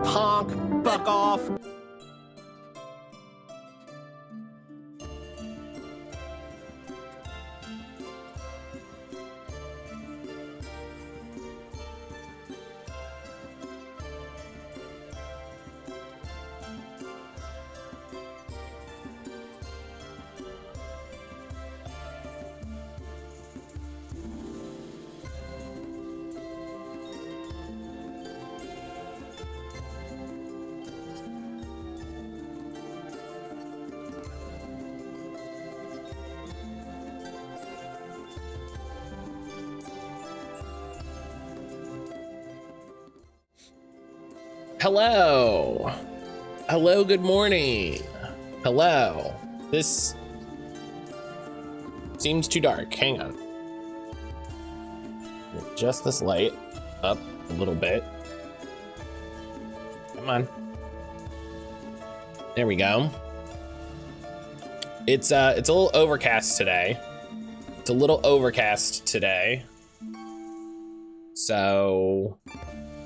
Honk, fuck off. Hello. Hello, good morning. Hello. This seems too dark. Hang on. Adjust this light up a little bit. Come on. There we go. It's a little overcast today. It's a little overcast today. So,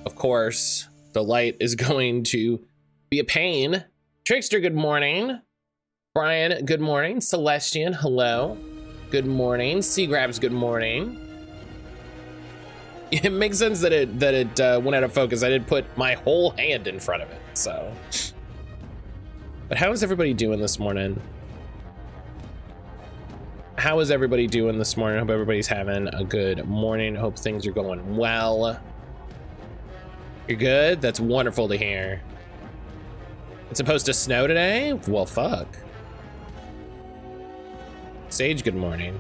of course, the light is going to be a pain. Trickster, good morning. Brian, good morning. Celestian, hello. Good morning. Seagrabs, good morning. It makes sense that it went out of focus. I did put my whole hand in front of it, so. But how is everybody doing this morning? How is everybody doing this morning? Hope everybody's having a good morning. Hope things are going well. You're good? That's wonderful to hear. It's supposed to snow today? Well, fuck. Sage, good morning.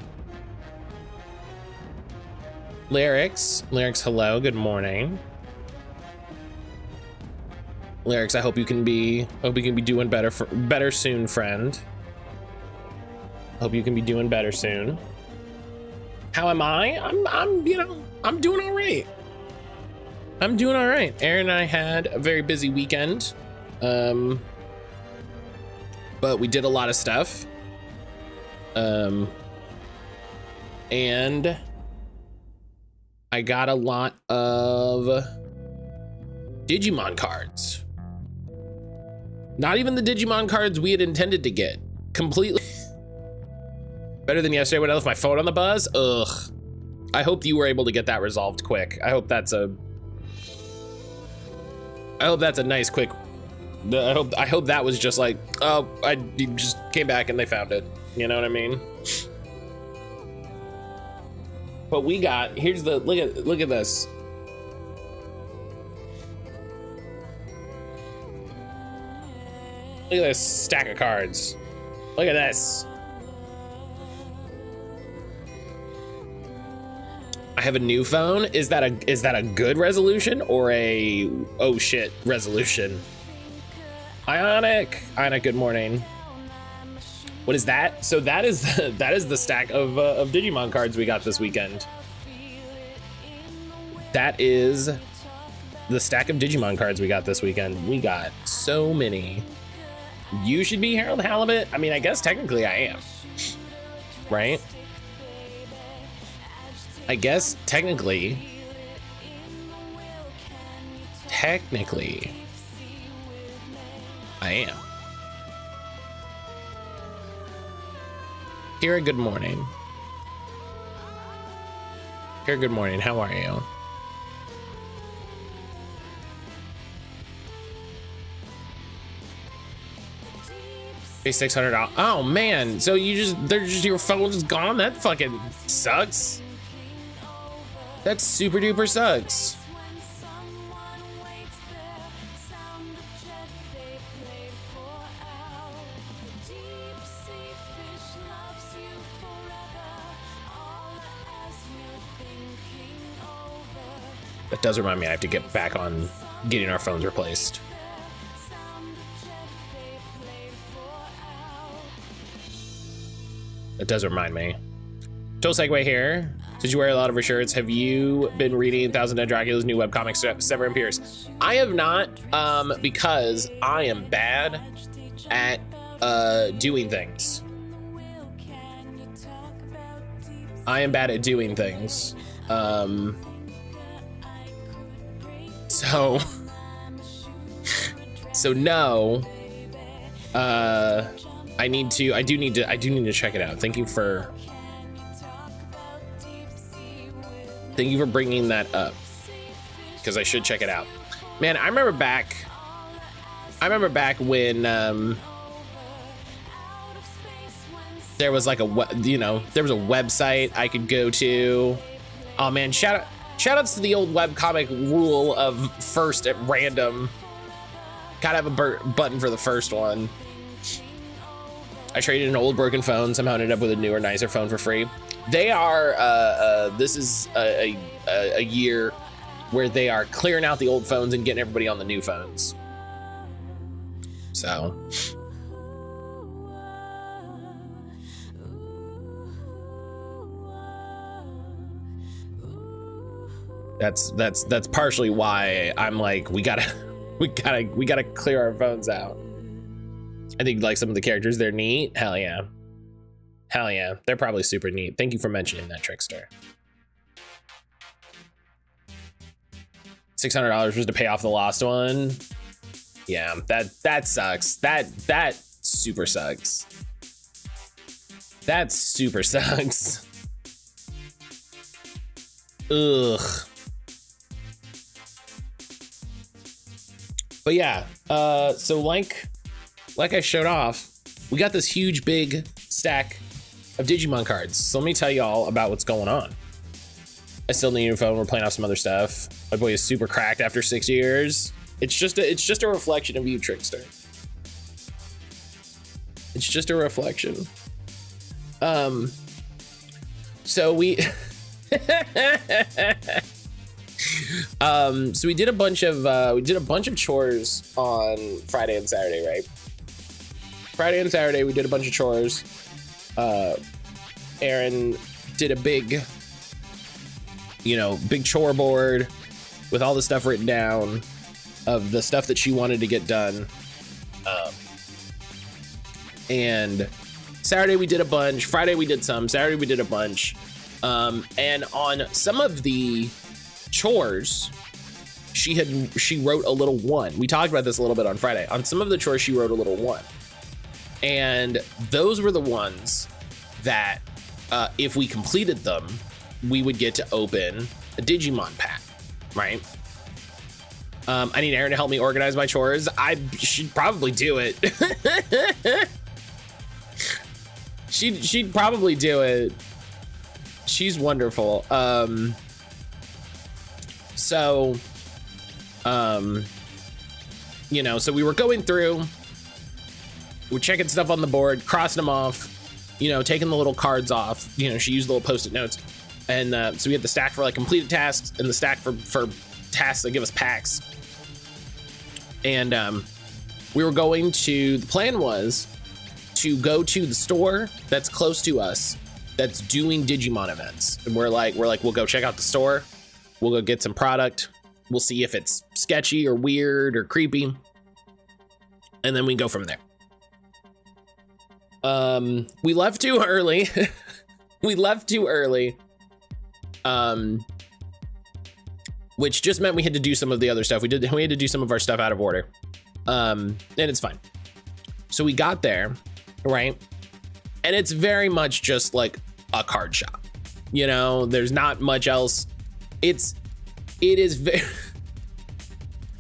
Lyrics, hello, good morning. Lyrics, I hope you can be doing better soon, friend. Hope you can be doing better soon. How am I? I'm doing all right. I'm doing all right. Aaron and I had a very busy weekend, but we did a lot of stuff, and I got a lot of Digimon cards. Not even the Digimon cards we had intended to get. Completely better than yesterday when I left my phone on the bus. Ugh. I hope you were able to get that resolved quick. I hope that's a nice quick. I hope that was just like, oh, I just came back and they found it. You know what I mean? But we got, here's the look at this. Look at this stack of cards. Look at this. I have a new phone. Is that a good resolution or a oh shit resolution? Ionic, good morning. What is that? So that is the stack of Digimon cards we got this weekend. That is the stack of Digimon cards we got this weekend. We got so many. You should be Harold Halibut. I mean, I guess technically I am, right? I guess technically I am. Kira, good morning. Kira, good morning. How are you? Pay $600. Oh man, so your phone's just gone? That fucking sucks. That super duper sucks. That does remind me I have to get back on getting our phones replaced. That does remind me. Total segue here. Did you wear a lot of her shirts? Have you been reading Thousand Dead Dracula's new webcomic, Severin Pierce? I have not, because I am bad at doing things. I am bad at doing things. So So no, I do need to check it out. Thank you for bringing that up, because I should check it out. Man, I remember back when there was like there was a website I could go to. Oh man, shout outs to the old webcomic rule of first at random. Gotta have a button for the first one. I traded an old broken phone, somehow ended up with a newer, nicer phone for free. They are, this is a year where they are clearing out the old phones and getting everybody on the new phones. So. That's partially why I'm like, we gotta clear our phones out. I think like some of the characters, they're neat. Hell yeah. Hell yeah. They're probably super neat. Thank you for mentioning that, Trickster. $600 was to pay off the lost one. Yeah, that sucks. That super sucks. That super sucks. Ugh. But yeah, so like I showed off, we got this huge big stack of Digimon cards. So let me tell y'all about what's going on. I still need a new phone. We're playing off some other stuff. My boy is super cracked after 6 years. It's just a reflection of you, Trickster. It's just a reflection. So we so we did a bunch of chores on Friday and Saturday, right? Friday and Saturday we did a bunch of chores. Aaron did a big chore board with all the stuff written down of the stuff that she wanted to get done. And Saturday we did a bunch, Friday we did some, Saturday we did a bunch. And on some of the chores, she wrote a little one. We talked about this a little bit on Friday. On some of the chores, she wrote a little one. And those were the ones that, if we completed them, we would get to open a Digimon pack, right? I need Aaron to help me organize my chores. I should probably do it. She'd probably do it. She's wonderful. So we were going through, we're checking stuff on the board, crossing them off, taking the little cards off. She used little post-it notes. And so we had the stack for like completed tasks and the stack for tasks that give us packs. And we were going to, the plan was to go to the store that's close to us that's doing Digimon events. And we're like, we'll go check out the store. We'll go get some product. We'll see if it's sketchy or weird or creepy. And then we go from there. We left too early. We left too early. Which just meant we had to do some of the other stuff. We had to do some of our stuff out of order. And it's fine. So we got there, right? And it's very much just like a card shop. There's not much else. It is very.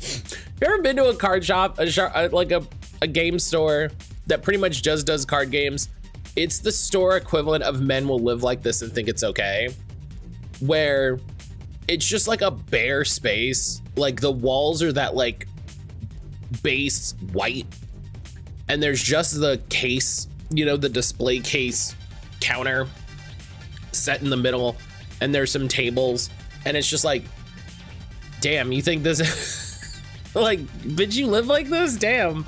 You ever been to a card shop, like a game store that pretty much just does card games? It's the store equivalent of Men Will Live Like This and Think It's Okay, where it's just like a bare space. Like the walls are that like base white, and there's just the case, the display case counter set in the middle, and there's some tables, and it's just like, damn, you think this like, bitch, you live like this? Damn.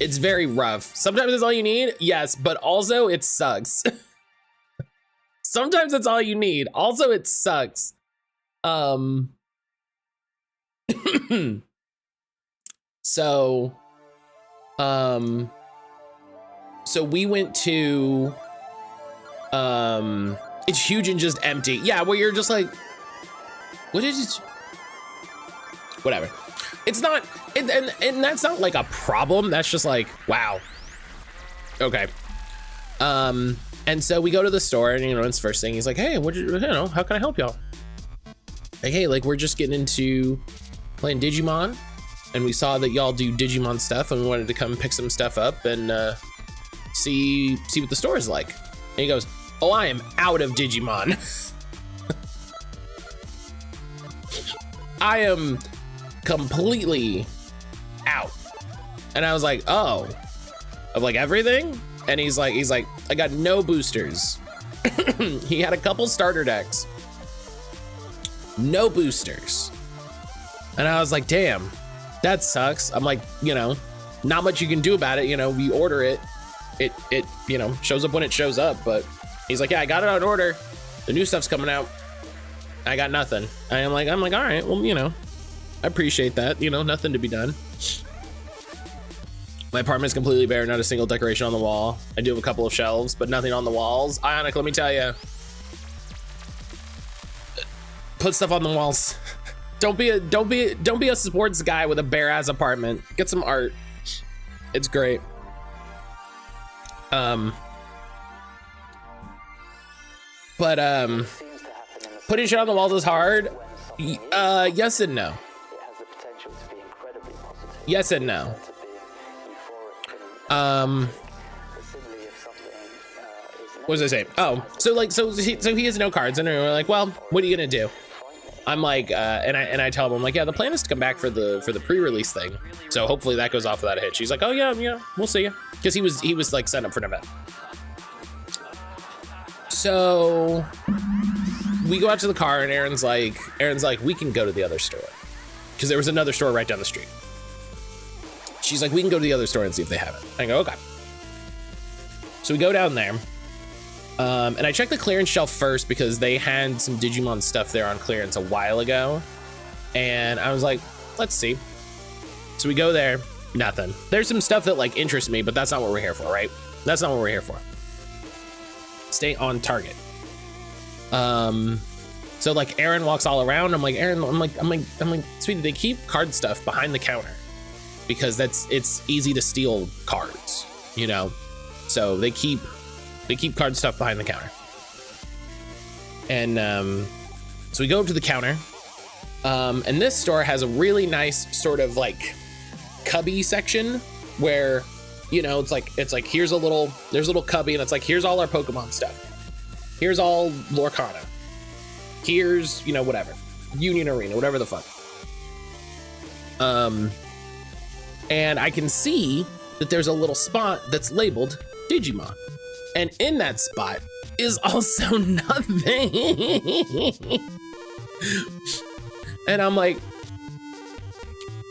It's very rough. Sometimes that's all you need, yes, but also it sucks. Sometimes that's all you need. Also, it sucks. So we went to, it's huge and just empty. Yeah, where you're just like, what is it? Whatever. it's not, and that's not like a problem. That's just like, wow. Okay. And so we go to the store, and, you know, it's first thing. He's like, hey, how can I help y'all? Like, hey, like, we're just getting into playing Digimon, and we saw that y'all do Digimon stuff, and we wanted to come pick some stuff up and see what the store is like. And he goes, oh, I am out of Digimon. I am completely out. And I was like, oh, of like everything? And he's like, I got no boosters. He had a couple starter decks, no boosters. And I was like, damn, that sucks. I'm like, you know, not much you can do about it. You know, we order it, it, you know, shows up when it shows up. But he's like, yeah, I got it on order. The new stuff's coming out. I got nothing. I'm like, all right, well, you know, I appreciate that. You know, nothing to be done. My apartment's completely bare, not a single decoration on the wall. I do have a couple of shelves, but nothing on the walls. Ionic, let me tell you, put stuff on the walls. Don't be a sports guy with a bare ass apartment. Get some art. It's great. Putting shit on the walls is hard. Yes and no. Yes and no. What was I saying? Oh, so he has no cards, and we're like, well, what are you gonna do? I'm like, and I tell him, I'm like, yeah, the plan is to come back for the pre-release thing, so hopefully that goes off without a hitch. He's like, oh yeah, we'll see you, because he was like set up for an event. So we go out to the car, and Aaron's like, we can go to the other store, because there was another store right down the street. She's like, we can go to the other store and see if they have it. I go, okay. So we go down there, and I checked the clearance shelf first because they had some Digimon stuff there on clearance a while ago, and I was like, let's see. So we go there, nothing. There's some stuff that like interests me, but that's not what we're here for, right? That's not what we're here for. Stay on target. So like Aaron walks all around. I'm like, Aaron, I'm like, sweetie, they keep card stuff behind the counter, because it's easy to steal cards, you know? So they keep card stuff behind the counter. And so we go up to the counter, and this store has a really nice sort of like cubby section where, you know, it's like there's a little cubby, and it's like, here's all our Pokemon stuff. Here's all Lorcana. Here's, you know, whatever. Union Arena, whatever the fuck. And I can see that there's a little spot that's labeled Digimon. And in that spot is also nothing. And I'm like,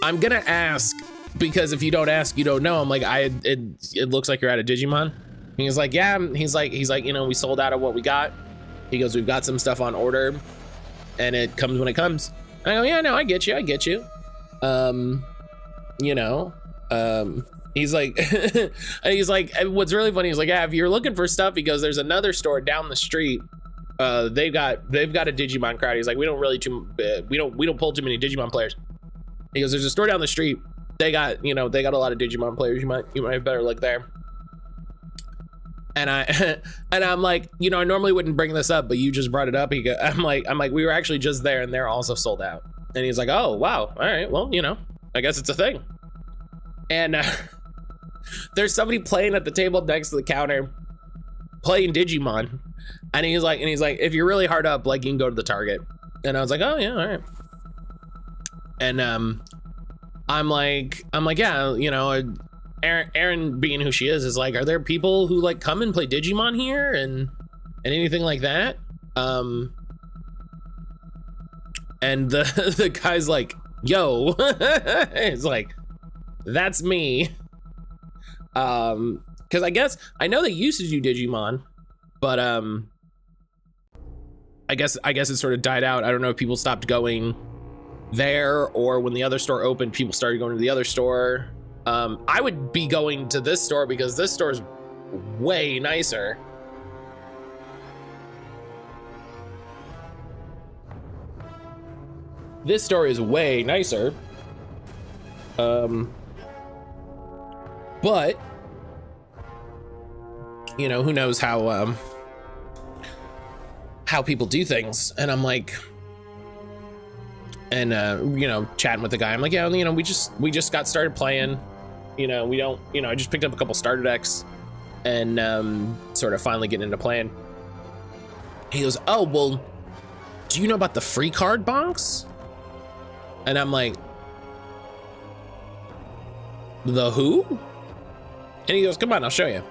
I'm gonna ask, because if you don't ask, you don't know. I'm like, it looks like you're out of Digimon. And he's like, yeah. He's like, you know, we sold out of what we got. He goes, we've got some stuff on order, and it comes when it comes. I go, yeah, no, I get you. You know, he's like, what's really funny is like, yeah, if you're looking for stuff, he goes, there's another store down the street. They've got a Digimon crowd. He's like, we don't pull too many Digimon players. He goes, there's a store down the street. They got a lot of Digimon players. You might have better look there. And I'm like, you know, I normally wouldn't bring this up, but you just brought it up. I'm like, we were actually just there, and they're also sold out. And he's like, oh wow, all right, well, you know, I guess it's a thing. And there's somebody playing at the table next to the counter, playing Digimon, and he's like, if you're really hard up, like, you can go to the Target. And I was like, oh yeah, all right. And I'm like, yeah, you know, Erin being who she is like, are there people who like come and play Digimon here and anything like that? And the guy's like, yo, it's like, that's me. Because I guess I know they used to do Digimon, but I guess it sort of died out. I don't know if people stopped going there, or when the other store opened, people started going to the other store. I would be going to this store because this store is way nicer. This store is way nicer. But you know, who knows how people do things. And I'm like, and you know, chatting with the guy, I'm like, yeah, you know, we just got started playing, you know, we don't, you know, I just picked up a couple starter decks and sort of finally getting into playing. He goes, oh, well, do you know about the free card box? And I'm like, the who? And he goes, come on, I'll show you.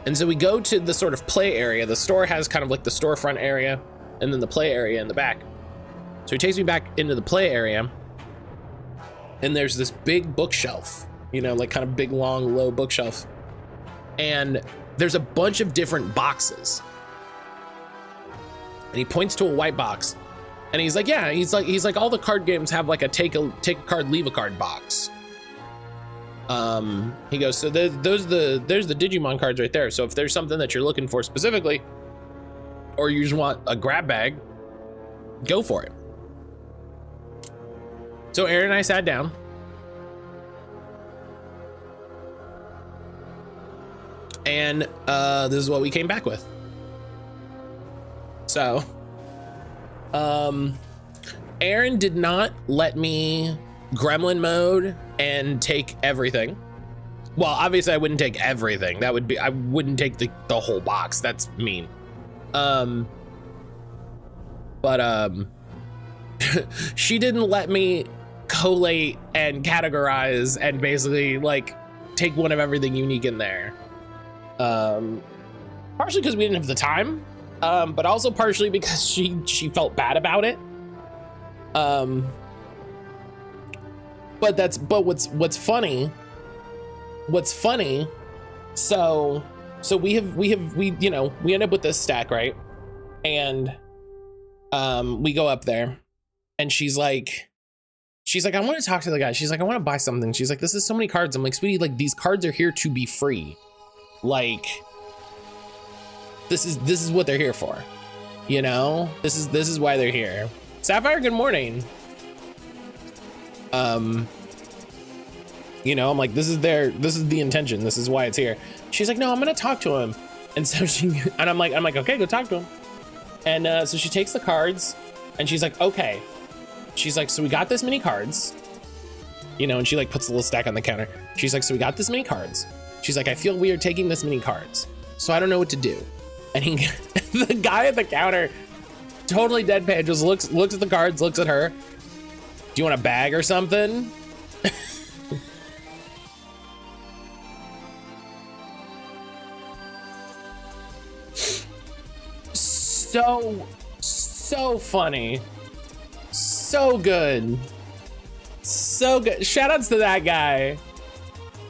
And so we go to the sort of play area. The store has kind of like the storefront area and then the play area in the back. So he takes me back into the play area and there's this big bookshelf, you know, like kind of big, long, low bookshelf. And there's a bunch of different boxes. And he points to a white box and he's like, yeah, he's like all the card games have like a take a card, leave a card box. He goes, so there's the Digimon cards right there. So if there's something that you're looking for specifically, or you just want a grab bag, go for it. So Aaron and I sat down. And this is what we came back with. So, Aaron did not let me gremlin mode and take everything. Well, obviously I wouldn't take everything. That would be, I wouldn't take the whole box. That's mean. She didn't let me collate and categorize and basically like take one of everything unique in there. Partially because we didn't have the time, but also partially because she felt bad about it. But what's funny, so we you know, we end up with this stack, right? And we go up there and she's like, I want to talk to the guy. She's like, I want to buy something. She's like, this is so many cards. I'm like, sweetie, like these cards are here to be free. Like this is what they're here for. You know, this is why they're here. Sapphire, good morning. You know, I'm like, this is the intention. This is why it's here. She's like, no, I'm gonna talk to him. And so I'm like, okay, go talk to him. And so she takes the cards and she's like, okay. She's like, so we got this many cards, you know, and she like puts a little stack on the counter. She's like, so we got this many cards. She's like, I feel weird taking this many cards, so I don't know what to do. And the guy at the counter, totally deadpan, just looks at the cards, looks at her. Do you want a bag or something? So funny. So good. So good. Shout outs to that guy.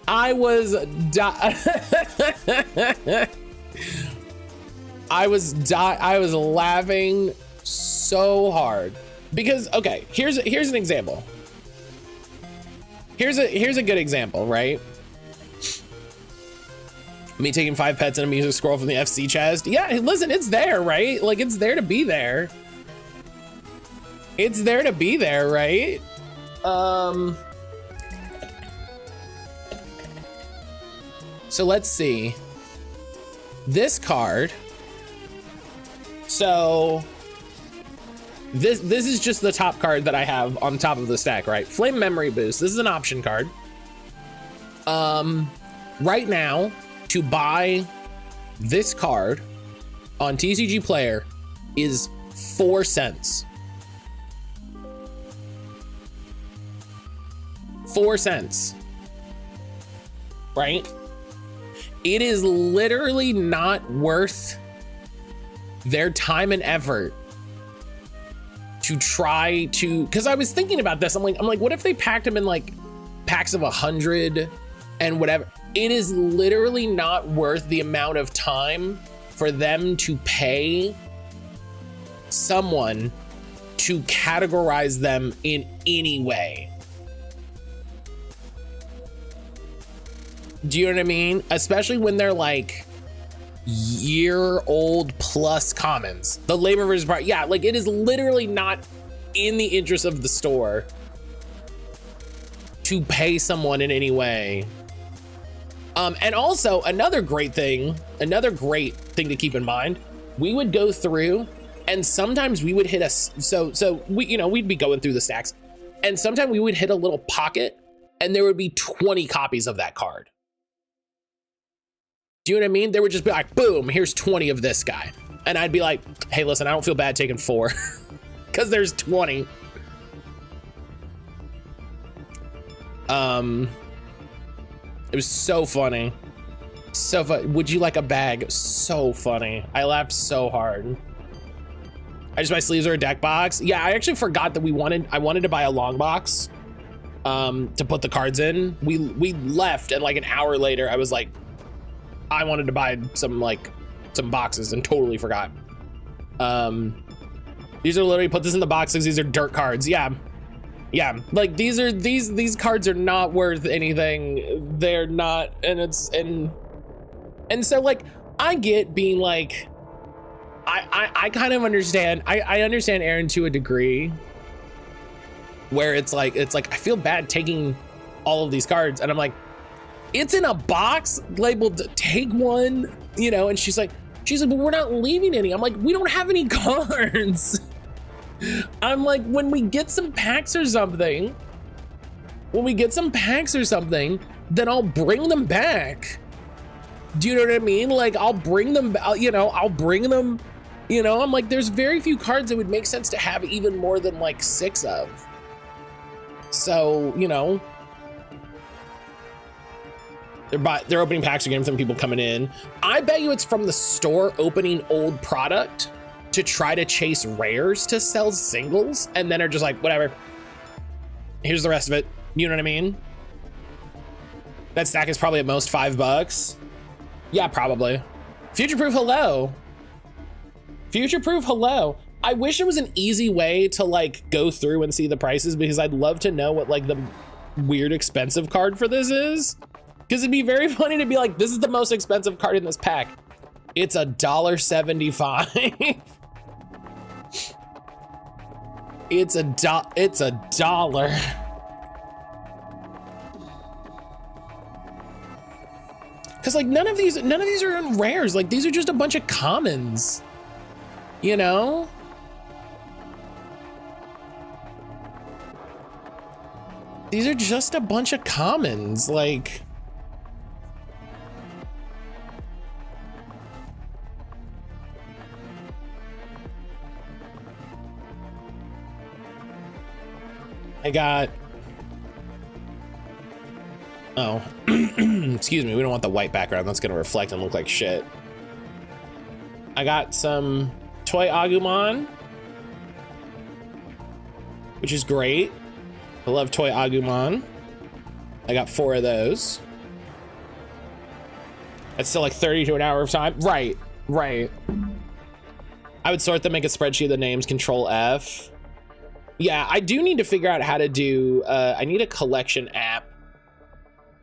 I was laughing so hard because, okay, here's an example. Here's a good example, right? Me taking 5 pets and a music scroll from the FC chest. Yeah, listen, it's there, right? Like, it's there to be there. It's there to be there, right? So let's see. This card. So this is just the top card that I have on top of the stack, right? Flame Memory Boost. This is an option card. Right now, to buy this card on TCG Player is 4 cents. 4 cents. Right? It is literally not worth their time and effort to try to, because I was thinking about this. I'm like, what if they packed them in like packs of 100 and whatever? It is literally not worth the amount of time for them to pay someone to categorize them in any way. Do you know what I mean? Especially when they're like year-old plus commons. The labor versus part, yeah, like it is literally not in the interest of the store to pay someone in any way. And also another great thing to keep in mind, we would go through and sometimes we would hit we'd be going through the stacks and sometimes we would hit a little pocket and there would be 20 copies of that card. Do you know what I mean? They would just be like, boom, here's 20 of this guy. And I'd be like, hey, listen, I don't feel bad taking 4 because there's 20. It was so funny. So fun. Would you like a bag? So funny. I laughed so hard. I just buy sleeves or a deck box. Yeah, I actually forgot that I wanted to buy a long box to put the cards in. We left and like an hour later, I was like, I wanted to buy some boxes and totally forgot. These are literally, put this in the boxes. These are dirt cards. Yeah. Yeah, like these cards are not worth anything. They're not, and so like I get being like, I kind of understand. I understand Aaron to a degree, where it's like I feel bad taking all of these cards, and I'm like, it's in a box labeled take one, you know, and she's like, but we're not leaving any. I'm like, we don't have any cards. I'm like, when we get some packs or something, then I'll bring them back. Do you know what I mean? Like, I'll bring them, you know, I'm like, there's very few cards that would make sense to have even more than like 6 of. So, you know, they're opening packs again from people coming in. I bet you it's from the store opening old product to try to chase rares to sell singles, and then are just like, whatever, here's the rest of it. You know what I mean? That stack is probably at most $5. Yeah, probably. Future-proof, hello. Future-proof, hello. I wish there was an easy way to like go through and see the prices, because I'd love to know what like the weird expensive card for this is, because it'd be very funny to be like, this is the most expensive card in this pack. It's $1.75. It's $1. Cause like none of these are in rares. Like these are just a bunch of commons, you know? These are just a bunch of commons, like. I got, oh, excuse me, we don't want the white background. That's gonna reflect and look like shit. I got some Toy Agumon, which is great. I love Toy Agumon. I got 4 of those. That's still like 30 to an hour of time. Right. I would sort them, make a spreadsheet of the names, Control F. Yeah, I do need to figure out how to do, I need a collection app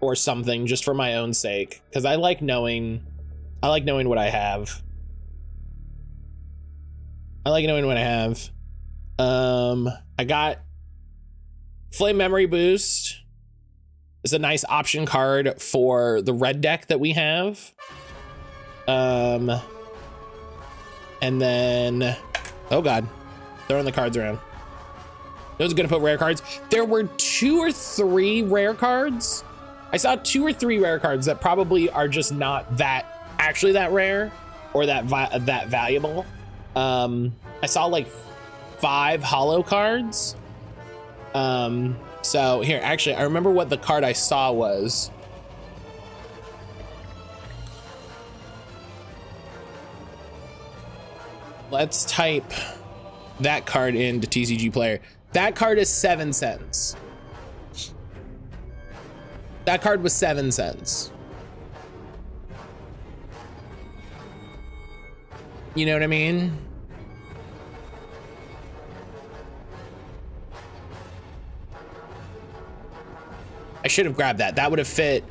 or something just for my own sake, because I like knowing what I have. I got Flame Memory Boost. It's a nice option card for the red deck that we have. And then, oh God, throwing the cards around. I was gonna put rare cards. There were 2 or 3 rare cards. I saw 2 or 3 rare cards that probably are just not actually that rare or that valuable. I saw like 5 holo cards. So here, actually, I remember what the card I saw was. Let's type that card into TCG Player. That card is 7 cents. That card was 7 cents. You know what I mean? I should have grabbed that. That would have fit.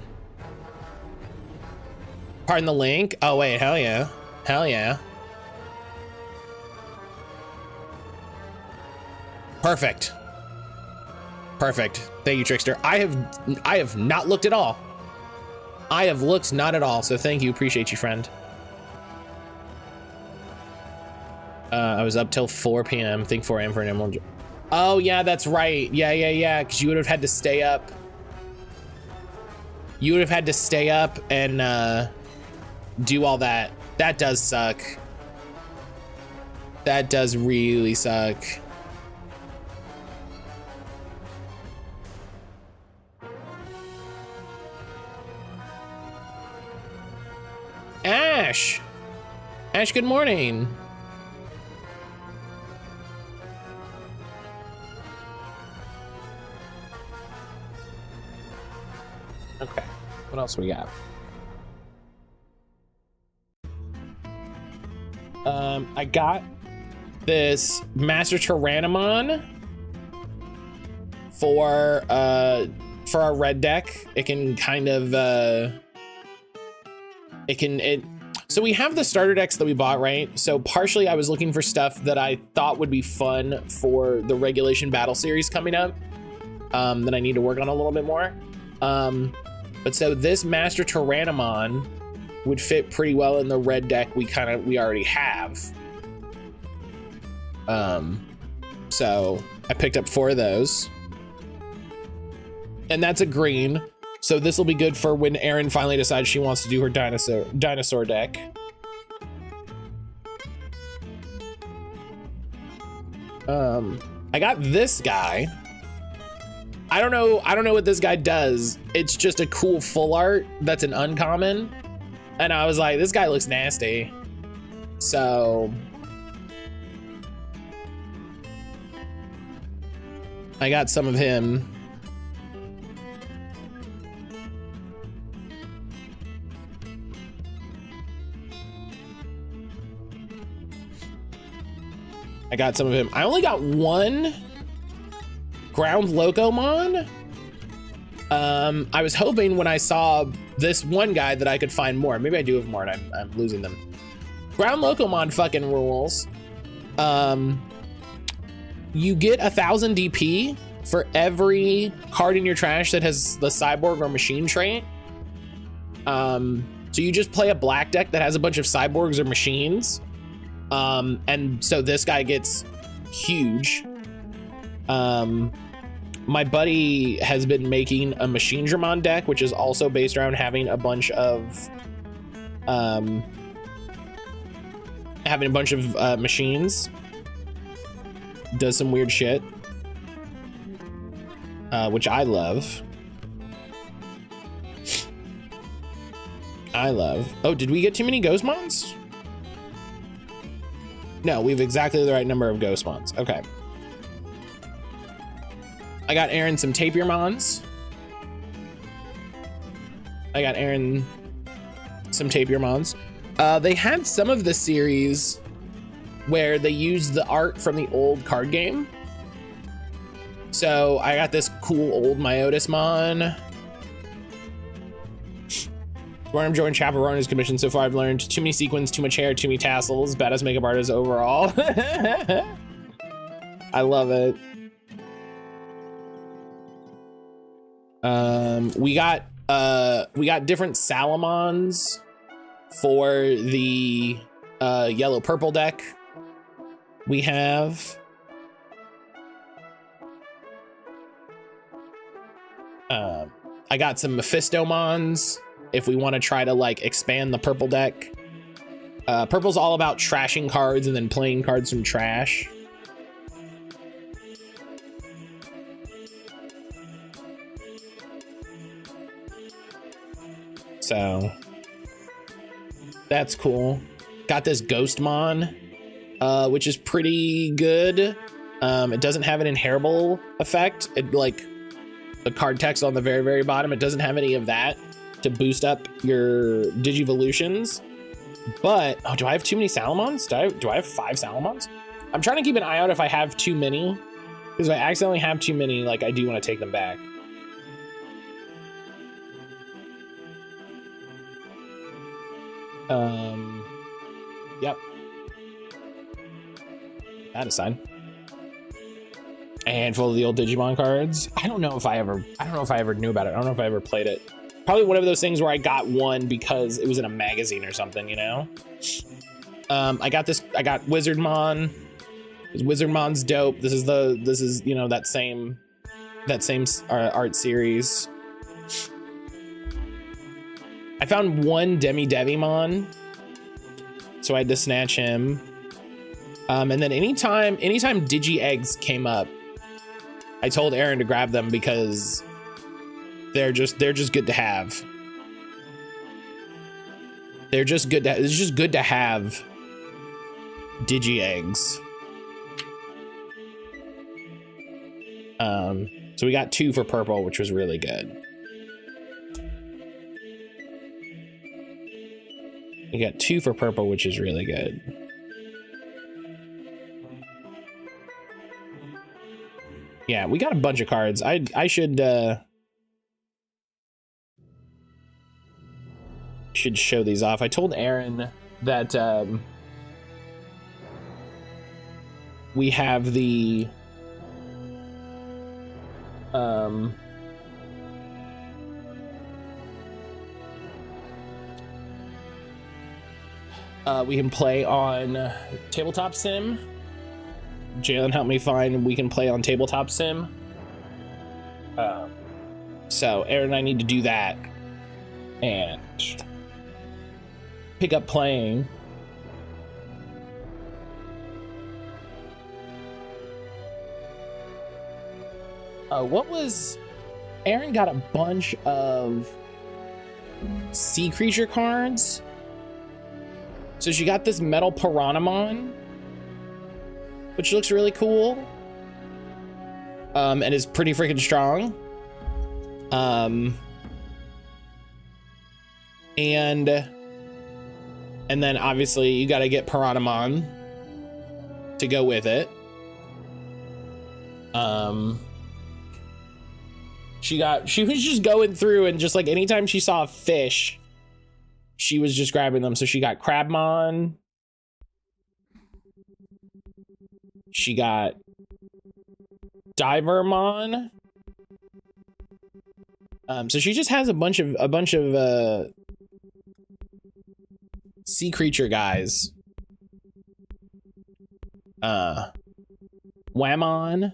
Pardon the link. Oh wait, hell yeah. Hell yeah. Perfect. Perfect. Thank you, Trickster. I have not looked at all. I have looked not at all, so thank you. Appreciate you, friend. I was up till 4 p.m. Think 4 a.m. for an emerald. Oh, yeah, that's right. Yeah. Because you would have had to stay up. You would have had to stay up and do all that. That does suck. That does really suck. Ash! Ash, good morning. Okay, what else we got? I got this Master Tyrannomon for our red deck. It can kind of so we have the starter decks that we bought, right? So partially I was looking for stuff that I thought would be fun for the regulation battle series coming up, that I need to work on a little bit more. But so this Master Tyrannomon would fit pretty well in the red deck we already have. So I picked up 4 of those. And that's a green. So this will be good for when Erin finally decides she wants to do her dinosaur deck. I got this guy. I don't know what this guy does. It's just a cool full art that's an uncommon. And I was like, this guy looks nasty. So I got some of him. I only got 1 ground Locomon. I was hoping when I saw this one guy that I could find more. Maybe I do have more and I'm losing them. Ground Locomon fucking rules. You get 1,000 DP for every card in your trash that has the cyborg or machine trait. So you just play a black deck that has a bunch of cyborgs or machines. And so this guy gets huge. My buddy has been making a Machine Dramon deck, which is also based around having a bunch of machines. Does some weird shit, which I love. Oh, did we get too many Ghostmons? No, we have exactly the right number of Ghostmons. Okay. I got Aaron some Tapirmons. They had some of the series where they used the art from the old card game. So I got this cool old Myotismon. Where I'm joining Chaperone's commission so far, I've learned too many sequins, too much hair, too many tassels, badass makeup artist overall. I love it. We got different Salamons for the yellow purple deck. We have I got some Mephistomons if we want to try to like expand the purple deck. Purple's all about trashing cards and then playing cards from trash. So that's cool. Got this Ghostmon, which is pretty good. It doesn't have an inheritable effect. It like the card text on the very, very bottom. It doesn't have any of that to boost up your Digivolutions. But, oh, do I have too many Salamons? Do I have 5 Salamons? I'm trying to keep an eye out if I have too many. Because if I accidentally have too many, like, I do want to take them back. Yep. That aside. handful of the old Digimon cards. I don't know if I ever knew about it. I don't know if I ever played it. Probably one of those things where I got one because it was in a magazine or something, you know? I got Wizardmon. Wizardmon's dope. This is, you know, that same art series. I found one Devimon, so I had to snatch him. And then anytime Digi Eggs came up, I told Aaron to grab them because they're just good to have. They're just good to, it's just good to have Digi Eggs. So we got 2 for purple, which was really good. We got 2 for purple, which is really good. Yeah, we got a bunch of cards. I should show these off. I told Aaron that we have the we can play on Tabletop Sim. Jalen helped me find we can play on Tabletop Sim. So Aaron and I need to do that and pick up playing. What was Aaron got a bunch of sea creature cards. So she got this metal Piranhamon, which looks really cool. And is pretty freaking strong. And then obviously you got to get Piranhamon to go with it. She was just going through and just like anytime she saw a fish, she was just grabbing them. So she got Crabmon. She got Divermon. So she just has a bunch of sea creature guys. Whammon.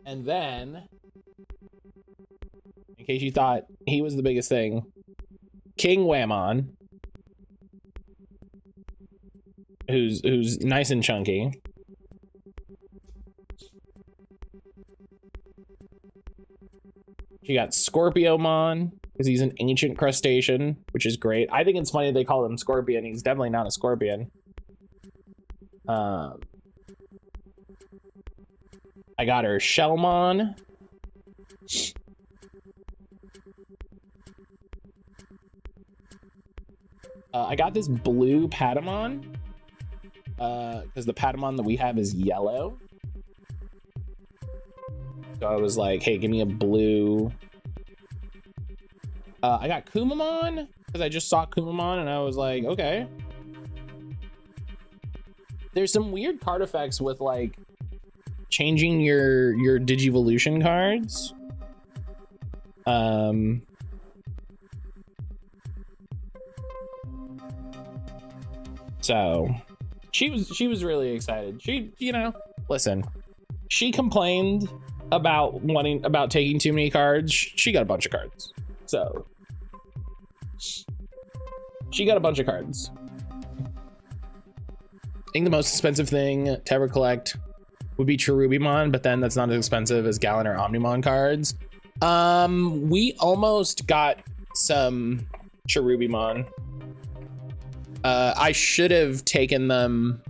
And then, in case you thought he was the biggest thing, King Whammon, who's nice and chunky. She got Scorpiomon, because he's an ancient crustacean, which is great. I think it's funny they call him Scorpion. He's definitely not a scorpion. I got her Shellmon. I got this blue Patamon. Because the Patamon that we have is yellow. So I was like, hey, give me a blue. I got Kumamon, because I just saw Kumamon and I was like, okay. There's some weird card effects with like changing your Digivolution cards. So she was really excited. She, you know, listen, she complained about taking too many cards. She got a bunch of cards. So she got a bunch of cards. I think the most expensive thing to ever collect would be Cherubimon, but then that's not as expensive as Gallon or Omnimon cards. We almost got some Cherubimon. I should have taken them.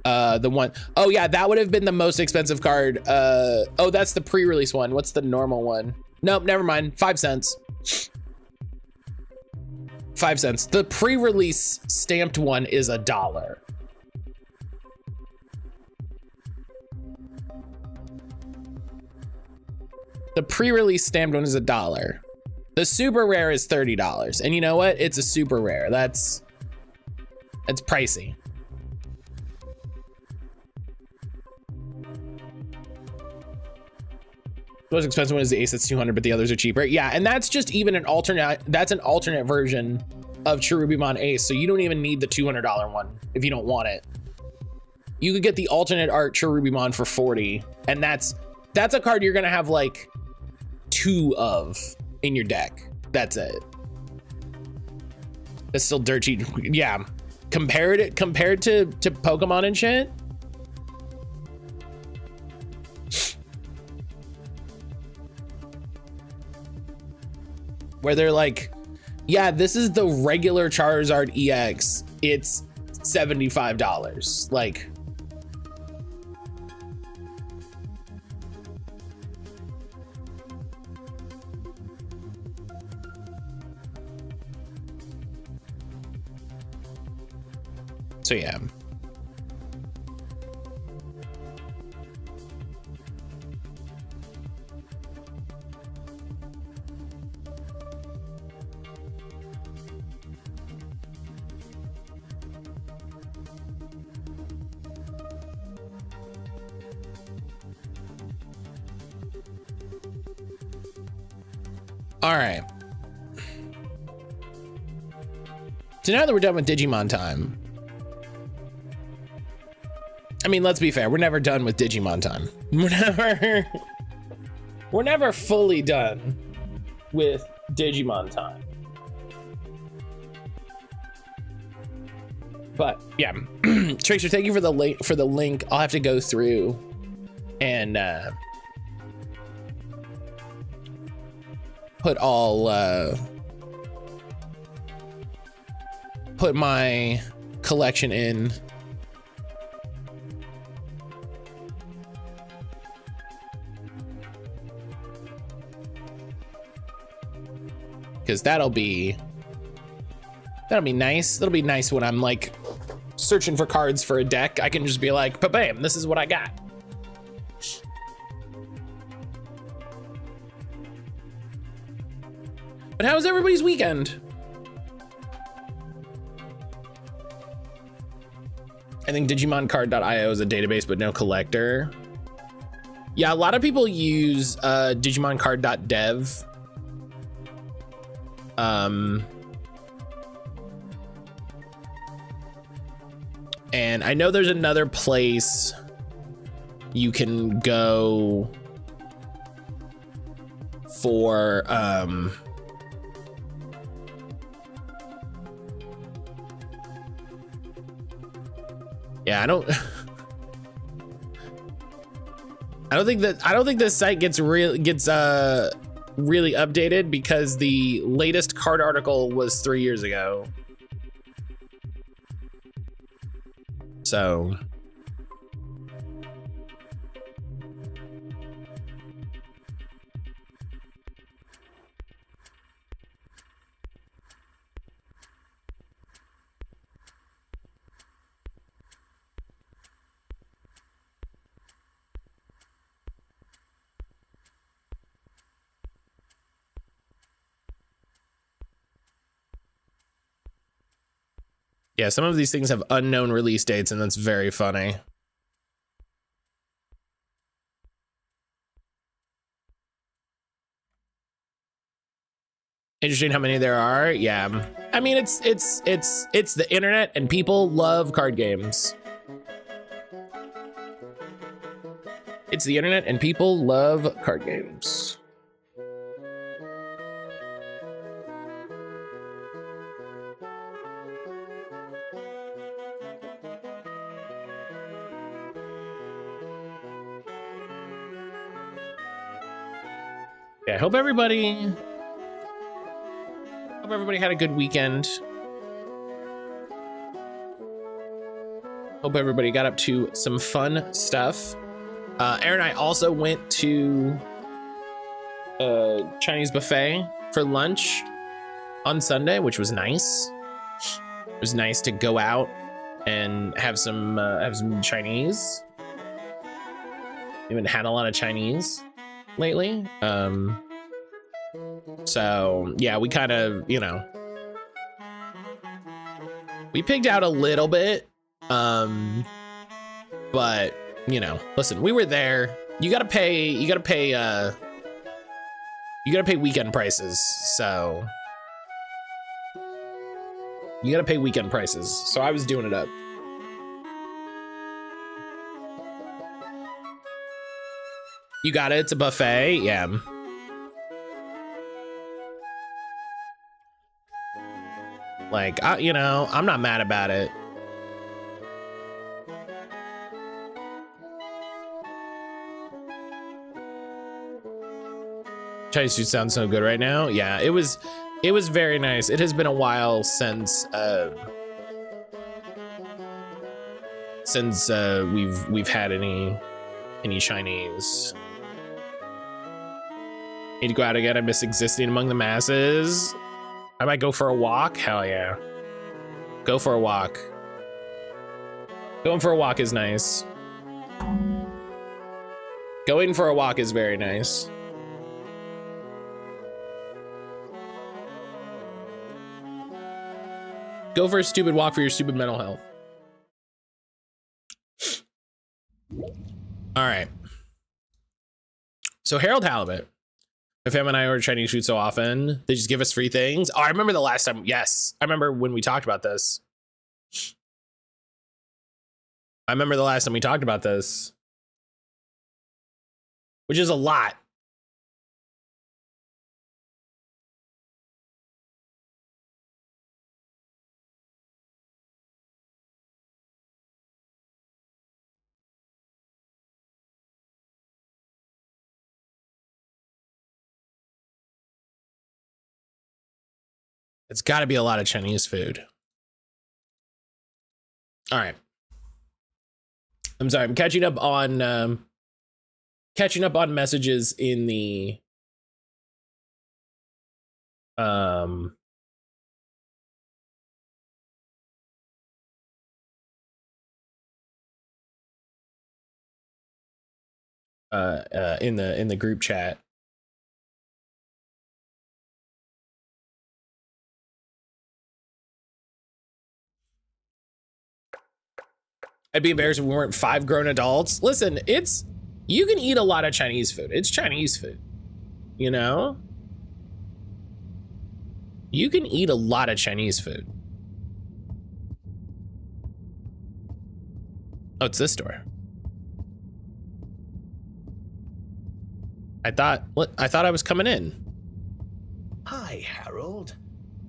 The one, oh yeah, that would have been the most expensive card. Oh, that's the pre-release one. What's the normal one? Nope, never mind. 5 cents. 5 cents. The pre-release stamped one is $1. The pre-release stamped one is $1. The super rare is $30. And you know what? It's a super rare. That's pricey. most expensive one is the Ace, that's 200, but the others are cheaper. Yeah, and that's just even an alternate, that's an alternate version of Cherubimon Ace, so you don't even need the $200 one if you don't want it. You could get the alternate art Cherubimon for 40, and that's a card you're gonna have like 2 of in your deck. That's it. That's still dirt cheap. Yeah, compared to Pokemon and shit. Where they're like, yeah, this is the regular Charizard EX. It's $75. Like, so yeah. All right. So now that we're done with Digimon time, I mean, let's be fair. We're never done with Digimon time. We're never fully done with Digimon time. But yeah, Trickster, thank you for the link. I'll have to go through and put my collection in. Because that'll be nice. That'll be nice when I'm like searching for cards for a deck. I can just be like, bam, this is what I got. But how was everybody's weekend? I think DigimonCard.io is a database, but no collector. Yeah, a lot of people use DigimonCard.dev. And I know there's another place you can go for yeah, I don't think this site gets really updated because the latest card article was 3 years ago. So yeah, some of these things have unknown release dates, and that's very funny. Interesting how many there are. Yeah, I mean it's the internet, and people love card games. It's the internet, and people love card games. Yeah, I hope everybody had a good weekend. Hope everybody got up to some fun stuff. Aaron and I also went to a Chinese buffet for lunch on Sunday, which was nice. It was nice to go out and have some Chinese. We haven't had a lot of Chinese lately. So yeah, we kind of, we pigged out a little bit. But listen, we were there. You gotta pay You gotta pay weekend prices, so. You gotta pay weekend prices, so I was doing it up. You got it, it's a buffet, yeah. Like, you know, I'm not mad about it. Chinese food sounds so good right now. Yeah, it was very nice. It has been a while since we've had any Chinese. Need to go out again. I miss existing among the masses. I might go for a walk. Hell yeah. Go for a walk. Going for a walk is nice. Going for a walk is very nice. Go for a stupid walk for your stupid mental health. All right. So Harold Halibut. My family and I order Chinese food so often. They just give us free things. Oh, I remember the last time. Yes. I remember when we talked about this. I remember the last time we talked about this. Which is a lot. It's got to be a lot of Chinese food. All right. I'm sorry. I'm catching up on messages in the in the group chat. I'd be embarrassed if we weren't 5 grown adults. Listen, you can eat a lot of Chinese food. It's Chinese food, you know? You can eat a lot of Chinese food. Oh, it's this door. I thought I was coming in. Hi, Harold.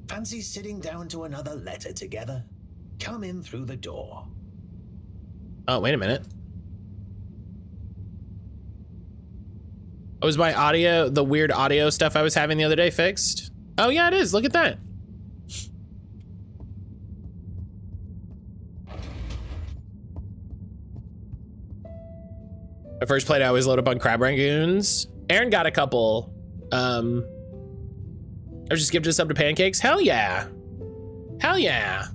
Fancy sitting down to another letter together? Come in through the door. Oh, wait a minute. Oh, was my audio, the weird audio stuff I was having the other day, fixed? Oh yeah, it is. Look at that. I first played, I always load up on Crab Rangoons. Aaron got a couple. I was just gifted a sub to Pancakes. Hell yeah. Hell yeah.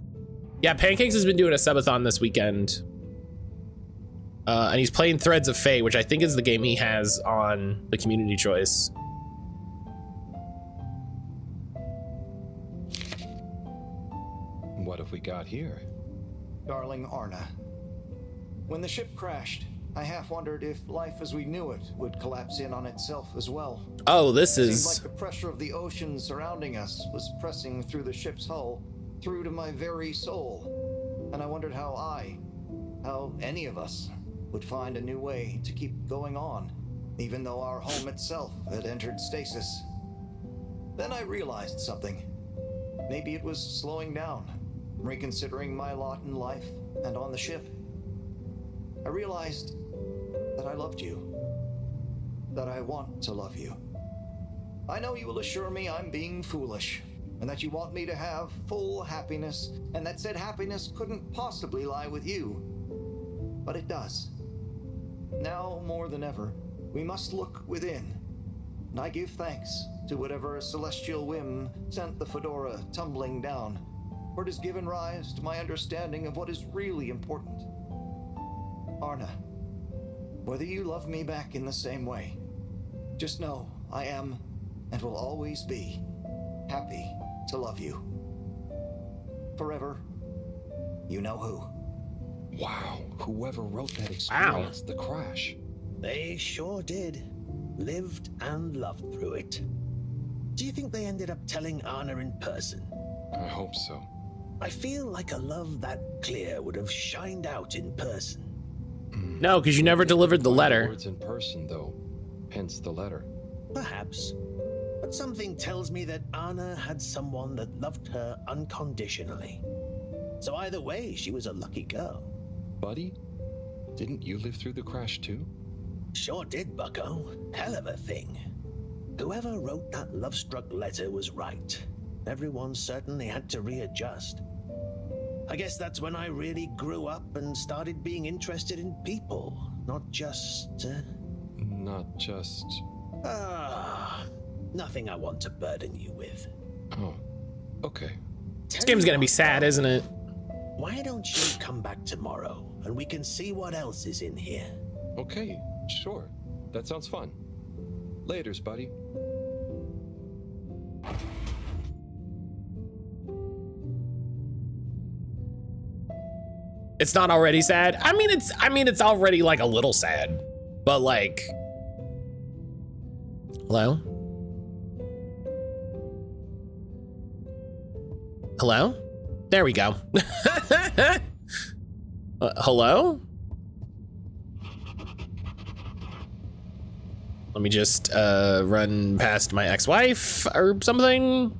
Yeah, Pancakes has been doing a subathon this weekend. And he's playing Threads of Fate, which I think is the game he has on the community choice. What have we got here? Darling Arna, when the ship crashed, I half wondered if life as we knew it would collapse in on itself as well. Oh, this is... It seemed like the pressure of the ocean surrounding us was pressing through the ship's hull, through to my very soul. And I wondered how any of us, would find a new way to keep going on, even though our home itself had entered stasis. Then I realized something. Maybe it was slowing down, reconsidering my lot in life and on the ship. I realized that I loved you, that I want to love you. I know you will assure me I'm being foolish, and that you want me to have full happiness, and that said happiness couldn't possibly lie with you. But it does. Now, more than ever, we must look within. And I give thanks to whatever celestial whim sent the fedora tumbling down, for it has given rise to my understanding of what is really important. Arna, whether you love me back in the same way, just know I am, and will always be, happy to love you. Forever, you know who. Wow, whoever wrote that experienced the crash. They sure did. Lived and loved through it. Do you think they ended up telling Anna in person? I hope so. I feel like a love that clear would have shined out in person. No, because you never delivered the letter. Words in person, though. Hence the letter. Perhaps. But something tells me that Anna had someone that loved her unconditionally. So either way, she was a lucky girl. Buddy, didn't you live through the crash too? Sure did, bucko. Hell of a thing. Whoever wrote that love-struck letter was right. Everyone certainly had to readjust. I guess that's when I really grew up and started being interested in people, not just... Not just... nothing I want to burden you with. Oh, okay. This game's gonna be sad, isn't it? Why don't you come back tomorrow and we can see what else is in here? Okay, sure. That sounds fun. Laters, buddy. It's not already sad. I mean, it's already like a little sad, but like, hello? Hello? There we go. Hello? Let me just run past my ex-wife or something.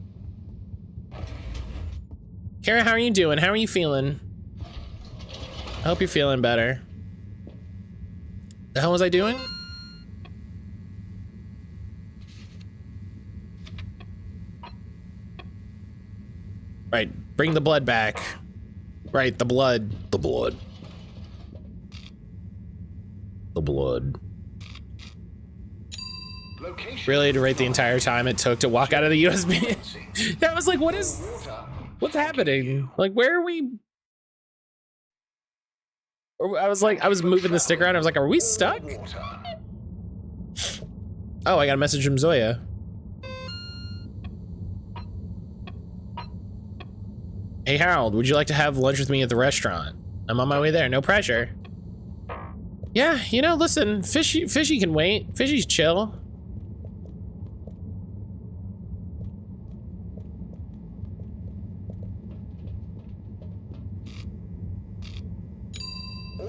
Kara, how are you doing? How are you feeling? I hope you're feeling better. The hell was I doing? Right, bring the blood back. Right, the blood. The blood. The blood. Really, to wait the entire time it took to walk out of the USB? That was like, what's happening? Like, where are we? I was moving the stick around. I was like, are we stuck? Oh, I got a message from Zoya. Hey, Harold, would you like to have lunch with me at the restaurant? I'm on my way there, no pressure. Yeah, you know, listen, Fishy can wait. Fishy's chill.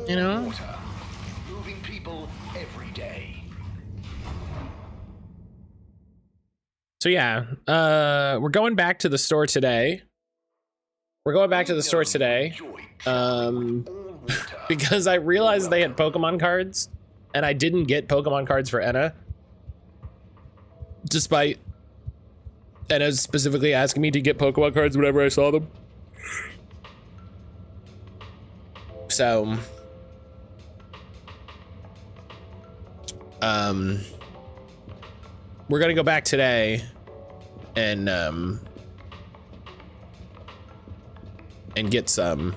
You know? Moving people every day. So yeah, we're going back to the store today. Because I realized they had Pokemon cards, and I didn't get Pokemon cards for Enna. Despite Enna specifically asking me to get Pokemon cards whenever I saw them. So... we're gonna go back today and get some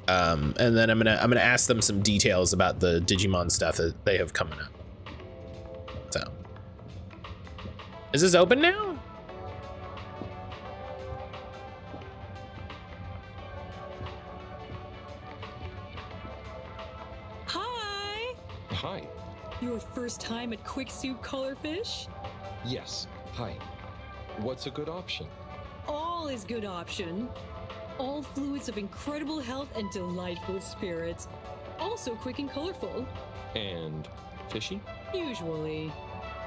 and then I'm gonna ask them some details about the Digimon stuff that they have coming up. So is this open now? Hi. Your first time at Quick Soup Colorfish? Yes. Hi. What's a good option? All is good option. All fluids of incredible health and delightful spirits. Also quick and colorful. And fishy? Usually.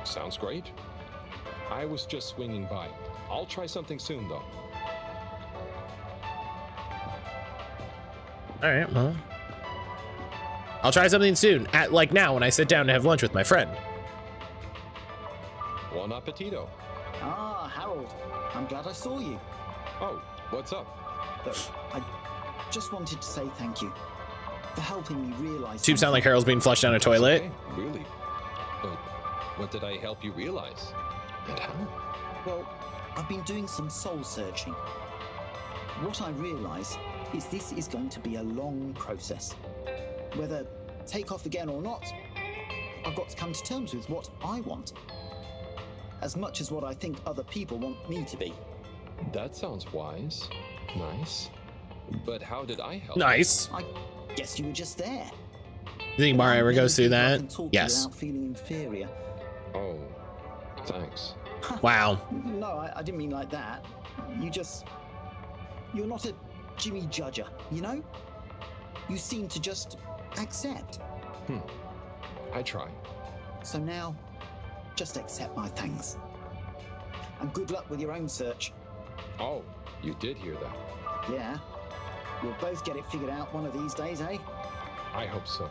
Sounds great. I was just swinging by. I'll try something soon, though. All right, well. I'll try something soon, like now when I sit down to have lunch with my friend. Buon appetito. Ah, Harold. I'm glad I saw you. Oh, what's up? Look, I just wanted to say thank you for helping me realize. Tubes sound like Harold's being flushed down a toilet. Okay, really? But what did I help you realize? And how? Well, I've been doing some soul searching. What I realize is this is going to be a long process. Whether take off again or not, I've got to come to terms with what I want. As much as what I think other people want me to be. That sounds wise. Nice. But how did I help? Nice. I guess you were just there. You think Mario ever goes through that? Yes. Without feeling inferior. Oh, Thanks. Wow. No, I didn't mean like that. You're not a Jimmy Judger, you know? You seem to just accept. I try. So now, just accept my thanks. And good luck with your own search. Oh, you did hear that. Yeah. We'll both get it figured out one of these days, eh? I hope so.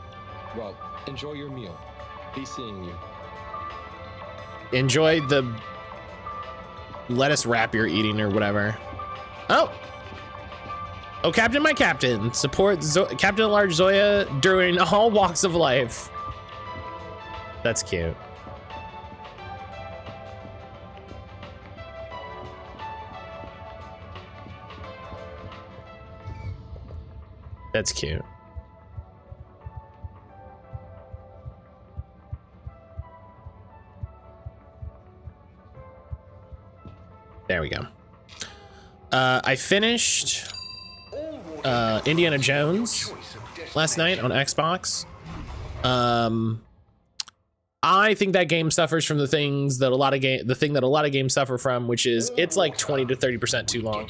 Well, enjoy your meal. Be seeing you. Enjoy the lettuce wrap you're eating or whatever. Oh, Captain, my captain. Support Captain at Large Zoya during all walks of life. That's cute. That's cute. There we go. I finished Indiana Jones last night on Xbox. I think that game suffers from the things that a lot of games suffer from, which is it's like 20 to 30% too long.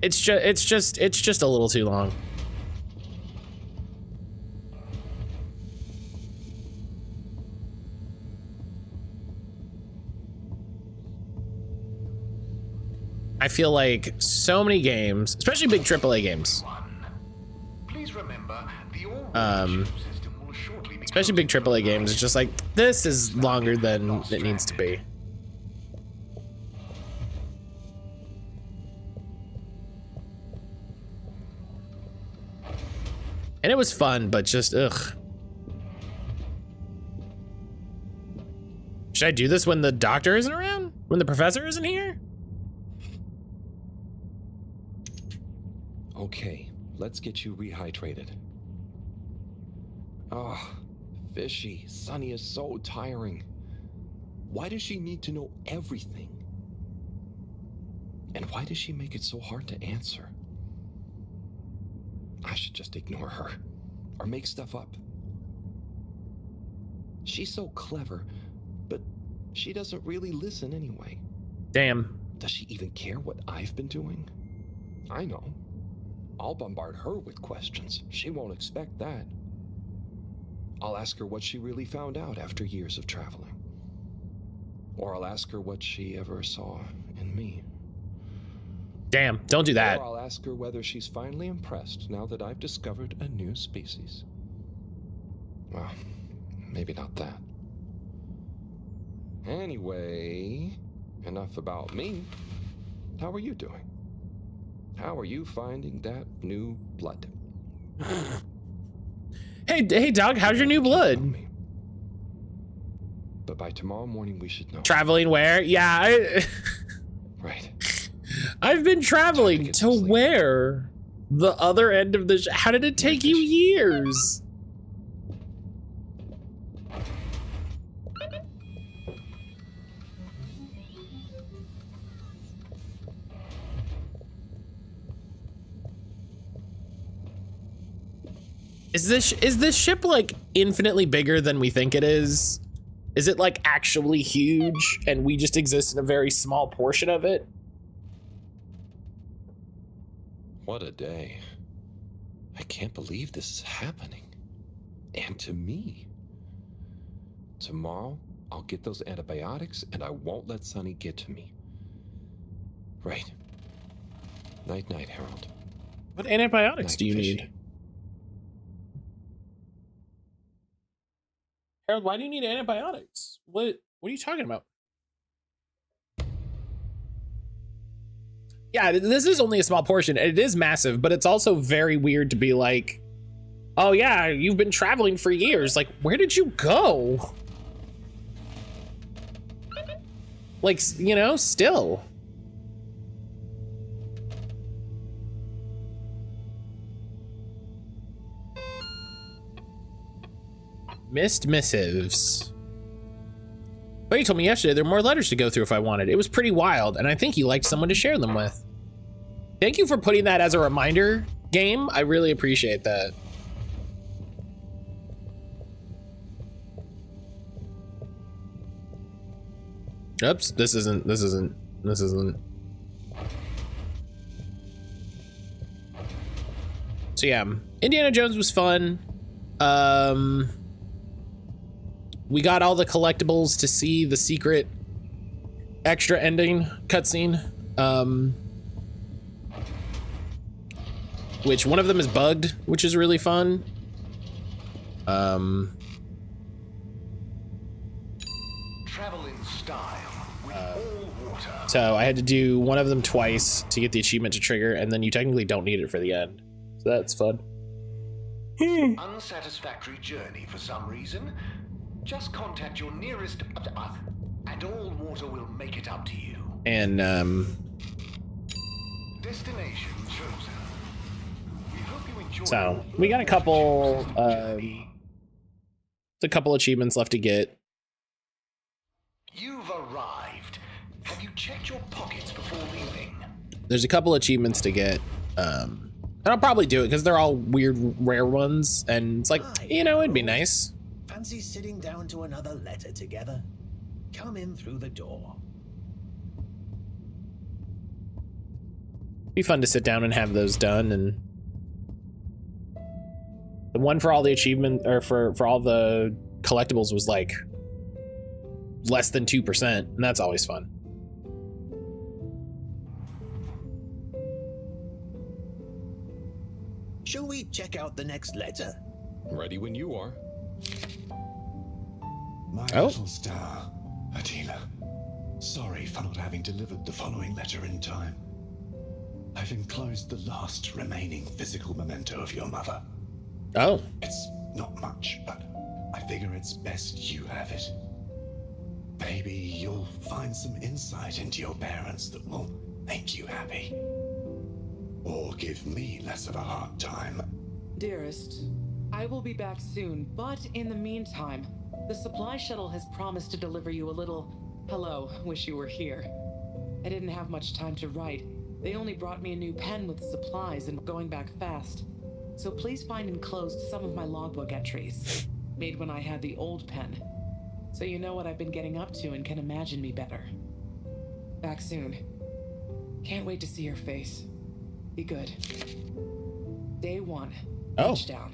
It's just a little too long. I feel like so many games, especially big AAA games, especially big AAA games, it's just like, this is longer than it needs to be. And it was fun, but just, ugh. Should I do this when the doctor isn't around? When the professor isn't here? Okay, let's get you rehydrated. Oh, fishy. Sunny is so tiring. Why does she need to know everything? And why does she make it so hard to answer? I should just ignore her or make stuff up. She's so clever, but she doesn't really listen anyway. Damn. Does she even care what I've been doing? I know. I'll bombard her with questions. She won't expect that. I'll ask her what she really found out after years of traveling. Or I'll ask her what she ever saw in me. Damn, don't do that. Or I'll ask her whether she's finally impressed now that I've discovered a new species. Well, maybe not that. Anyway, enough about me. How are you doing? How are you finding that new blood? Hey, Doug, how's your new blood? But by tomorrow morning, we should know. Traveling where? Yeah, Right. I've been traveling to where? The other end of the how did it take you years? Is this ship like infinitely bigger than we think it is? Is it like actually huge and we just exist in a very small portion of it? What a day. I can't believe this is happening. And to me. Tomorrow, I'll get those antibiotics and I won't let Sunny get to me. Right. Night-night, Harold. What antibiotics do you need? Harold, why do you need antibiotics? What are you talking about? Yeah, this is only a small portion. It is massive, but it's also very weird to be like, oh yeah, you've been traveling for years. Like, where did you go? Like, you know, still. Missed missives. But he told me yesterday there are more letters to go through if I wanted. It was pretty wild, and I think he liked someone to share them with. Thank you for putting that as a reminder, game. I really appreciate that. Oops, this isn't. So yeah, Indiana Jones was fun. We got all the collectibles to see the secret extra ending cutscene. Which one of them is bugged, which is really fun. Travel in style with all water. So I had to do one of them twice to get the achievement to trigger, and then you technically don't need it for the end. So that's fun. Unsatisfactory journey for some reason? Just contact your nearest and all water will make it up to you. And Destination chosen. We hope you enjoy. so we got a couple achievements left to get. You've arrived. Have you checked your pockets before leaving? There's a couple achievements to get. And I'll probably do it because they're all weird, rare ones. And it's like, you know, it'd be nice. Fancy sitting down to another letter together? Come in through the door. Be fun to sit down and have those done. And the one for all the achievement, or for all the collectibles, was like less than 2%, and that's always fun. Shall we check out the next letter? Ready when you are. My Oh. little star, Attila. Sorry for not having delivered the following letter in time. I've enclosed the last remaining physical memento of your mother. Oh, It's not much, but I figure it's best you have it. Maybe you'll find some insight into your parents that will make you happy. Or give me less of a hard time. Dearest, I will be back soon, but in the meantime, the supply shuttle has promised to deliver you a little hello, wish you were here. I didn't have much time to write. They only brought me a new pen with supplies and going back fast. So please find enclosed some of my logbook entries, made when I had the old pen, so you know what I've been getting up to and can imagine me better. Back soon. Can't wait to see your face. Be good. Day 1. Oh. Touchdown.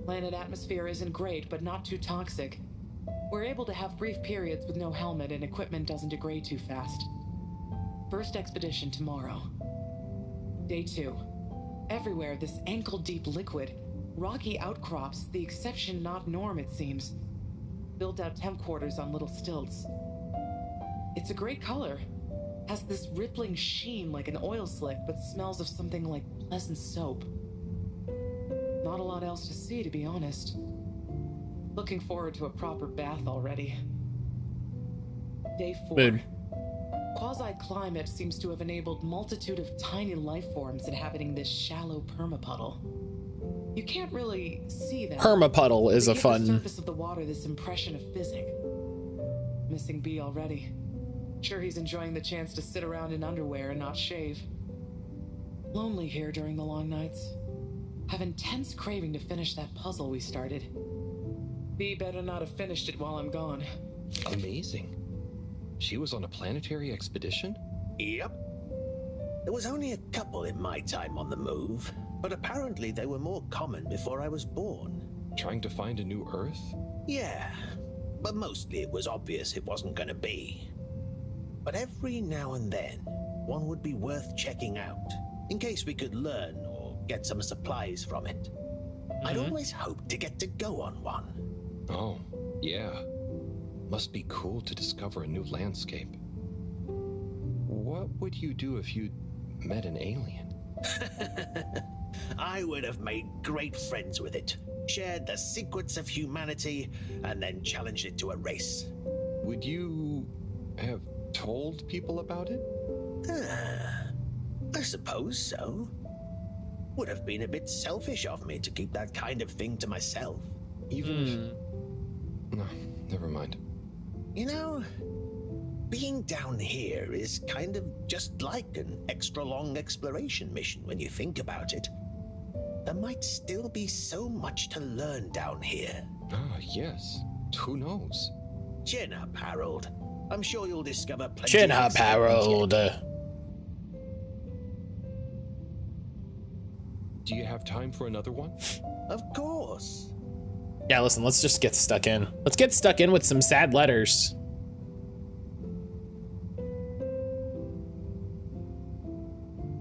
Planet atmosphere isn't great, but not too toxic. We're able to have brief periods with no helmet and equipment doesn't degrade too fast. First expedition tomorrow. Day 2. Everywhere this ankle-deep liquid. Rocky outcrops, the exception not norm it seems. Built out temp quarters on little stilts. It's a great color. Has this rippling sheen like an oil slick, but smells of something like pleasant soap. Not a lot else to see, to be honest. Looking forward to a proper bath already. Day 4. Good. Quasi-climate seems to have enabled multitude of tiny life forms inhabiting this shallow permapuddle. You can't really see them. Permapuddle is They a give fun. the surface of the water this impression of fizzing. Missing B already. Sure he's enjoying the chance to sit around in underwear and not shave. Lonely here during the long nights. Have intense craving to finish that puzzle we started. B better not have finished it while I'm gone. Amazing. She was on a planetary expedition? Yep. There was only a couple in my time on the move, but apparently they were more common before I was born. Trying to find a new Earth? Yeah, but mostly it was obvious it wasn't going to be. But every now and then, one would be worth checking out, in case we could learn or get some supplies from it. I'd always hoped to get to go on one. Oh, yeah. Must be cool to discover a new landscape. What would you do if you met an alien? I would have made great friends with it, shared the secrets of humanity, and then challenged it to a race. Would you have told people about it? I suppose so. Would have been a bit selfish of me to keep that kind of thing to myself. Even if... No, never mind. You know, being down here is kind of just like an extra long exploration mission when you think about it. There might still be so much to learn down here. Ah, yes. Who knows? Chin up, Harold. I'm sure you'll discover plenty Chin of up, excitement Harold. yet. Do you have time for another one? Of course. Yeah, listen, let's just get stuck in. Let's get stuck in with some sad letters.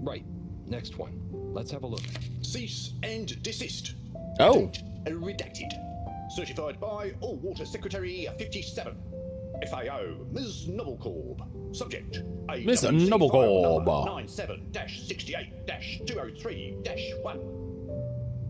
Right. Next one. Let's have a look. Cease and desist. Oh. Date redacted. Certified by All Water Secretary 57. FAO, Ms. Noblecorb. Subject, Ms. Noblecorb. 97-68-203-1.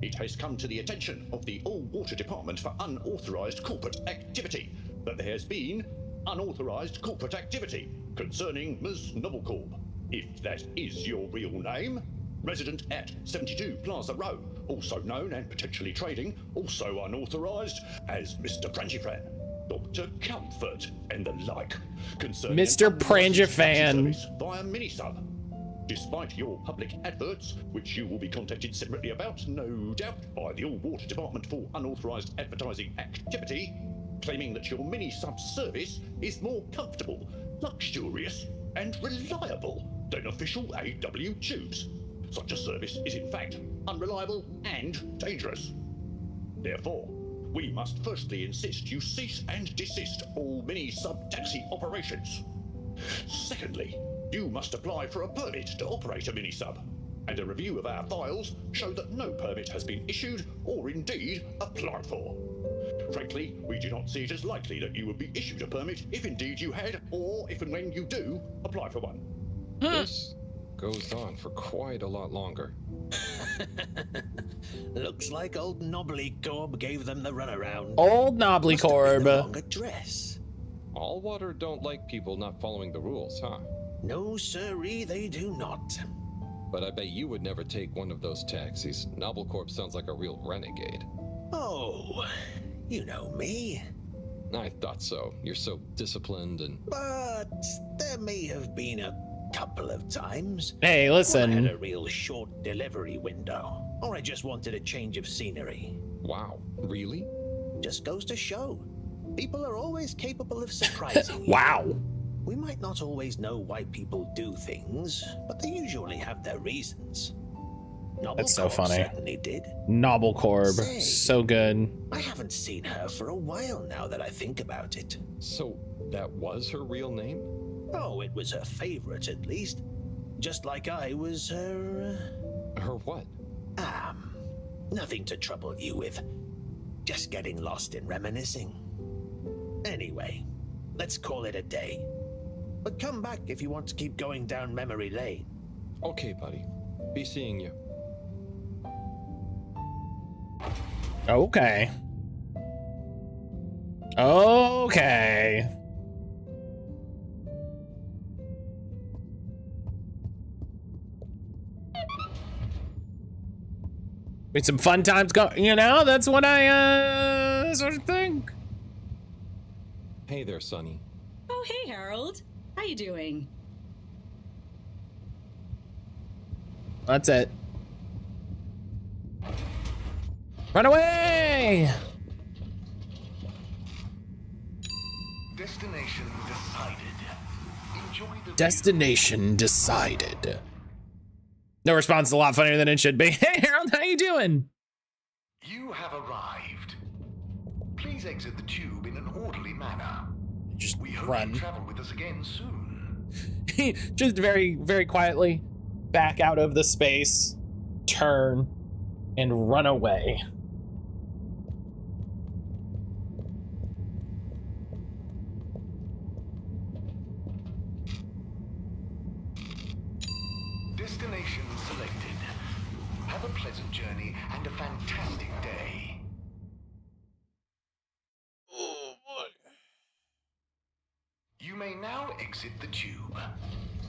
It has come to the attention of the All Water Department for unauthorized corporate activity that there has been unauthorized corporate activity concerning Ms. Noblecorb. If that is your real name, resident at 72 Plaza Row, also known and potentially trading, also unauthorized as Mr. Prangifran, Dr. Comfort, and the like, concerning Mr. an unauthorized taxi Prangifran. service via Minisub. Despite your public adverts, which you will be contacted separately about, no doubt, by the All Water Department for unauthorized advertising activity, claiming that your Minisub service is more comfortable, luxurious, and reliable than official AW tubes. Such a service is in fact unreliable and dangerous. Therefore, we must firstly insist you cease and desist all Minisub taxi operations. Secondly, you must apply for a permit to operate a Minisub, and a review of our files show that no permit has been issued or indeed applied for. Frankly, we do not see it as likely that you would be issued a permit if indeed you had, or if and when you do, apply for one. This goes on for quite a lot longer. Looks like old Noblecorb gave them the runaround. Old Knobbly Must have been the Corb. wrong address. All water don't like people not following the rules, huh? No, sirree, they do not. But I bet you would never take one of those taxis. Noblecorp sounds like a real renegade. Oh, you know me. I thought so. You're so disciplined and... But there may have been a couple of times Hey, when I had listen. a real short delivery window, or I just wanted a change of scenery. Wow, really? Just goes to show. People are always capable of surprising you. Wow. We might not always know why people do things, but they usually have their reasons. That's so Noblecorp funny. certainly did. Knobbly Corb. Say. So good. I haven't seen her for a while now that I think about it. So, that was her real name? Oh, it was her favorite at least. Just like I was her... Her what? Nothing to trouble you with. Just getting lost in reminiscing. Anyway, let's call it a day. But come back if you want to keep going down memory lane. Okay, buddy. Be seeing you. Okay. Okay. It's some fun times that's what I sort of think. Hey there, Sonny. Oh, hey, Harold. How you doing? That's it. Run away! Destination decided. Enjoy the Destination decided. No response is a lot funnier than it should be. Hey, Harold, how you doing? You have arrived. Please exit the tube in an orderly manner. Just We hope run. you travel with us again soon. Just very, very quietly back out of the space, turn, and run away. Destination selected. Have a pleasant journey and a fantastic day. Oh boy. You may now exit the tube.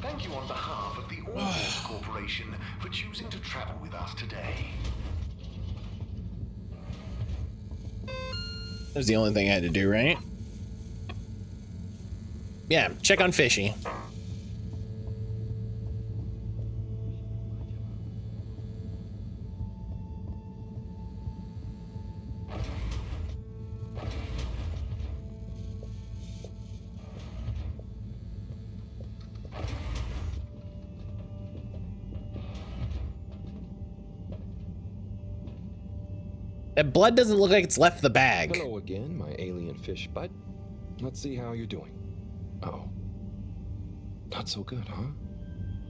Thank you on behalf of the All Water Corporation for choosing to travel with us today. That was the only thing I had to do, right? Yeah, check on Fishy. That blood doesn't look like it's left the bag. Hello again, my alien fish bud. Let's see how you're doing. Oh. Not so good, huh?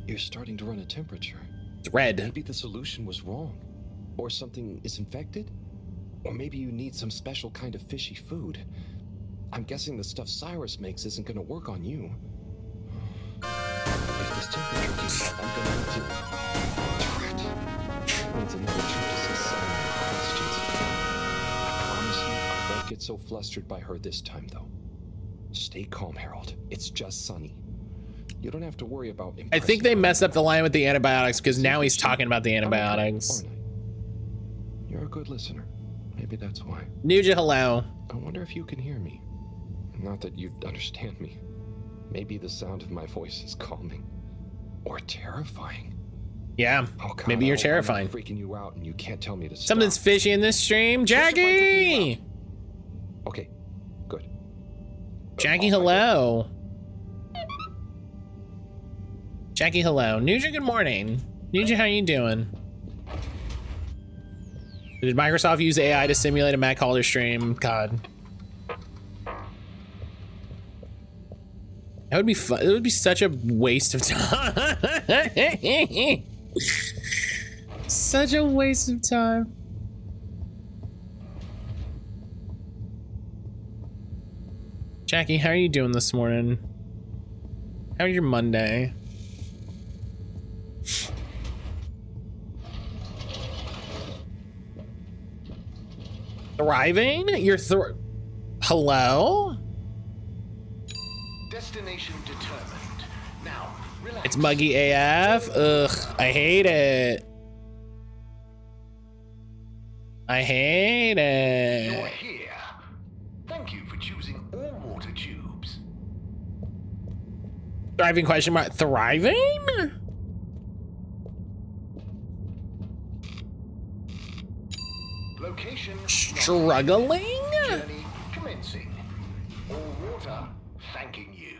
You're starting to run a temperature. It's red. Maybe the solution was wrong. Or something is infected? Or maybe you need some special kind of fishy food. I'm guessing the stuff Cyrus makes isn't gonna work on you. If this temperature keeps up, I'm gonna need to... Needs another trip to see Simon questions. I promise you, I won't get so flustered by her this time, though. Stay calm, Harold. It's just Sunny. You don't have to worry about I think they messed up the line with the antibiotics because now he's talking about the antibiotics. You're a good listener. Maybe that's why. Nuja, hello. I wonder if you can hear me. Not that you'd understand me. Maybe the sound of my voice is calming. Or terrifying. Yeah, oh, God, maybe you're terrifying. I'm freaking you out and you can't tell me to stop. Something's fishy in this stream. Jackie! Okay, good. Jackie, hello. Jackie, hello. Nuja, good morning. Nuja, how you doing? Did Microsoft use AI to simulate a mattcaulder stream? God. That would be fun. It would be such a waste of time. Such a waste of time. Jackie, how are you doing this morning? How's your Monday? Thriving? You're hello? Destination determined. Now, relax. It's muggy AF. Ugh, I hate it. I hate it. You're here. Thank you for choosing all water tubes. Thriving question mark. Thriving? Location. Struggling? Journey commencing. All water thanking you.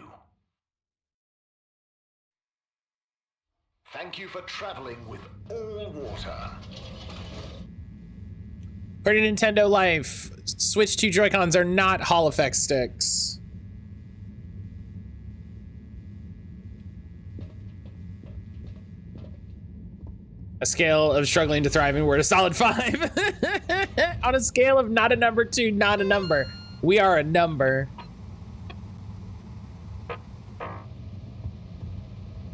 Thank you for traveling with all water. According to Nintendo Life, Switch 2 Joy-Cons are not Hall effect sticks. A scale of struggling to thriving, we're at a solid 5. On a scale of not a number to not a number, we are a number.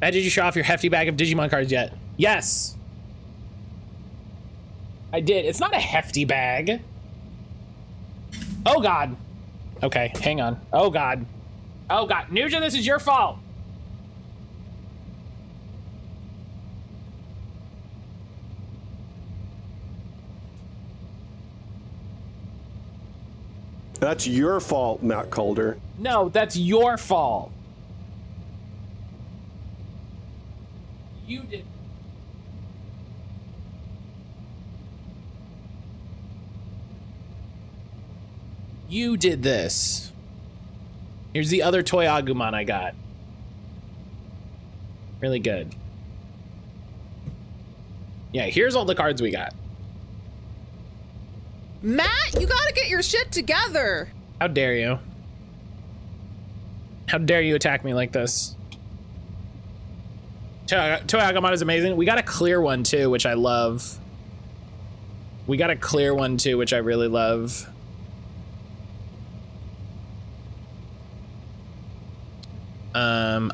Did you show off your hefty bag of Digimon cards yet? Yes. I did. It's not a hefty bag. Oh God. Okay, hang on. Oh God. Oh God. Nuja, this is your fault. That's your fault, mattcaulder. No, that's your fault. You did. You did this. Here's the other toy Agumon I got. Really good. Yeah, here's all the cards we got. Matt, you gotta get your shit together. How dare you? How dare you attack me like this? Toy Agumon is amazing. We got a clear one too, which I love. We got a clear one too, which I really love. Hang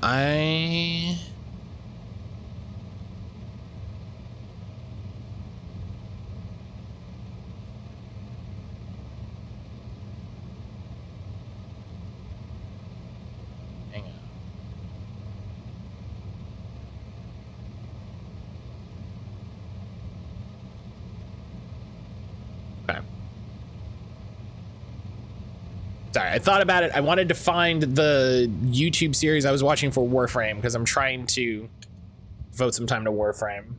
on. Okay. Sorry, I thought about it. I wanted to find the YouTube series I was watching for Warframe because I'm trying to devote some time to Warframe.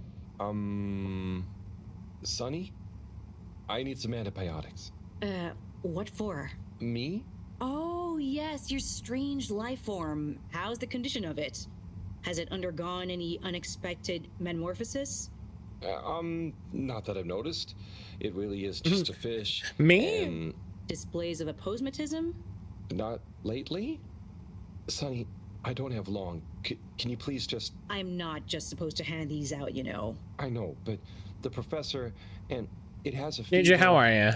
Sunny? I need some antibiotics. What for? Me? Oh, yes, your strange life form. How's the condition of it? Has it undergone any unexpected metamorphosis? Not that I've noticed. It really is just a fish. Me? Displays of aposematism? Not lately? Sonny, I don't have long. Can you please just... I'm not just supposed to hand these out, you know. I know, but the professor, and it has a... Ninja, how are you?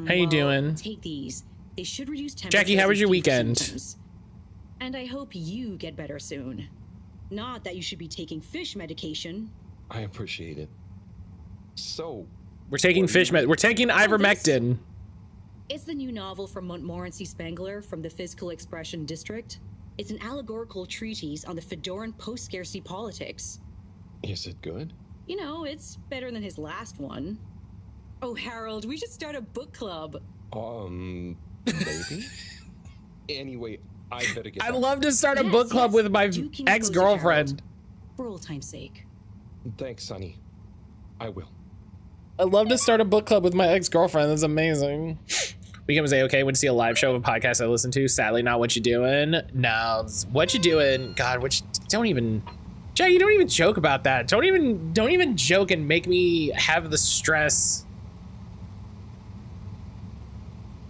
How you doing? Take these. They should reduce temperature. Jackie, how was your weekend? And I hope you get better soon. Not that you should be taking fish medication. I appreciate it. So... We're taking fish med... We're taking ivermectin. It's the new novel from Montmorency Spengler from the Physical Expression District. It's an allegorical treatise on the Fedoran post-scarcity politics. Is it good? You know, it's better than his last one. Oh, Harold, we should start a book club. Maybe? Anyway, I better get I'd back. love to start a book club with my ex-girlfriend. For old time's sake. Thanks, Sonny. I will. I'd love to start a book club with my ex-girlfriend. That's amazing. Weekend was A-okay. Went to see a live show of a podcast I listened to. Sadly, not What You Doing. No, What You Doing. God, don't even... Jay, you don't even joke about that. Don't even joke and make me have the stress.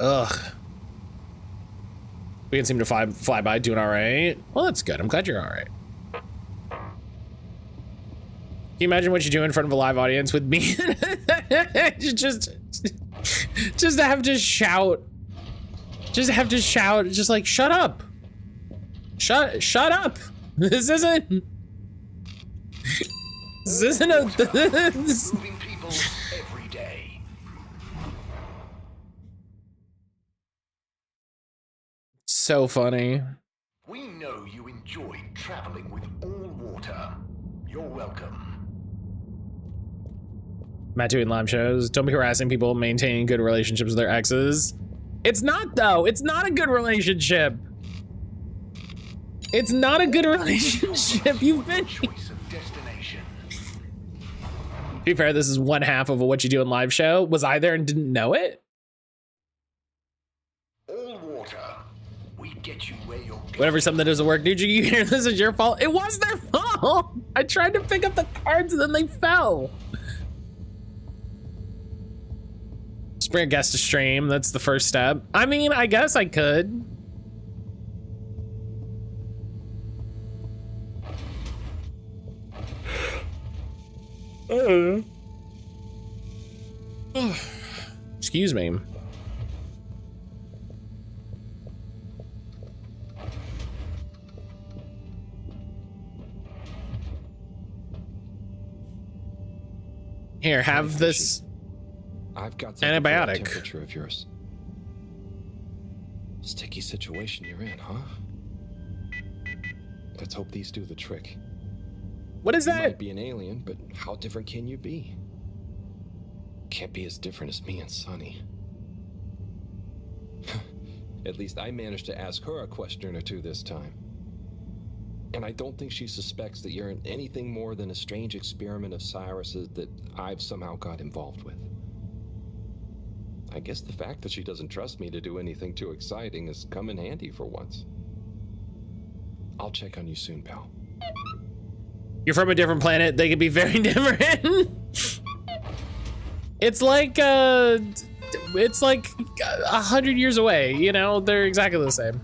Ugh. We can seem to fly by, doing all right. Well, that's good. I'm glad you're all right. Can you imagine what you do in front of a live audience with me? just to have to shout. Just have to shout. Just like, shut up. Shut up. This isn't a... Moving people every day. So funny. We know you enjoy traveling with all water. You're welcome. Matt doing live shows. Don't be harassing people maintaining good relationships with their exes. It's not, though. It's not a good relationship. It's not a good relationship. You've been... To be fair, this is one half of a What You Doing live show. Was I there and didn't know it? All water. We get you where you're going. Whatever, something doesn't work. Did you hear this is your fault? It was their fault. I tried to pick up the cards and then they fell. Just bring a guest to stream. That's the first step. I mean, I guess I could. Excuse me. Here, have this. I've got antibiotic. Temperature of yours. Sticky situation you're in, huh? Let's hope these do the trick. What is that? You might be an alien, but how different can you be? Can't be as different as me and Sonny. At least I managed to ask her a question or two this time. And I don't think she suspects that you're anything more than a strange experiment of Cyrus's that I've somehow got involved with. I guess the fact that she doesn't trust me to do anything too exciting has come in handy for once. I'll check on you soon, pal. You're from a different planet. They could be very different. It's like 100 years away. You know, they're exactly the same.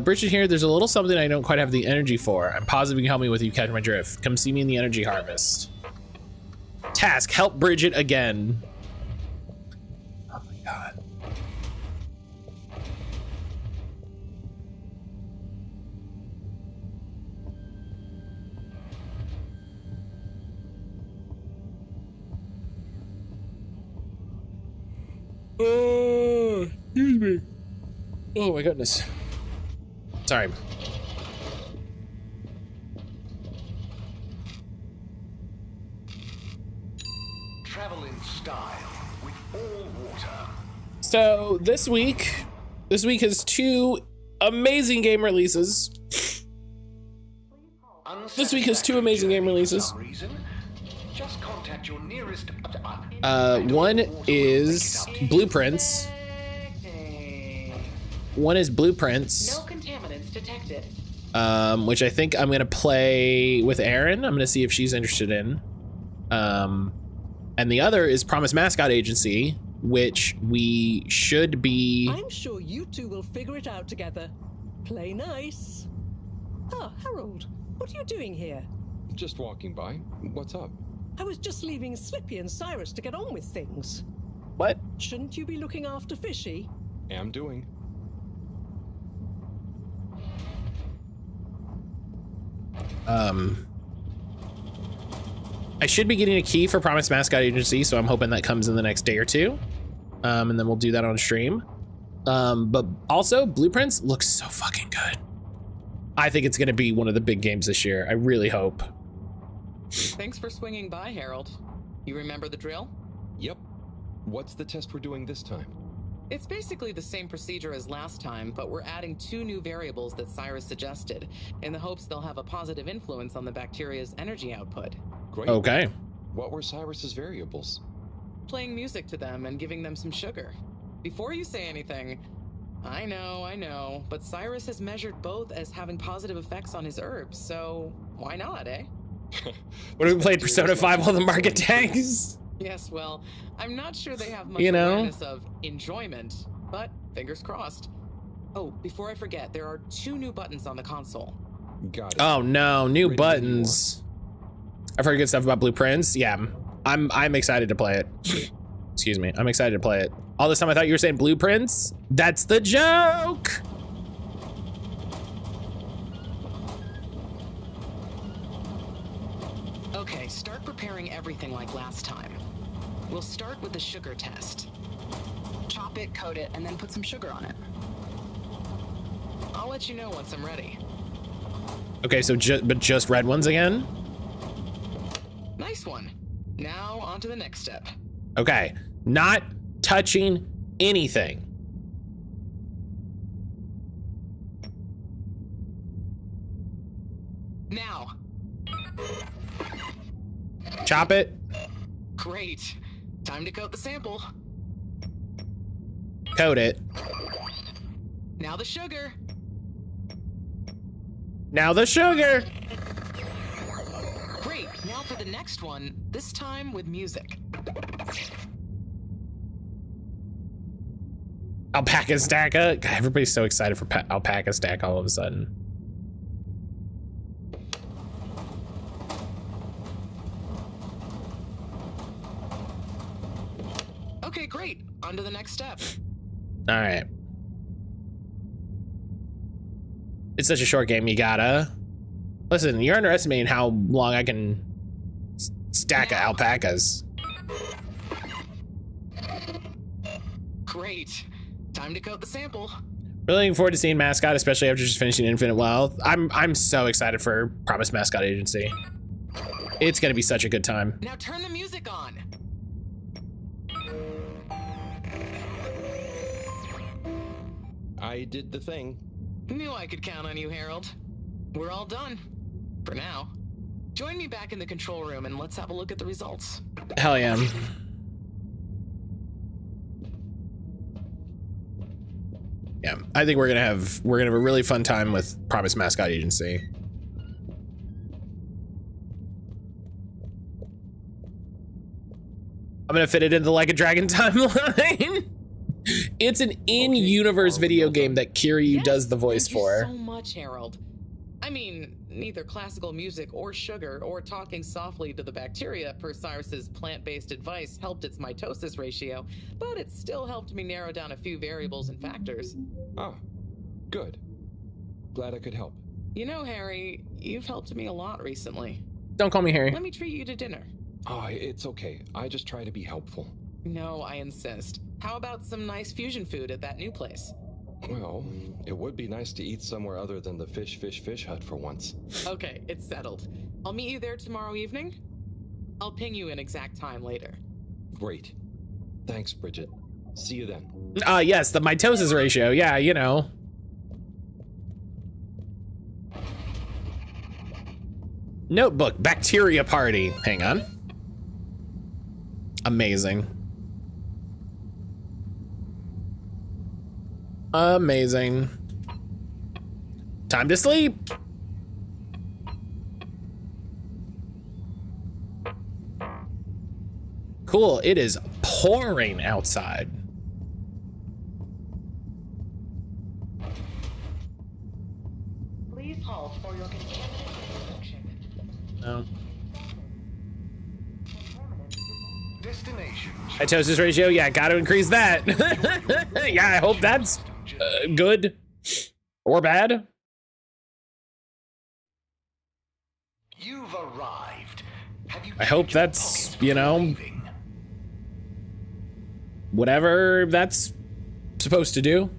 Bridget here. There's a little something I don't quite have the energy for. I'm positive you can help me with. You catch my drift. Come see me in the energy harvest. Task: help Bridget again. Oh my god. Oh, excuse me. Oh my goodness. Sorry. Travel in style with all water. So this week has two amazing game releases. This week has two amazing game releases. Just contact your nearest. One is Blueprints. One is Blueprints. No contaminants detected. which I think I'm gonna play with Erin. I'm gonna see if she's interested in. And the other is Promise Mascot Agency, which we should be. I'm sure you two will figure it out together. Play nice. Ah, Harold, what are you doing here? Just walking by. What's up? I was just leaving Slippy and Cyrus to get on with things. What? Shouldn't you be looking after Fishy? Am doing. I should be getting a key for Promise Mascot Agency, so I'm hoping that comes in the next day or two. And then we'll do that on stream. But also, Blueprints looks so fucking good. I think it's gonna be one of the big games this year. I really hope. Thanks for swinging by, Harold. You remember the drill? Yep. What's the test we're doing this time? It's basically the same procedure as last time, but we're adding 2 new variables that Cyrus suggested, in the hopes they'll have a positive influence on the bacteria's energy output. Great. Okay. What were Cyrus's variables? Playing music to them and giving them some sugar. Before you say anything, I know, but Cyrus has measured both as having positive effects on his herbs, so why not, eh? What if we played Persona 5 while the market tanks? Yes, well, I'm not sure they have much You know? awareness of enjoyment, but fingers crossed. Oh, before I forget, there are 2 new buttons on the console. Got it. Oh no, new buttons. I've heard good stuff about Blueprints. Yeah, I'm excited to play it. Excuse me, I'm excited to play it. All this time I thought you were saying Blueprints. That's the joke. Okay, start preparing everything like last time. We'll start with the sugar test. Chop it, coat it, and then put some sugar on it. I'll let you know once I'm ready. Okay, so just red ones again? Nice one. Now on to the next step. Okay, not touching anything. Now. Chop it. Great. Time to coat the sample. Coat it. Now the sugar. Now the sugar. Great. Now for the next one, this time with music. Alpaca Stacka. God, everybody's so excited for Alpaca Stack all of a sudden. Okay, great. On to the next step. All right. It's such a short game, you gotta. Listen, you're underestimating how long I can stack of alpacas. Great. Time to coat the sample. Really looking forward to seeing Mascot, especially after just finishing Infinite Wealth. I'm so excited for Promise Mascot Agency. It's gonna be such a good time. Now turn the music on. I did the thing. Knew I could count on you, Harold. We're all done. For now. Join me back in the control room and let's have a look at the results. Hell yeah. Yeah, I think we're gonna have a really fun time with Promise Mascot Agency. I'm gonna fit it into the Like a Dragon timeline. It's an in-universe video game that Kiryu does the voice for. Thank you so much, Harold. I mean, neither classical music or sugar or talking softly to the bacteria per Cyrus's plant-based advice helped its mitosis ratio, but it still helped me narrow down a few variables and factors. Ah, good. Glad I could help. You know, Harry, you've helped me a lot recently. Don't call me Harry. Let me treat you to dinner. Oh, it's okay. I just try to be helpful. No, I insist. How about some nice fusion food at that new place? Well, it would be nice to eat somewhere other than the fish hut for once. Okay, it's settled. I'll meet you there tomorrow evening. I'll ping you an exact time later. Great. Thanks, Bridget. See you then. Yes, the mitosis ratio. Yeah, you know. Notebook, bacteria party. Hang on. Amazing. Amazing. Time to sleep. cool. It is pouring outside. Please halt for your contaminant inspection. No. Destination. Mitosis ratio, yeah, got to increase that. Yeah, I hope that's good or bad. You've arrived. Have you I hope that's, you know, whatever that's supposed to do.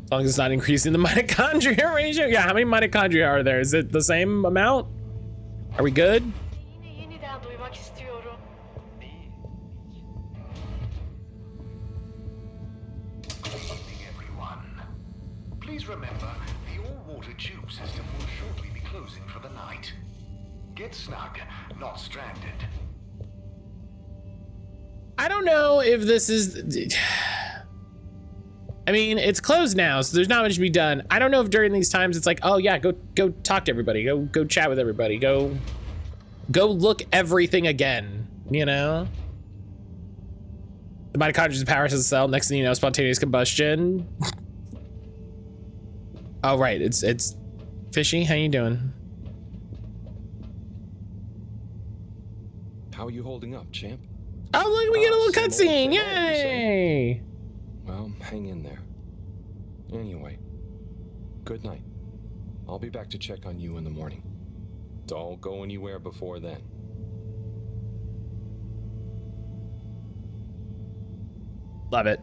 As long as it's not increasing the mitochondria ratio. Yeah, how many mitochondria are there? Is it the same amount? Are we good? Everyone. Please remember, the all-water tube system will shortly be closing for the night. Get snug, not stranded. I don't know if this is... I mean, it's closed now, so there's not much to be done. I don't know if during these times it's like, oh yeah, go talk to everybody, go chat with everybody, go look everything again, you know? The mitochondria is the powerhouse of the cell. Next thing you know, spontaneous combustion. Oh right, it's Fishy. How you doing? How are you holding up, champ? Oh look, we get a little cutscene! Yay! Well, hang in there. Anyway, good night. I'll be back to check on you in the morning. Don't go anywhere before then. Love it.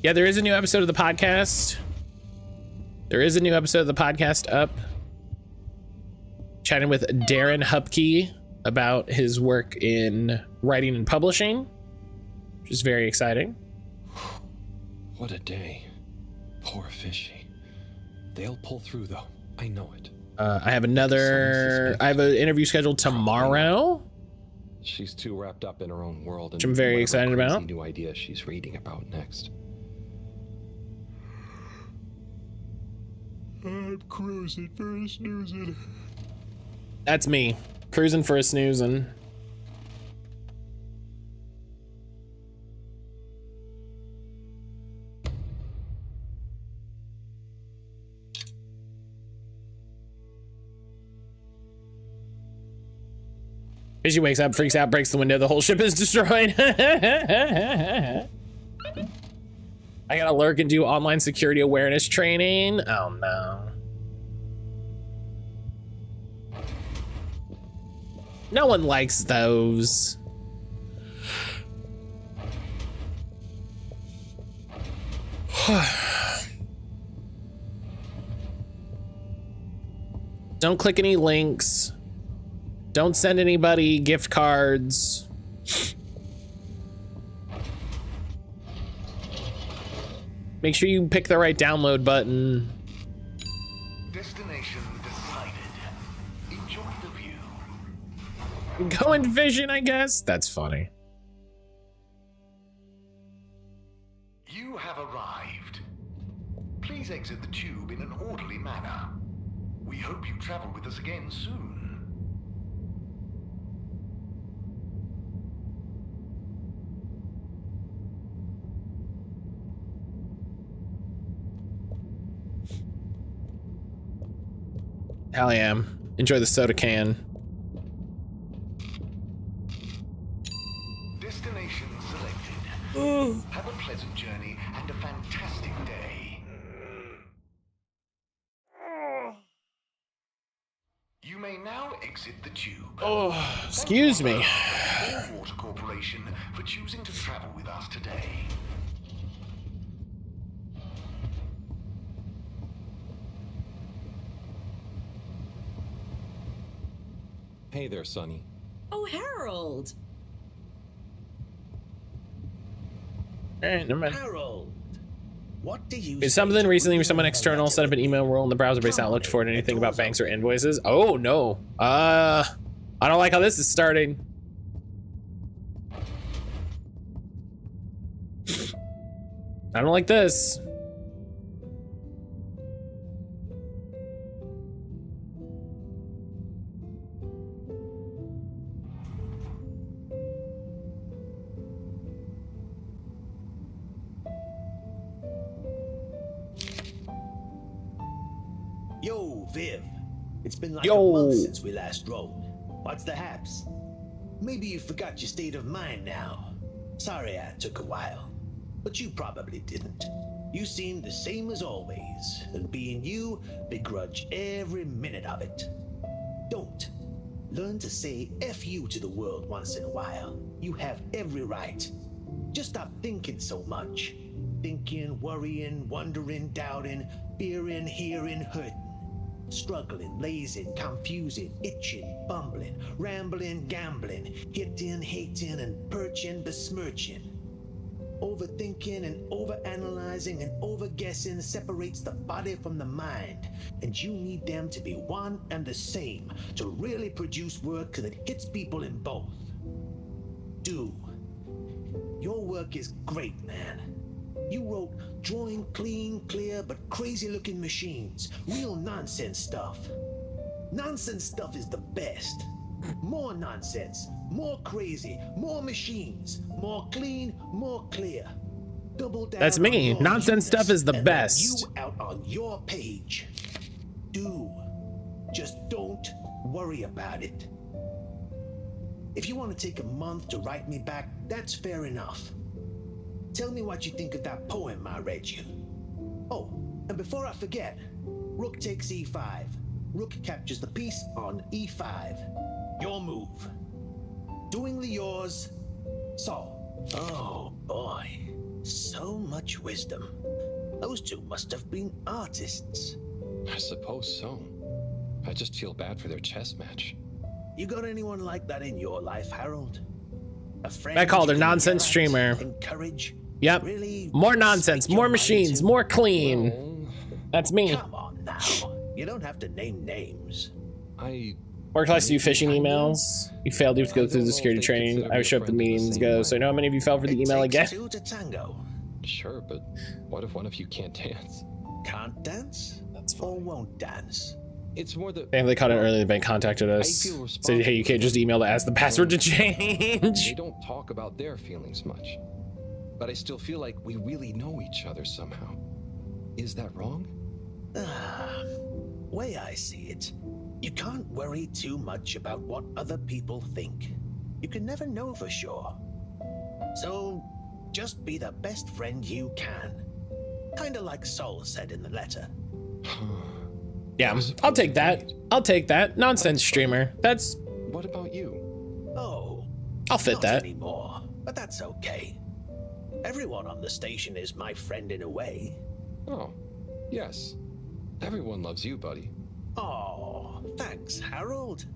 Yeah, there is a new episode of the podcast. There is a new episode of the podcast up. Chatting with Darren Hupke about his work in writing and publishing, which is very exciting. What a day. Poor Fishy. They'll pull through though. I know it. I have an interview scheduled tomorrow. She's too wrapped up in her own world, which I'm very excited about. New idea she's reading about next. I'm cruising for a snoozing. That's me, cruising for a snoozing. Fishy wakes up, freaks out, breaks the window, the whole ship is destroyed. I gotta lurk and do online security awareness training. Oh no. No one likes those. Don't click any links. Don't send anybody gift cards. Make sure you pick the right download button. Destination decided. Enjoy the view. Going fishing, I guess. That's funny. You have arrived. Please exit the tube in an orderly manner. We hope you travel with us again soon. Hell yeah. Enjoy the soda can. Destination selected. Have a pleasant journey and a fantastic day. You may now exit the tube. Oh, excuse me. Water Corporation for choosing to travel with us today. Hey there, Sonny. Oh, Harold. Alright, never mind. Harold, what do you Is something recently where someone external set up an email role in the browser based not looked for anything about banks or invoices? Oh no. I don't like how this is starting. I don't like this. Yo, Viv. It's been like Yo. a month since we last rode. What's the haps? Maybe you forgot your state of mind now. Sorry I took a while. But you probably didn't. You seemed the same as always, and being you, begrudge every minute of it. Don't. Learn to say F you to the world once in a while. You have every right. Just stop thinking so much. Thinking, worrying, wondering, doubting, fearing, hearing, hurting. Struggling, lazing, confusing, itching, bumbling, rambling, gambling, hitting, hating, and perching, besmirching. Overthinking and overanalyzing and overguessing separates the body from the mind, and you need them to be one and the same to really produce work that hits people in both. Do. Your work is great, man. You wrote drawing clean, clear, but crazy-looking machines. Real nonsense stuff. Nonsense stuff is the best. More nonsense, more crazy, more machines, more clean, more clear. Double down. That's me. Nonsense stuff is the best. You out on your page. Do. Just don't worry about it. If you want to take a month to write me back, that's fair enough. Tell me what you think of that poem I read you. Oh, and before I forget, rook takes e5. Rook captures the piece on e5. Your move. Doingly yours, Saul. Oh boy, so much wisdom. Those two must have been artists. I suppose so. I just feel bad for their chess match. You got anyone like that in your life, Harold? A friend Mattcaulder, you nonsense interact, streamer. Encourage. Yep. Really More nonsense, speak more your mind machines, to? more clean. Well, That's me. Come on now. You don't have to name names. Work class to do phishing emails. You failed. You have to go through the security training. I would show up the meetings go. So I know how many of you fell for the email again. Two to tango. Sure, but what if one of you can't dance? Can't dance? That's Or won't dance? It's more that They caught it earlier. The bank contacted us. feel Said, hey, you can't just email to ask the password to change. They don't talk about their feelings much. But I still feel like we really know each other somehow. Is that wrong? Way I see it, you can't worry too much about what other people think. You can never know for sure. So, just be the best friend you can. Kinda like Sol said in the letter. Yeah, I'll take that. I'll take that. Nonsense streamer. That's... What about you? Oh, I'll fit not that. anymore, but that's okay. Everyone on the station is my friend in a way. Oh, yes. Everyone loves you, buddy. Oh, thanks, Harold.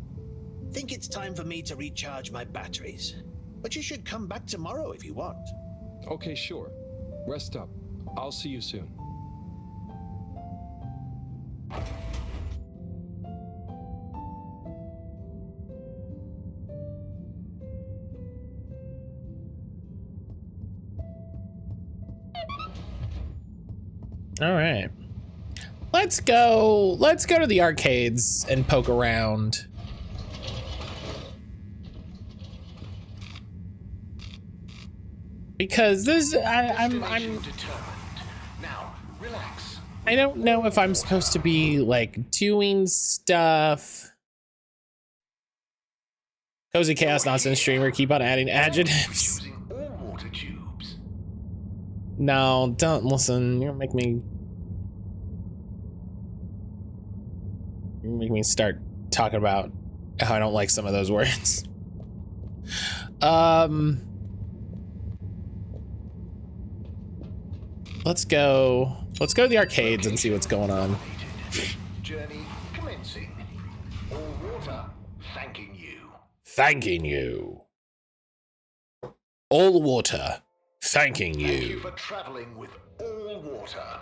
Think it's time for me to recharge my batteries. But you should come back tomorrow if you want. Okay, sure. Rest up. I'll see you soon. All right. Let's go to the arcades and poke around. Because this, I'm Now, relax. I don't know if I'm supposed to be like doing stuff. Cozy Chaos Nonsense Streamer, keep on adding adjectives. Using all water tubes. No, don't listen. You're gonna make me start talking about how I don't like some of those words. Let's go to the arcades and see what's going on. Journey commencing. All water thanking you. Thanking you. All water thanking Thank you you. for traveling with all water.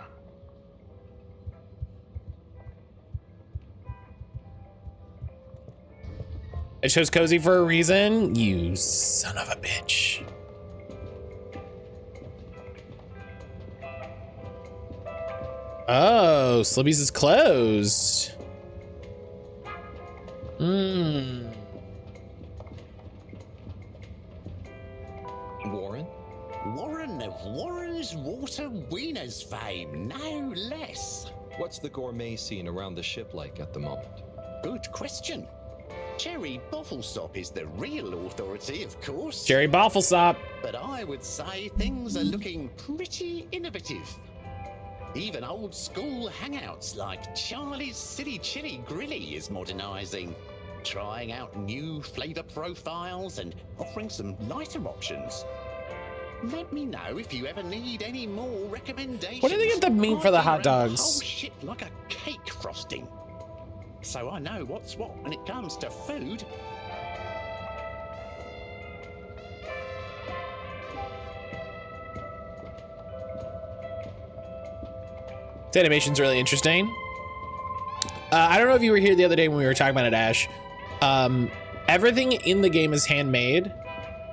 I chose Cozy for a reason. You son of a bitch. Oh, Slippy's is closed. Warren? Warren of Warren's Water Wieners fame, no less. What's the gourmet scene around the ship like at the moment? Good question. Jerry Bottlesop is the real authority, of course. Jerry Bottlesop. But I would say things are looking pretty innovative. Even old school hangouts like Charlie's Silly Chili Grilly is modernising, trying out new flavour profiles and offering some lighter options. Let me know if you ever need any more recommendations. What do they get the meat for the hot dogs? Whole shit like a cake frosting. So I know what's what when it comes to food. This animation's really interesting. I don't know if you were here the other day when we were talking about it, Ash. Everything in the game is handmade.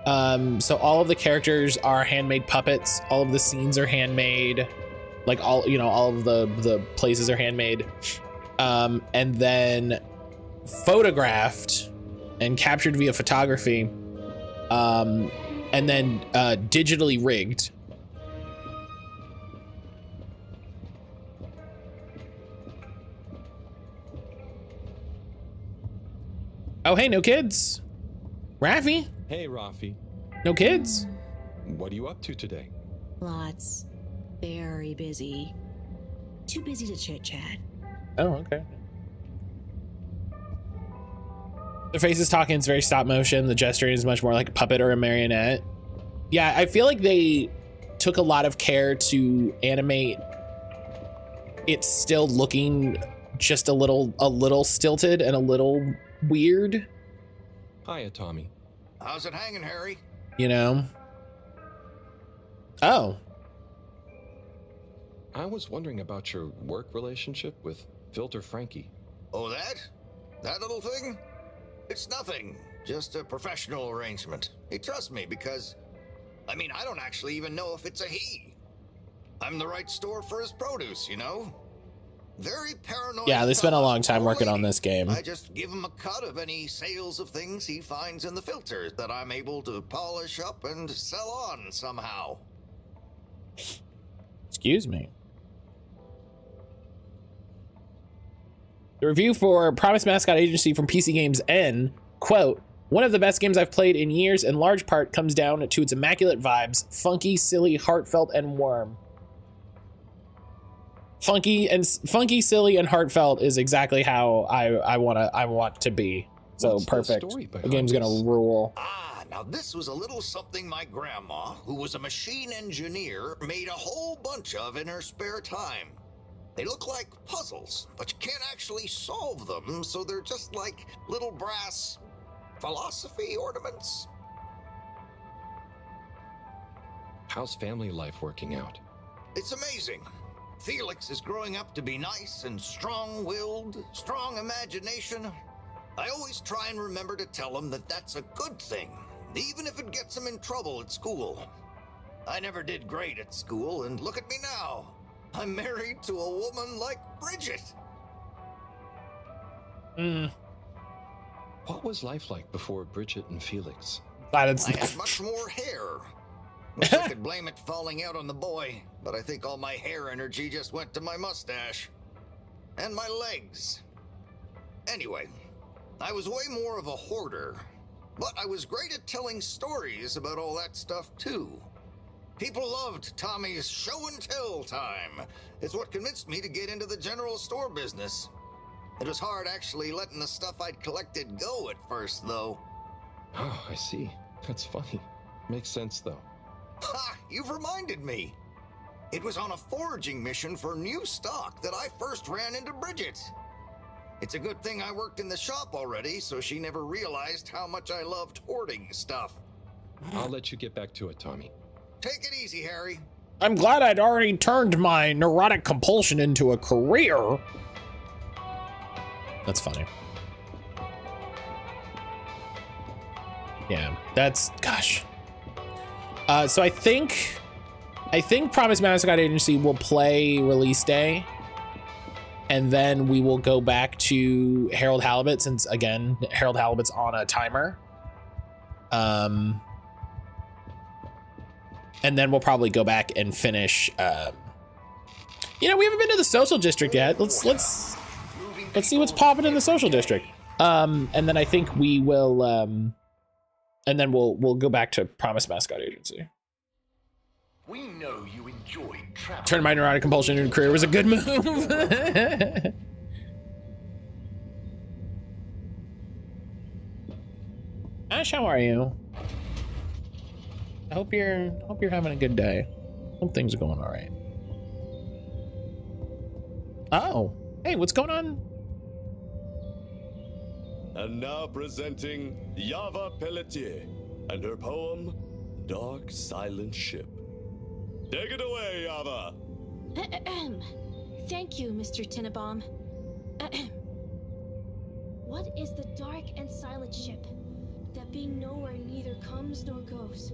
So all of the characters are handmade puppets. All of the scenes are handmade. Like all of the places are handmade. And then photographed and captured via photography. And then digitally rigged. Oh, hey, no kids. Rafi? Hey, Rafi. No kids? What are you up to today? Lots. Very busy. Too busy to chit-chat. Oh, okay. The face is talking, it's very stop motion. The gesturing is much more like a puppet or a marionette. Yeah, I feel like they took a lot of care to animate it still looking just a little stilted and a little weird. Hiya, Tommy. How's it hanging, Harry? You know? Oh. I was wondering about your work relationship with Filter Frankie. Oh, that? That little thing? It's nothing. Just a professional arrangement. He trusts me because, I don't actually even know if it's a he. I'm the right store for his produce, you know? Very paranoid. Yeah, they spent a long time working on this game. I just give him a cut of any sales of things he finds in the filters that I'm able to polish up and sell on somehow. Excuse me. The review for Promise Mascot Agency from PC Games N, quote, one of the best games I've played in years, in large part comes down to its immaculate vibes, funky, silly, heartfelt, and warm. Funky, silly, and heartfelt is exactly how I want to be. So What's perfect. The game's gonna rule. Now this was a little something my grandma, who was a machine engineer, made a whole bunch of in her spare time. They look like puzzles, but you can't actually solve them, so they're just like little brass philosophy ornaments. How's family life working out? It's amazing. Felix is growing up to be nice and strong-willed, strong imagination. I always try and remember to tell him that that's a good thing, even if it gets him in trouble at school. I never did great at school, and look at me now. I'm married to a woman like Bridget. What was life like before Bridget and Felix? I had much more hair. Wish I could blame it falling out on the boy, but I think all my hair energy just went to my mustache. And my legs. Anyway, I was way more of a hoarder, but I was great at telling stories about all that stuff too. People loved Tommy's show and tell time. It's what convinced me to get into the general store business. It was hard actually letting the stuff I'd collected go at first, though. Oh, I see. That's funny. Makes sense, though. Ha! You've reminded me. It was on a foraging mission for new stock that I first ran into Bridget. It's a good thing I worked in the shop already, so she never realized how much I loved hoarding stuff. I'll let you get back to it, Tommy. Take it easy, Harry. I'm glad I'd already turned my neurotic compulsion into a career. That's funny. Yeah, that's, gosh. So I think Promise Mascot Agency will play release day. and then we will go back to Harold Halibut, since again Harold Halibut's on a timer. And then we'll probably go back and finish. You know, we haven't been to the social district yet. Let's see what's popping in the social district. And then I think we will. And then we'll go back to Promise Mascot Agency. We know you enjoyed travel. Turn my neurotic compulsion into a career was a good move. Ash, how are you? I hope you're having a good day. Hope things are going all right. Oh, hey, what's going on? And now presenting Yava Pelletier and her poem, Dark Silent Ship. Take it away, Yava! Thank you, Mr. Tinnabaum. What is the dark and silent ship, that being nowhere neither comes nor goes,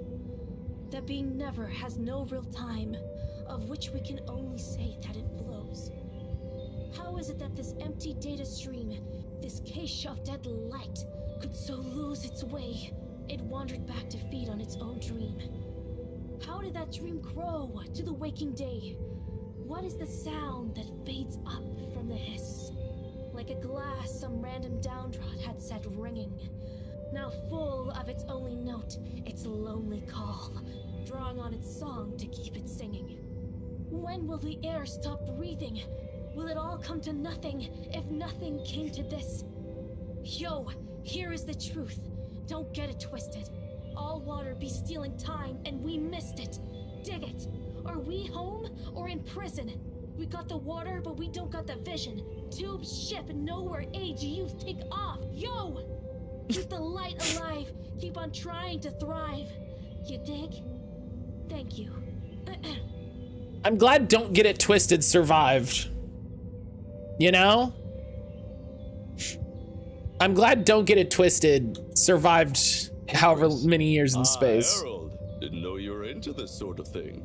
that being never has no real time, of which we can only say that it flows? How is it that this empty data stream, this cache of dead light, could so lose its way? It wandered back to feed on its own dream. How did that dream grow to the waking day? What is the sound that fades up from the hiss? Like a glass some random downtrodden had set ringing, now full of its only note, its lonely call, drawing on its song to keep it singing. When will the air stop breathing? Will it all come to nothing if nothing came to this? Yo, here is the truth. Don't get it twisted. All water be stealing time and we missed it. Dig it. Are we home or in prison? We got the water, but we don't got the vision. Tube, ship, nowhere, age, youth, take off. Yo! Keep the light alive. Keep on trying to thrive. You dig? Thank you. I'm glad Don't Get It Twisted survived. You know? I'm glad Don't Get It Twisted survived however many years in space. Harold, didn't know you were into this sort of thing.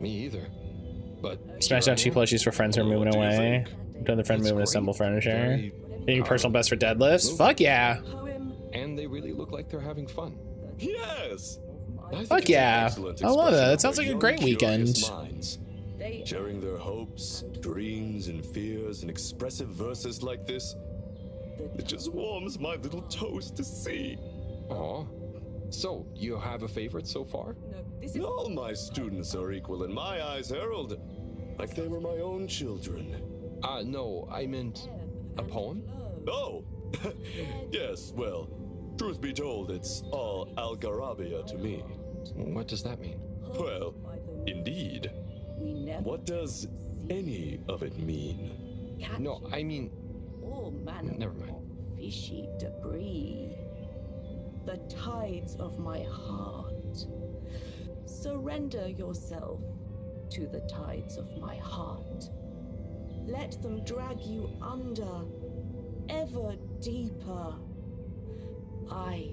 Me either. But Smash out cheap plushies for friends who are moving away. Done the friend move and assemble furniture. Being personal best for deadlifts. Fuck yeah. And they really look like they're having fun. Yes. Fuck yeah. I love that. That sounds like a great weekend. Sharing their hopes, dreams, and fears in expressive verses like this. It just warms my little toes to see. Aw. So, you have a favorite so far? All my students are equal in my eyes, Harold. Like they were my own children. No, I meant a poem? Oh, yes, well, truth be told, it's all Algarabia to me. What does that mean? Well, indeed. What does any of it mean? No, I mean... All manner never mind. of fishy debris. The tides of my heart. Surrender yourself to the tides of my heart. Let them drag you under, ever deeper. I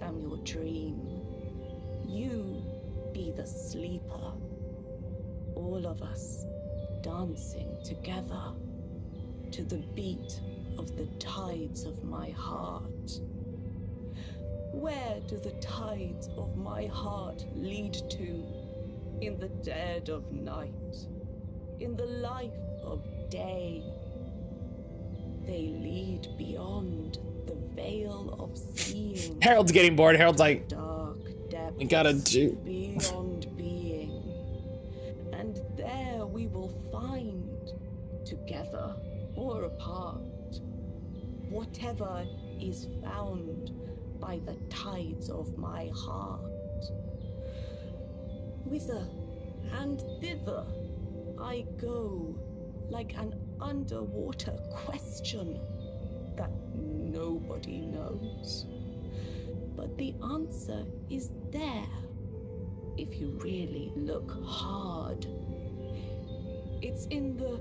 am your dream. You be the sleeper. All of us dancing together to the beat of the tides of my heart. Where do the tides of my heart lead to? In the dead of night, in the life of day. They lead beyond the veil of seeing. Harold's getting bored. Harold's like, dark depths we gotta do beyond being. And there we will find, together or apart, whatever is found by the tides of my heart. Whither and thither I go, like an underwater question that nobody knows. But the answer is there, if you really look hard. It's in the...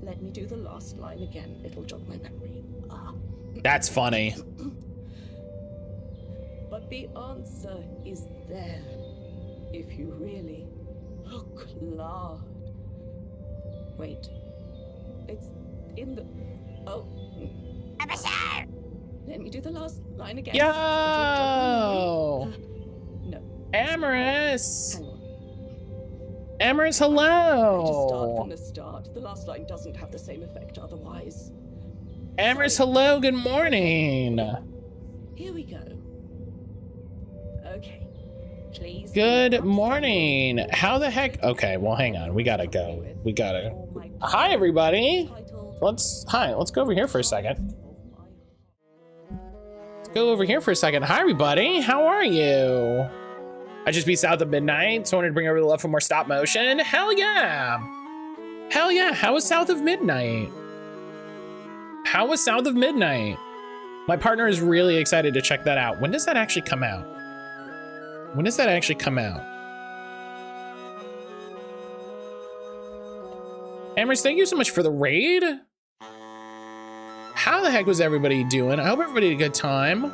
let me do the last line again, it'll jog my memory. That's funny. But the answer is there, If you really... Oh, Claude. Wait. It's in the... Oh. Let me do the last line again. Yo! No. Amorous! Hang on. Amorous, Just start hello! from the start. The last line doesn't have the same effect otherwise. Amorous, hello, good morning! Here we go. Okay. Please. Good morning! How the heck? Okay, well, hang on. We gotta go. We gotta... Hi, everybody! Let's go over here for a second. Go over here for a second. Hi, everybody. How are you? I just beat South of Midnight, so I wanted to bring over the love for more stop motion. Hell yeah. Hell yeah. How was South of Midnight? How was South of Midnight? My partner is really excited to check that out. When does that actually come out? When does that actually come out? Amherst, thank you so much for the raid. How the heck was everybody doing? I hope everybody had a good time.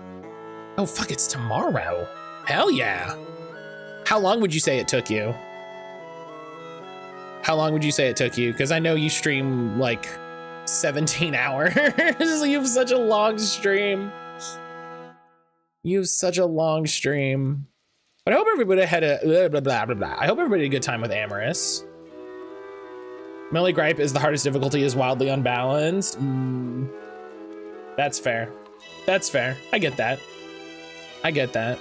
Oh, fuck, it's tomorrow. Hell yeah. How long would you say it took you? How long would you say it took you? Because I know you stream like 17 hours. You have such a long stream. You have such a long stream. But I hope everybody had a blah, blah, blah, blah, blah. I hope everybody had a good time with Amorous. My only gripe is the hardest difficulty is wildly unbalanced. That's fair. That's fair. I get that. I get that.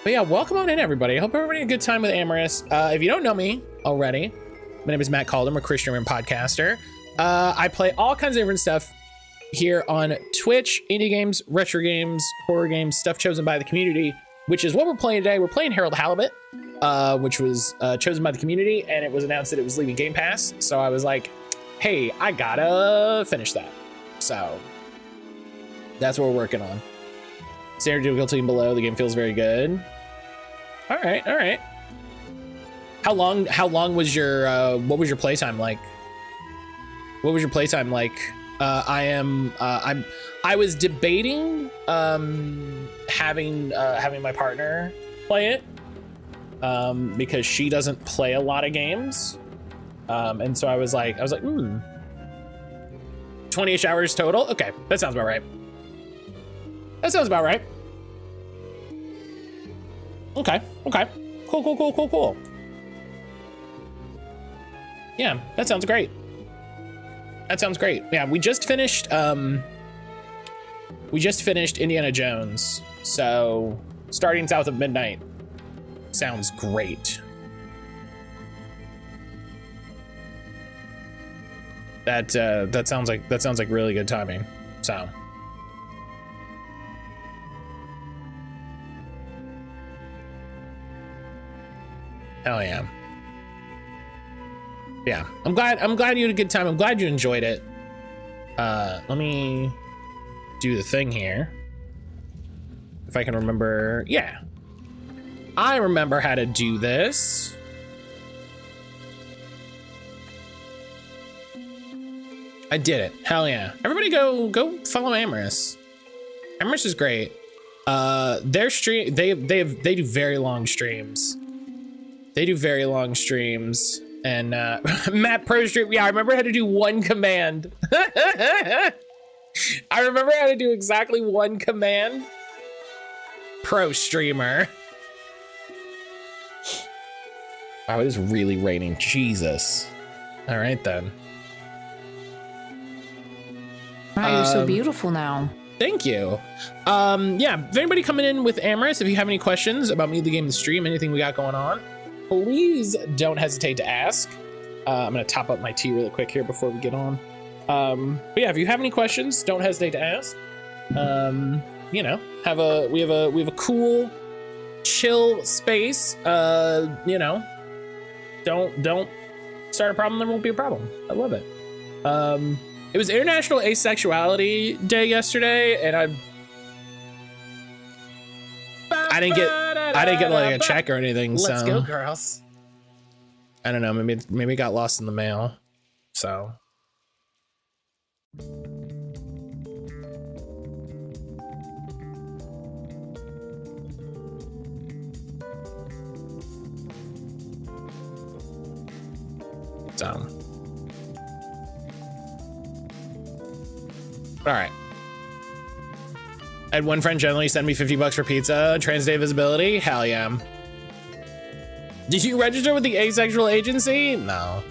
But yeah, welcome on in, everybody. I hope everybody had a good time with Amorous. If you don't know me already, my name is Matt Calder. I'm a Christian and podcaster. I play all kinds of different stuff here on Twitch, indie games, retro games, horror games, stuff chosen by the community, which is what we're playing today. We're playing Harold Halibut, which was chosen by the community, and it was announced that it was leaving Game Pass. So I was like, hey, I gotta finish that. So that's what we're working on. Standard difficulty and below, the game feels very good. All right, all right. How long was your what was your playtime like? What was your playtime like? I was debating having my partner play it because she doesn't play a lot of games, and so I was like 20-ish hours total. Okay, that sounds about right. That sounds about right. Okay, okay, cool. Yeah, that sounds great. That sounds great. Yeah, we just finished Indiana Jones, so starting South of Midnight sounds great. That sounds like really good timing. So hell yeah. Yeah, I'm glad you had a good time. I'm glad you enjoyed it. Let me do the thing here. If I can remember, yeah. I remember how to do this. I did it. Hell yeah. Everybody go follow Amorous. Amorous is great. Their stream, they do very long streams. They do very long streams. And Matt Pro Stream, yeah, I remember how to do one command. I remember how to do exactly one command. Pro streamer. Wow, it is really raining. Jesus. All right then. Wow, you're so beautiful now. Thank you. Yeah, if anybody coming in with Amorous, if you have any questions about me, the game, the stream, anything we got going on, please don't hesitate to ask. I'm gonna top up my tea really quick here before we get on. But yeah, if you have any questions, don't hesitate to ask. You know, we have a cool, chill space. You know, don't start a problem, there won't be a problem. I love it. It was International Asexuality Day yesterday, and I didn't get like a check or anything. Let's so go, girls. I don't know. Maybe it got lost in the mail. So. So. All right. I had one friend generally send me $50 for pizza. Trans-day visibility? Hell yeah. Did you register with the asexual agency? No.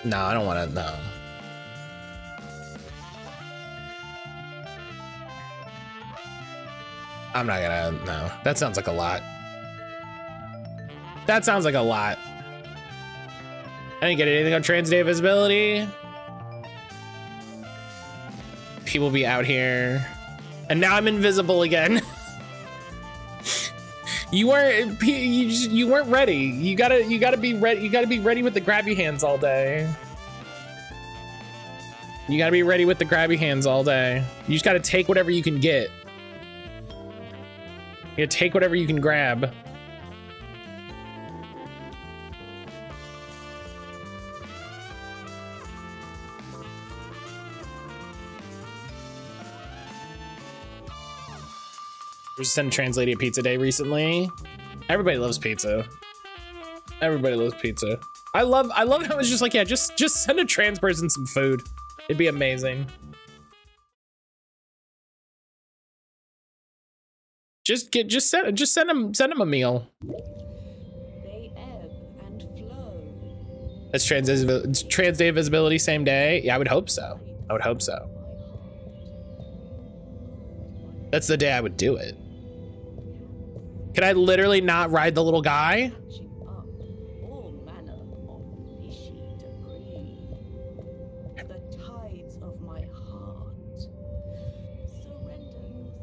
No, I don't want to, no. I'm not gonna, no. That sounds like a lot. That sounds like a lot. I didn't get anything on trans-day visibility. People be out here. And now I'm invisible again. You weren't ready. You gotta be ready. You gotta be ready with the grabby hands all day. You gotta be ready with the grabby hands all day. You just gotta take whatever you can get. You gotta take whatever you can grab. We just sent a trans lady a pizza day recently. Everybody loves pizza. Everybody loves pizza. I love how it's just like, yeah, just send a trans person some food. It'd be amazing. Just send them a meal. They ebb and flow. That's trans day visibility same day. Yeah, I would hope so. I would hope so. That's the day I would do it. Can I literally not ride the little guy? All manner of fishy debris. The tides of my heart. Surrender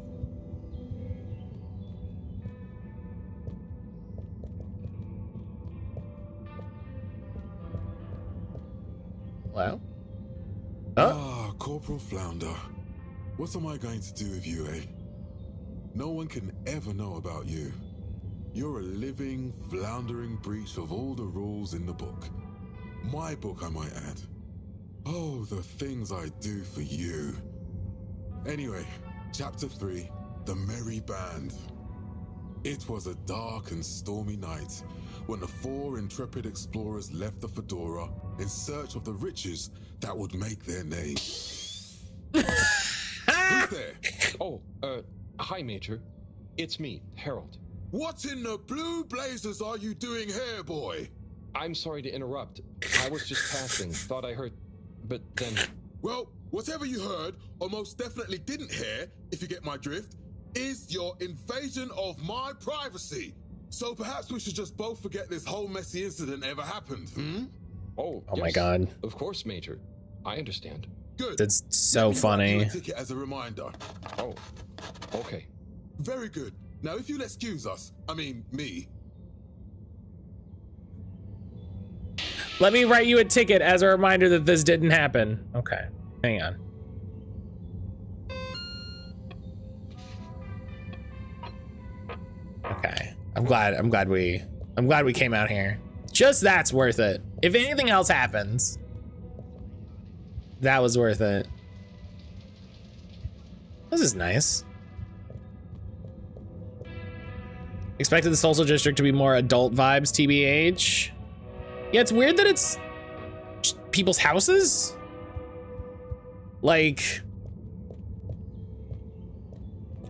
Well. Ah, Corporal Flounder. What am I going to do with you, eh? No one can ever know about you. You're a living, floundering breach of all the rules in the book. My book, I might add. Oh, the things I do for you. Anyway, Chapter 3, The Merry Band. It was a dark and stormy night when the 4 intrepid explorers left the Fedora in search of the riches that would make their name. Who's there? Oh, hi, Major. It's me, Harold. What in the blue blazes are you doing here, boy? I'm sorry to interrupt. I was just passing. Thought I heard... But then... Well, whatever you heard, or most definitely didn't hear, if you get my drift, is your invasion of my privacy. So perhaps we should just both forget this whole messy incident ever happened, hmm? Oh yes, my God. Of course, Major. I understand. Good. That's so funny. A ticket as a reminder. Oh, okay. Very good. Now, if you'll excuse us, I mean, me. Let me write you a ticket as a reminder that this didn't happen. Okay, hang on. Okay, I'm glad we came out here. Just that's worth it. If anything else happens, that was worth it. This is nice. Expected the social district to be more adult vibes, TBH. Yeah, it's weird that it's people's houses. Like,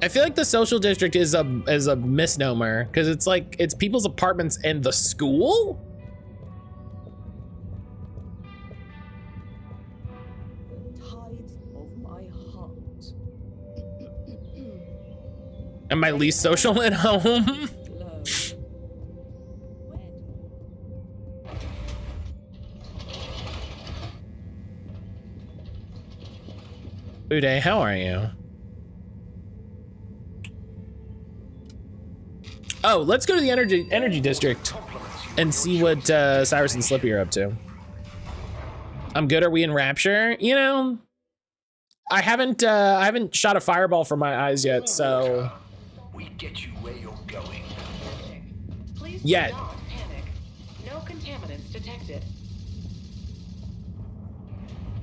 I feel like the social district is a misnomer because it's like it's people's apartments and the school. Am I least social at home? Uday, how are you? Oh, let's go to the energy district and see what Cyrus and Slippy are up to. I'm good. Are we in Rapture? You know, I haven't shot a fireball from my eyes yet, so. We get you where you're going. Please yet. do not panic. No contaminants detected.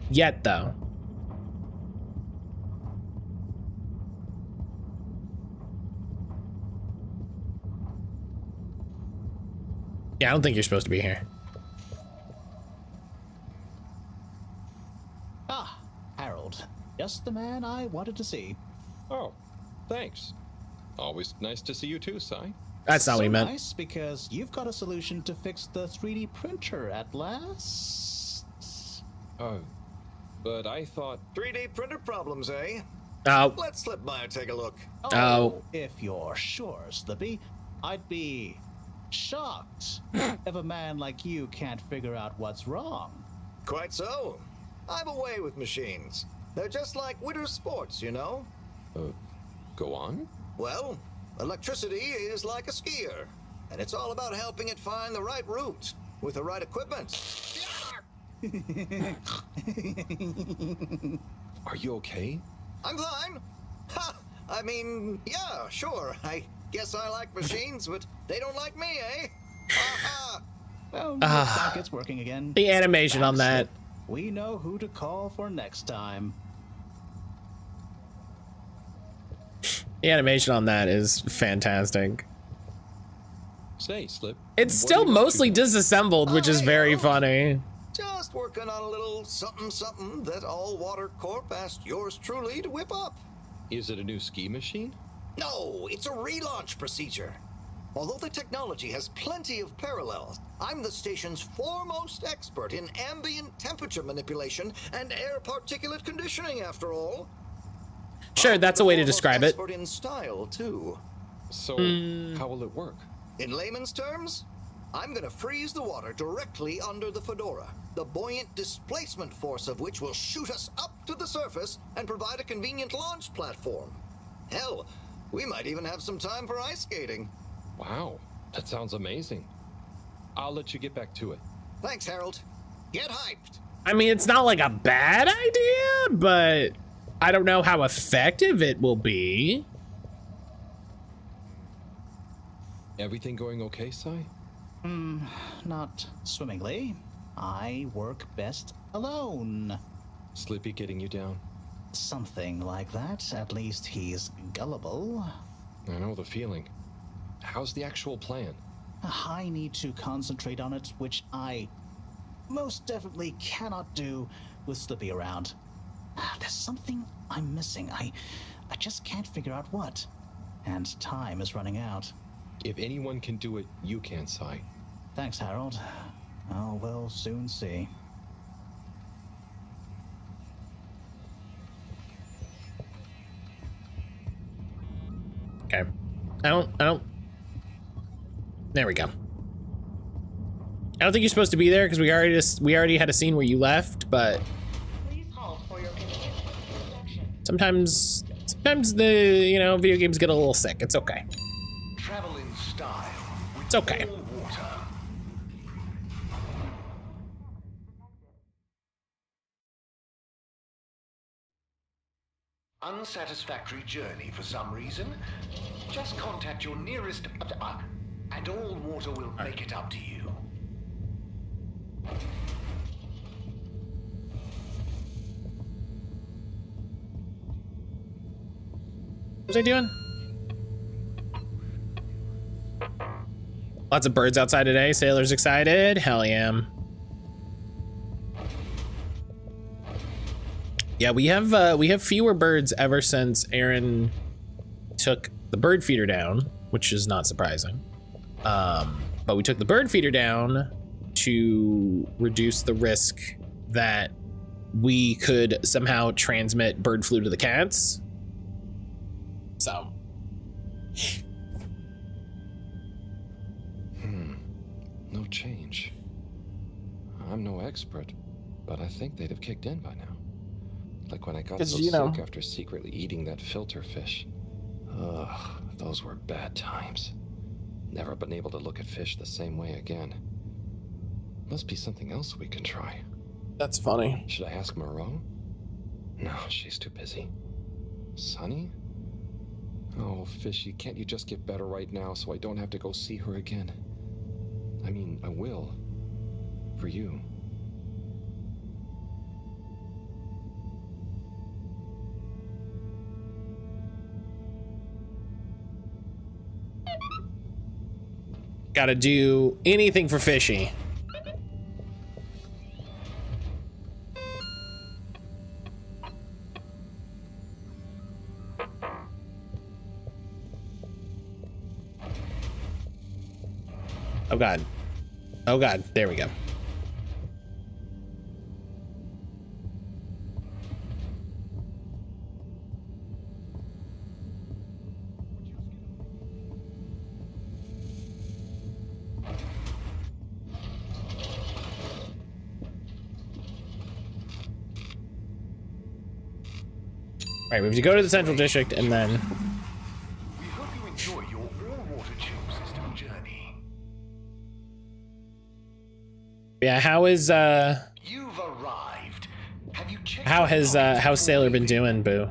Yet, though. Yeah, I don't think you're supposed to be here. Ah, Harold. Just the man I wanted to see. Oh, thanks. Always nice to see you too, Sai. That's not what he meant. Nice, because you've got a solution to fix the 3D printer at last. But I thought... 3D printer problems, eh? Oh. Let's slip by and take a look. Oh. If you're sure, Slippy, I'd be shocked if a man like you can't figure out what's wrong. Quite so. I'm away with machines. They're just like winter sports, you know? Go on? Well, electricity is like a skier, and it's all about helping it find the right route with the right equipment. Are you okay? I'm fine. Ha! I mean, yeah, sure. I guess I like machines, but they don't like me, eh? Well, looks like it's working again. The animation on that. We know who to call for next time. The animation on that is fantastic. Say, Slip. It's still mostly disassembled, which is very funny. Just working on a little something that All Water Corp asked yours truly to whip up. Is it a new ski machine? No, it's a relaunch procedure. Although the technology has plenty of parallels, I'm the station's foremost expert in ambient temperature manipulation and air particulate conditioning, after all. Sure, that's a way to describe it. Expert in style, too. So, how will it work? In layman's terms, I'm gonna freeze the water directly under the Fedora, the buoyant displacement force of which will shoot us up to the surface and provide a convenient launch platform. Hell, we might even have some time for ice skating. Wow, that sounds amazing. I'll let you get back to it. Thanks, Harold. Get hyped. I mean, it's not like a bad idea, but I don't know how effective it will be. Everything going okay, Sai? Not swimmingly. I work best alone. Slippy getting you down? Something like that. At least he's gullible. I know the feeling. How's the actual plan? I need to concentrate on it, which I most definitely cannot do with Slippy around. There's something I'm missing. I just can't figure out what. And time is running out. If anyone can do it, you can, Sai. Thanks, Harold. Oh, we'll soon see. Okay. I don't. There we go. I don't think you're supposed to be there because we already had a scene where you left, but sometimes the video games get a little sick. It's okay. Travel in style. It's okay. Water. Unsatisfactory journey for some reason? Just contact your nearest and all water will make it up to you. What was I doing? Lots of birds outside today. Sailor's excited. Hell yeah. Yeah, we have fewer birds ever since Aaron took the bird feeder down, which is not surprising. But we took the bird feeder down to reduce the risk that we could somehow transmit bird flu to the cats. So. No change. I'm no expert, but I think they'd have kicked in by now. Like when I got so sick after secretly eating that filter fish. Ugh, those were bad times. Never been able to look at fish the same way again. Must be something else we can try. That's funny. Should I ask Moreau? No, she's too busy. Sunny? Oh, Fishy, can't you just get better right now so I don't have to go see her again? I mean, I will. For you. Gotta do anything for fishy. Oh God. Oh God, there we go. All right, we have to go to the Central District and then... We hope you enjoy your all-water tube system journey. Yeah, how is, You've arrived. Have you checked how's Sailor been doing, Boo?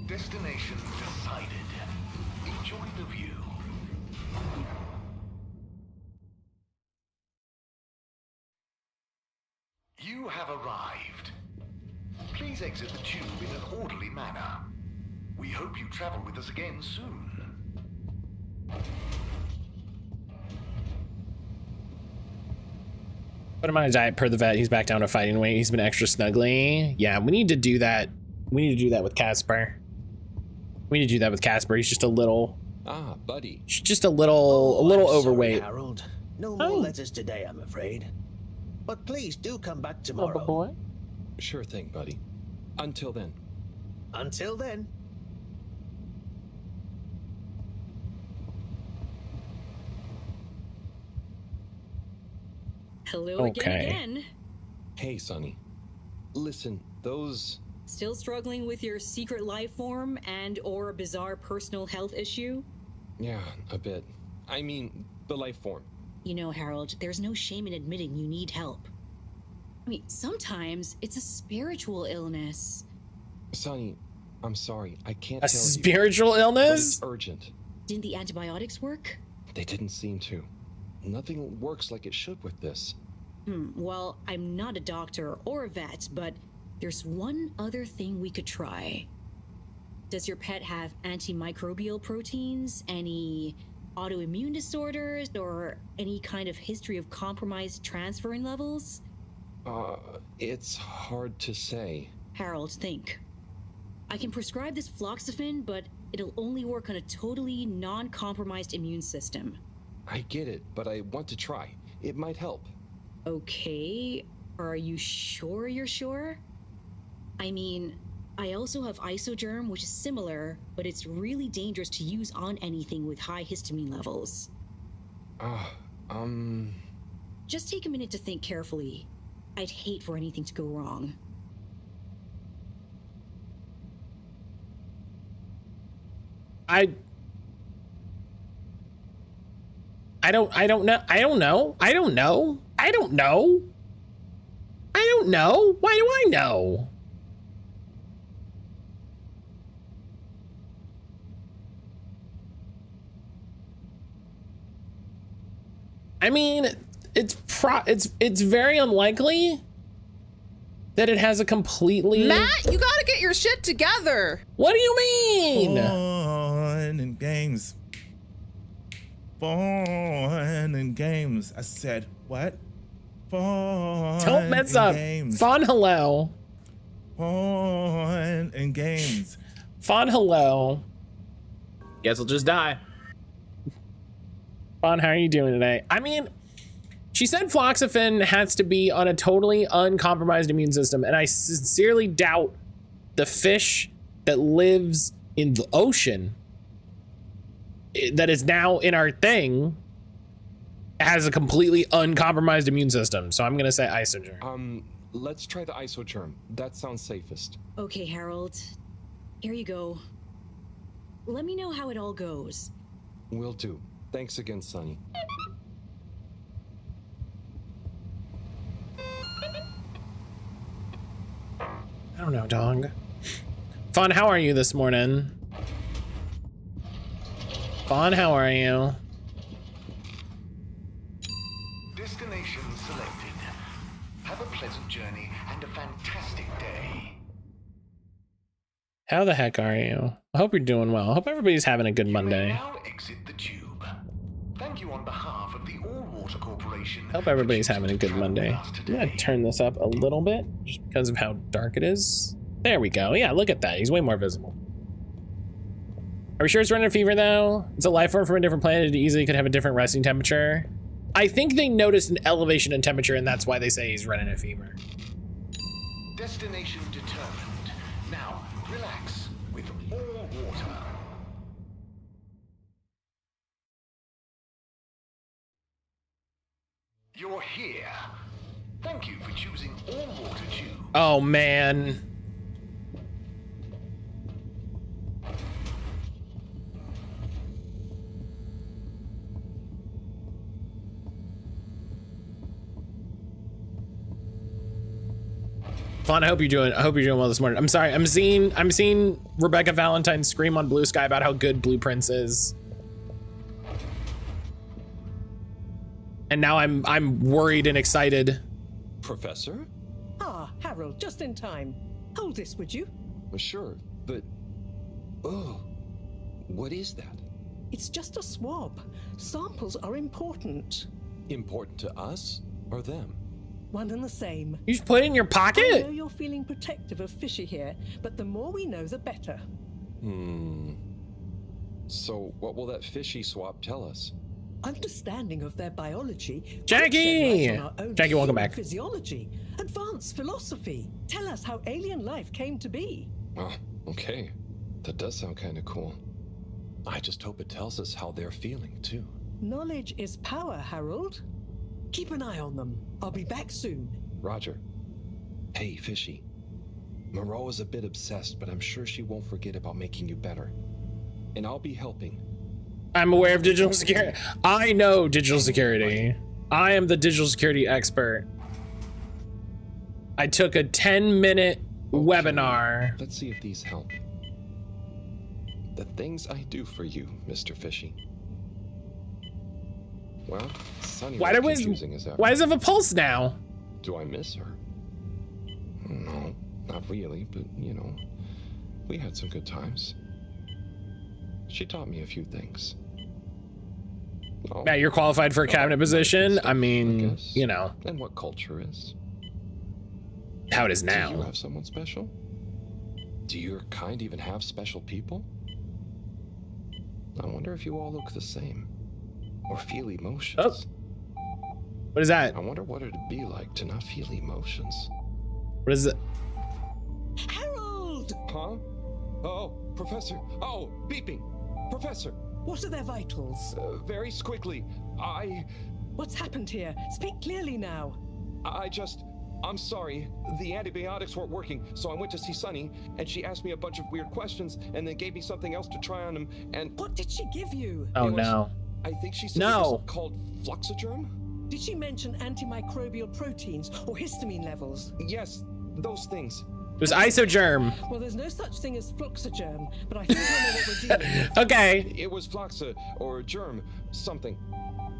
Destination decided. Enjoy the view. You have arrived. Please exit the tube in an orderly manner. We hope you travel with us again soon. Put him on a diet per the vet. He's back down to fighting weight. He's been extra snuggly. Yeah, we need to do that. We need to do that with Casper. We need to do that with Casper. He's just a little... Ah, buddy. He's just a little overweight. Sorry, Harold. No more letters today, I'm afraid. But please do come back tomorrow. Boy. Sure thing, buddy. Until then. Until then. Hello again. Hey, Sonny. Listen, those... Still struggling with your secret life form and or a bizarre personal health issue? Yeah, a bit. I mean, the life form. You know, Harold, there's no shame in admitting you need help. I mean, sometimes it's a spiritual illness. Sonny, I'm sorry. I can't A tell you. spiritual illness? It's urgent. Didn't the antibiotics work? They didn't seem to. Nothing works like it should with this. Well, I'm not a doctor or a vet, but there's one other thing we could try. Does your pet have antimicrobial proteins, any autoimmune disorders, or any kind of history of compromised transferrin levels? It's hard to say. Harold, think. I can prescribe this floxafin, but it'll only work on a totally non-compromised immune system. I get it, but I want to try. It might help. Okay, are you sure you're sure? I mean, I also have Isogerm, which is similar, but it's really dangerous to use on anything with high histamine levels. Just take a minute to think carefully. I'd hate for anything to go wrong. I don't know. Why do I know? I mean, it's very unlikely that it has a completely... Matt, you gotta get your shit together. What do you mean? Fun and games. Fun and games. I said, what? Fun. Don't mess up. Games. Fun hello. Fun and games. Fun hello. Guess I'll just die. Fun, how are you doing today? I mean, she said floxafin has to be on a totally uncompromised immune system, and I sincerely doubt the fish that lives in the ocean that is now in our thing has a completely uncompromised immune system. So I'm gonna say Isogerm. Let's try the Isogerm. That sounds safest. Okay, Harold. Here you go. Let me know how it all goes. Will do. Thanks again, Sonny. I don't know, dog. Fawn, how are you this morning? Fawn, how are you? Destination selected. Have a pleasant journey and a fantastic day. How the heck are you? I hope you're doing well. I hope everybody's having a good Monday. Now exit the tube. Thank you on behalf of the All Water Corporation. I hope everybody's having a good Monday. I'm gonna turn this up a little bit just because of how dark it is. There we go. Yeah, look at that. He's way more visible. Are we sure it's running a fever though? It's a life form from a different planet. It easily could have a different resting temperature. I think they noticed an elevation in temperature and that's why they say he's running a fever. Destination determined. Now, relax with all water. You're here. Thank you for choosing all water tube. Oh man. Fawn, I hope you're doing well this morning. I'm sorry, I'm seeing Rebecca Valentine scream on Blue Sky about how good Blueprints is. And now I'm worried and excited. Professor? Ah, Harold, just in time. Hold this, would you? Sure, but... Oh, what is that? It's just a swab. Samples are important. Important to us or them? One and the same. You just put it in your pocket? I know you're feeling protective of Fishy here, but the more we know, the better. So what will that Fishy swab tell us? Understanding of their biology. Jackie! Jackie, welcome back. Physiology, advanced philosophy. Tell us how alien life came to be. Oh, okay. That does sound kind of cool. I just hope it tells us how they're feeling, too. Knowledge is power, Harold. Keep an eye on them. I'll be back soon. Roger. Hey, Fishy. Moreau is a bit obsessed, but I'm sure she won't forget about making you better. And I'll be helping. I'm aware of digital security. I know digital security. I am the digital security expert. I took a 10-minute webinar. Let's see if these help. The things I do for you, Mr. Fishy. Well, Sunny Why does it have a pulse now? Do I miss her? No, not really, but you know, we had some good times. She taught me a few things. Oh, Matt, you're qualified for a cabinet position. I mean, you know. And what culture is. How it is now. Do you have someone special? Do your kind even have special people? I wonder if you all look the same. Or feel emotions. Oh. What is that? I wonder what it'd be like to not feel emotions. What is it? Harold! Huh? Oh, Professor. Oh, beeping. Professor. What are their vitals? Very quickly. What's happened here? Speak clearly now. I'm sorry. The antibiotics weren't working, so I went to see Sunny, and she asked me a bunch of weird questions, and then gave me something else to try on him, and... What did she give you? Oh, no. I think she said it was called Fluxogerm? Did she mention antimicrobial proteins or histamine levels? Yes, those things. It was isogerm. Well, there's no such thing as Fluxogerm, but I think I know what we're dealing with. Okay. It was Fluxa, or germ, something.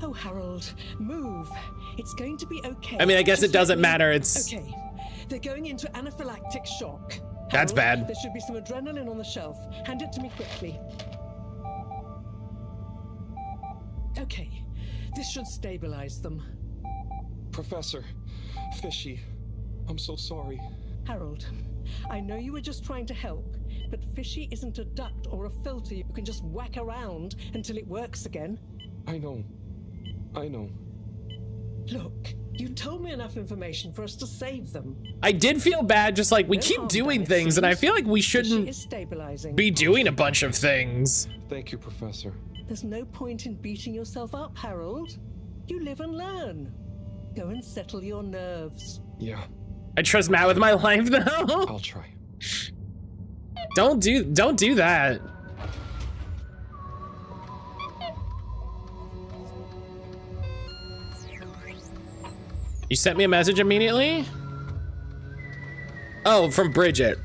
Oh, Harold, move. It's going to be okay. I mean, I guess it doesn't matter. It's... Okay. They're going into anaphylactic shock. That's Harold, bad. There should be some adrenaline on the shelf. Hand it to me quickly. Okay, this should stabilize them. Professor, Fishy, I'm so sorry. Harold, I know you were just trying to help, but Fishy isn't a duct or a filter you can just whack around until it works again. I know. Look, you told me enough information for us to save them. I did feel bad, just like, we keep doing things, and I feel like we shouldn't be doing a bunch of things. Thank you, Professor. There's no point in beating yourself up, Harold. You live and learn. Go and settle your nerves. Yeah. I trust Matt with my life now. I'll try. Don't do that. You sent me a message immediately? Oh, from Bridget.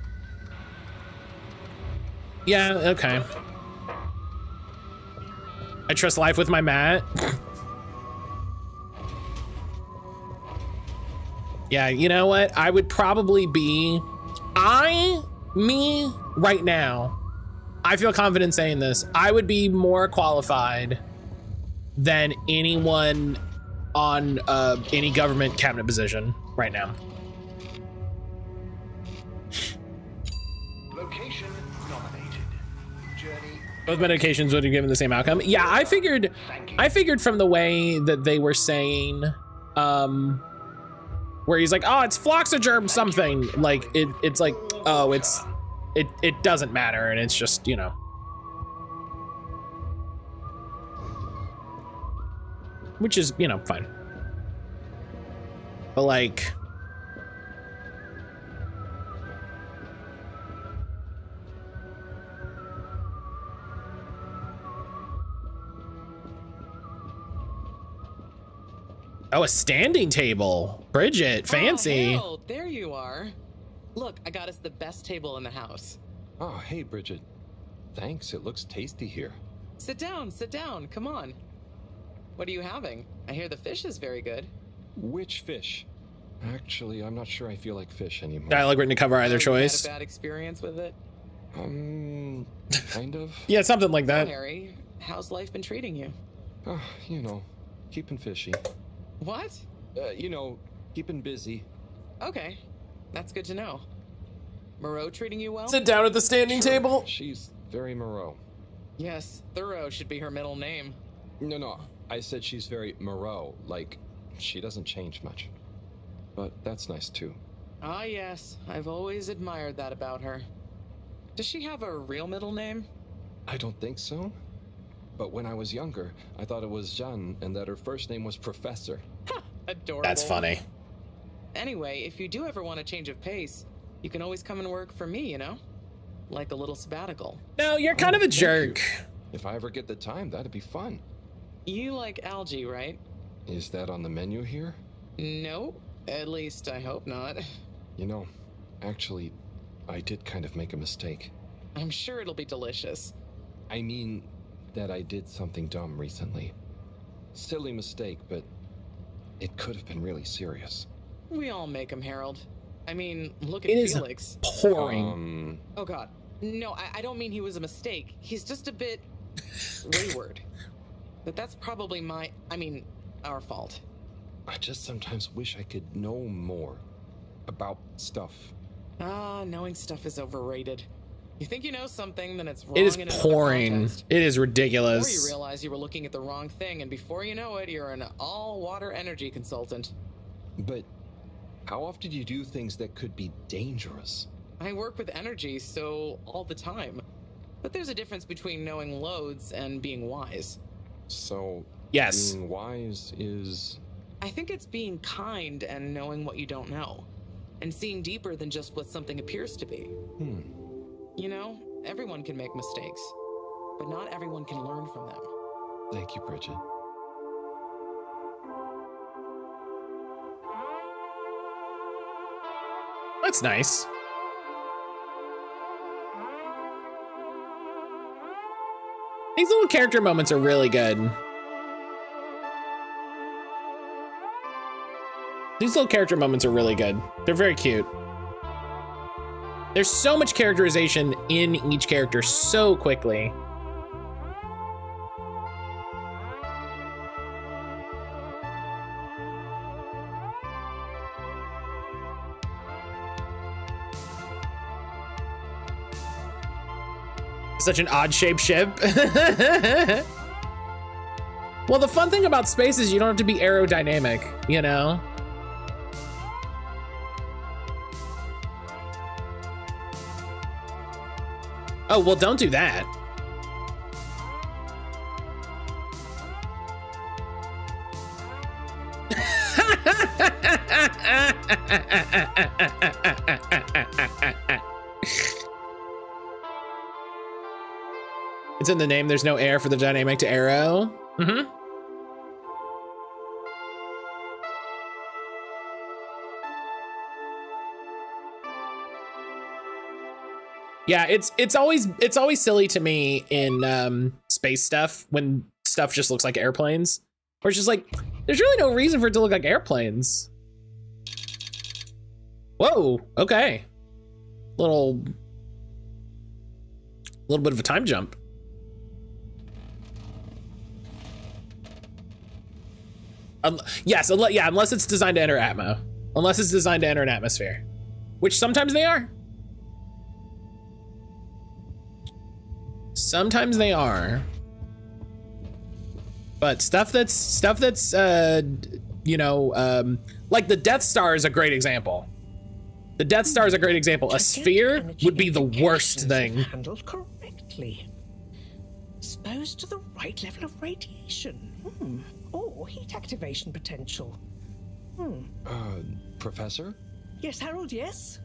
Yeah, okay. I trust life with my Matt. Yeah, you know what? I would probably be... me right now, I feel confident saying this. I would be more qualified than anyone on any government cabinet position right now. Location nominated. Journey. Both medications would have given the same outcome. Yeah, I figured from the way that they were saying, where he's like, oh, it's Floxagerm something. Like it's like, oh, it doesn't matter, and it's just, you know. Which is, you know, fine. But like, oh, a standing table. Bridget, fancy. Oh, Harold, there you are. Look, I got us the best table in the house. Oh, hey, Bridget. Thanks, it looks tasty here. Sit down, come on. What are you having? I hear the fish is very good. Which fish? Actually, I'm not sure I feel like fish anymore. Dialogue written to cover either choice. You had a bad experience with it? Kind of. Yeah, something like that. Oh, Harry, how's life been treating you? Oh, you know, keeping fishy. What? You know, keeping busy. Okay, that's good to know. Moreau treating you well? Sit down at the standing table. She's very Moreau. Yes, Thorough should be her middle name. No, I said she's very Moreau, like she doesn't change much. But that's nice too. Ah, yes, I've always admired that about her. Does she have a real middle name? I don't think so. But when I was younger, I thought it was Jeanne and that her first name was Professor. Adorable. That's funny. Anyway, if you do ever want a change of pace, you can always come and work for me, you know? Like a little sabbatical. No, you're kind of a jerk. If I ever get the time, that'd be fun. You like algae, right? Is that on the menu here? No, at least I hope not. You know, actually, I did kind of make a mistake. I'm sure it'll be delicious. I mean that I did something dumb recently. Silly mistake, but it could have been really serious. We all make them, Harold. I mean, look at It is Felix. pouring. Oh god. No, I don't mean he was a mistake. He's just a bit wayward. But that's probably our fault. I just sometimes wish I could know more about stuff. Knowing stuff is overrated. You think you know something, then it's wrong. It is in another pouring. context. It is ridiculous. Or you realize you were looking at the wrong thing, and before you know it, you're an all-water energy consultant. But how often do you do things that could be dangerous? I work with energy, so all the time. But there's a difference between knowing loads and being wise. So, yes, being wise is... I think it's being kind and knowing what you don't know. And seeing deeper than just what something appears to be. You know, everyone can make mistakes, but not everyone can learn from them. Thank you, Bridget. That's nice. These little character moments are really good. These little character moments are really good. They're very cute. There's so much characterization in each character so quickly. Such an odd-shaped ship. Well, the fun thing about space is you don't have to be aerodynamic, you know? Oh, well, don't do that. It's in the name. There's no air for the dynamic to aero. Mm-hmm. Yeah, it's always silly to me in space stuff when stuff just looks like airplanes. Or it's just like, there's really no reason for it to look like airplanes. Whoa, okay. Little little bit of a time jump. Unless it's designed to enter Atmo. Unless it's designed to enter an atmosphere. Which sometimes they are. Sometimes they are. But stuff that's you know, like the Death Star is a great example. The Death Star is a great example. A sphere would be the worst thing. Handled correctly. Exposed to the right level of radiation. Or heat activation potential. Professor? Yes, Harold, yes?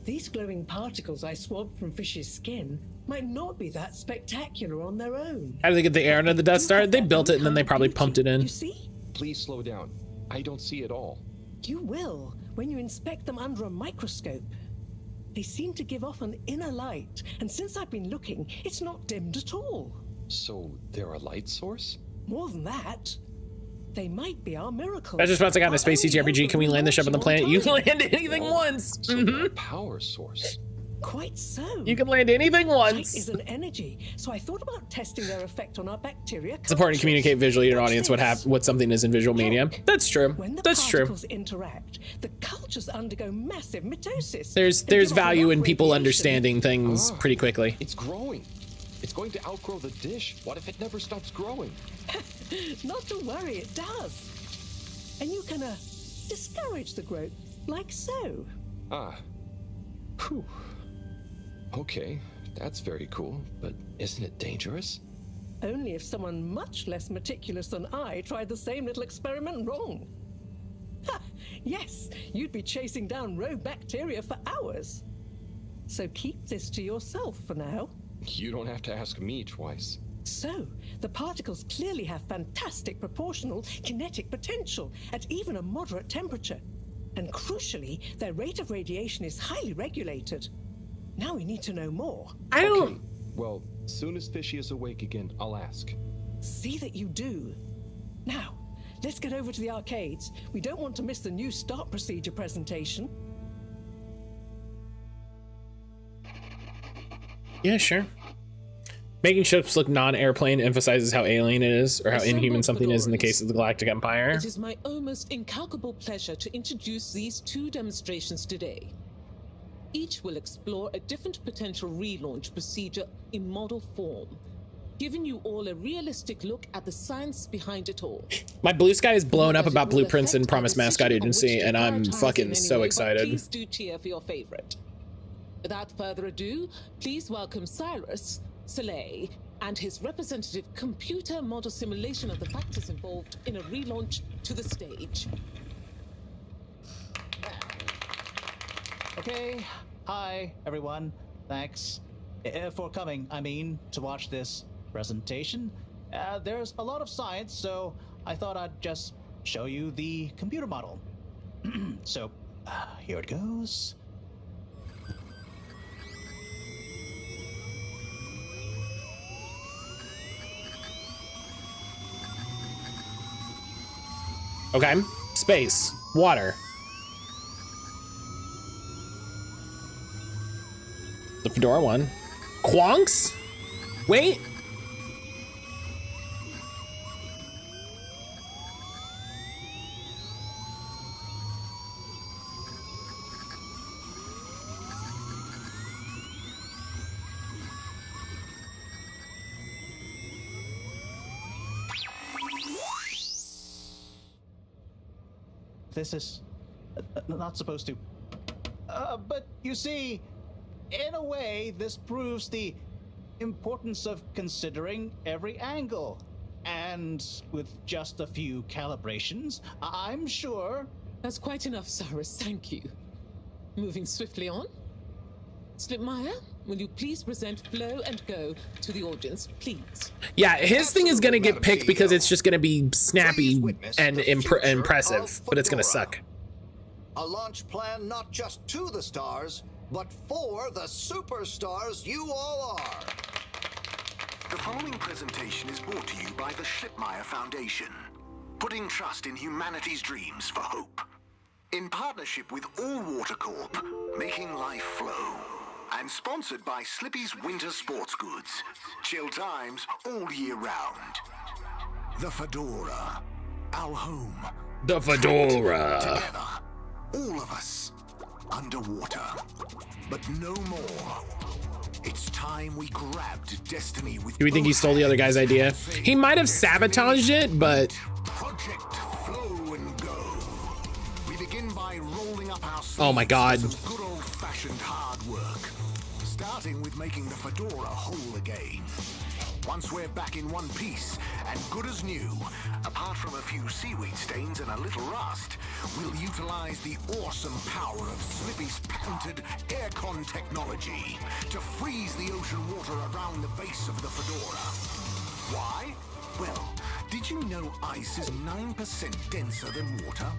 These glowing particles I swabbed from Fish's skin might not be that spectacular on their own. How do they get the air into the Death Star? They built it and then they probably pumped it in. You see? Please slow down. I don't see it all. You will when you inspect them under a microscope. They seem to give off an inner light, and since I've been looking, it's not dimmed at all. So they're a light source? More than that, they might be our miracle. That's just about to get on a space CTRPG. Can we land the ship on the planet? You can land anything once. So they're a power source. Quite so. You can land anything once. Light is an energy, so I thought about testing their effect on our bacteria. It's important to communicate visually to your audience what something is in visual media. That's true. That's true. When the particles interact, the cultures undergo massive mitosis. There's value in people understanding things pretty quickly. It's growing. It's going to outgrow the dish. What if it never stops growing? Not to worry, it does. And you can discourage the growth, like so. Whew. Okay, that's very cool, but isn't it dangerous? Only if someone much less meticulous than I tried the same little experiment wrong. Yes, you'd be chasing down rogue bacteria for hours. So keep this to yourself for now. You don't have to ask me twice. So, the particles clearly have fantastic proportional kinetic potential at even a moderate temperature. And crucially, their rate of radiation is highly regulated. Now we need to know more. Okay. Well, soon as Fishy is awake again, I'll ask. See that you do. Now, let's get over to the arcades. We don't want to miss the new start procedure presentation. Yeah, sure. Making ships look non-airplane emphasizes how alien it is, or how inhuman something is in the case of the Galactic Empire. It is my almost incalculable pleasure to introduce these two demonstrations today. Each will explore a different potential relaunch procedure in model form, giving you all a realistic look at the science behind it all. My blue sky is blown up about blueprints and Promise Mascot Agency, and I'm fucking so excited. Please do cheer for your favorite. Without further ado, please welcome Cyrus, Soleil, and his representative computer model simulation of the factors involved in a relaunch to the stage. Okay, hi everyone. Thanks for coming, to watch this presentation. There's a lot of science, so I thought I'd just show you the computer model. So, here it goes. Okay, space, water. The Fedora one. Quonks? Wait. This is not supposed to. But you see, in a way, this proves the importance of considering every angle. And with just a few calibrations, I'm sure... That's quite enough, Cyrus, thank you. Moving swiftly on. Slipmeyer, will you please present Flow and Go to the audience, please? Yeah, his thing is gonna get picked because it's just gonna be snappy and impressive, but it's gonna suck. A launch plan not just to the stars, but for the superstars you all are. The following presentation is brought to you by the Slipmeyer Foundation, putting trust in humanity's dreams for hope. In partnership with All Water Corp, making life flow. And sponsored by Slippy's Winter Sports Goods. Chill times all year round. The Fedora. Our home. The Fedora. Together. All of us. Underwater. But no more. It's time we grabbed destiny with. Do we think he stole the other guy's idea? He might have sabotaged it, but. Project Flow and Go. We begin by rolling up our sleeves. Oh my God. Some good old-fashioned hard work. Starting with making the Fedora whole again. Once we're back in one piece and good as new, apart from a few seaweed stains and a little rust, we'll utilize the awesome power of Slippy's patented aircon technology to freeze the ocean water around the base of the Fedora. Why? Well, did you know ice is 9% denser than water?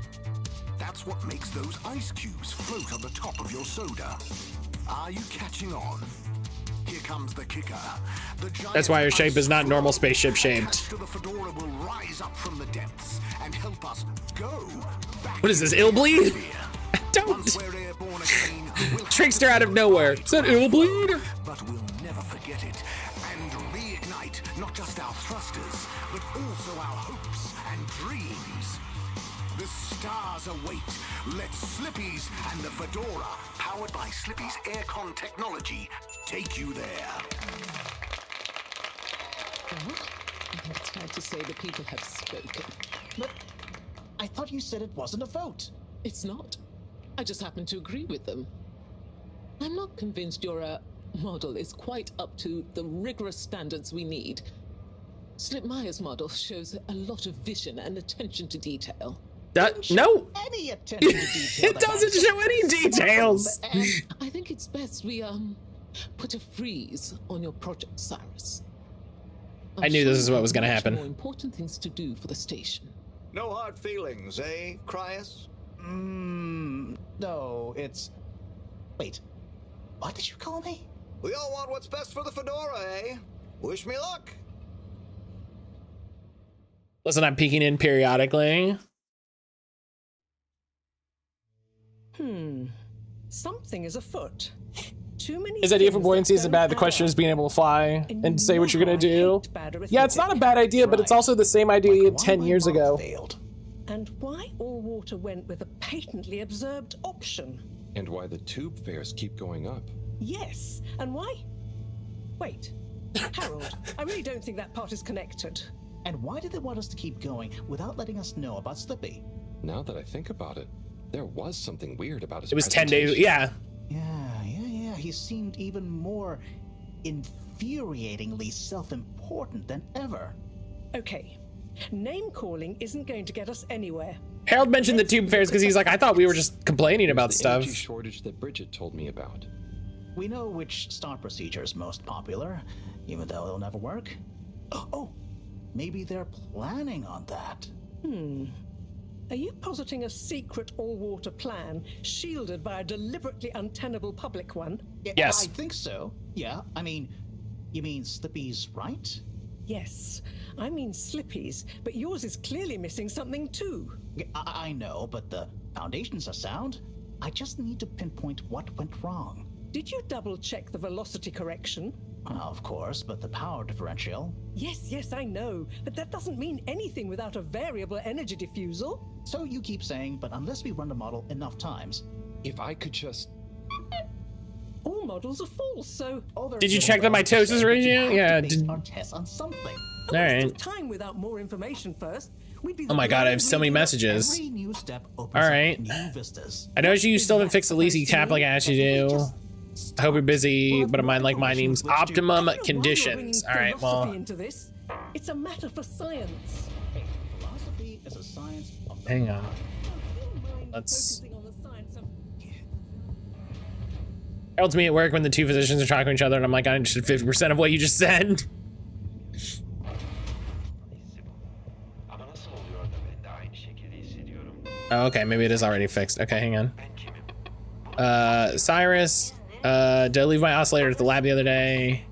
That's what makes those ice cubes float on the top of your soda. Are you catching on? Here comes the kicker. That's why her shape is not normal spaceship shaped. The Fedora will rise up from the depths and help us go back. What is this, Illbleed? Don't. Trickster out of nowhere. Is that Illbleed? But we'll never forget it and reignite not just our thrusters, but also our hopes and dreams. The stars await. Let Slippy's and the Fedora, powered by Slippy's aircon technology, take you there. Well, I think it's fair to say the people have spoken. But I thought you said it wasn't a vote. It's not. I just happen to agree with them. I'm not convinced your model is quite up to the rigorous standards we need. Slipmeyer's model shows a lot of vision and attention to detail. No. Any attention to detail. It doesn't show any details. I think it's best we put a freeze on your project, Cyrus. I knew this is what was going to happen. More important things to do for the station. No hard feelings, eh, Cryus? No, it's... Wait, what did you call me? We all want what's best for the Fedora, eh? Wish me luck. Listen, I'm peeking in periodically. Something is afoot. Too many. His idea for buoyancy isn't bad. The question is being able to fly and say what you're gonna do. Yeah, it's not a bad idea, but it's also the same idea 10 years ago. And why all water went with a patently absurd option? And why the tube fares keep going up. Yes, and why? Wait, Harold, I really don't think that part is connected. And why did they want us to keep going without letting us know about Slippy? Now that I think about it, there was something weird about his It was 10 days, yeah. Yeah, he seemed even more infuriatingly self-important than ever. Okay, name-calling isn't going to get us anywhere. Harold mentioned the tube fares because he's like, I thought we were just complaining about stuff. Energy shortage that Bridget told me about. We know which start procedure is most popular, even though it'll never work. Oh, maybe they're planning on that. Are you positing a secret all-water plan, shielded by a deliberately untenable public one? Yes. I think so. Yeah, I mean, you mean Slippy's right? Yes, I mean Slippy's, but yours is clearly missing something too. I know, but the foundations are sound. I just need to pinpoint what went wrong. Did you double-check the velocity correction? Of course, but the power differential... Yes, I know, but that doesn't mean anything without a variable energy diffusal. So you keep saying, but unless we run the model enough times... If I could just... All models are false, so... Did you check the mitosis ratio? Yeah. Our tests on something. All right. Time without more information first. Oh my god, I have so many messages. Every new step opens Alright. new vistas. I know you still haven't fixed the leasy tap like I asked you to do. I hope you're busy, but a mind like mine needs optimum conditions. Alright, well. It's a matter for science. Philosophy is a science of the Hang on. Let's... Harold's me at work when the two physicians are talking to each other, and I'm like, I understood 50% of what you just said. Oh, okay, maybe it is already fixed. Okay, hang on. Cyrus, did I leave my oscillator at the lab the other day?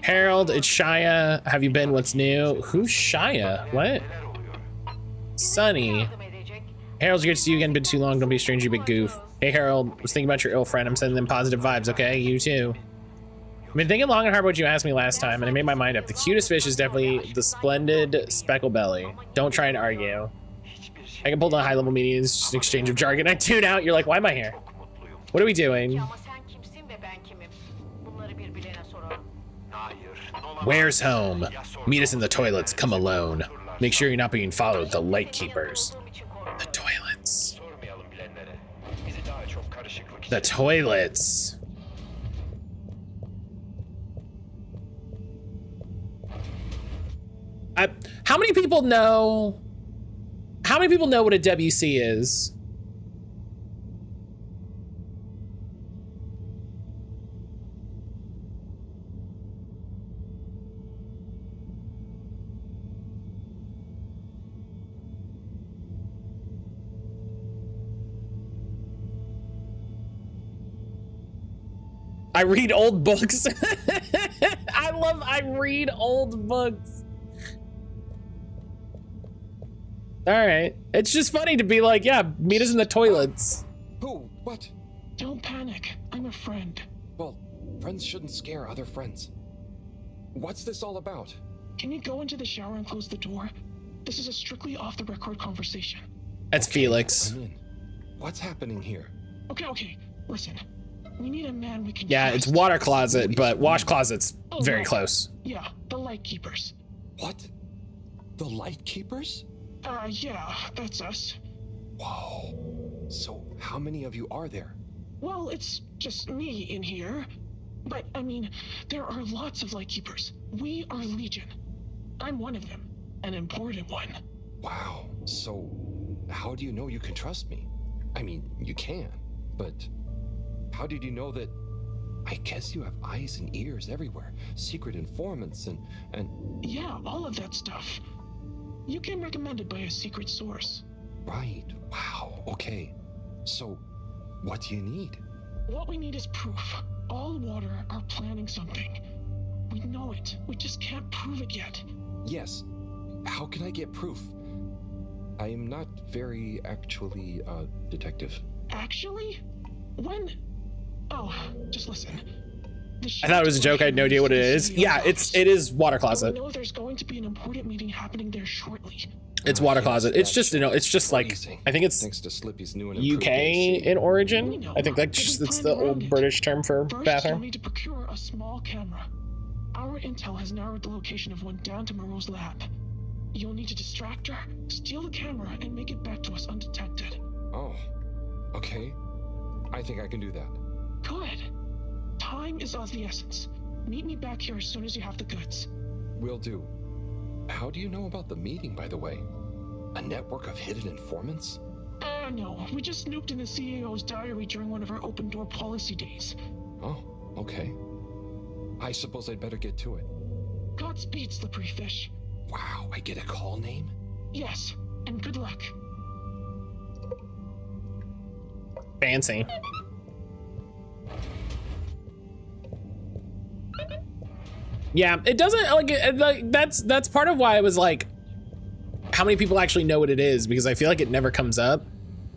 Harold, it's Shia. Have you been? What's new? Who's Shia? What? Sunny. Harold's good to see you again. Been too long. Don't be a stranger, you big goof. Hey Harold, was thinking about your ill friend. I'm sending them positive vibes, okay? You too. I've been thinking long and hard what you asked me last time, and I made my mind up. The cutest fish is definitely the splendid speckle belly. Don't try and argue. I can pull down high-level meetings, just an exchange of jargon. I tune out. You're like, why am I here? What are we doing? Where's home? Meet us in the toilets. Come alone. Make sure you're not being followed. The light keepers. The toilets. The toilets. How many people know? How many people know what a WC is? I read old books. I read old books. All right. It's just funny to be like, yeah, meet us in the toilets. Who? What? Don't panic. I'm a friend. Well, friends shouldn't scare other friends. What's this all about? Can you go into the shower and close the door? This is a strictly off-the-record conversation. That's Felix. I'm in. What's happening here? Okay. Listen. We need a man we can Yeah, trust. it's water closet, but wash closet's very close. Yeah, the light keepers. What? The light keepers? Yeah, that's us. Whoa. So how many of you are there? Well, it's just me in here. But, I mean, there are lots of light keepers. We are Legion. I'm one of them. An important one. Wow. So how do you know you can trust me? I mean, you can, but how did you know that? I guess you have eyes and ears everywhere. Secret informants and... Yeah, all of that stuff. You came recommended by a secret source. Right. Wow. Okay. So, what do you need? What we need is proof. All water are planning something. We know it. We just can't prove it yet. Yes. How can I get proof? I am not very actually detective. Actually? When... Oh, just listen. I thought it was a joke. I had no idea what it is. Yeah, it is water closet. We know there's going to be an important meeting happening there shortly. It's water closet. It's just, it's just like, I think it's Thanks to Slippy's new and UK in origin. I think it's the old British term for First, you'll bathroom. need to procure a small camera. Our intel has narrowed the location of one down to Moreau's lab. You'll need to distract her, steal the camera, and make it back to us undetected. Oh, okay. I think I can do that. Good. Time is of the essence. Meet me back here as soon as you have the goods. Will do. How do you know about the meeting, by the way? A network of hidden informants? No. We just snooped in the CEO's diary during one of our open door policy days. Oh, okay. I suppose I'd better get to it. Godspeed, Slippery Fish. Wow, I get a call name? Yes, and good luck. Fancy. Yeah, it doesn't like that's part of why I was like, how many people actually know what it is, because I feel like it never comes up.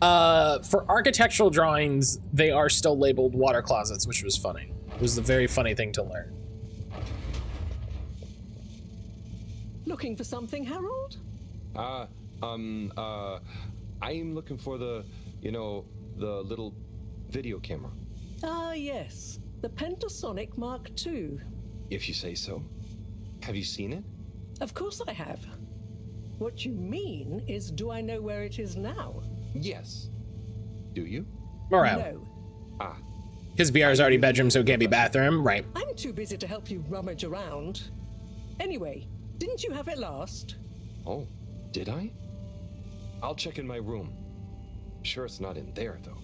For architectural drawings, they are still labeled water closets, which was funny. It was a very funny thing to learn. Looking for something, Harold? I'm looking for the little video camera. Ah, yes. The Pentasonic Mark II. If you say so. Have you seen it? Of course I have. What you mean is, do I know where it is now? Yes. Do you? Morale. No. Ah. His BR is already bedroom, so it can't be bathroom. Right. I'm too busy to help you rummage around. Anyway, didn't you have it last? Oh, did I? I'll check in my room. Sure it's not in there, though.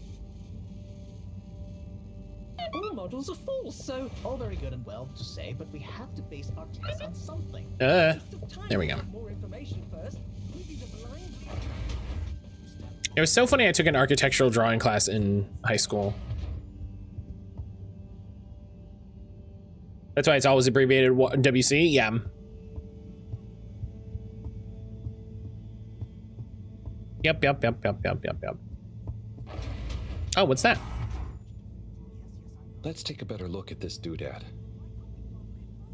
All models are false, so... All very good and well to say, but we have to base our tests on something. There we go. More information first. We'd be just blindly... It was so funny. I took an architectural drawing class in high school. That's why it's always abbreviated WC. Yeah. Yep. Oh, what's that? Let's take a better look at this doodad.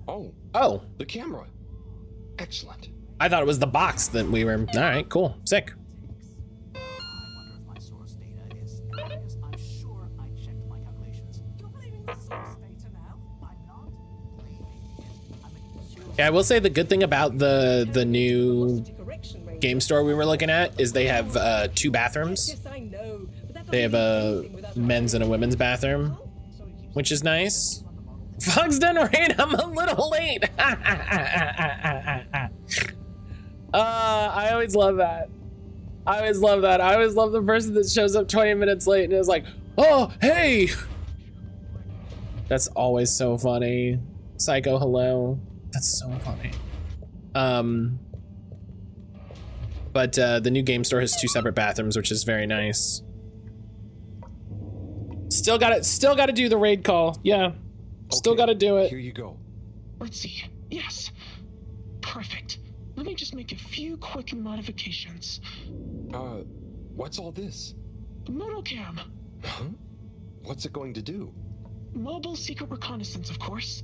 Oh. The camera. Excellent. I thought it was the box that we were. All right, cool. Sick. Yeah, I will say the good thing about the new game store we were looking at is they have 2 bathrooms. They have a men's and a women's bathroom, which is nice. Fog's done right. I'm a little late. I always love that. I always love that. I always love the person that shows up 20 minutes late and is like, oh, hey. That's always so funny. Psycho, hello. That's so funny. But the new game store has 2 separate bathrooms, which is very nice. Still gotta do the raid call. Yeah. Still gotta do it. Here you go. Let's see. Yes. Perfect. Let me just make a few quick modifications. What's all this? Motocam. Huh? What's it going to do? Mobile secret reconnaissance, of course.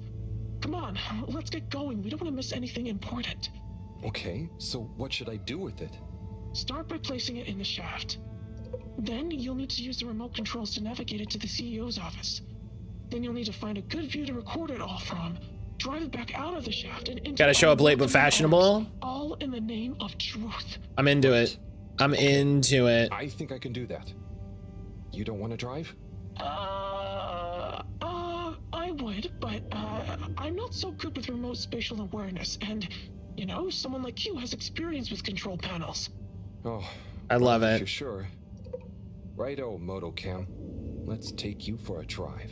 Come on, let's get going. We don't want to miss anything important. Okay, so what should I do with it? Start by placing it in the shaft. Then you'll need to use the remote controls to navigate it to the CEO's office. Then you'll need to find a good view to record it all from. Drive it back out of the shaft and into. Gotta show up late but fashionable. All in the name of truth. I'm into it. I'm into it. I think I can do that. You don't want to drive? I would, but I'm not so good with remote spatial awareness, and you know, someone like you has experience with control panels. Oh, I love it. For sure. Righto, Motocam. Let's take you for a drive.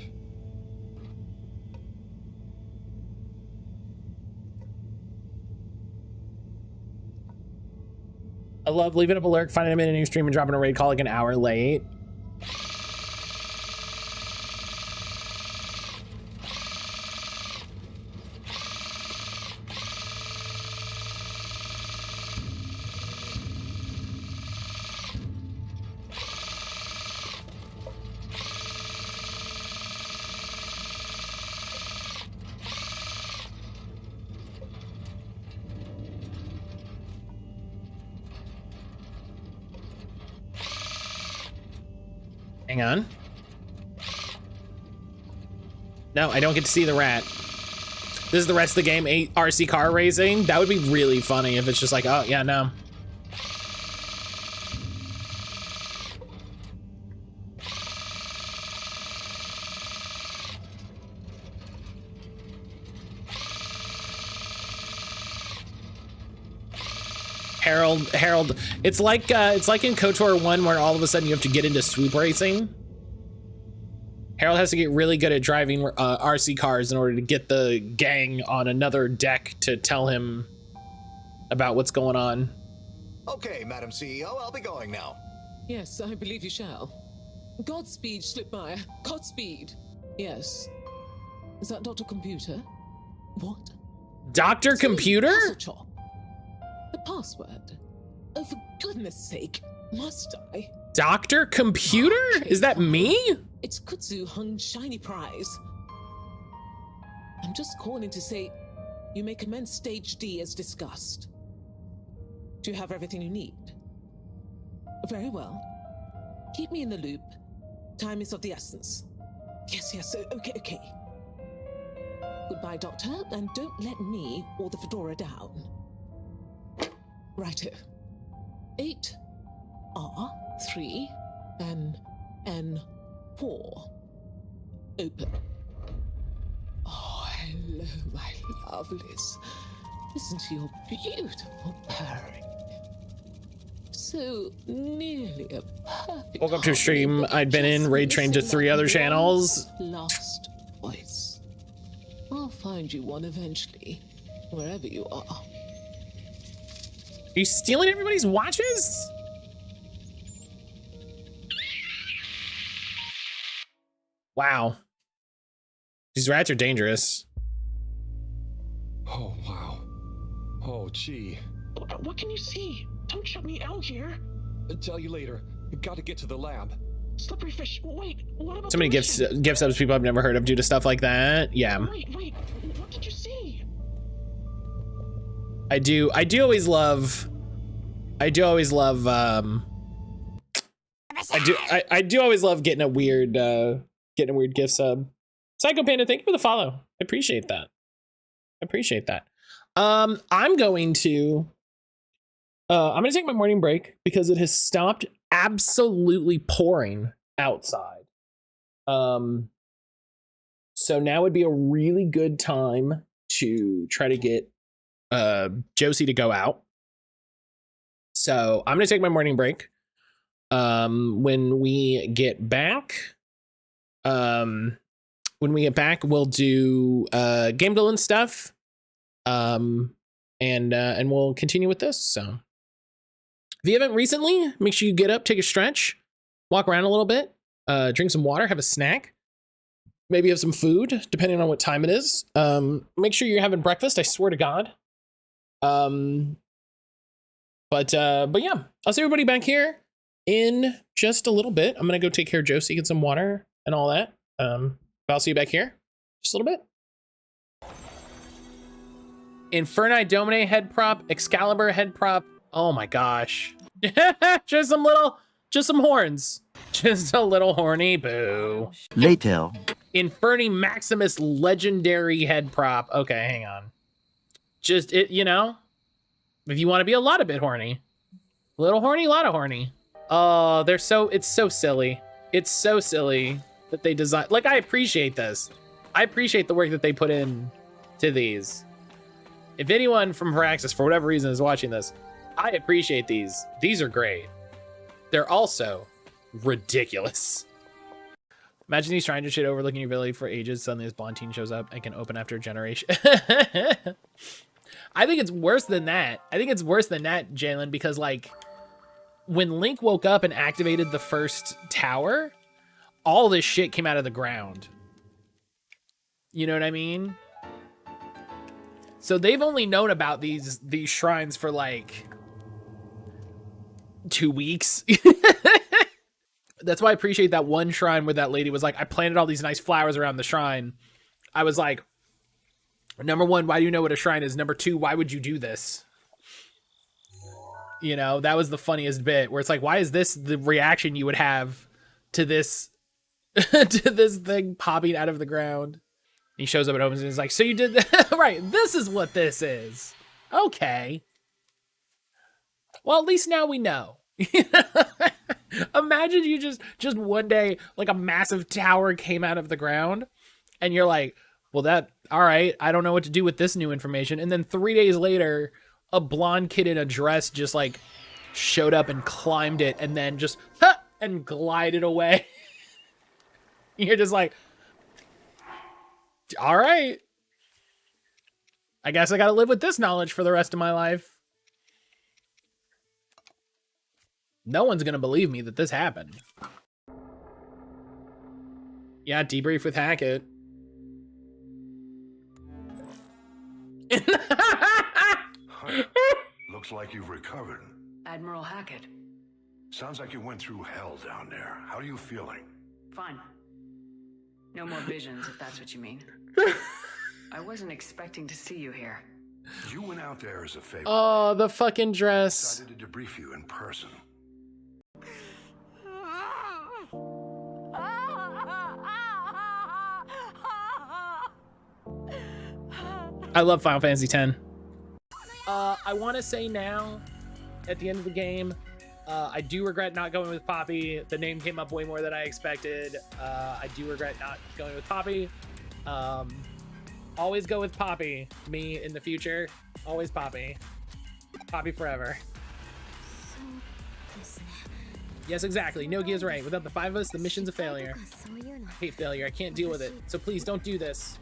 I love leaving up a lurk, finding him in a new stream, and dropping a raid call like an hour late. Hang on. No, I don't get to see the rat. This is the rest of the game, RC car racing. That would be really funny if it's just like, oh, yeah, no. Harold, it's like in KOTOR 1 where all of a sudden you have to get into swoop racing. Harold has to get really good at driving RC cars in order to get the gang on another deck to tell him about what's going on. Okay, Madam CEO, I'll be going now. Yes, I believe you shall. Godspeed, Slipmire. Godspeed. Yes. Is that Dr. Computer? What? Dr. Computer? The password. Oh, for goodness sake, must I? Dr. Computer? Is that me? It's Kutsu Hung Shiny Prize. I'm just calling to say you may commence stage D as discussed. Do you have everything you need? Very well. Keep me in the loop. Time is of the essence. Yes, okay. Goodbye, Doctor, and don't let me or the Fedora down. Righto. 8R3 N4. Open. Oh, hello, my lovelies. Listen to your beautiful purring. So nearly a perfect. Woke up to a stream I'd been in, raid trained to 3 other channels. Lost voice. I'll find you one eventually, wherever you are. Are you stealing everybody's watches? Wow. These rats are dangerous. Oh, wow. Oh, gee. What can you see? Don't shut me out here. Tell you later. Gotta get to the lab. Slippery fish. Wait, what about So many gift subs people I've never heard of due to stuff like that. Yeah. Wait, what did you see? I do always love I do always love getting a weird gift sub. Psycho Panda, thank you for the follow. I appreciate that. I'm going to take my morning break because it has stopped absolutely pouring outside. So now would be a really good time to try to get Josie to go out. So I'm gonna take my morning break. When we get back, we'll do game Dylan stuff. And we'll continue with this. So if you haven't recently, make sure you get up, take a stretch, walk around a little bit, drink some water, have a snack, maybe have some food, depending on what time it is. Make sure you're having breakfast, I swear to God. But yeah, I'll see everybody back here in just a little bit. I'm gonna go take care of Josie, get some water and all that. I'll see you back here just a little bit. Inferni Domine head prop, Excalibur head prop. Oh my gosh. just some horns. Just a little horny boo. Later. Inferni Maximus legendary head prop. Okay, hang on. Just it, you know, if you want to be a lot of bit horny. Little horny, lot of horny. Oh, it's so silly. It's so silly that they design, like, I appreciate this. I appreciate the work that they put in to these. If anyone from Firaxis, for whatever reason, is watching this, I appreciate these. These are great. They're also ridiculous. Imagine these trying to shit overlooking your village for ages. Suddenly this blonde teen shows up and can open after a generation. I think it's worse than that. Jalen, because like when Link woke up and activated the first tower, all this shit came out of the ground. You know what I mean? So they've only known about these shrines for like 2 weeks. That's why I appreciate that one shrine where that lady was like, I planted all these nice flowers around the shrine. I was like, number one, why do you know what a shrine is? Number two, why would you do this? You know, that was the funniest bit where it's like, why is this the reaction you would have to this, to this thing popping out of the ground? He shows up and opens it and is like, so you did that? Right, this is what this is. Okay. Well, at least now we know. Imagine you just one day, like a massive tower came out of the ground and you're like, well, all right, I don't know what to do with this new information. And then 3 days later, a blonde kid in a dress just like showed up and climbed it and then just, and glided away. You're just like, all right. I guess I gotta live with this knowledge for the rest of my life. No one's gonna believe me that this happened. Yeah, debrief with Hackett. Looks like you've recovered. Admiral Hackett. Sounds like you went through hell down there. How are you feeling? Fine. No more visions, if that's what you mean. I wasn't expecting to see you here. You went out there as a favor. Oh, the fucking dress. Decided to debrief you in person. I love Final Fantasy X. I want to say now, at the end of the game, I do regret not going with Poppy. The name came up way more than I expected. I do regret not going with Poppy. Always go with Poppy. Me in the future, always Poppy. Poppy forever. Yes, exactly. Nogia's right. Without the five of us, the mission's a failure. I hate failure. I can't deal with it. So please don't do this.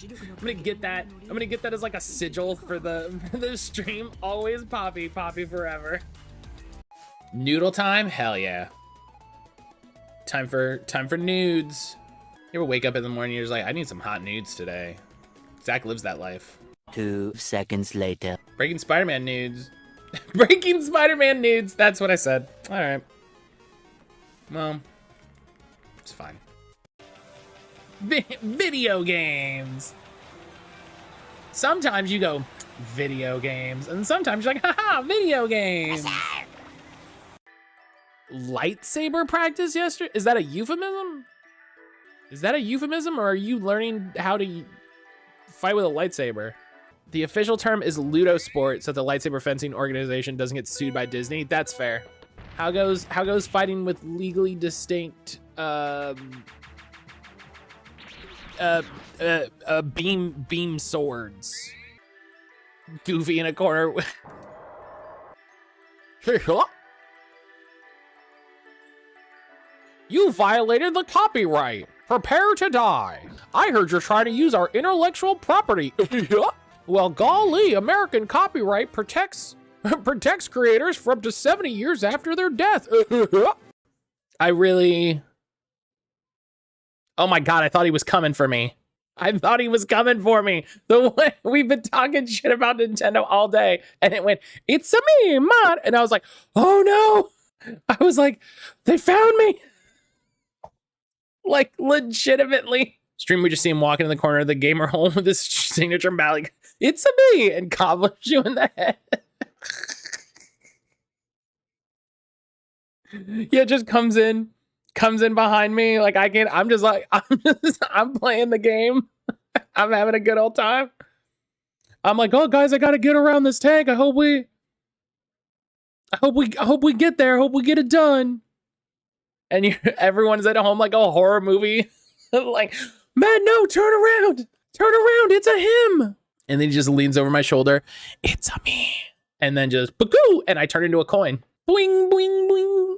I'm gonna get that. I'm gonna get that as like a sigil for the stream. Always Poppy. Poppy forever. Noodle time? Hell yeah. Time for nudes. You ever wake up in the morning, you're just like, I need some hot nudes today. Zach lives that life. 2 seconds later. Breaking Spider-Man nudes. Breaking Spider-Man nudes. That's what I said. All right. Well, it's fine. Video games. Sometimes you go video games, and sometimes you're like, haha, video games. Lightsaber practice yesterday? Is that a euphemism? Is that a euphemism, or are you learning how to fight with a lightsaber? The official term is Ludo Sport, so the lightsaber fencing organization doesn't get sued by Disney. That's fair. How goes fighting with legally distinct beam swords? Goofy in a corner. You violated the copyright. Prepare to die. I heard you're trying to use our intellectual property. Well, golly, American copyright protects creators for up to 70 years after their death. I really... Oh my God, I thought he was coming for me. I thought he was coming for me. The way we've been talking shit about Nintendo all day, and it went, it's a me, Mod. And I was like, oh no. I was like, they found me. Like, legitimately. Stream, we just see him walking in the corner of the gamer hole with his signature bow, like, it's a me, and cobblers you in the head. Yeah, just comes in behind me. Like, I'm playing the game. I'm having a good old time. I'm like, oh guys, I gotta get around this tank. I hope we get there. I hope we get it done. And everyone's at home like a horror movie. Like, man, no, turn around. It's a him. And then he just leans over my shoulder. It's a me. And then just, bagoo, and I turn into a coin. Boing, boing, boing.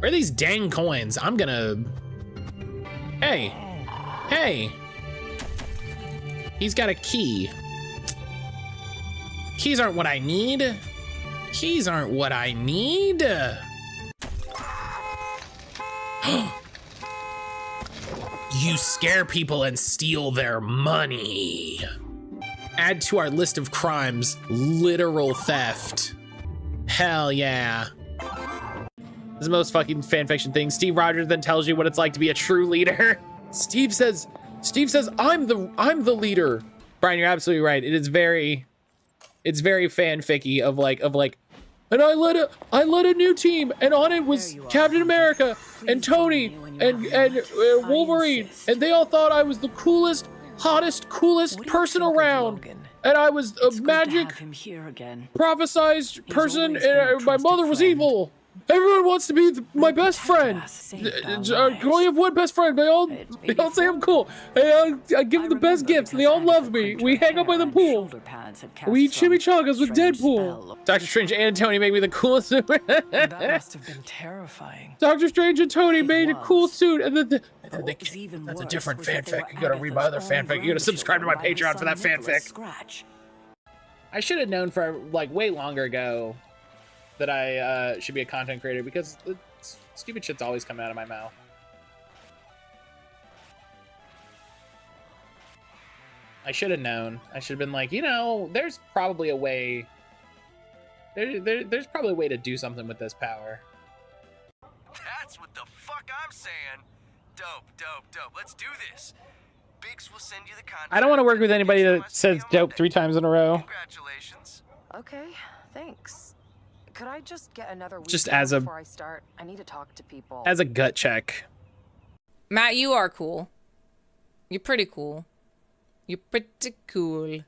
Where are these dang coins? I'm gonna... Hey. He's got a key. Keys aren't what I need. You scare people and steal their money. Add to our list of crimes, literal theft. Hell yeah. This is the most fucking fanfiction thing. Steve Rogers then tells you what it's like to be a true leader. Steve says, I'm the leader. Brian, you're absolutely right. It's very fanficky of like, and I led a new team, and on it was Captain America and Tony and Wolverine, and they all thought I was the coolest, hottest, coolest person around. And I was a magic prophesized person, and my mother was evil. Everyone wants to be my best friend. I only have one best friend. They all say I'm cool. I give them the best gifts, and they all love me. We hang out by the pool. We eat chimichangas with Deadpool. Doctor Strange and Tony make me the coolest suit. That must have been terrifying. Doctor Strange and Tony made a cool suit, and then that's a different fanfic. You gotta read my other fanfic. You gotta subscribe to my Patreon for that fanfic. I should have known for like way longer ago that I should be a content creator, because the stupid shit's always coming out of my mouth. I should have known. I should have been like, there's probably a way. There's probably a way to do something with this power. That's what the fuck I'm saying. Dope. Let's do this. Biggs will send you the contract. I don't want to work with anybody that says dope 3 times in a row. Congratulations. Okay, thanks. Could I just get another week Just as a before I start? I need to talk to people. As a gut check. Matt, you are cool. You're pretty cool. You're pretty cool. You're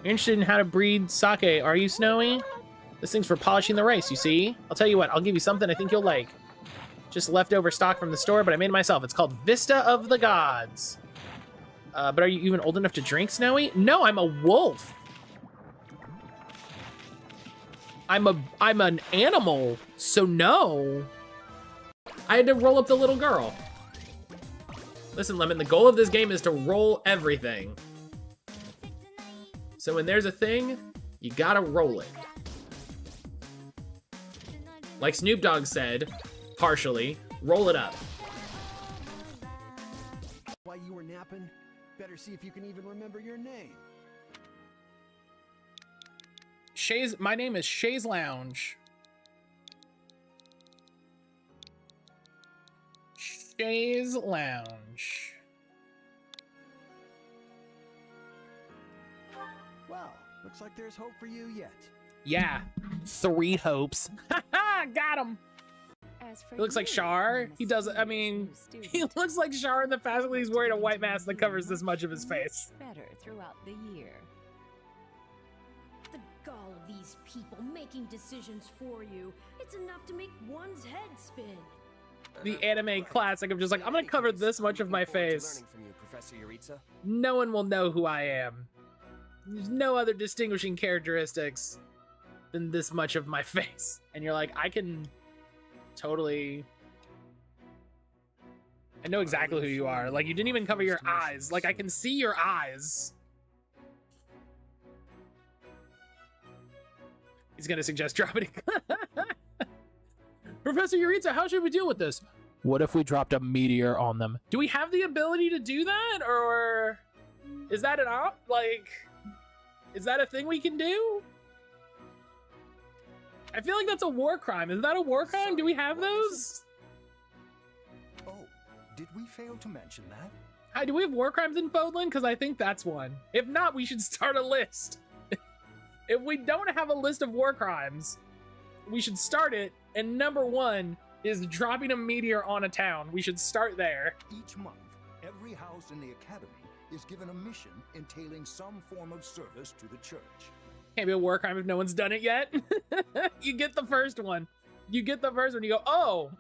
interested in how to breed sake, are you, Snowy? This thing's for polishing the rice, you see? I'll tell you what, I'll give you something I think you'll like. Just leftover stock from the store, but I made it myself. It's called Vista of the Gods. But are you even old enough to drink, Snowy? No, I'm a wolf. I'm an animal, so no. I had to roll up the little girl. Listen, Lemon, the goal of this game is to roll everything. So when there's a thing, you gotta roll it. Like Snoop Dogg said, partially, roll it up. While you were napping, better see if you can even remember your name. My name is Shay's Lounge. Shay's Lounge. Well, looks like there's hope for you yet. Yeah, 3 hopes. Got him. He looks like Char. He does. I mean, he looks like Char in the fact that he's wearing a white mask that covers this much of his face. Better throughout the year. The gall of these people making decisions for you. It's enough to make one's head spin. The anime classic of just like, I'm gonna cover this much of my face. No one will know who I am. There's no other distinguishing characteristics than this much of my face. And you're like, I can totally... I know exactly who you are. Like, you didn't even cover your eyes. Like, I can see your eyes. He's gonna suggest dropping it. Professor Yuritsa, how should we deal with this? What if we dropped a meteor on them? Do we have the ability to do that? Or is that an op? Like, is that a thing we can do? I feel like that's a war crime. Is that a war crime? Do we have those? Oh, did we fail to mention that? Hi, do we have war crimes in Fodlan? Because I think that's one. If not, we should start a list. If we don't have a list of war crimes, we should start it. And number 1 is dropping a meteor on a town. We should start there. Each month, every house in the academy is given a mission entailing some form of service to the church. Can't be a war crime if no one's done it yet. You get the first one. You get the first one. You go, oh,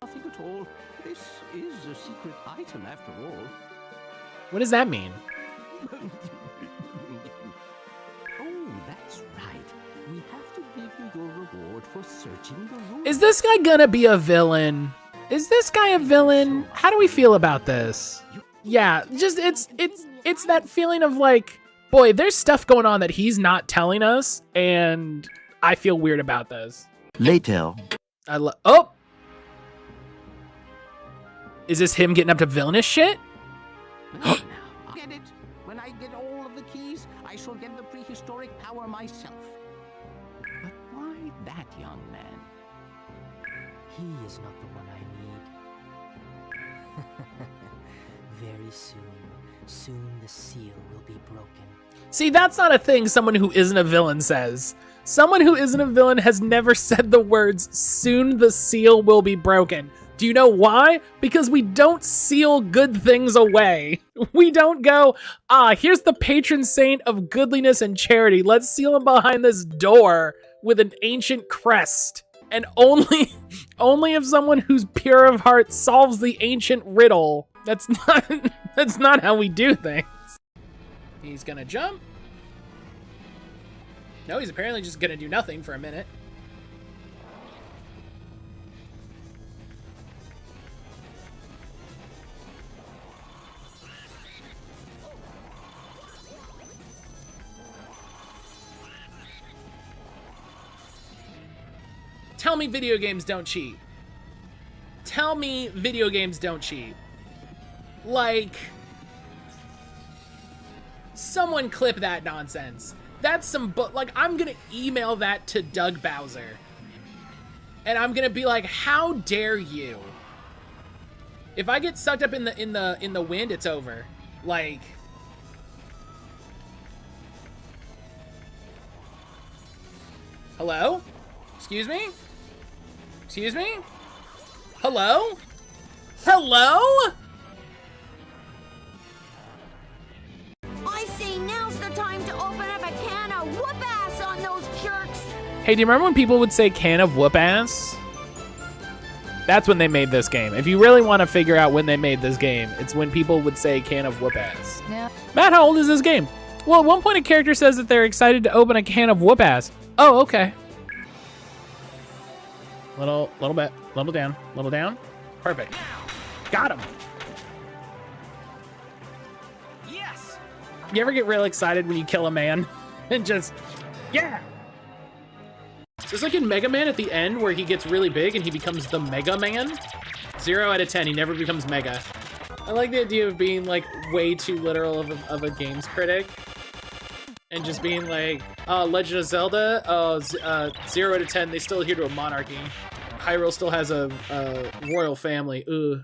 Nothing at all. This is a secret item after all. What does that mean? Oh, that's right. We have to give you your reward for searching the room. Is this guy gonna be a villain? Is this guy a villain? How do we feel about this? Yeah, just it's that feeling of like, boy, there's stuff going on that he's not telling us, and I feel weird about this. Later. Oh! Is this him getting up to villainous shit? Now, get it? When I get all of the keys, I shall get the prehistoric power myself. But why that young man? He is not the one I need. Very soon the seal will be broken. See, that's not a thing someone who isn't a villain says. Someone who isn't a villain has never said the words, soon the seal will be broken. Do you know why? Because we don't seal good things away. We don't go, here's the patron saint of goodliness and charity. Let's seal him behind this door with an ancient crest. And only if someone who's pure of heart solves the ancient riddle. That's not how we do things. He's gonna jump. No, he's apparently just gonna do nothing for a minute. Tell me video games don't cheat. Tell me video games don't cheat. Like, someone clip that nonsense. That's some like, I'm gonna email that to Doug Bowser. And I'm gonna be like, how dare you? If I get sucked up in the wind, it's over. Like, hello? Excuse me? Excuse me? Hello? Hello? I say now's the time to open up a can of whoop ass on those jerks. Hey, do you remember when people would say can of whoop ass? That's when they made this game. If you really want to figure out when they made this game, it's when people would say can of whoop ass. Yeah. Matt, how old is this game? Well, at one point a character says that they're excited to open a can of whoop ass. Oh, okay. Little bit, little down. Perfect. Got him. Yes. You ever get real excited when you kill a man and just, yeah. It's like in Mega Man at the end where he gets really big and he becomes the Mega Man. 0 out of 10, he never becomes Mega. I like the idea of being like way too literal of a games critic. And just being like, Legend of Zelda, 0 out of 10, they still adhere to a monarchy. Hyrule still has a royal family. Ugh.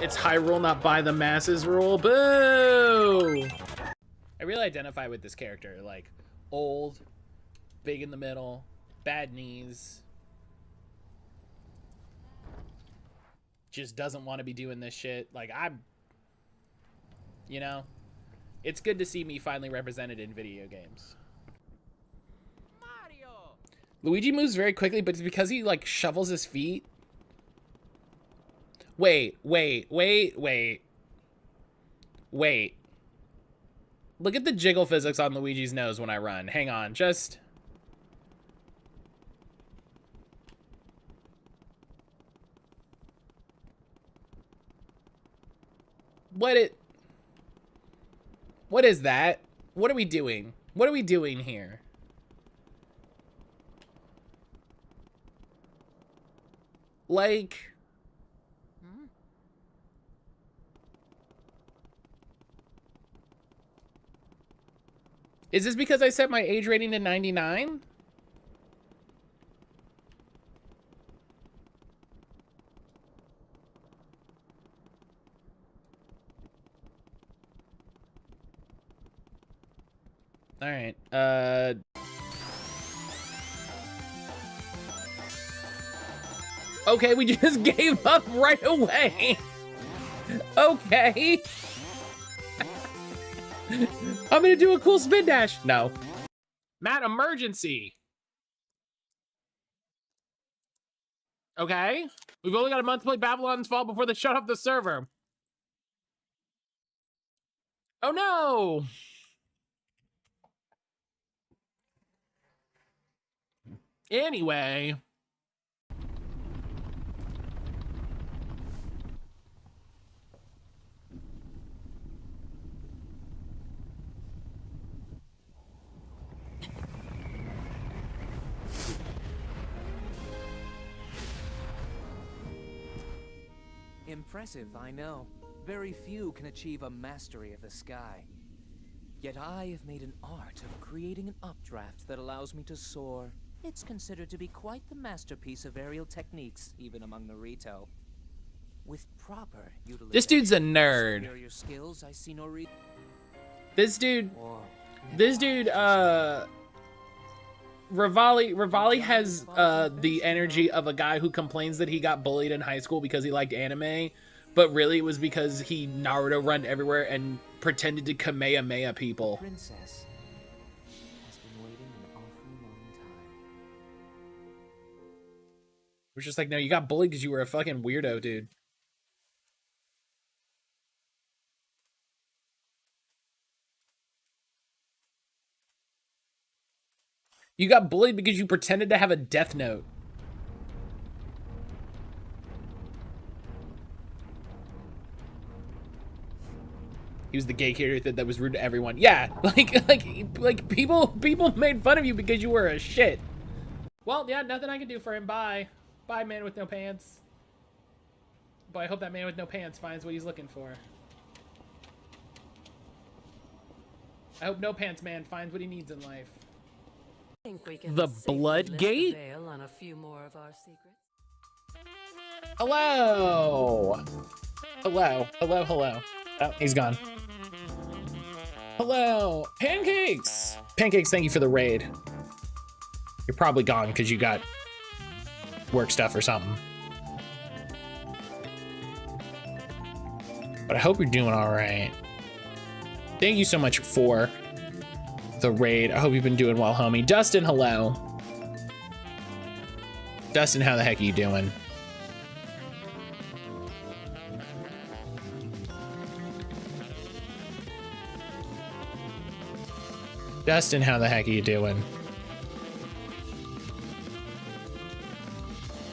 It's Hyrule, not by the masses rule. Boo! I really identify with this character. Like, old, big in the middle, bad knees. Just doesn't want to be doing this shit. Like, you know? It's good to see me finally represented in video games. Mario! Luigi moves very quickly, but it's because he, like, shovels his feet. Wait. Look at the jiggle physics on Luigi's nose when I run. Hang on, just... What is that? What are we doing? What are we doing here? Like... Is this because I set my age rating to 99? All right. Okay, we just gave up right away. Okay. I'm gonna do a cool spin dash. No. Matt, emergency. Okay. We've only got a month to play Babylon's Fall before they shut off the server. Oh no. Anyway. Impressive, I know. Very few can achieve a mastery of the sky. Yet I have made an art of creating an updraft that allows me to soar. It's considered to be quite the masterpiece of aerial techniques, even among the Rito. With proper utilization, This dude's a nerd. superior skills, I see no reason. This dude, Rivali has the energy of a guy who complains that he got bullied in high school because he liked anime, but really it was because he Naruto run everywhere and pretended to Kamehameha people. Princess has been waiting an awful long time. It was just like, no, you got bullied because you were a fucking weirdo, dude. You got bullied because you pretended to have a death note. He was the gay character that was rude to everyone. Yeah, like people made fun of you because you were a shit. Well, yeah, nothing I can do for him. Bye. Bye, man with no pants. But I hope that man with no pants finds what he's looking for. I hope No Pants Man finds what he needs in life. The Blood Gate? On a few more of our secrets. Hello. Hello. Hello. Hello. Oh, he's gone. Hello. Pancakes. Pancakes, thank you for the raid. You're probably gone because you got work stuff or something. But I hope you're doing all right. Thank you so much for the raid. I hope you've been doing well, homie. Dustin, hello. Dustin, how the heck are you doing? Dustin, how the heck are you doing?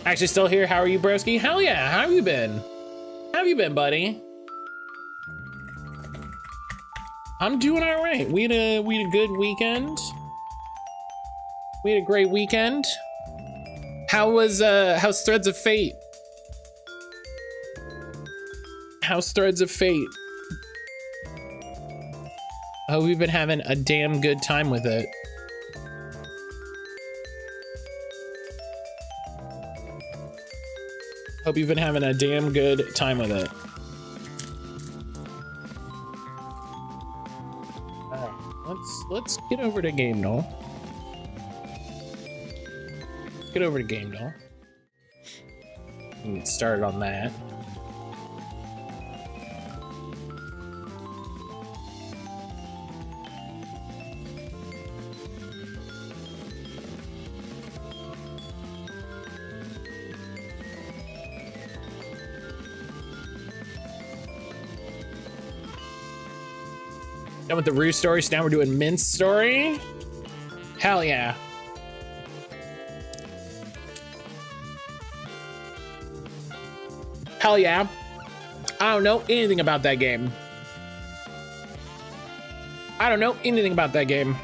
Actually still here. How are you, broski? Hell yeah. How have you been? How have you been, buddy? I'm doing all right. We had a good weekend. We had a great weekend. How's Threads of Fate? How's Threads of Fate? I hope you've been having a damn good time with it. Hope you've been having a damn good time with it. Let's get over to Game Doll. Let's get over to Game Doll. Get started on that. Done with the Rue story, so now we're doing Mint's story. Hell yeah. Hell yeah. I don't know anything about that game. I don't know anything about that game.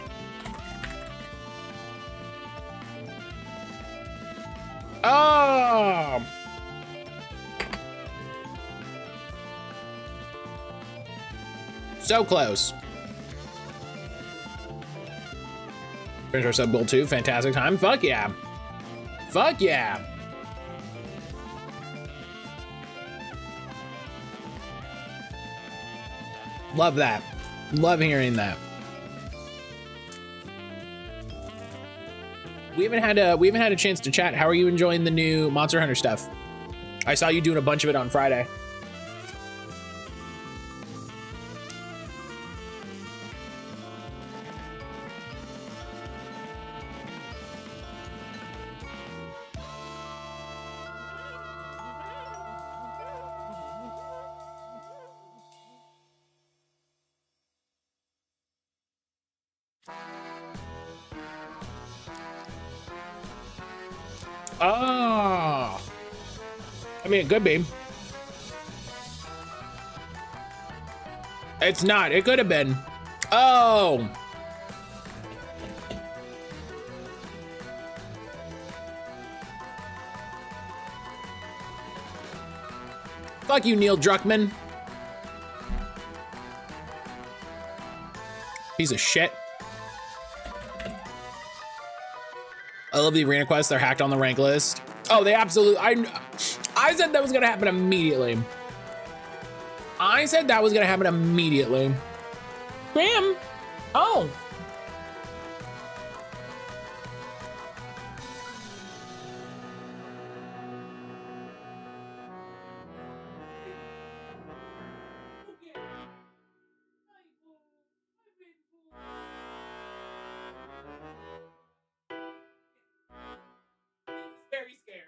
Oh! So close. Finish our sub goal too. Fantastic time. Fuck yeah. Fuck yeah. Love that. Love hearing that. We haven't had a chance to chat. How are you enjoying the new Monster Hunter stuff? I saw you doing a bunch of it on Friday. Oh, I mean, it could be. It's not. It could have been. Oh. Fuck you, Neil Druckmann. Piece of shit. I love the arena quests. They're hacked on the rank list. Oh, they absolutely. I said that was gonna happen immediately. I said that was gonna happen immediately. Graham. Oh. Very scared.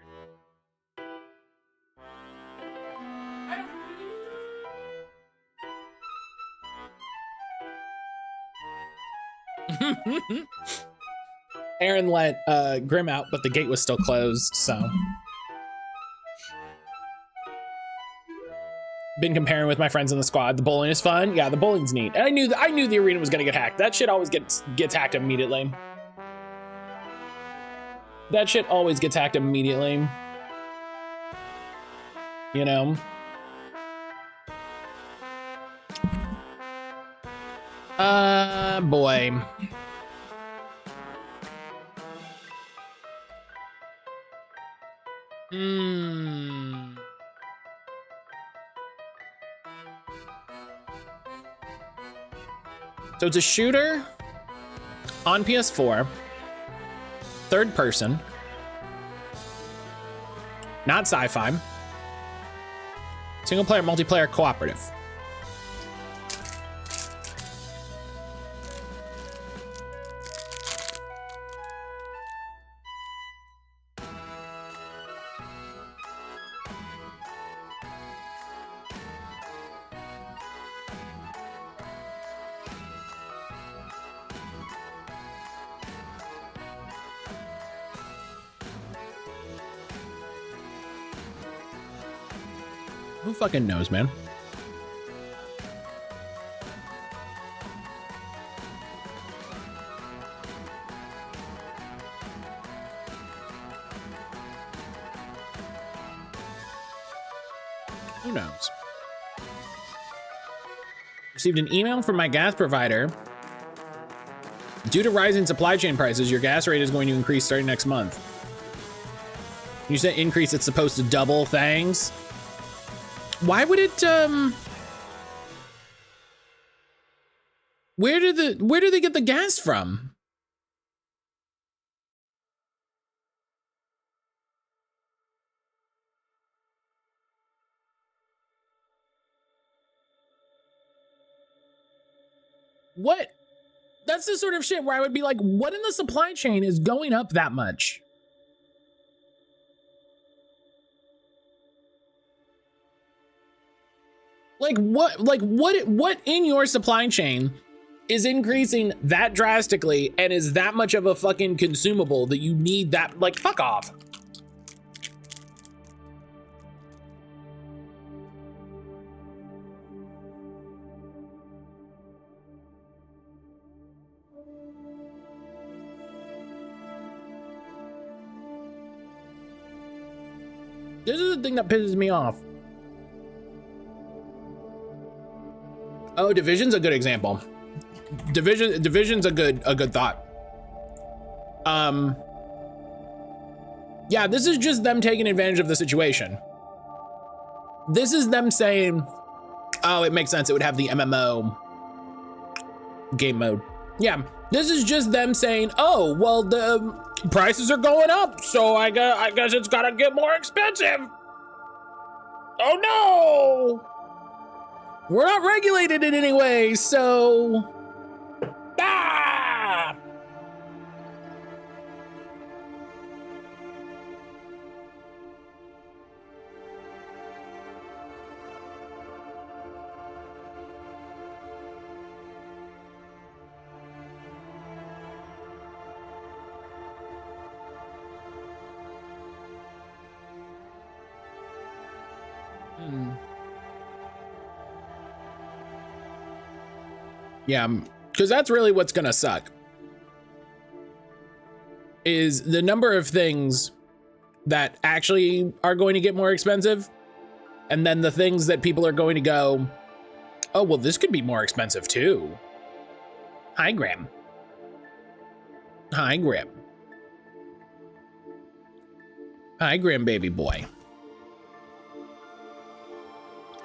Aaron let Grim out, but the gate was still closed, so. Been comparing with my friends in the squad. The bowling is fun. Yeah, the bowling's neat. And I knew the arena was gonna get hacked. That shit always gets hacked immediately. That shit always gets hacked immediately. You know? Boy. So it's a shooter on PS4. Third person. Not sci-fi. Single player, multiplayer, cooperative. Who fucking knows, man? Who knows? Received an email from my gas provider Due to rising supply chain prices, your gas rate is going to increase starting next month. You said increase, it's supposed to double things. Why would it, where do they get the gas from? What? That's the sort of shit where I would be like, what in the supply chain is going up that much? What in your supply chain is increasing that drastically and is that much of a fucking consumable that you need that, like, fuck off. This is the thing that pisses me off. Oh, Division's a good example. Division's a good thought. Yeah, this is just them taking advantage of the situation. This is them saying, oh, it makes sense. It would have the MMO game mode. Yeah, this is just them saying, oh, well, the prices are going up, so I guess it's gotta get more expensive. Oh no! We're not regulated in any way, so... Ah! Yeah, because that's really what's gonna suck. Is the number of things that actually are going to get more expensive, and then the things that people are going to go, oh, well, this could be more expensive too. Hi, Graham. Hi, Graham. Hi, Graham baby boy.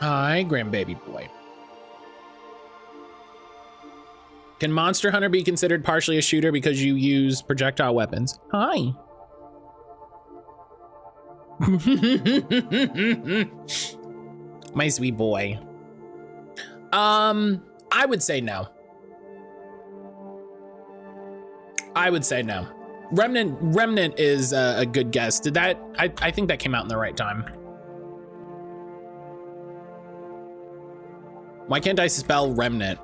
Hi, Graham baby boy. Can Monster Hunter be considered partially a shooter because you use projectile weapons? Hi. My sweet boy. I would say no. I would say no. Remnant is a good guess. Did that, I think that came out in the right time. Why can't I spell Remnant?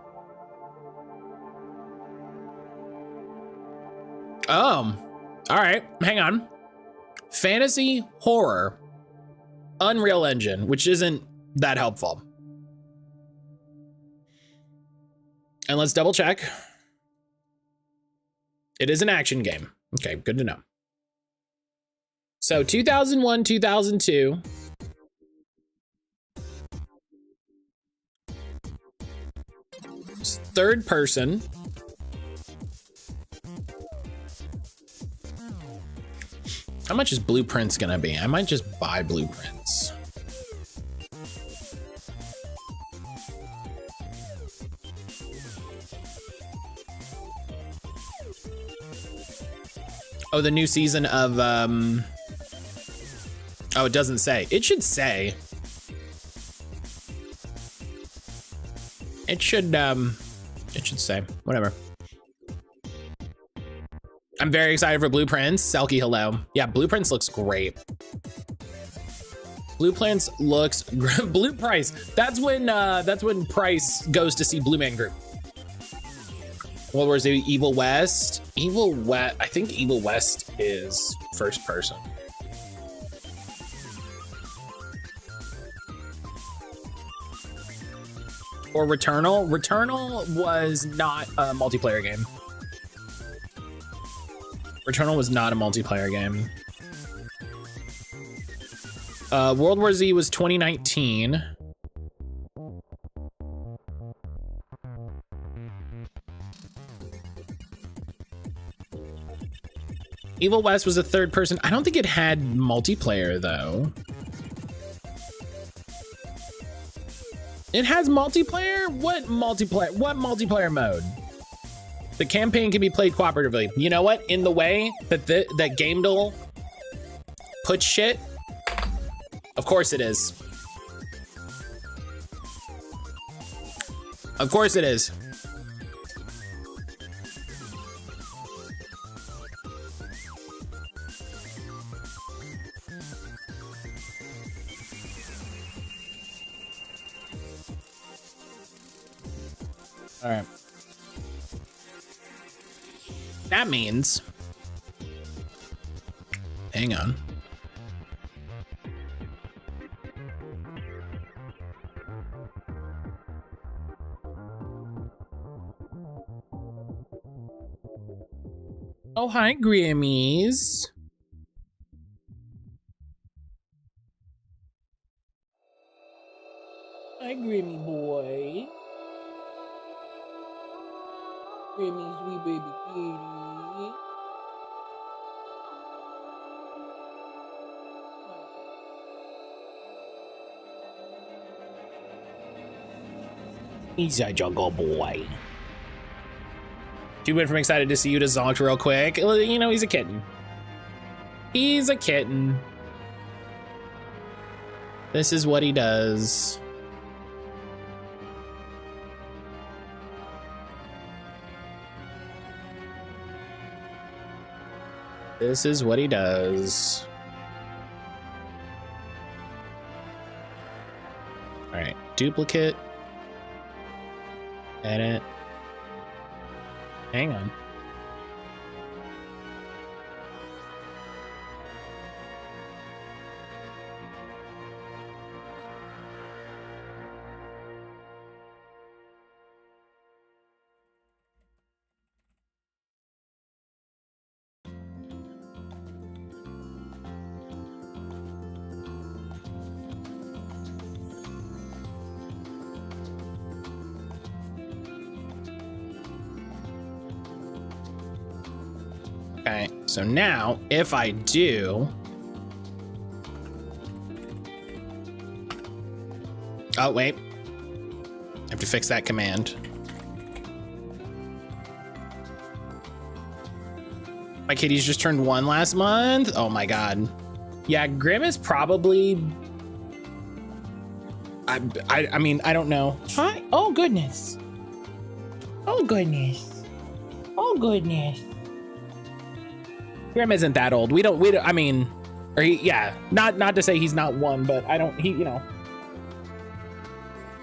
Oh, all right, hang on. Fantasy horror, Unreal Engine, which isn't that helpful. And let's double check. It is an action game. Okay, good to know. So 2001, 2002. Third person. How much is Blueprints gonna be? I might just buy Blueprints. Oh, the new season of, oh, it doesn't say. It should say. It should say, whatever. I'm very excited for Blueprints. Selkie, hello. Yeah, Blueprints looks great. Blueprints looks Blue Price. That's when Price goes to see Blue Man Group. World War Z, Evil West. I think Evil West is first person. Or Returnal. Returnal was not a multiplayer game. Returnal was not a multiplayer game. World War Z was 2019. Evil West was a third person. I don't think it had multiplayer though. It has multiplayer? What multiplayer? What multiplayer mode? The campaign can be played cooperatively. You know what? In the way that that GameDuel puts shit, of course it is. Of course it is. All right. That means, hang on. Oh, hi, Grammys. Hi, Grammy boy. Grammy, sweet baby kitty. He's a jungle boy. She went from excited to see you to zonked real quick. You know, he's a kitten. He's a kitten. This is what he does. This is what he does. All right, duplicate. Edit. Hang on. Okay, so now if I do, oh wait, I have to fix that command. My kitties just turned 1 last month. Oh my god. Yeah, Grim is probably, I mean, I don't know. Hi. Oh goodness. Oh goodness. Oh goodness. Grim isn't that old. We don't, I mean, or he, yeah, not to say he's not 1, but I don't, he, you know,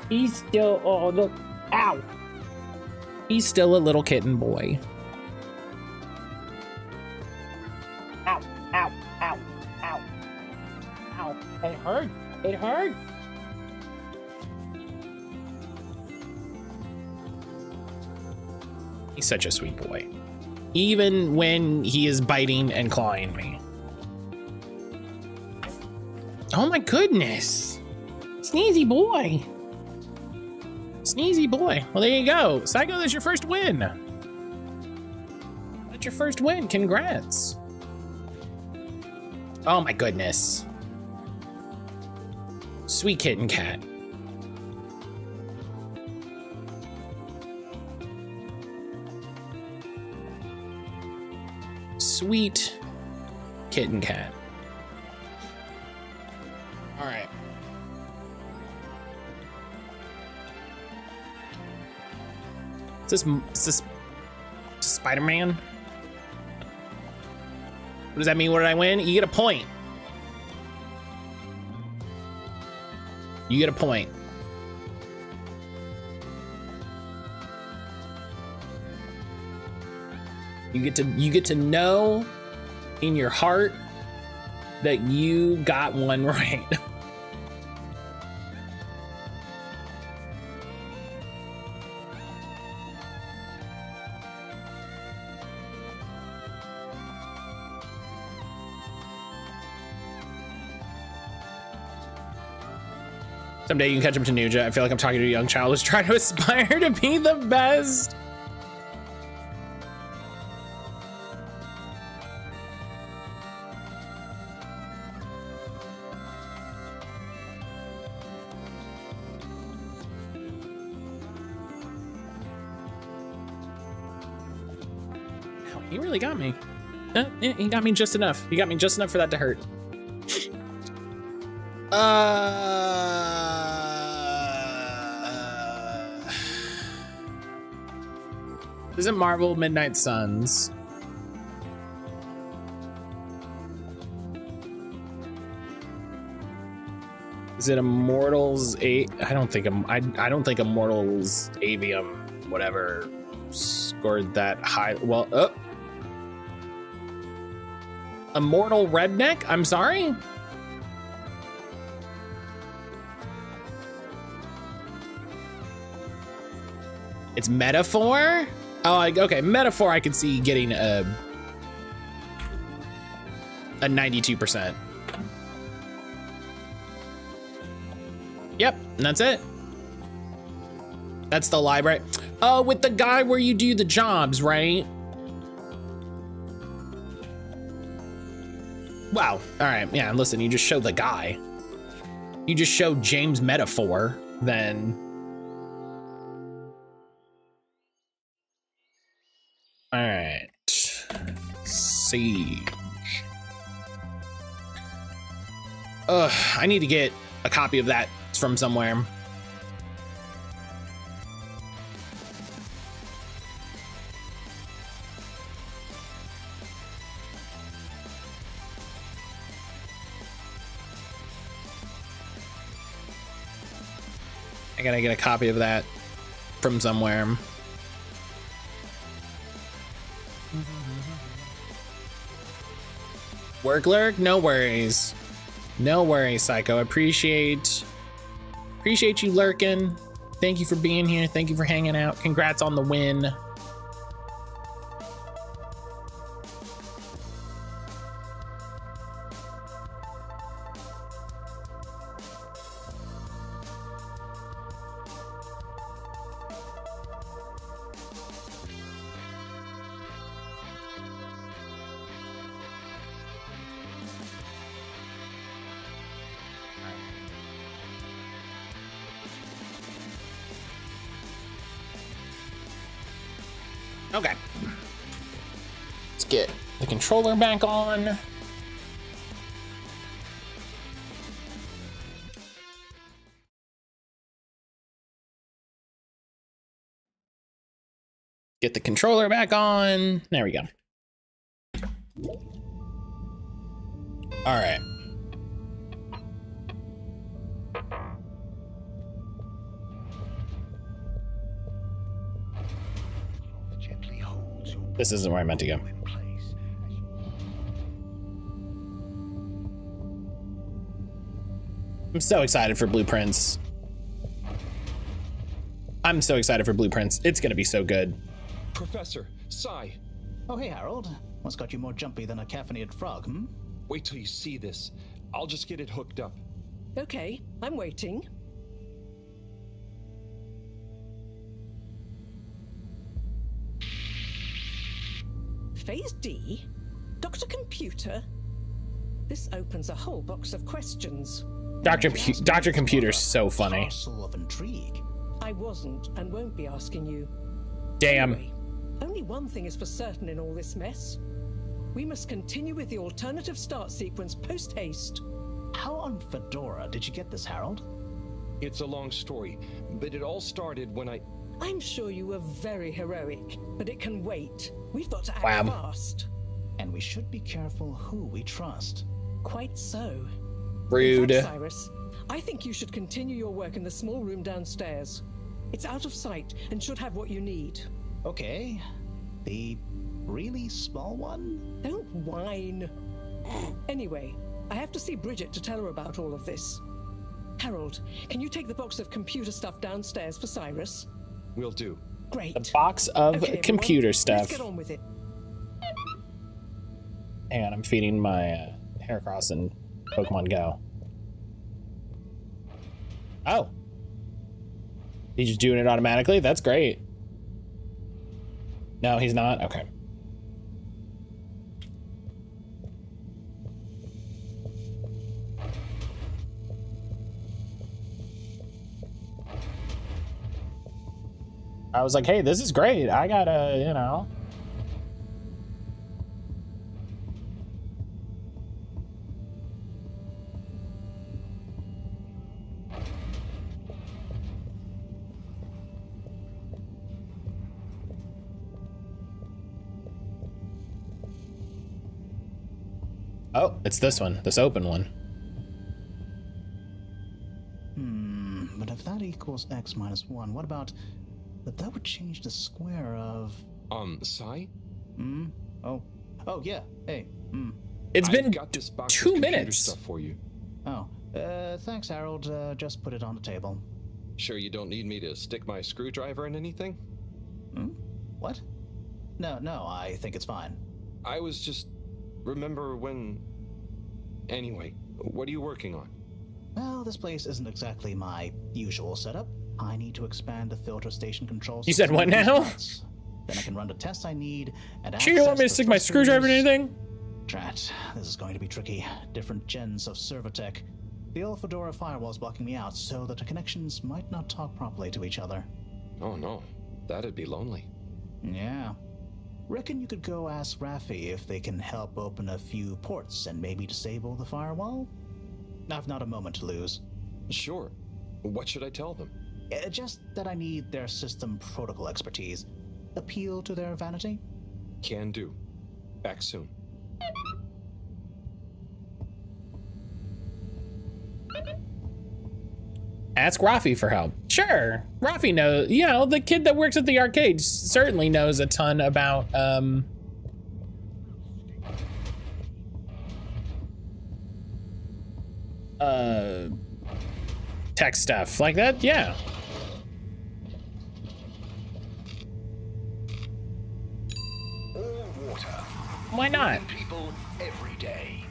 he's still, oh, look, ow. He's still a little kitten boy. Ow, ow, ow, ow, ow. It hurts, it hurts. He's such a sweet boy. Even when he is biting and clawing me. Oh my goodness. Sneezy boy. Sneezy boy. Well, there you go. Psycho, that's your first win. That's your first win. Congrats. Oh my goodness. Sweet kitten cat. Sweet kitten cat. All right. Is this Spider-Man? What does that mean? What did I win? You get a point. You get a point. You get to know in your heart that you got one right. Someday you can catch up to Nuja. I feel like I'm talking to a young child who's trying to aspire to be the best. He really got me. He got me just enough. He got me just enough for that to hurt. Isn't Marvel Midnight Suns? Is it Immortals 8? I don't think Immortals Avium whatever scored that high. Well, Immortal Redneck? I'm sorry? It's Metaphor? Oh, okay, Metaphor I could see getting a 92%. Yep, and that's it. That's the library. Oh, with the guy where you do the jobs, right? Wow, all right, yeah, listen, you just show the guy. You just show James Metaphor, then. All right, Siege. Ugh, I need to get a copy of that from somewhere. I gotta get a copy of that from somewhere. Work lurk? No worries. No worries, Psycho. Appreciate you lurking. Thank you for being here. Thank you for hanging out. Congrats on the win. Okay. Let's get the controller back on. Get the controller back on. There we go. All right. This isn't where I meant to go. I'm so excited for Blueprints. I'm so excited for Blueprints. It's gonna be so good. Professor, Sai. Oh, hey, Harold. What's got you more jumpy than a caffeinated frog, hmm? Wait till you see this. I'll just get it hooked up. Okay, I'm waiting. Phase D? Dr. Computer? This opens a whole box of questions. Dr. Computer's so funny. Castle of intrigue. I wasn't and won't be asking you. Damn. Anyway, only one thing is for certain in all this mess. We must continue with the alternative start sequence post-haste. How on Fedora did you get this, Harold? It's a long story, but it all started when I'm sure you were very heroic, but it can wait. We've got to act fast. And we should be careful who we trust. Quite so. Rude. In fact, Cyrus, I think you should continue your work in the small room downstairs. It's out of sight and should have what you need. Okay. The really small one? Don't whine. Anyway, I have to see Bridget to tell her about all of this. Harold, can you take the box of computer stuff downstairs for Cyrus? Will do. Great. A box of computer stuff. Let's get on with it. Hang on, I'm feeding my Heracross in Pokemon Go. Oh. He's just doing it automatically? That's great. No, he's not? Okay. I was like, hey, this is great. I gotta, you know. Oh, it's this one, this open one. But if that equals x minus 1, what about... But that would change the square of... Psi? Oh, yeah, hey, It's been got this box 2 of computer minutes. stuff for you. Oh, thanks, Harold. Just put it on the table. Sure you don't need me to stick my screwdriver in anything? What? No, I think it's fine. I was just... Remember when... Anyway, what are you working on? Well, this place isn't exactly my usual setup. I need to expand the filter station controls. You said what now? Then I can run the tests I need and Sure, you want me to stick my screwdriver in anything? Drat, this is going to be tricky. Different gens of server tech. The old Fedora firewall's blocking me out, so that the connections might not talk properly to each other. Oh no, that'd be lonely. Yeah. Reckon you could go ask Raffi if they can help open a few ports and maybe disable the firewall? I've not a moment to lose. Sure. What should I tell them? Just that I need their system protocol expertise. Appeal to their vanity? Can do. Back soon. Ask Raffi for help. Sure. Raffi knows, you know, the kid that works at the arcade certainly knows a ton about, tech stuff like that, yeah. All water. Why not? Moving people every day.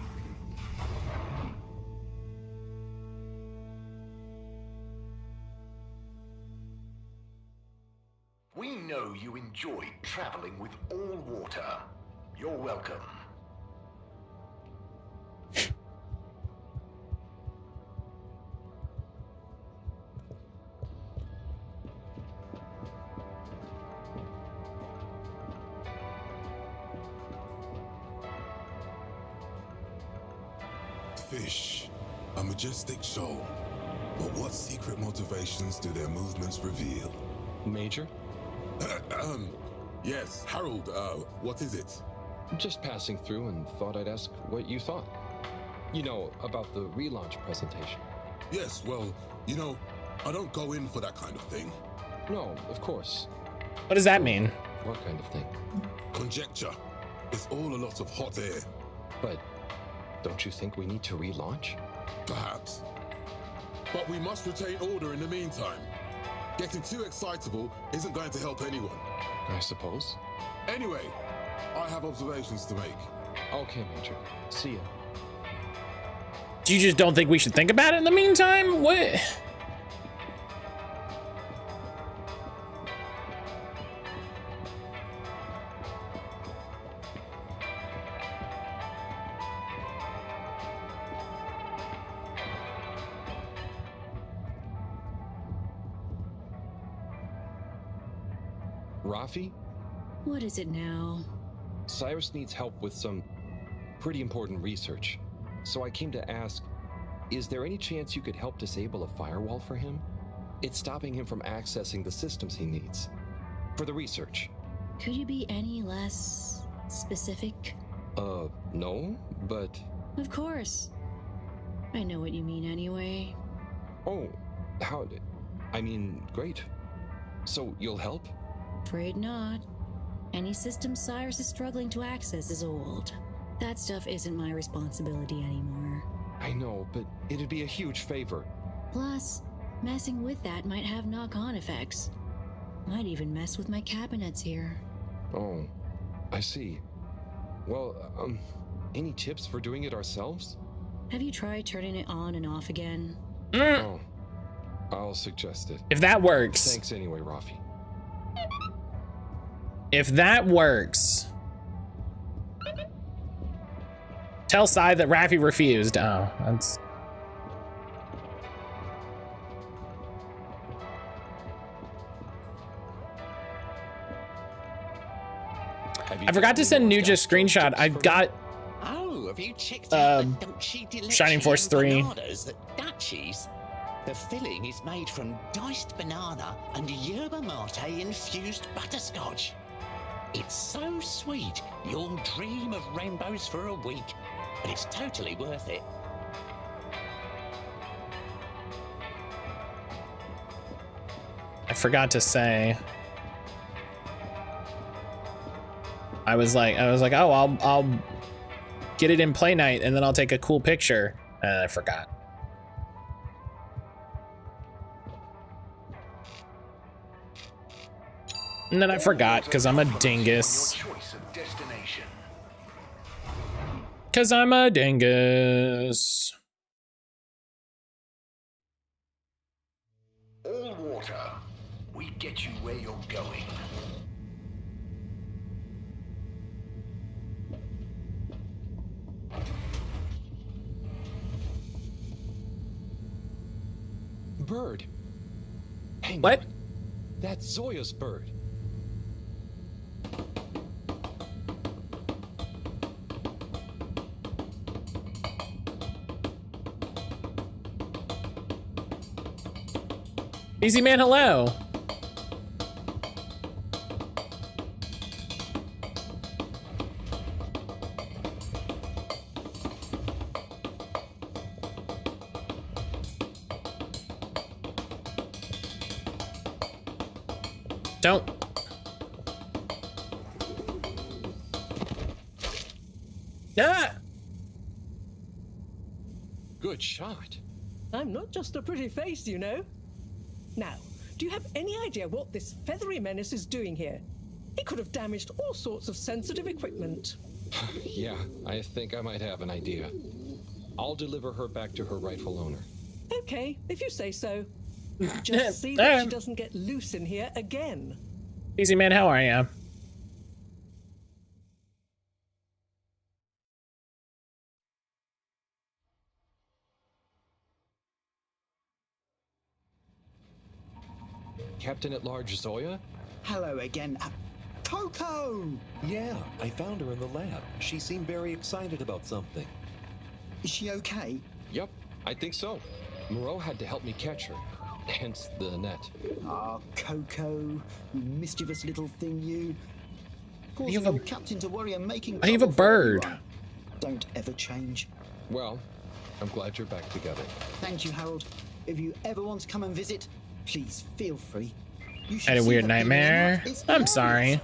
We know you enjoyed traveling with all water. You're welcome. Fish, a majestic shoal. But what secret motivations do their movements reveal? Major? Yes, Harold, what is it? Just passing through and thought I'd ask what you thought. You know, about the relaunch presentation. Yes, well, you know, I don't go in for that kind of thing. No, of course. What does that mean? What kind of thing? Conjecture. It's all a lot of hot air. But don't you think we need to relaunch? Perhaps. But we must retain order in the meantime. Getting too excitable isn't going to help anyone. I suppose. Anyway, I have observations to make. Okay, Major. See ya. You just don't think we should think about it in the meantime? What? Raffi? What is it now? Cyrus needs help with some pretty important research. So I came to ask, is there any chance you could help disable a firewall for him? It's stopping him from accessing the systems he needs. For the research. Could you be any less specific? No, but... Of course. I know what you mean anyway. Oh, how... I mean, great. So you'll help? Afraid not. Any system Cyrus is struggling to access is old. That stuff isn't my responsibility anymore. I know, but it'd be a huge favor. Plus, messing with that might have knock-on effects. Might even mess with my cabinets here. Oh, I see. Well, any tips for doing it ourselves? Have you tried turning it on and off again? Oh, I'll suggest it. If that works. Thanks anyway, Raffi. If that works. Tell Sai that Raffi refused. Oh, that's... I forgot to send Nuja a screenshot. I've got... Oh, have you checked out the Dolce Shining Force 3. empanadas at Dutchie's? The filling is made from diced banana and yerba mate infused butterscotch. It's so sweet, you'll dream of rainbows for a week. but it's totally worth it. I forgot to say. I was like, oh, I'll get it in play night and then I'll take a cool picture. And I forgot. And then I forgot because I'm a dingus. Because I'm a dingus. All water. We get you where you're going. Bird. Hang what? On. That's Zoya's bird. Easy man, hello. Don't. Ah! Good shot. I'm not just a pretty face, you know. Now, do you have any idea what this feathery menace is doing here? He could have damaged all sorts of sensitive equipment. Yeah, I think I might have an idea. I'll deliver her back to her rightful owner. Okay, if you say so. Just see that she doesn't get loose in here again. Easy man, how are you? Captain at Large Zoya? Hello again. Coco! Yeah, I found her in the lab. She seemed very excited about something. Is she okay? Yep, I think so. Moreau had to help me catch her. Hence the net. Ah, Coco, you mischievous little thing, you. Causing You have your captain to worry and making I have a trouble for bird. everyone. Don't ever change. Well, I'm glad you're back together. Thank you, Harold. If you ever want to come and visit, please feel free. You I should had a see weird her nightmare. It's I'm hilarious. sorry.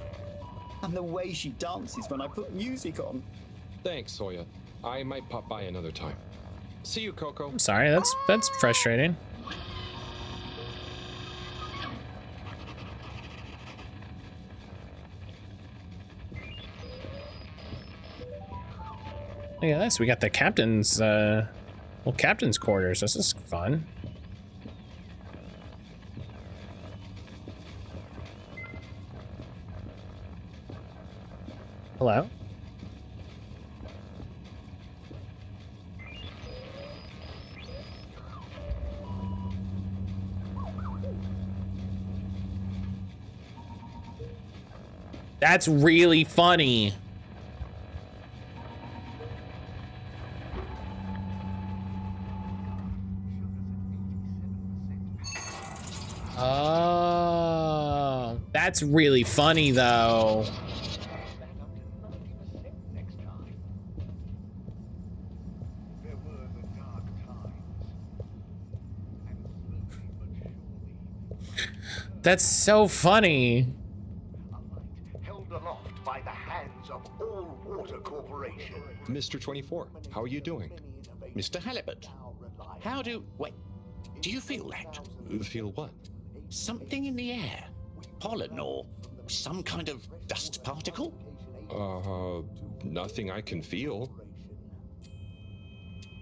And the way she dances when I put music on. Thanks, Zoya. I might pop by another time. See you, Coco. I'm sorry, that's frustrating. Look at this, we got the captain's, captain's quarters. This is fun. Hello? That's really funny. Oh, that's really funny though. That's so funny. Held aloft by the hands of All Water Corporation. Mr. 24, how are you doing? Mr. Halibut, wait, do you feel that? Feel what? Something in the air. Pollen or some kind of dust particle? Nothing I can feel.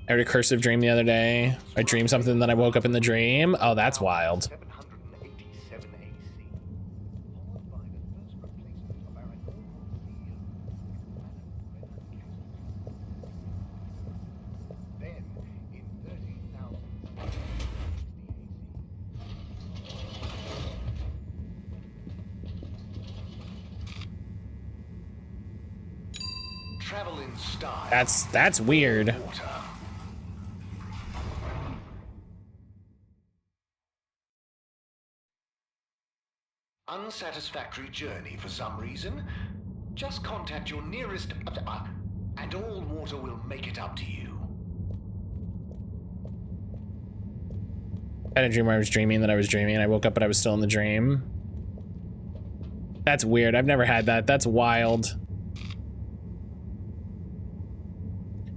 I had a cursive dream the other day. I dreamed something, then I woke up in the dream. Oh, that's wild. Travel in style. That's weird. Unsatisfactory journey for some reason? Just contact your nearest... And all water will make it up to you. I had a dream where I was dreaming that I was dreaming, and I woke up but I was still in the dream. That's weird. I've never had that. That's wild.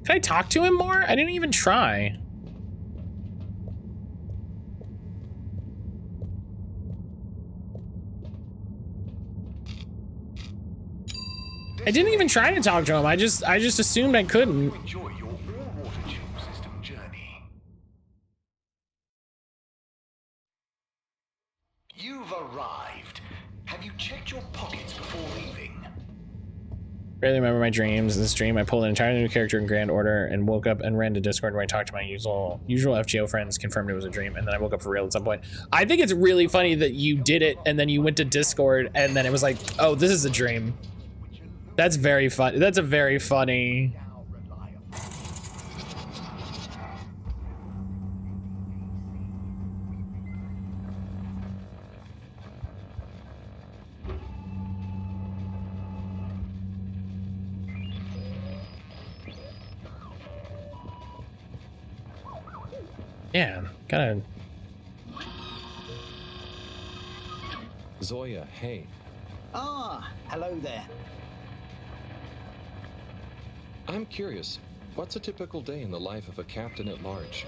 Can I talk to him more? I didn't even try. I didn't even try to talk to him. I just assumed I couldn't. Enjoy your all-water tube system journey. You've arrived. Have you checked your pockets before leaving? Barely remember my dreams. In this dream, I pulled an entirely new character in Grand Order and woke up and ran to Discord where I talked to my usual FGO friends, confirmed it was a dream, and then I woke up for real at some point. I think it's really funny that you did it and then you went to Discord and then it was like, oh, this is a dream. That's very fun. That's a very funny. Yeah, kind of. Zoya, hey. Ah, hello there. I'm curious, what's a typical day in the life of a captain at large?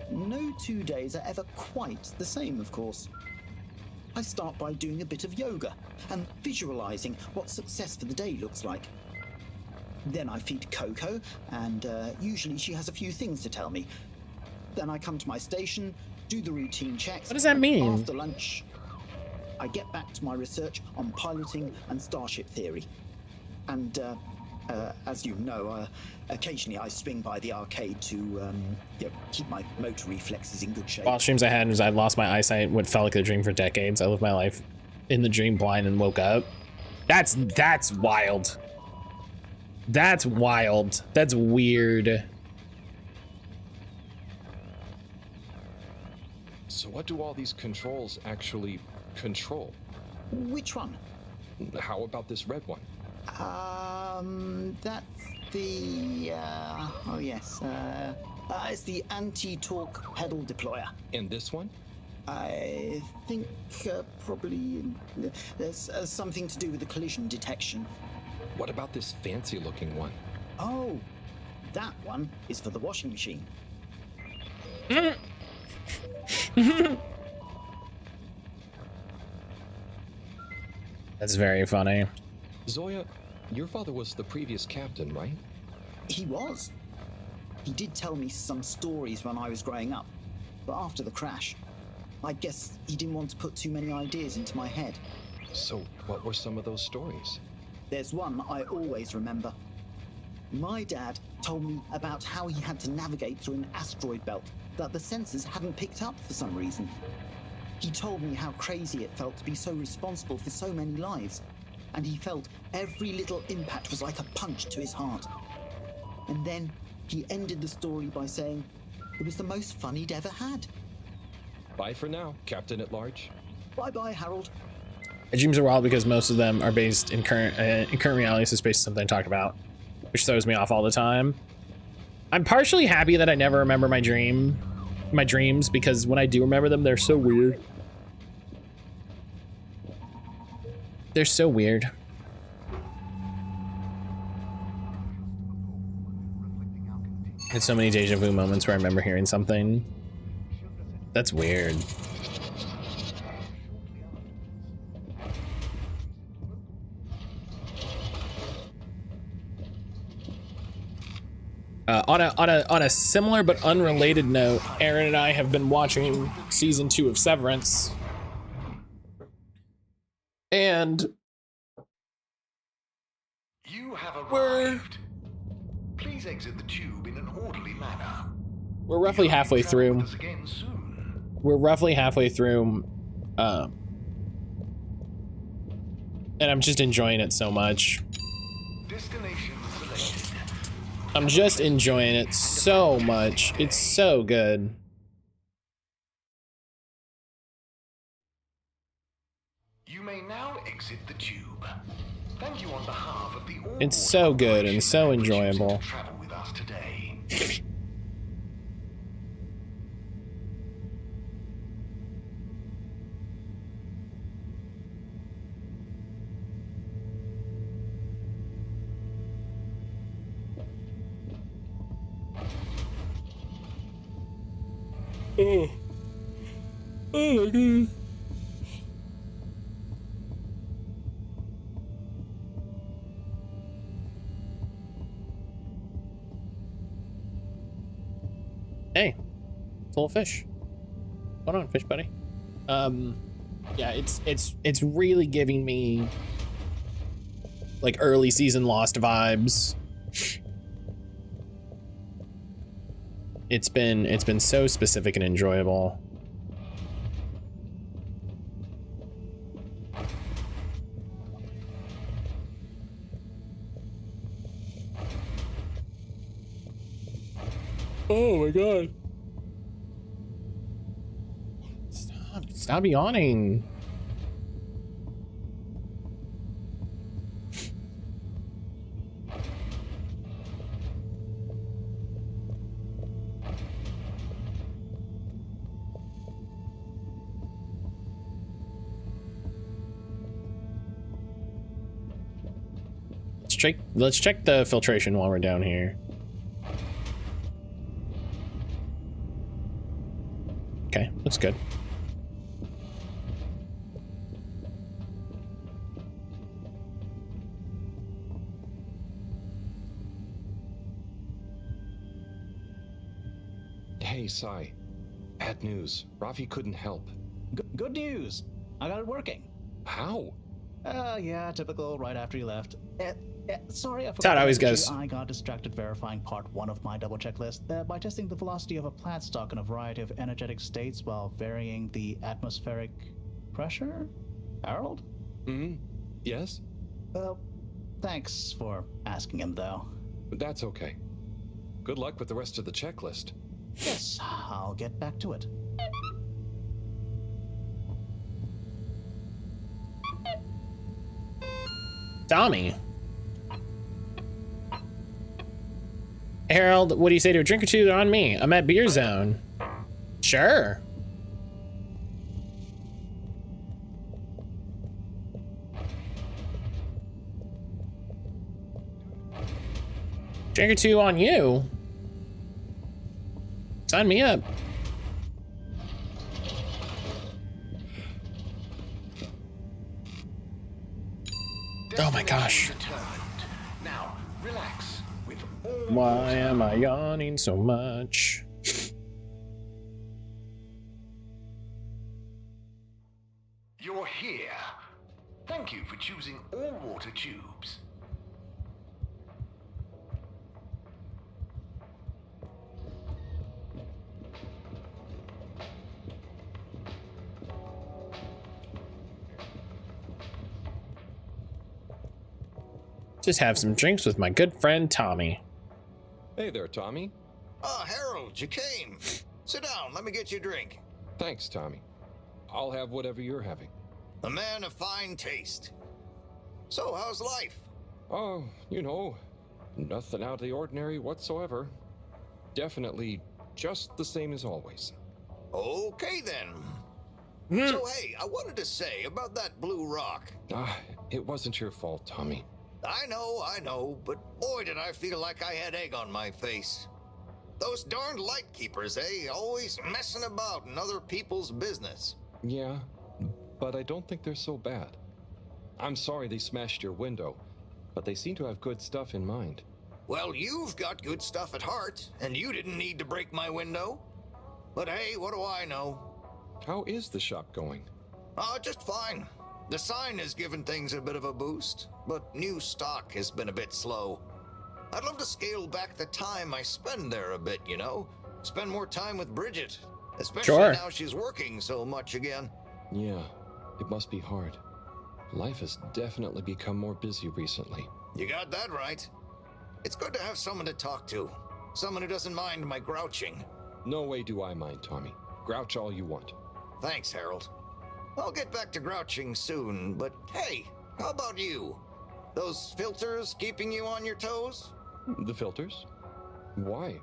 No 2 days are ever quite the same, of course. I start by doing a bit of yoga and visualizing what success for the day looks like. Then I feed Coco, and usually she has a few things to tell me. Then I come to my station, do the routine checks. What does that mean? After lunch, I get back to my research on piloting and starship theory. And as you know, occasionally I swing by the arcade to keep my motor reflexes in good shape. All streams I had was I lost my eyesight, what felt like a dream for decades. I lived my life in the dream blind and woke up. That's wild. That's wild. That's weird. So what do all these controls actually control? Which one? How about this red one? That's the, oh yes, it's the anti-torque pedal deployer. And this one? I think probably there's something to do with the collision detection. What about this fancy-looking one? Oh, that one is for the washing machine. That's very funny. Zoya, your father was the previous captain, right? He was. He did tell me some stories when I was growing up, but after the crash, I guess he didn't want to put too many ideas into my head. So, what were some of those stories? There's one I always remember. My dad told me about how he had to navigate through an asteroid belt that the sensors hadn't picked up for some reason. He told me how crazy it felt to be so responsible for so many lives, and he felt every little impact was like a punch to his heart. And then he ended the story by saying it was the most fun he'd ever had. Bye for now, Captain at Large. Bye-bye, Harold. My dreams are wild because most of them are based in current reality, so it's based on something I talked about, which throws me off all the time. I'm partially happy that I never remember my dreams, because when I do remember them, they're so weird. They're so weird. There's so many deja vu moments where I remember hearing something. That's weird. On a similar but unrelated note, Aaron and I have been watching season 2 of Severance. And you have arrived. Please exit the tube in an orderly manner. We're roughly halfway through. We're roughly halfway through. And I'm just enjoying it so much. Destination selected. I'm just enjoying it so much. It's so good. You may now exit the tube. Thank you on behalf of the It's so good and so enjoyable. travel with us today. Oh. Oh my god. Hey, full of fish. Hold on, fish buddy. Yeah, it's really giving me like early season Lost vibes. It's been so specific and enjoyable. Oh my god. Stop yawning. Let's check the filtration while we're down here. Okay, looks good. Hey, Sai. Bad news. Rafi couldn't help. Good news. I got it working. How? Yeah, typical. Right after you left. Sorry, I That's how it always goes. I got distracted verifying part 1 of my double checklist by testing the velocity of a plant stock in a variety of energetic states while varying the atmospheric pressure. Harold? Yes? Thanks for asking him, though. That's okay. Good luck with the rest of the checklist. Yes, I'll get back to it. Tommy. Harold, what do you say to a drink or two on me? I'm at Beer Zone. Sure. Drink or two on you. Sign me up. Oh my gosh. Now, relax. With all Why am I yawning so much? You're here. Thank you for choosing all water tubes. Just have some drinks with my good friend Tommy. Hey there, Tommy. Ah, Harold, you came. Sit down, let me get you a drink. Thanks, Tommy. I'll have whatever you're having. A man of fine taste. So, how's life? Oh, you know, nothing out of the ordinary whatsoever. Definitely just the same as always. Okay, then. So, hey, I wanted to say about that blue rock. It wasn't your fault, Tommy. I know, but boy did I feel like I had egg on my face. Those darned lightkeepers, always messing about in other people's business. Yeah, but I don't think they're so bad. I'm sorry they smashed your window, but they seem to have good stuff in mind. Well, you've got good stuff at heart, and you didn't need to break my window. But hey, what do I know? How is the shop going? Just fine. The sign has given things a bit of a boost, but new stock has been a bit slow. I'd love to scale back the time I spend there a bit, you know? Spend more time with Bridget, especially now she's working so much again. Yeah, it must be hard. Life has definitely become more busy recently. You got that right. It's good to have someone to talk to. Someone who doesn't mind my grouching. No way do I mind, Tommy. Grouch all you want. Thanks, Harold. I'll get back to grouching soon, but hey, how about you? Those filters keeping you on your toes? The filters? Why?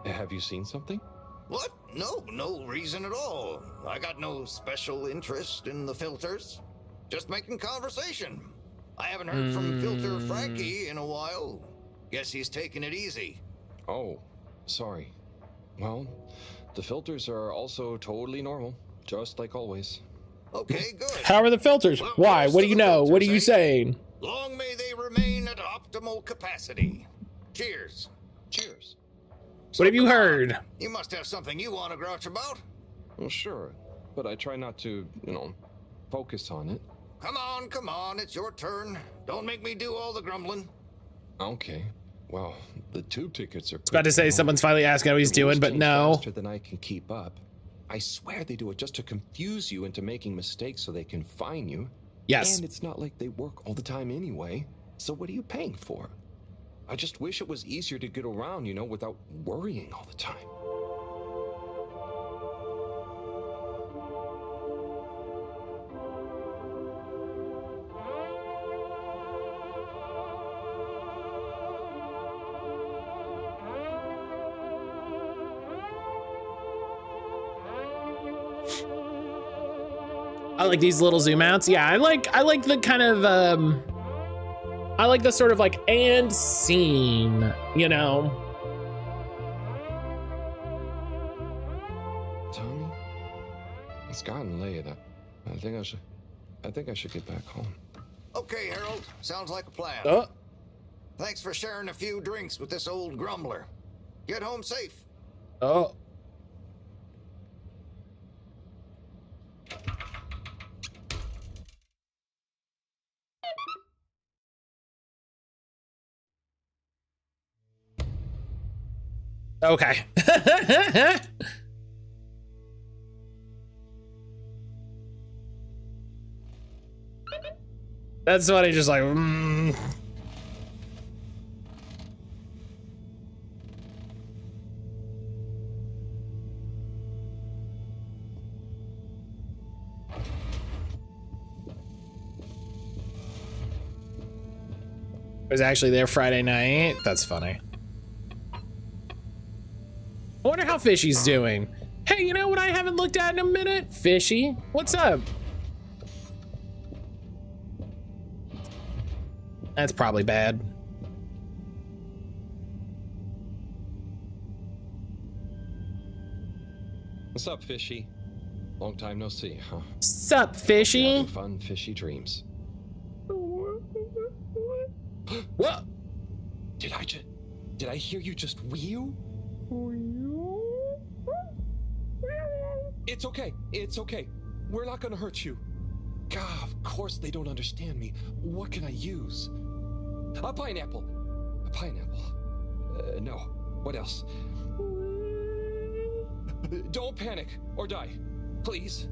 Have you seen something? What? No reason at all. I got no special interest in the filters. Just making conversation. I haven't heard from Filter Frankie in a while. Guess he's taking it easy. Oh, sorry. Well, the filters are also totally normal, just like always. Okay, good. How are the filters? Well, Why? What do you know? What are you filters, saying? Long may they remain at optimal capacity. Cheers. Cheers. What have you heard? You must have something you want to grouch about. Well, sure, but I try not to, focus on it. Come on, it's your turn. Don't make me do all the grumbling. Okay. Well, the tube tickets are. I was about to say someone's finally asking how he's doing, but no. Faster than I can keep up. I swear they do it just to confuse you into making mistakes so they can fine you. Yes. And it's not like they work all the time anyway. So what are you paying for? I just wish it was easier to get around, without worrying all the time. I like these little zoom outs. Yeah, I like the kind of I like the sort of like and scene, Tommy, it's gotten late. I think I should get back home. Okay, Harold. Sounds like a plan. Oh. Thanks for sharing a few drinks with this old grumbler. Get home safe. Oh. Okay. That's funny, just like, I was actually there Friday night. That's funny. I wonder how Fishy's doing. Hey, you know what I haven't looked at in a minute? Fishy, what's up? That's probably bad. What's up, Fishy? Long time no see, huh? Sup, Fishy? Having fun, fishy dreams. What? Did I hear you just wheel? It's okay. We're not gonna hurt you. God, of course they don't understand me. What can I use? A pineapple. No. What else? Don't panic or die. Please.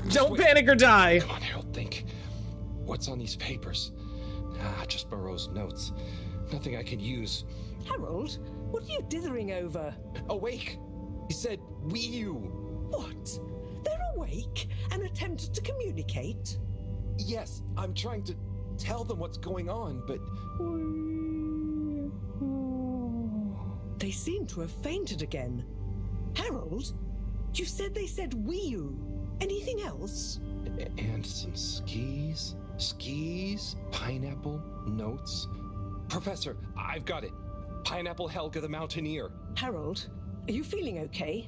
Don't panic or die. Come on, Harold, think. What's on these papers? Just Moreau's notes. Nothing I can use. Harold, what are you dithering over? Awake. He said, Wii U. What? They're awake and attempted to communicate? Yes, I'm trying to tell them what's going on, but... They seem to have fainted again. Harold, you said they said Wii U. Anything else? And some skis. Skis, pineapple, notes. Professor, I've got it. Pineapple Helga the Mountaineer. Harold, are you feeling okay?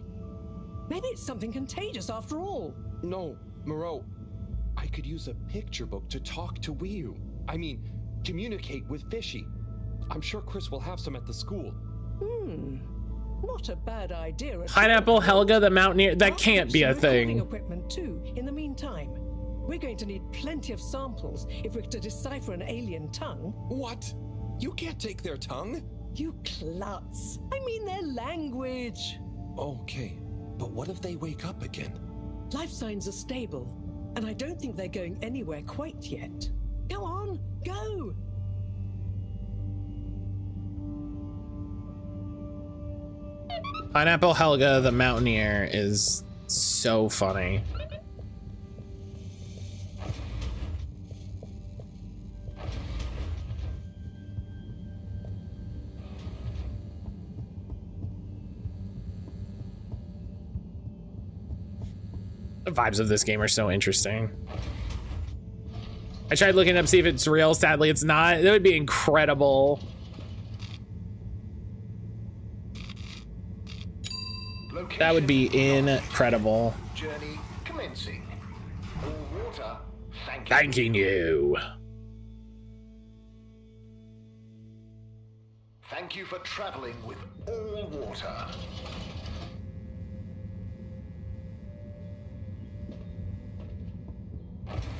Maybe it's something contagious after all. No, Moreau. I could use a picture book to talk to Wii U. I mean, communicate with Fishy. I'm sure Chris will have some at the school. Not a bad idea. Pineapple Helga the Mountaineer. That can't be a thing. Equipment too. In the meantime, we're going to need plenty of samples if we're to decipher an alien tongue. What? You can't take their tongue? You klutz. I mean their language. Okay, but what if they wake up again? Life signs are stable, and I don't think they're going anywhere quite yet. Go on, go! Pineapple Helga the Mountaineer is so funny. The vibes of this game are so interesting. I tried looking up, see if it's real. Sadly, it's not. That would be incredible. That would be incredible. Journey commencing. All water, Thanking you. Thank you for traveling with all water.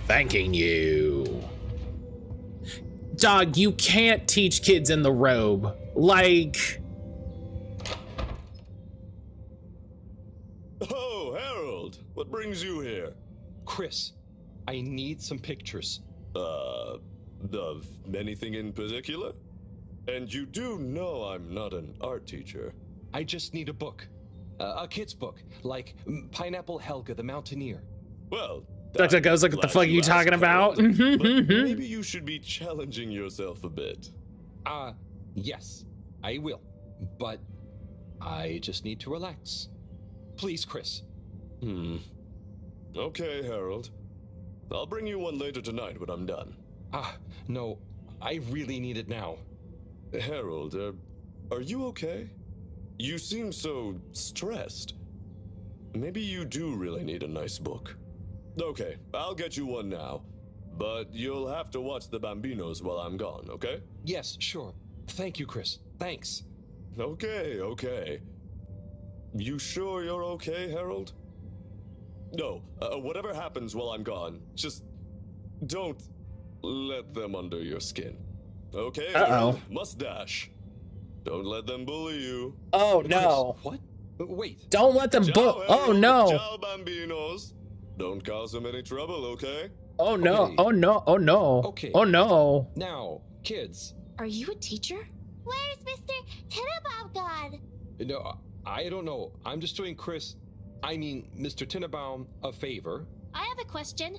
Thanking you. Dog, you can't teach kids in the robe. Like... Oh, Harold, what brings you here? Chris, I need some pictures. Of anything in particular? And you do know I'm not an art teacher. I just need a book. A kid's book, like Pineapple Helga the Mountaineer. Well, Dr. Goes, look, what the fuck are you talking about? But maybe you should be challenging yourself a bit. Yes, I will. But I just need to relax. Please, Chris. Okay, Harold. I'll bring you one later tonight when I'm done. No, I really need it now. Harold, are you okay? You seem so stressed. Maybe you do really need a nice book. Okay, I'll get you one now. But you'll have to watch the Bambinos while I'm gone, okay? Yes, sure. Thank you, Chris. Thanks. Okay. You sure you're okay, Harold? No, whatever happens while I'm gone, just don't let them under your skin. Okay, Harold? Mustache. Don't let them bully you. Oh, no. Chris, what? Wait. Don't let them bully. Oh, no. Ciao, Bambinos. Don't cause them any trouble, okay? Oh, no. Okay. Oh, no. Oh, no. Okay. Oh, no. Now, kids. Are you a teacher? Where's Mr. Tenenbaum gone? No, I don't know. I'm just doing Mr. Tenenbaum a favor. I have a question.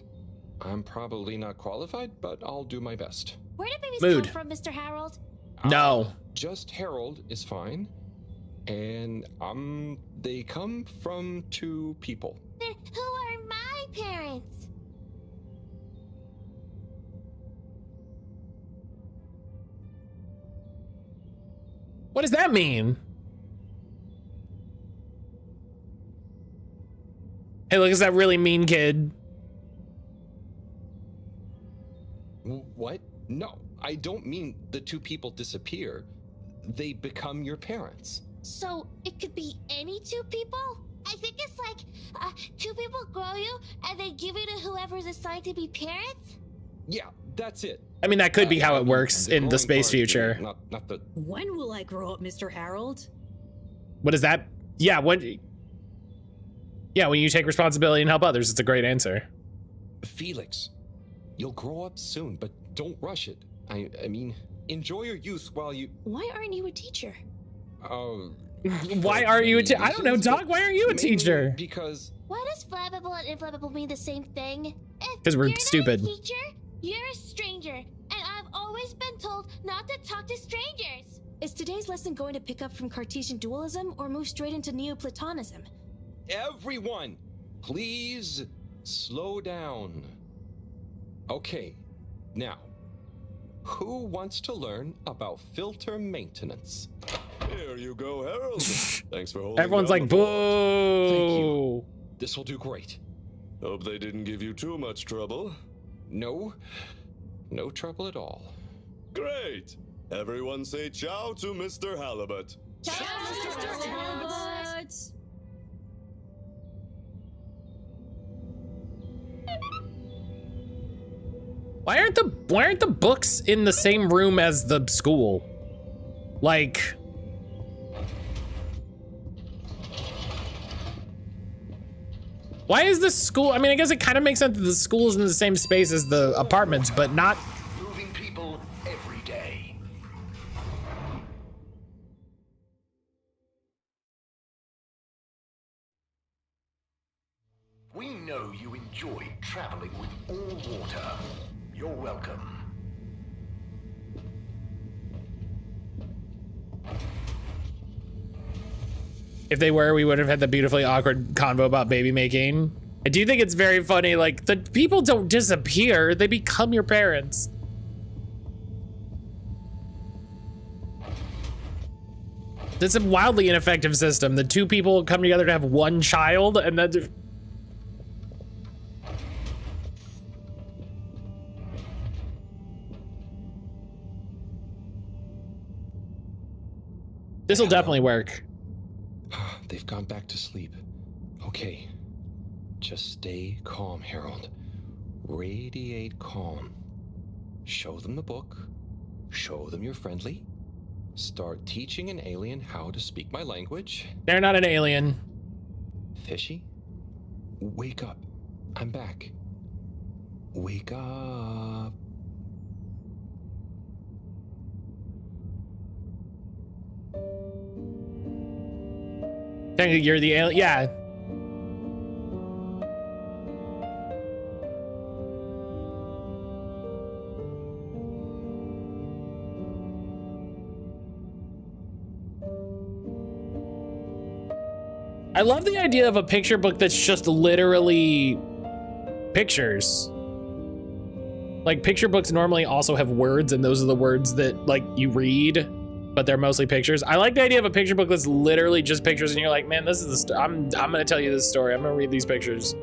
I'm probably not qualified, but I'll do my best. Where do babies Mood. come from, Mr. Harold? No. Just Harold is fine. And they come from 2 people. Then who are my parents? What does that mean? Hey, look, is that really mean kid? What? No, I don't mean the 2 people disappear. They become your parents. So it could be any 2 people? I think it's like 2 people grow you and they give you to whoever's assigned to be parents? Yeah, that's it. I mean, that could be how it works in the space future. Not the... When will I grow up, Mr. Harold? What is that? Yeah, when you take responsibility and help others, it's a great answer. Felix, you'll grow up soon, but don't rush it. I mean, enjoy your youth while you... Why aren't you a teacher? Why aren't you a teacher? I don't know, Doc. Why aren't you a teacher? Because... Why does flammable and inflammable mean the same thing? Because we're stupid. You're not a teacher, you're a stranger, and I've always been told not to talk to strangers. Is today's lesson going to pick up from Cartesian dualism or move straight into Neoplatonism? Everyone, please slow down. Okay, now, who wants to learn about filter maintenance? Here you go, Harold. Thanks for holding Everyone's down like, the fort. boo. Thank you. This will do great. Hope they didn't give you too much trouble. No trouble at all. Great. Everyone say ciao to Mr. Halibut. Ciao, Mr. Halibut. Why aren't the books in the same room as the school? Like, why is the school? I mean, I guess it kind of makes sense that the school is in the same space as the apartments, but not. Moving people every day. We know you enjoy traveling with all water. You're welcome. If they were, we would have had the beautifully awkward convo about baby making. I do think it's very funny. Like, the people don't disappear. They become your parents. It's a wildly ineffective system. The two people come together to have one child, and then... This'll definitely work. They've gone back to sleep. Okay. Just stay calm, Harold. Radiate calm. Show them the book. Show them you're friendly. Start teaching an alien how to speak my language. They're not an alien. Fishy? Wake up. I'm back. Wake up. Technically, you're the alien. Yeah. I love the idea of a picture book that's just literally pictures. Like, picture books normally also have words, and those are the words that, like, you read, but they're mostly pictures. I like the idea of a picture book that's literally just pictures, and you're like, man, this is the I'm gonna tell you this story. I'm gonna read these pictures.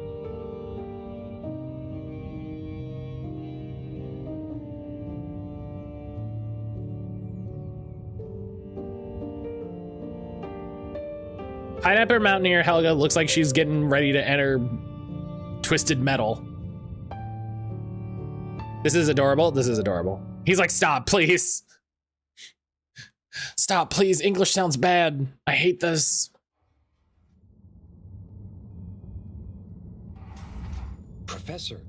Pineapple Mountaineer Helga looks like she's getting ready to enter Twisted Metal. This is adorable. This is adorable. He's like, stop, please. Stop, please. English sounds bad. I hate this. Professor,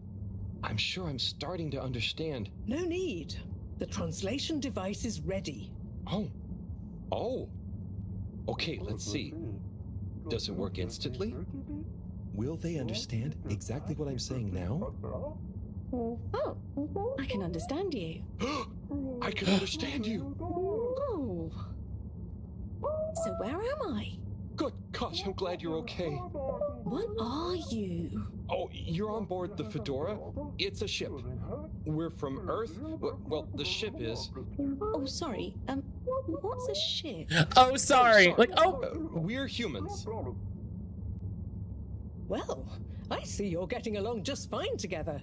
I'm sure I'm starting to understand. No need. The translation device is ready. Oh. Okay, let's see. Does it work instantly? Will they understand exactly what I'm saying now? Oh, I can understand you. I can understand you. Oh. So where am I? Good gosh, I'm glad you're okay. What are you? Oh, you're on board the Fedora. It's a ship. We're from Earth. Well, the ship is. Oh, sorry. What's a ship? Oh, sorry. Like, we're humans. Well, I see you're getting along just fine together.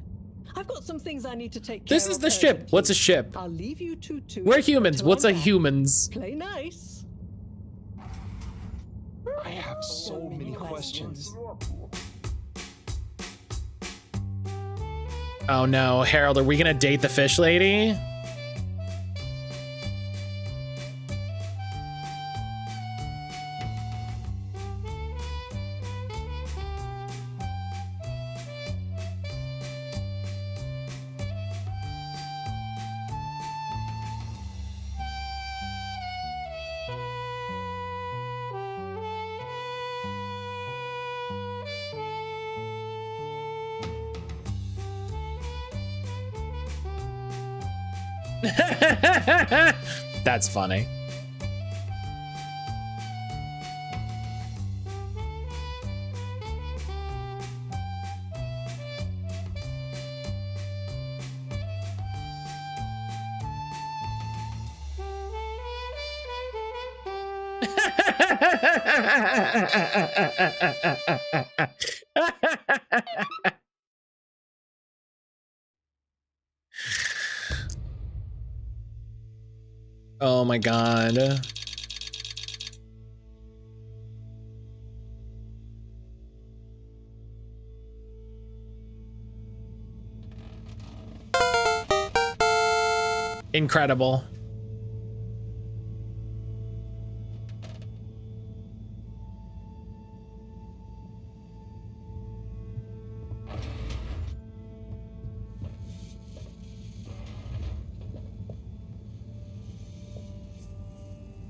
I've got some things I need to take care of. This is the ship. What's a ship? I'll leave you two to. We're humans. What's a humans? Play nice. I have so many questions. Oh no, Harold, are we gonna date the fish lady? That's funny. Oh my god. Incredible.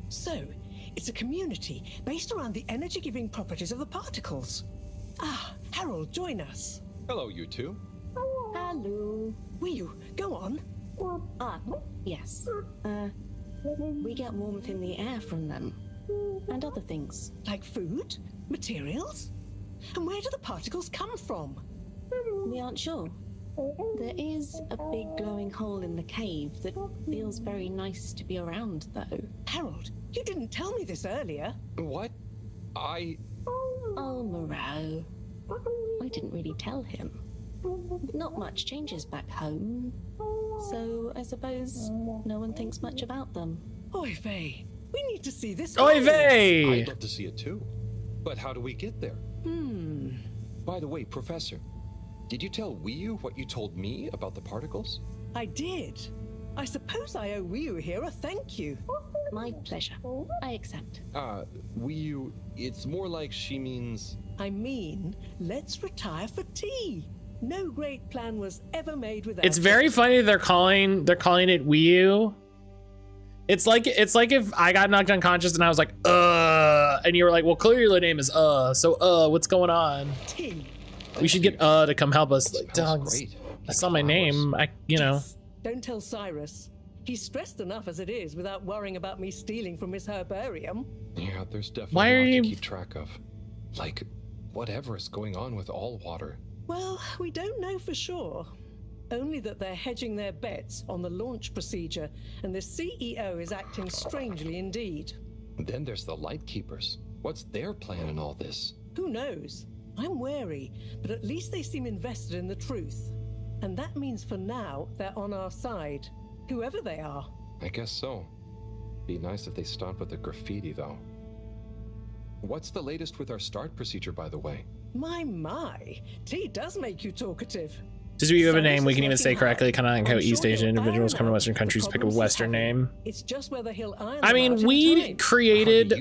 So, it's a community based around the energy-giving properties of the particles. Ah, Harold, join us. Hello, you two. Hello. Will go on. Yes. We get warmth in the air from them. And other things. Like food? Materials? And where do the particles come from? We aren't sure. There is a big glowing hole in the cave that feels very nice to be around, though. Harold, you didn't tell me this earlier. What? Oh, Moreau. I didn't really tell him. Not much changes back home, so I suppose no one thinks much about them. Oy vey, we need to see this. Oy vey! I'd love to see it too. But how do we get there? By the way, Professor, did you tell Wiyu what you told me about the particles? I did. I suppose I owe Wiyu here a thank you. My pleasure. I accept. Wiyu, it's more like she means... I mean, let's retire for tea. No great plan was ever made without It's very funny they're calling it Wiyu. It's like if I got knocked unconscious and I was like, and you were like, well, clearly the name is so what's going on? Tea. We should get to come help us. Like, dog, that's not my name. Don't tell Cyrus. He's stressed enough as it is without worrying about me stealing from his herbarium. Yeah, there's definitely a lot to keep track of. Like, whatever is going on with all water. Well, we don't know for sure. Only that they're hedging their bets on the launch procedure, and the CEO is acting strangely indeed. Then there's the Lightkeepers. What's their plan in all this? Who knows? I'm wary, but at least they seem invested in the truth. And that means for now, they're on our side, whoever they are. I guess so. Be nice if they stopped with the graffiti, though. What's the latest with our start procedure, by the way? My. Tea does make you talkative. Does we have a name we can even say correctly? Kind of like how East Asian individuals come to Western countries pick a Western name. It's just whether he'll iron I mean, we created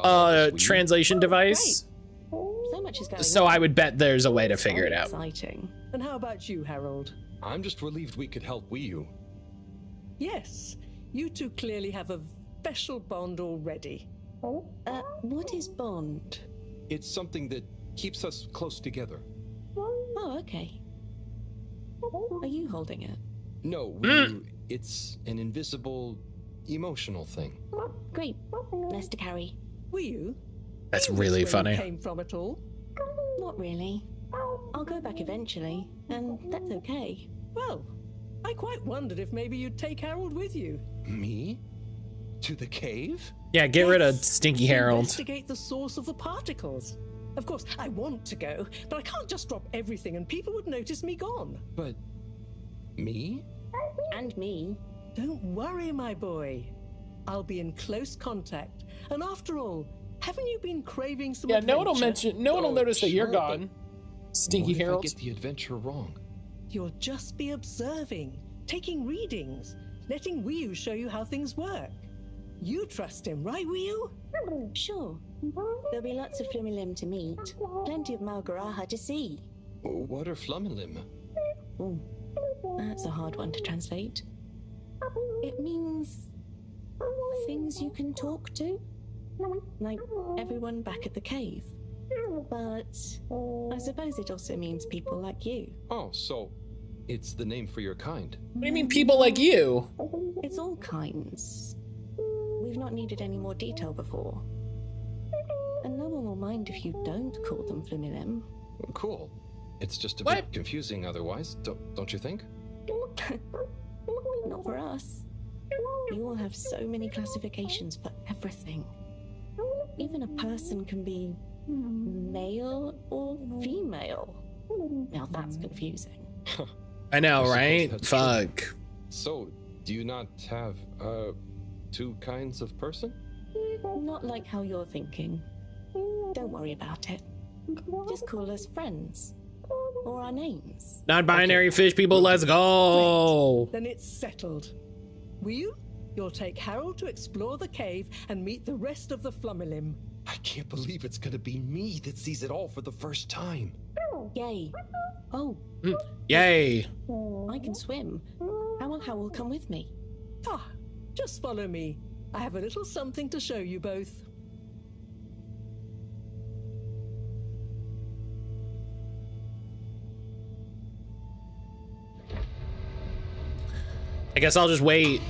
a translation device, So much is going so on. I would bet there's a way to figure it out. Exciting. And how about you, Harold? I'm just relieved we could help Wiyu. Yes, you two clearly have a special bond already. What is bond? It's something that keeps us close together. Oh, okay. Are you holding it? No, Wiyu, it's an invisible, emotional thing. Great. Less to carry. Wiyu? That's really funny. Came from at all? Not really. I'll go back eventually, and that's okay. Well, I quite wondered if maybe you'd take Harold with you. Me? To the cave? Yeah, get rid of Stinky Harold. Investigate the source of the particles. Of course, I want to go, but I can't just drop everything and people would notice me gone. But... me? And me. Don't worry, my boy. I'll be in close contact. And after all, haven't you been craving some adventure? No one will notice that you're sure, gone. Stinky what Harold. If I get the adventure wrong? You'll just be observing, taking readings, letting Wiyu show you how things work. You trust him, right, Wiyu? Sure. There'll be lots of Flumilim to meet. Plenty of Malgaraha to see. What are Flumilim? Oh, that's a hard one to translate. It means things you can talk to. Like everyone back at the cave. But I suppose it also means people like you. Oh, so it's the name for your kind. What do you mean people like you? It's all kinds. We've not needed any more detail before. And no one will mind if you don't call them Flumilim. Cool. It's just a bit confusing otherwise, don't you think? Not for us. You all have so many classifications for everything. Even a person can be male or female. Now that's confusing. I know, right? Fuck. So, do you not have, two kinds of person? Not like how you're thinking. Don't worry about it. Just call us friends. Or our names. Non-binary fish people, let's go! Great. Then it's settled. Wiyu, you'll take Harold to explore the cave and meet the rest of the Flumilim. I can't believe it's gonna be me that sees it all for the first time. Yay. Oh. Yay. I can swim. How will come with me? Just follow me. I have a little something to show you both. I guess I'll just wait.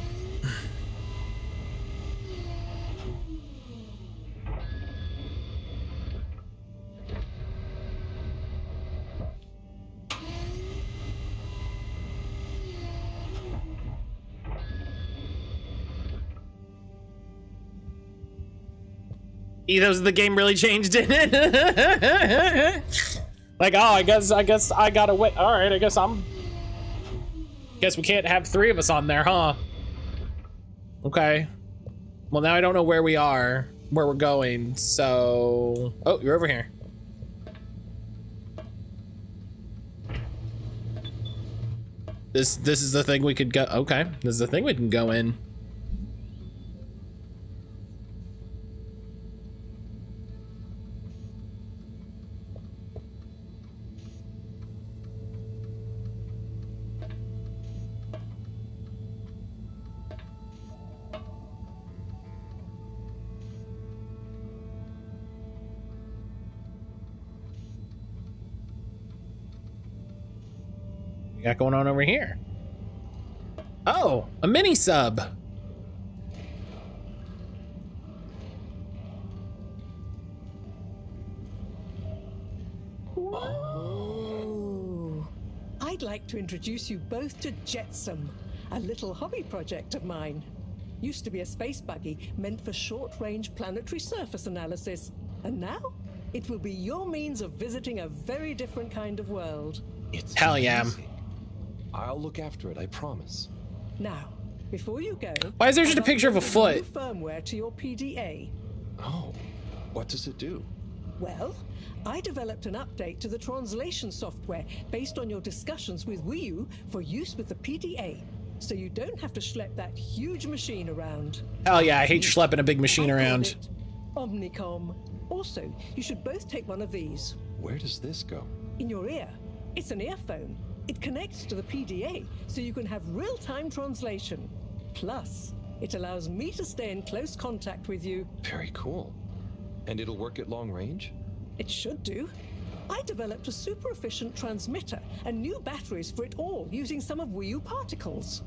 Ethos of the game really changed it. Like, oh, I guess I gotta wait. All right, I guess we can't have 3 of us on there, huh? Okay. Well, now I don't know where we are, where we're going. So, oh, you're over here. This is the thing we could go. Okay, this is the thing we can go in. We got going on over here? Oh, a mini sub. Oh. I'd like to introduce you both to Jetsam, a little hobby project of mine. Used to be a space buggy meant for short-range planetary surface analysis, and now it will be your means of visiting a very different kind of world. It's hell yeah. amazing. I'll look after it, I promise. Now, before you go, why is there just a picture of a foot? New firmware to your PDA. Oh, what does it do? Well, I developed an update to the translation software based on your discussions with Wii U for use with the PDA, so you don't have to schlep that huge machine around. Hell yeah, I hate schlepping a big machine around. Omnicom. Also, you should both take one of these. Where does this go? In your ear. It's an earphone. It connects to the PDA, so you can have real-time translation. Plus, it allows me to stay in close contact with you. Very cool. And it'll work at long range? It should do. I developed a super efficient transmitter and new batteries for it all using some of Wii U particles.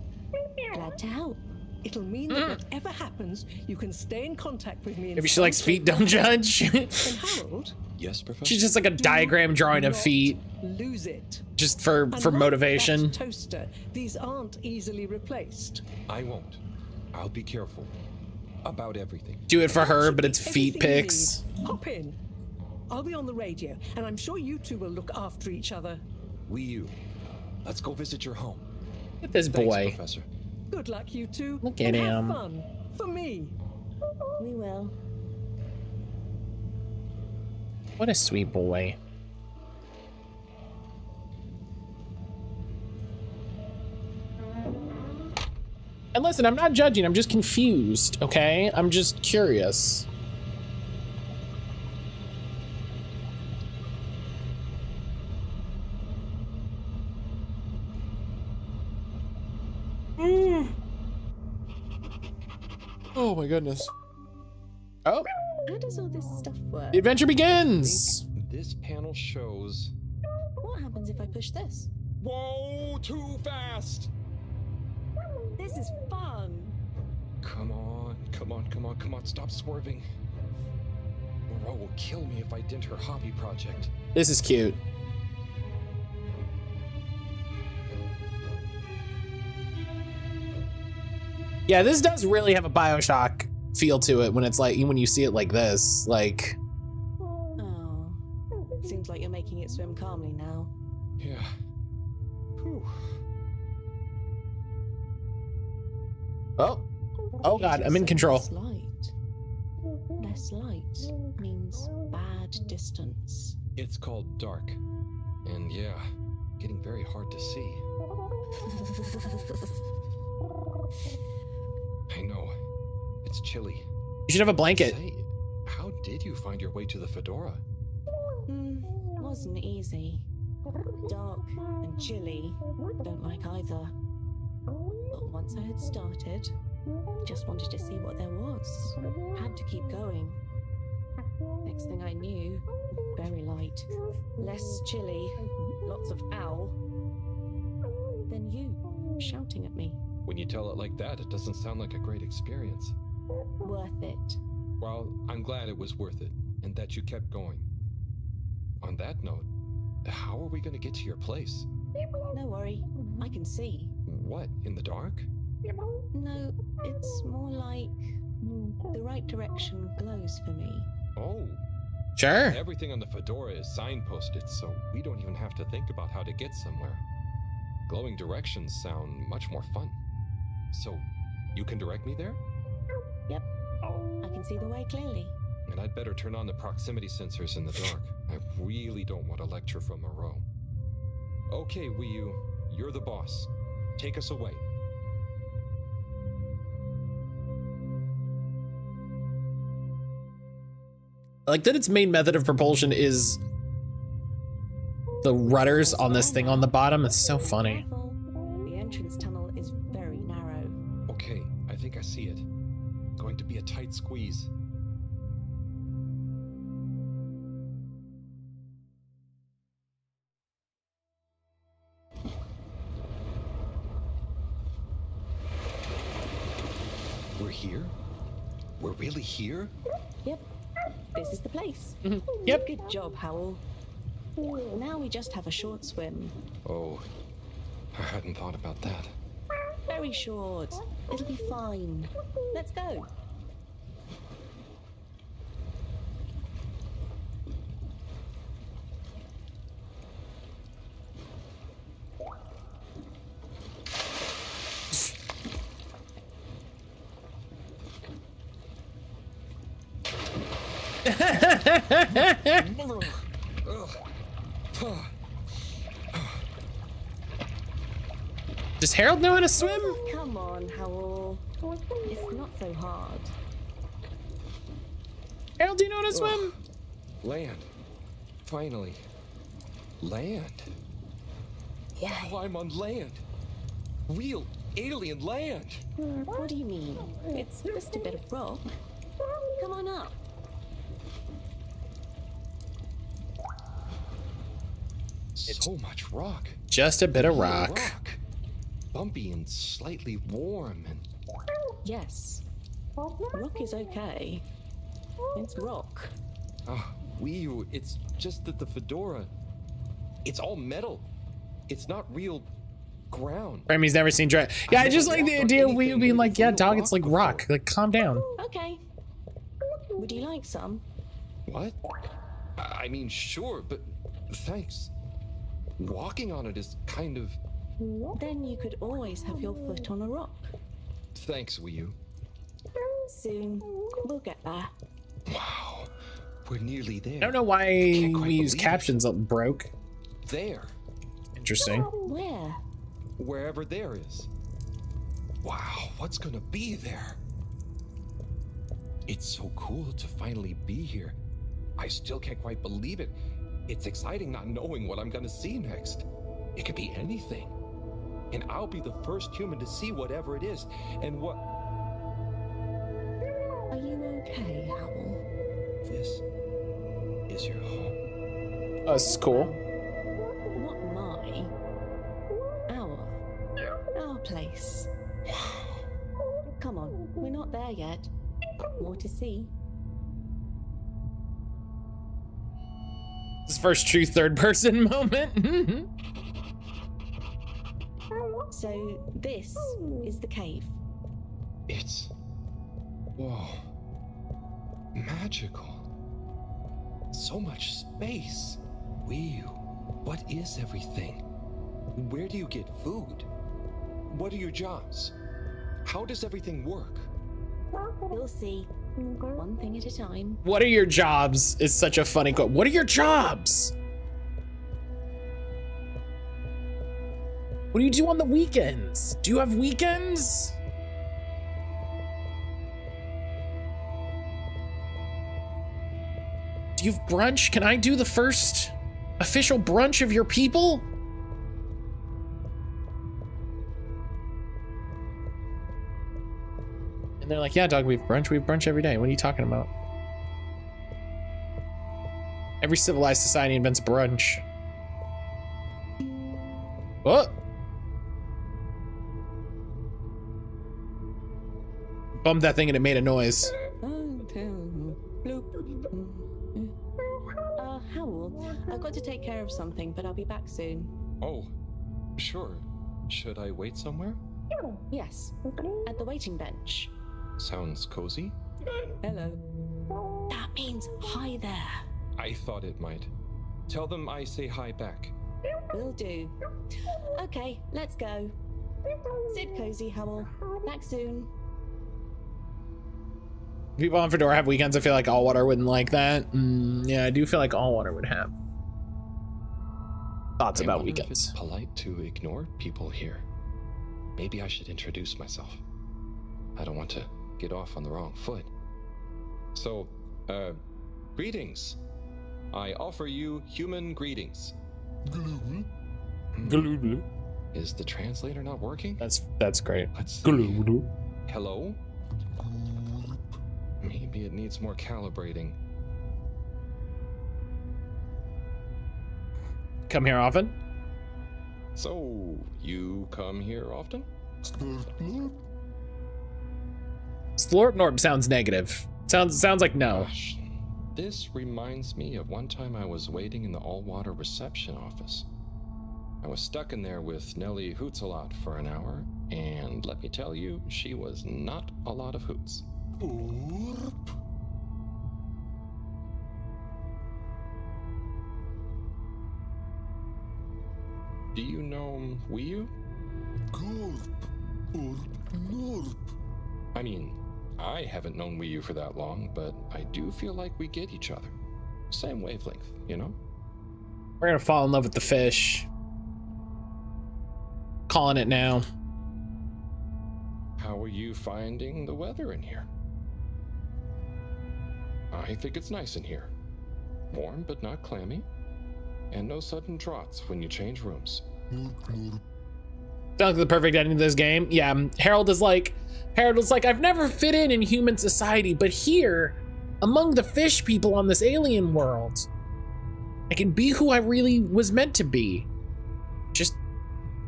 Glad to help. It'll mean that whatever happens, you can stay in contact with me. Maybe she likes feet, don't judge. And Harold? Yes, Professor? She's just like a diagram drawing of feet. Lose it. Just for motivation. That toaster, these aren't easily replaced. I won't. I'll be careful. About everything. Do it for her, but it's feet pics. Hop in. I'll be on the radio, and I'm sure you two will look after each other. Wii U, let's go visit your home. Look at this boy. Thanks, Professor. Good luck, you two. Look at him. Have fun. For me. We will. What a sweet boy. And listen, I'm not judging, I'm just confused, okay? I'm just curious. Oh my goodness. Oh. How does all this stuff work? The adventure begins! This panel shows... What happens if I push this? Whoa, too fast! This is fun. Come on, come on, come on, come on, stop swerving. Moreau will kill me if I dent her hobby project. This is cute. Yeah, this does really have a BioShock feel to it when it's like, when you see it like this, like... Oh, seems like you're making it swim calmly now. Yeah. Whew. Oh. Oh god, I'm in control. Less light. Less light means bad distance. It's called dark. And yeah, getting very hard to see. I know. It's chilly. You should have a blanket. Say, how did you find your way to the fedora? Wasn't easy. Dark and chilly. Don't like either. But once I had started, just wanted to see what there was. Had to keep going. Next thing I knew, very light. Less chilly. Lots of owl. Then you, shouting at me. When you tell it like that, it doesn't sound like a great experience. Worth it. Well, I'm glad it was worth it, and that you kept going. On that note, how are we going to get to your place? No worry, I can see. What, in the dark? No, it's more like the right direction glows for me. Oh. Sure. Everything on the fedora is signposted, so we don't even have to think about how to get somewhere. Glowing directions sound much more fun. So, you can direct me there? Yep. I can see the way clearly. And I'd better turn on the proximity sensors in the dark. I really don't want a lecture from Moreau. Okay, Wii U, you're the boss. Take us away. I like that its main method of propulsion is the rudders on this thing on the bottom. It's so funny. The entrance tunnel is very narrow. Okay, I think I see it. Going to be a tight squeeze. We're here? We're really here? Yep. This is the place. Yep. Good job, Howell. Now we just have a short swim. Oh, I hadn't thought about that. Very short. It'll be fine. Let's go. Does Harold know how to swim? Come on, Howell. It's not so hard. Harold, do you know how to swim? Land. Finally. Land. Wow, I'm on land. Real alien land. What do you mean? It's just a bit of rock. Come on up. So much rock. Just a bit of rock. Bumpy and slightly warm and... Yes. Rock is okay. It's rock. Wii U, it's just that the fedora... It's all metal. It's not real ground. Remy's never seen dry. Yeah, I just like the idea of Wii U being like, yeah, dog, it's like rock. Like, calm down. Okay. Would you like some? What? I mean, sure, but thanks. Walking on it is kind of... Then you could always have your foot on a rock. Thanks, Wii U. Soon. We'll get there. Wow. We're nearly there. I don't know why Wii U's captions broke. There. Interesting. Where? Wherever there is. Wow, what's gonna be there? It's so cool to finally be here. I still can't quite believe it. It's exciting not knowing what I'm gonna see next. It could be anything. And I'll be the first human to see whatever it is. And what... Are you okay, Howell? This is your home. Oh, this is cool. Not my. Our place. Come on, we're not there yet. More to see. This first true third-person moment. So, this is the cave. It's... Whoa. Magical. So much space. Wii U, what is everything? Where do you get food? What are your jobs? How does everything work? You'll see. One thing at a time. What are your jobs is such a funny quote. What are your jobs? What do you do on the weekends? Do you have weekends? Do you have brunch? Can I do the first official brunch of your people? And they're like, yeah, dog, we have brunch every day. What are you talking about? Every civilized society invents brunch. Oh! Bumped that thing and it made a noise. Howell, I've got to take care of something, but I'll be back soon. Oh, sure. Should I wait somewhere? Yes, at the waiting bench. Sounds cozy. Hello. That means hi there. I thought it might. Tell them I say hi back. Will do. Okay, let's go. Sit cozy, Howell. Back soon. People on Fedora have weekends. I feel like Allwater wouldn't like that. Yeah, I do feel like Allwater would have thoughts about weekends. It's polite to ignore people here. Maybe I should introduce myself. I don't want to get off on the wrong foot. So, greetings. I offer you human greetings. Is the translator not working? That's great. Let's see. Hello? Maybe it needs more calibrating. Come here often? So, you come here often? Slorpnorp sounds negative. Sounds like no. Gosh, this reminds me of one time I was waiting in the Allwater reception office. I was stuck in there with Nellie Hootsalot for an hour, and let me tell you, she was not a lot of hoots. Do you know Wii U? I mean, I haven't known Wii U for that long, but I do feel like we get each other. Same wavelength, you know? We're gonna fall in love with the fish. Calling it now. How are you finding the weather in here? I think it's nice in here. Warm but not clammy. And no sudden draughts when you change rooms. Sounds like the perfect ending to this game. Yeah, Harold is like, I've never fit in human society, but here, among the fish people on this alien world, I can be who I really was meant to be. Just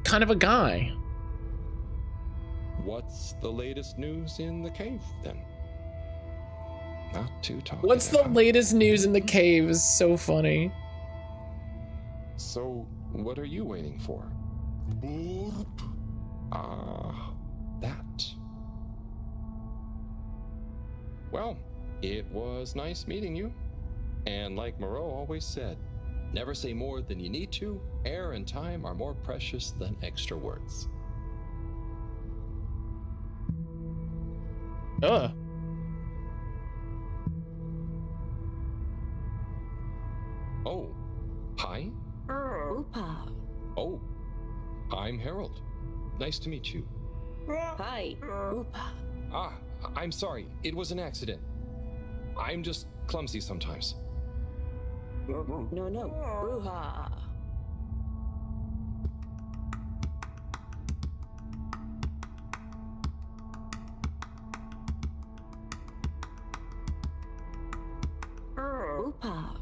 kind of a guy. What's the latest news in the cave, then? Not too talkative. What's the latest news in the cave is so funny. So, what are you waiting for? That. Well, it was nice meeting you. And like Moreau always said, never say more than you need to. Air and time are more precious than extra words. Oh, hi. Oopa. Oh, I'm Harold. Nice to meet you. Hi. Oopa. Ah, I'm sorry. It was an accident. I'm just clumsy sometimes. No. Bruha. Oopa.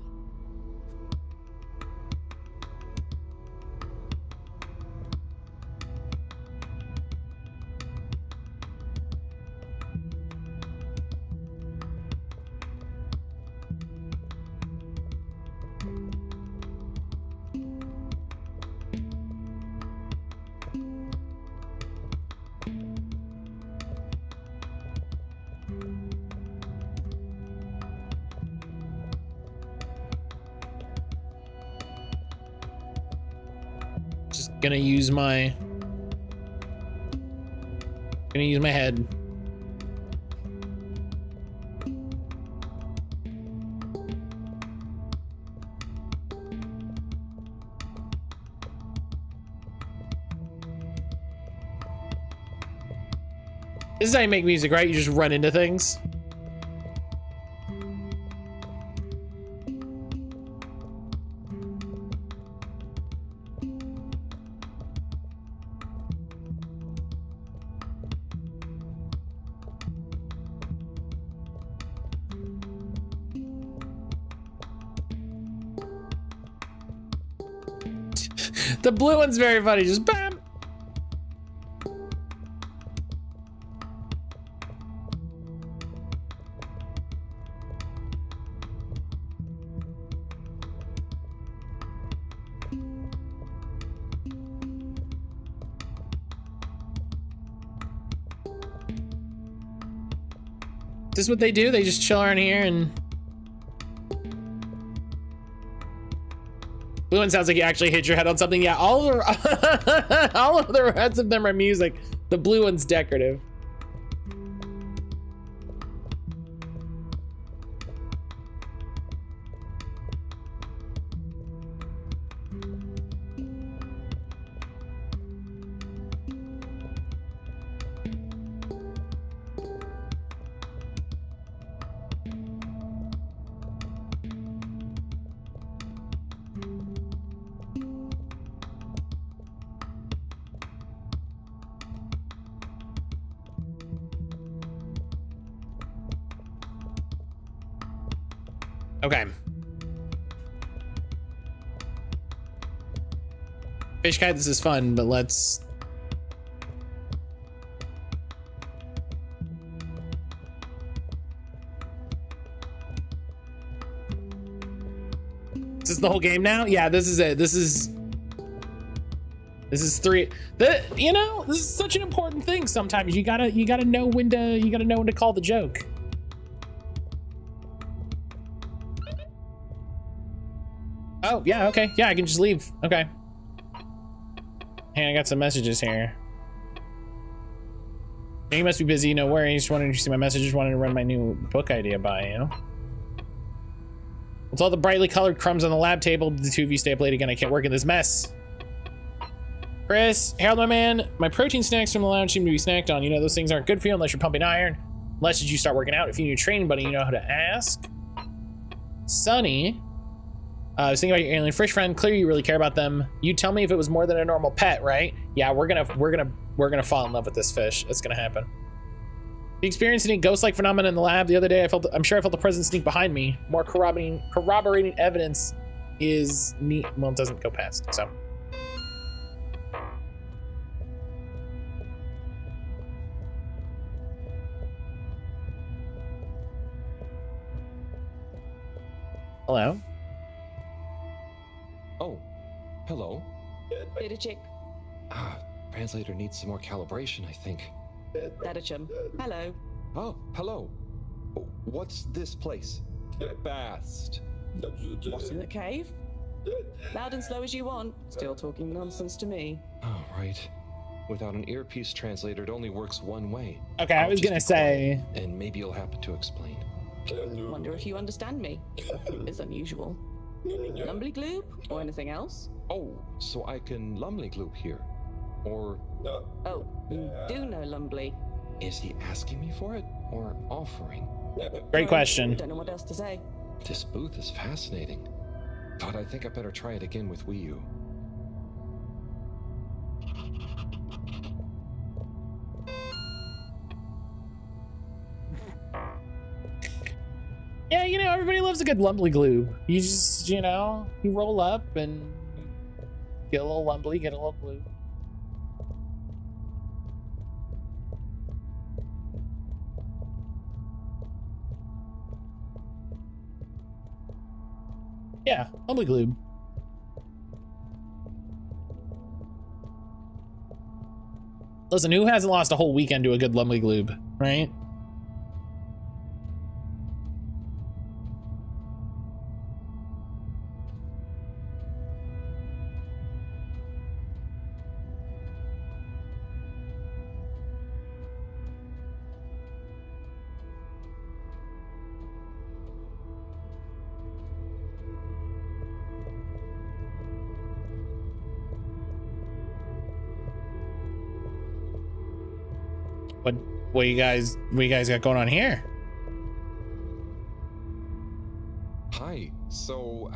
Gonna use my head. This is how you make music, right? You just run into things. The blue one's very funny, just bam. Is this what they do? They just chill around here and Blue one sounds like you actually hit your head on something. Yeah, all of the rest of them are music. The blue one's decorative. Okay. Fish kite, this is fun, but let's... Is this the whole game now? Yeah, this is it. This is 3. You know, this is such an important thing sometimes. You gotta know when to call the joke. Oh, yeah, okay. Yeah, I can just leave. Okay. Hey, I got some messages here. You must be busy, no worries. Just wanted to see my messages, wanted to run my new book idea by you. With all the brightly colored crumbs on the lab table, the two of you stay up late again. I can't work in this mess. Chris, Harold, my man, my protein snacks from the lounge seem to be snacked on. You know, those things aren't good for you unless you're pumping iron. Unless did you start working out. If you need a training buddy, you know how to ask. Sunny. I was thinking about your alien fish friend. Clearly you really care about them. You tell me if it was more than a normal pet, right? Yeah, we're gonna fall in love with this fish. It's gonna happen. You experienced any ghost-like phenomena in the lab the other day? I'm sure I felt the presence sneak behind me. More corroborating evidence is neat. Well, it doesn't go past, so. Hello? Oh, hello. Bit of chick. Translator needs some more calibration, I think. Dadachum. Hello. Oh, hello. What's this place? Fast. What's in the cave? Loud and slow as you want. Still talking nonsense to me. Oh, right. Without an earpiece translator, it only works one way. Okay, I was gonna say. And maybe you'll happen to explain. Wonder if you understand me. It's unusual. Lumbly gloop or anything else? Oh, so I can lumbly gloop here. Or... Oh, you do know Lumbly. Is he asking me for it or offering? Great question. Don't know what else to say. This booth is fascinating, but I think I better try it again with Wii U. Yeah, you know, everybody loves a good lumbly glue. You just, you know, you roll up and get a little lumbly, get a little glue. Yeah, lumbly glue. Listen, who hasn't lost a whole weekend to a good lumbly glue, right? What you guys got going on here? Hi. So,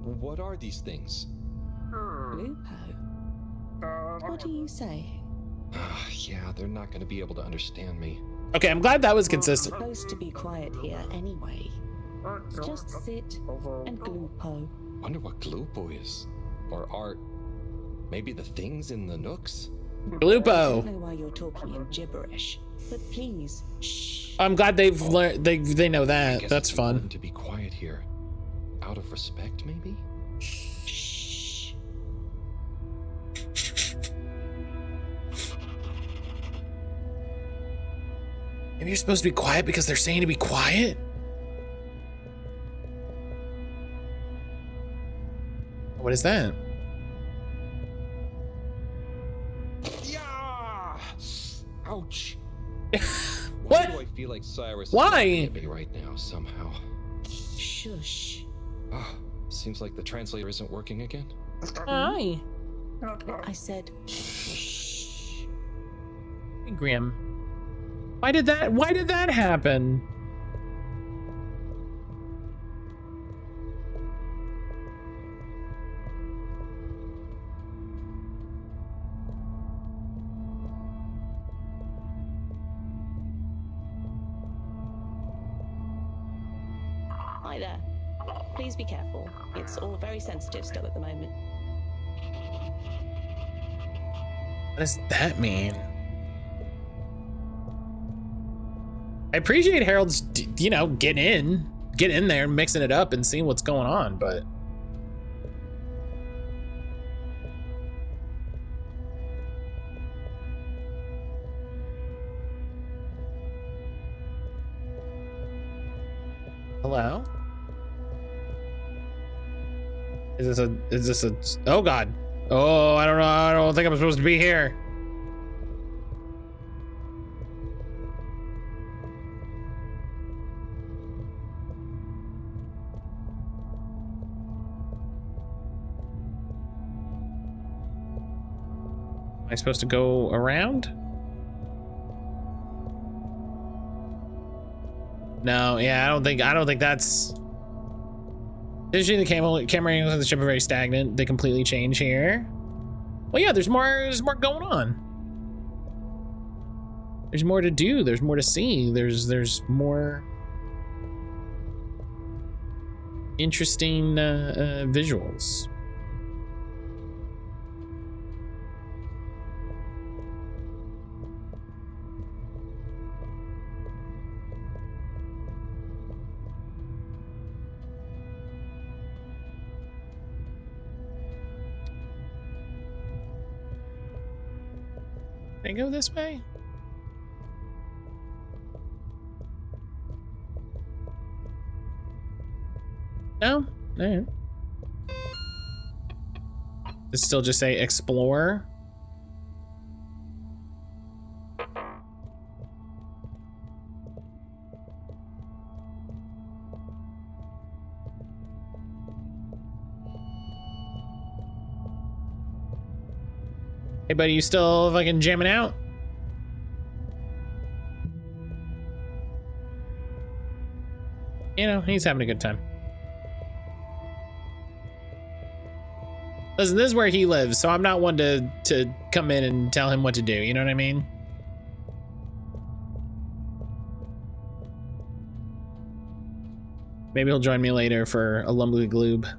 what are these things? Lupo. What do you say? Yeah, they're not going to be able to understand me. Okay, I'm glad that was consistent. We're supposed to be quiet here anyway. Just sit and glupo. Wonder what glupo is. Or art. Maybe the things in the nooks? Glupo. I don't know why you're talking in gibberish, but please, shh. I'm glad they've learned. They know that. That's fun. To be quiet here, out of respect, maybe. Shh. Maybe you're supposed to be quiet because they're saying to be quiet. What is that? Yeah! Ouch. What? Why do I feel like Cyrus Why? is laughing at me right now somehow? Shush. Seems like the translator isn't working again. Hi. I said, shh. Hey, Grim. Why did that happen? Hi there. Please be careful. It's all very sensitive still at the moment. What does that mean? I appreciate Harold's, you know, get in there and mixing it up and seeing what's going on, but hello? Is this a, oh God. Oh, I don't know. I don't think I'm supposed to be here. Am I supposed to go around? No, yeah, I don't think that's. Usually the camera angles of the ship are very stagnant. They completely change here. Well, yeah, there's more going on. There's more to do. There's more to see. There's more interesting visuals. Can I go this way? No? Alright. Does it still just say explore? Hey buddy, you still fucking jamming out? You know, he's having a good time. Listen, this is where he lives, so I'm not one to come in and tell him what to do, you know what I mean? Maybe he'll join me later for a lumbly gloob.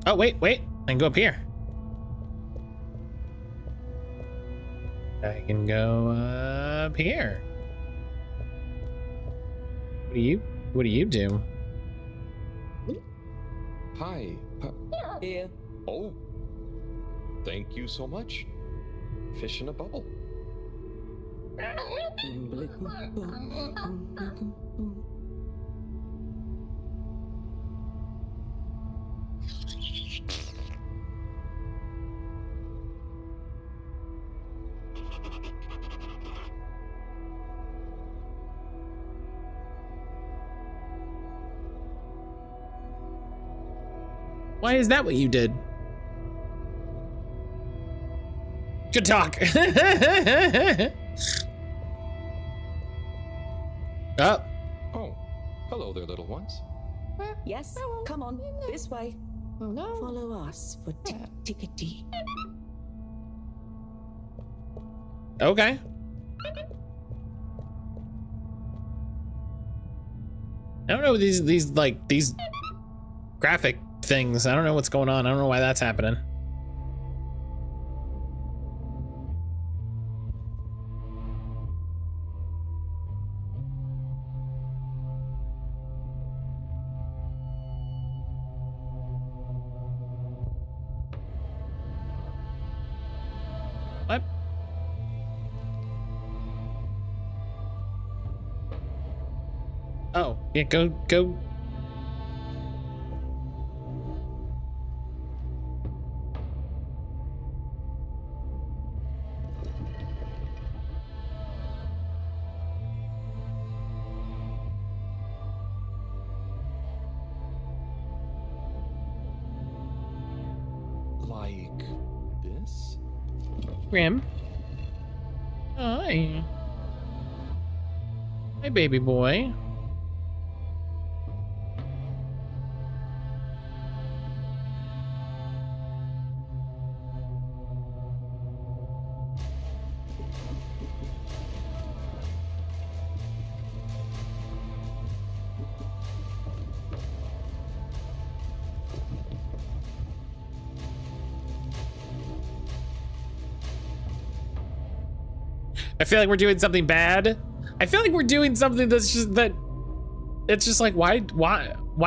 Oh, wait, I can go up here. I can go up here. What do you do? Hi. Here. Oh. Thank you so much. Fish in a bubble. Why is that what you did? Good talk. Oh. Oh, hello there, little ones. Yes, come on, this way. Follow us for tickety. Okay. I don't know these graphic things. I don't know what's going on. I don't know why that's happening. What? Yeah, go. Like this? Grim. Hi. Hi, baby boy. I feel like we're doing something bad. I feel like we're doing something that's just that. It's just like, why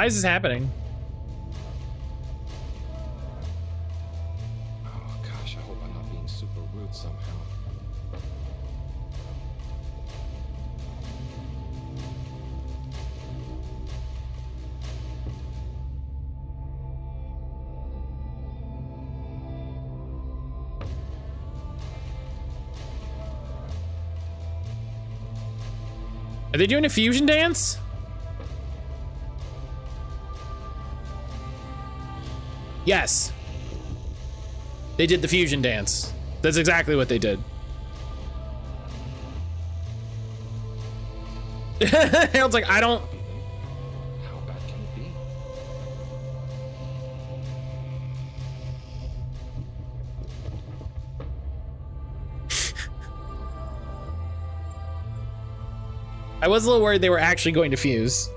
is this happening? Oh gosh, I hope I'm not being super rude somehow. Are they doing a fusion dance? Yes. They did the fusion dance. That's exactly what they did. Harold's like, I don't. How bad can it be? I was a little worried they were actually going to fuse.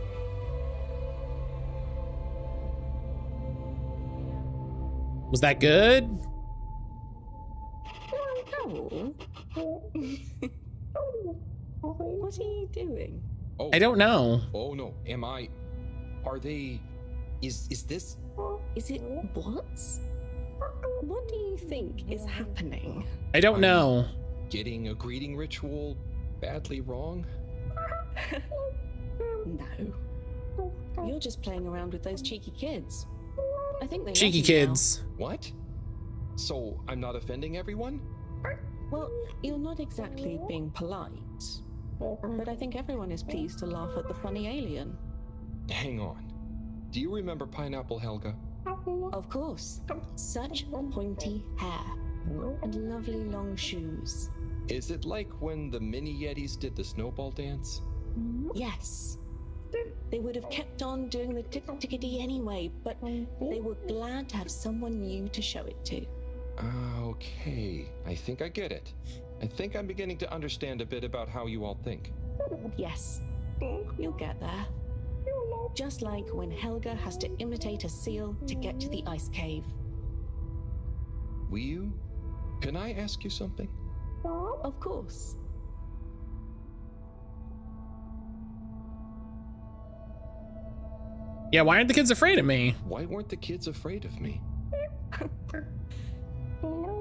Was that good? Oh. What are you doing? Oh. I don't know. Oh no, am I? Are they? Is this? Is it what? What do you think is happening? I don't know. Getting a greeting ritual badly wrong? No. You're just playing around with those cheeky kids. I think they Cheeky love you now. kids. What? So I'm not offending everyone? Well, you're not exactly being polite, but I think everyone is pleased to laugh at the funny alien. Hang on. Do you remember Pineapple Helga? Of course. Such pointy hair and lovely long shoes. Is it like when the mini Yetis did the snowball dance? Yes. They would have kept on doing the tickety anyway, but they were glad to have someone new to show it to. Okay, I think I get it. I think I'm beginning to understand a bit about how you all think. Yes, you'll get there. Just like when Helga has to imitate a seal to get to the ice cave. Will, can I ask you something? Of course. Yeah, why aren't the kids afraid of me? Why weren't the kids afraid of me?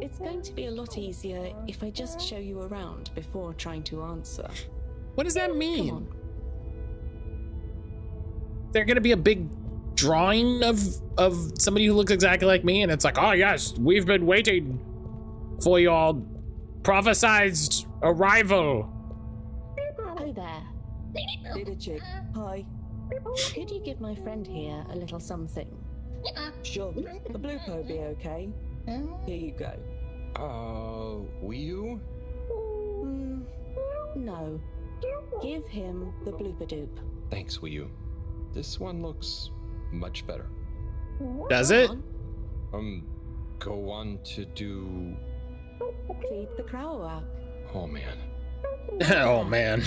It's going to be a lot easier if I just show you around before trying to answer. What does that mean? Come on. They're gonna be a big drawing of somebody who looks exactly like me, and it's like, oh yes, we've been waiting for your prophesized arrival. Hi there. Little chick. Hi. Could you give my friend here a little something? Sure. The blooper will be okay. Here you go. Will you? No. Give him the blooper doop. Thanks, Will you? This one looks much better. Does it? Go on to do... Feed the crowd. Oh man. Oh man.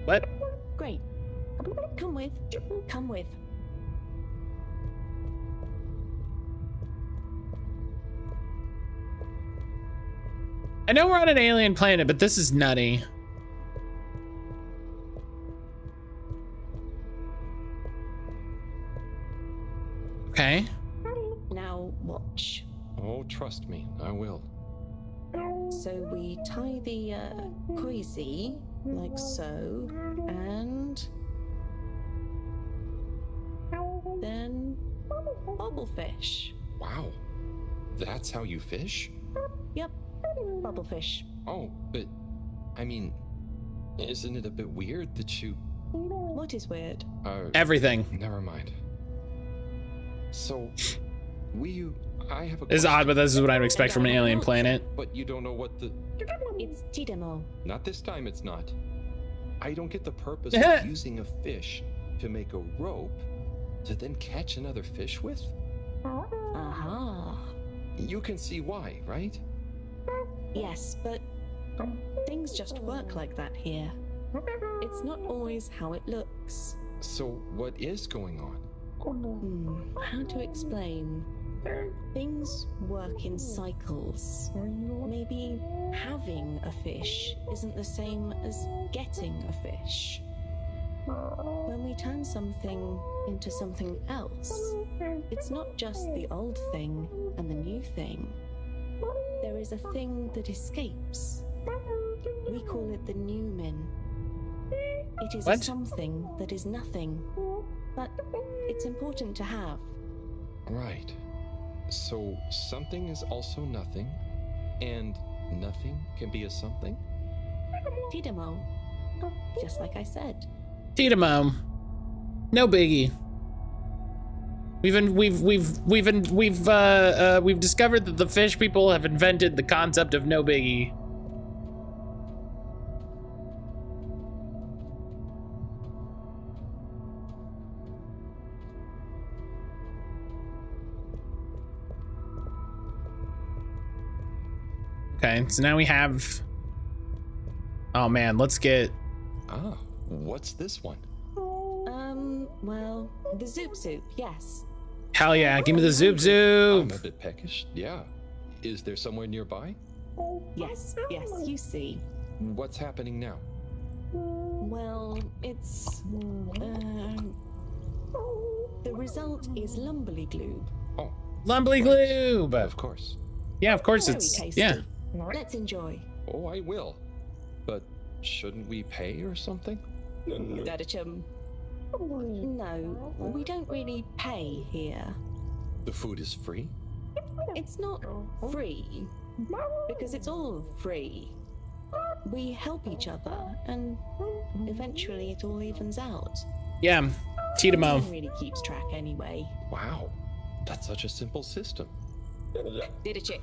What? Great. Come with. Come with. I know we're on an alien planet, but this is nutty. Okay. Now watch. Oh, trust me, I will. So we tie the koizi like so, and then bubblefish. Wow. That's how you fish? Yep, bubblefish. Oh, but I mean, isn't it a bit weird that you... What is weird? Everything. Never mind. So, I have a This is question. odd, but this is what I'd expect from an alien planet. But you don't know what the... It's Tidemo. Not this time, it's not. I don't get the purpose of using a fish to make a rope to then catch another fish with? Aha. You can see why, right? Yes, but things just work like that here. It's not always how it looks. So, what is going on? How to explain? Things work in cycles. Maybe having a fish isn't the same as getting a fish. When we turn something into something else, it's not just the old thing and the new thing. There is a thing that escapes. We call it the Newman. It is a something that is nothing, but it's important to have. Right. So, something is also nothing, and nothing can be a something? Tidemo. Just like I said. Tidemo. No biggie. We've discovered that the fish people have invented the concept of no biggie. Okay, so now we have... Oh man, let's get... Ah, what's this one? Well, the Zoop Soup, yes. Hell yeah, give me the Zoop Zoop! I'm a bit peckish, yeah. Is there somewhere nearby? Yes, you see. What's happening now? Well, it's... the result is Lumberly Gloob. Oh. Lumbly Gloob! Of course. Yeah, of course Very it's... tasty. Yeah. Let's enjoy. Oh, I will. But shouldn't we pay or something? Dadachum. No, we don't really pay here. The food is free? It's not free, because it's all free. We help each other, and eventually it all evens out. Yeah, No Tidemo. one really keeps track anyway. Wow, that's such a simple system. Didachick,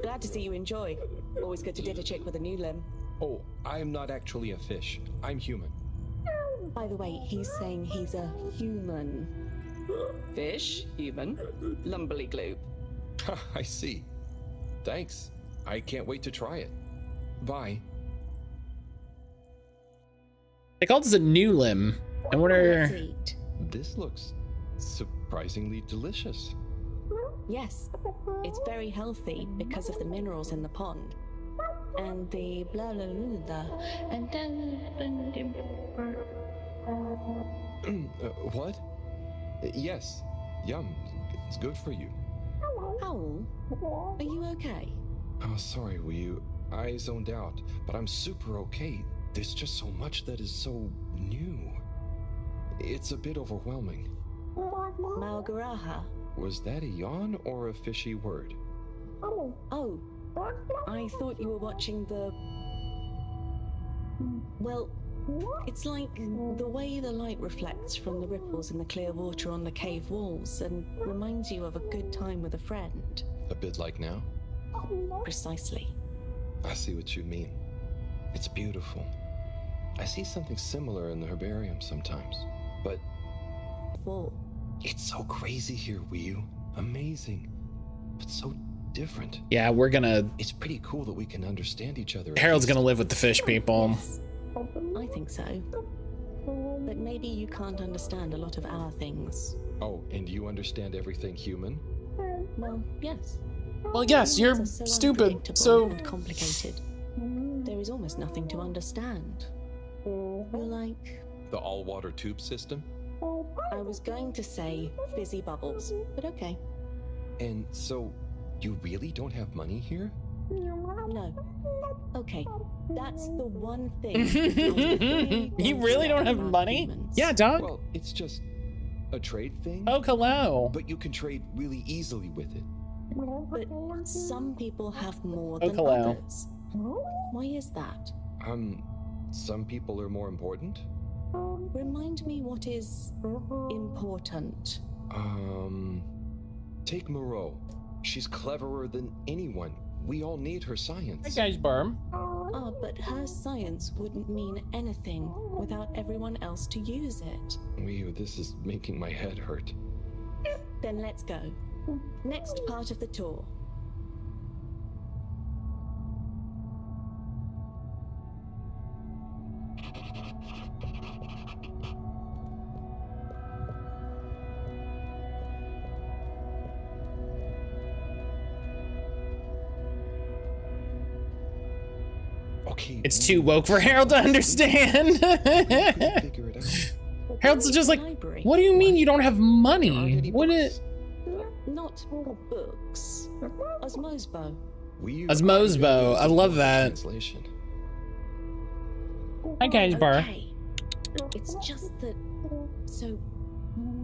glad to see you enjoy. Always good to Didachick with a new limb. Oh, I'm not actually a fish. I'm human. By the way, he's saying he's a human. Fish, human, Lumberly Gloob. I see. Thanks. I can't wait to try it. Bye. They called this a new limb. I wonder... Let's eat. This looks surprisingly delicious. Yes, it's very healthy because of the minerals in the pond. And the blah blah blah blah. And then... What? Yes. Yum. It's good for you. Owl, are you okay? Oh, sorry, I zoned out, but I'm super okay. There's just so much that is so new. It's a bit overwhelming. Malgaraha. Was that a yawn or a fishy word? Oh, I thought you were watching the... Well, it's like the way the light reflects from the ripples in the clear water on the cave walls and reminds you of a good time with a friend. A bit like now? Precisely. I see what you mean. It's beautiful. I see something similar in the herbarium sometimes, but... Whoa. It's so crazy here, Wii. Amazing. But so different. Yeah, we're gonna... It's pretty cool that we can understand each other. Harold's gonna live with the fish people. Yes, I think so. But maybe you can't understand a lot of our things. Oh, and you understand everything human? Well, yes. Well, yes, you're Humans are so stupid, unpredictable so... and complicated. There is almost nothing to understand. You're like... The all-water tube system? I was going to say fizzy bubbles, but okay. And so, you really don't have money here? No. Okay, that's the one thing. You really don't have money? Yeah, dog. Well, it's just a trade thing. Oh, hello. But you can trade really easily with it. But some people have more than hello. others. Why is that? Some people are more important. Remind me what is important. Take Moreau. She's cleverer than anyone. We all need her science. Hey guys, Barm. Ah, but her science wouldn't mean anything without everyone else to use it. This is making my head hurt. Then let's go. Next part of the tour. Okay. It's too woke for Harold to understand. Harold's just like, what do you mean you don't have money? What is... Not books. Osmosbo. Osmosbo. I love that. Translation. Hi guys, Bar. Okay. It's just that... So...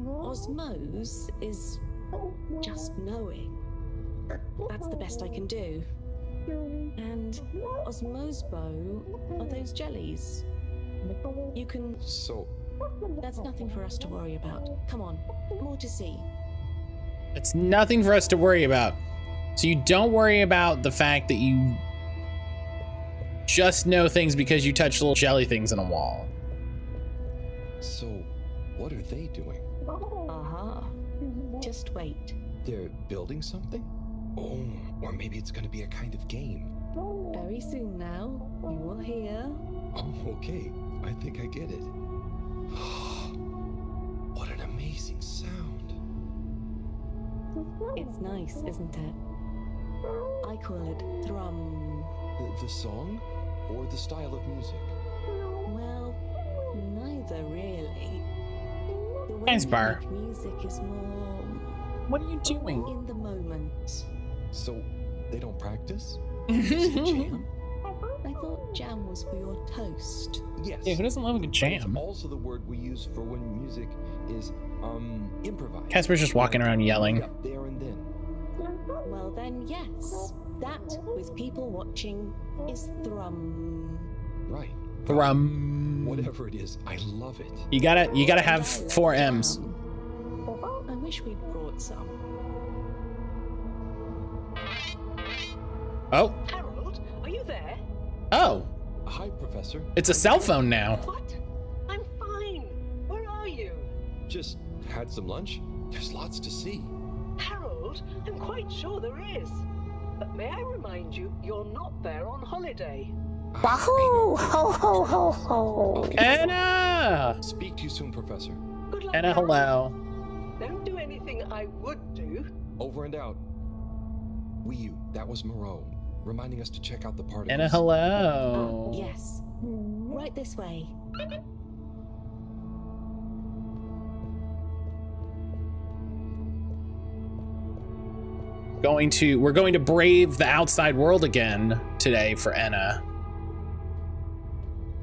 Osmose is... just knowing. That's the best I can do. And Osmosbo are those jellies. You can... So... That's nothing for us to worry about. Come on, more to see. It's nothing for us to worry about. So you don't worry about the fact that you just know things because you touch little jelly things on a wall. So, what are they doing? Aha. Just wait. They're building something? Oh, or maybe it's gonna be a kind of game. Very soon now, you will hear. Oh, okay. I think I get it. What an amazing sound. It's nice, isn't it? I call it thrum. The song? Or the style of music? Well, neither really. The way Thanks, we Bar. make music is more... What are you doing? In the moment. So, they don't practice? Jam? I thought jam was for your toast. Yes. Yeah, who doesn't love a good jam? It's also the word we use for when music is, improvised. Casper's just walking around yelling. Up there and then. Well then, yes. That, with people watching, is thrum. Right. Thrum. Whatever it is, I love it. You gotta have 4 M's. I wish we'd brought some. Oh. Harold, are you there? Oh. Hi, Professor. It's a cell phone now. What? I'm fine. Where are you? Just had some lunch. There's lots to see. Harold, I'm quite sure there is. But may I remind you, you're not there on holiday. Wahoo! Ho ho ho ho! Anna! Speak to you soon, Professor. Good luck, Anna, Harold. hello. Don't do anything I would do. Over and out. That was Moreau, reminding us to check out the particles. Anna, hello. Yes. Right this way. We're going to brave the outside world again today for Anna.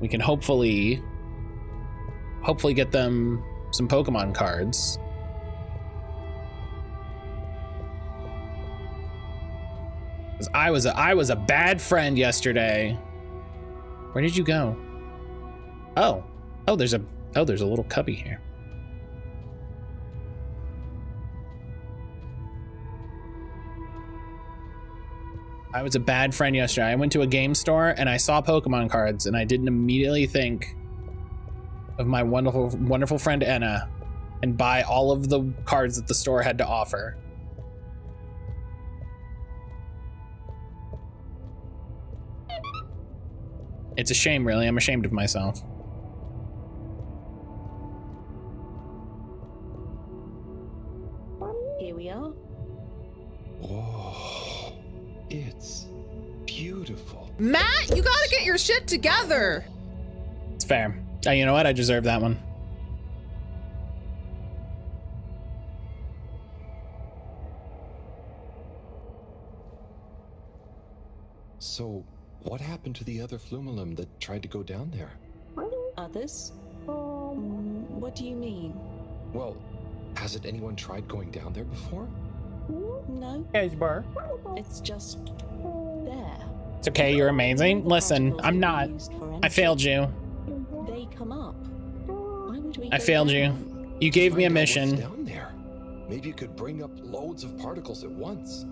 We can hopefully get them some Pokemon cards. Because I was a bad friend yesterday. Where did you go? Oh, there's a little cubby here. I was a bad friend yesterday. I went to a game store and I saw Pokemon cards and I didn't immediately think of my wonderful, wonderful friend Anna and buy all of the cards that the store had to offer. It's a shame, really. I'm ashamed of myself. Here we are. Oh, it's beautiful. Matt, you gotta get your shit together. It's fair. You know what? I deserve that one. So, what happened to the other Flumilim that tried to go down there? Others? What do you mean? Well, hasn't anyone tried going down there before? No. Bar. It's just there. It's okay, you're amazing. Listen, I'm not. I failed you. They come up. Why would we I failed you. You gave me a mission. Down there. Maybe you could bring up loads of particles at once.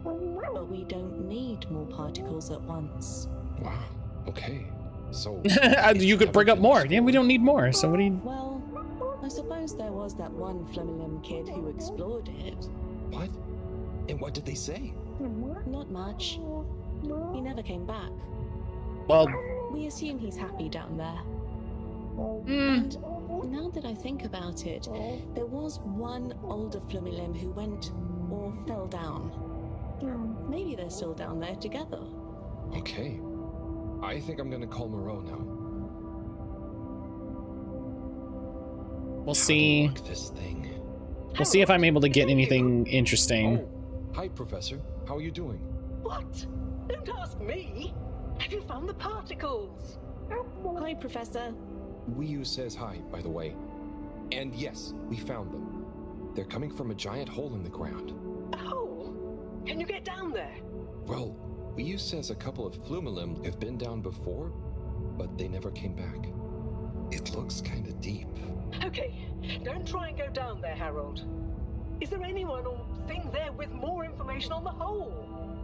But we don't need more particles at once. Wow. Okay. So you could bring up more. Yeah, we don't need more. So what do you? Well, I suppose there was that one Flumilim kid who explored it. What? And what did they say? Not much. He never came back. Well, we assume he's happy down there. And now that I think about it, there was one older Flumilim who went or fell down. Maybe they're still down there together. Okay. I think I'm gonna call Moreau now. We'll see. This thing. We'll see if I'm able to get anything interesting. Oh, hi, Professor. How are you doing? What? Don't ask me. Have you found the particles? Hi, Professor. Wiyu says hi, by the way. And yes, we found them. They're coming from a giant hole in the ground. A hole? Can you get down there? Well, Wiyu says a couple of Flumilim have been down before, but they never came back. It looks kind of deep. Okay, don't try and go down there, Harold. Is there anyone or thing there with more information on the hole?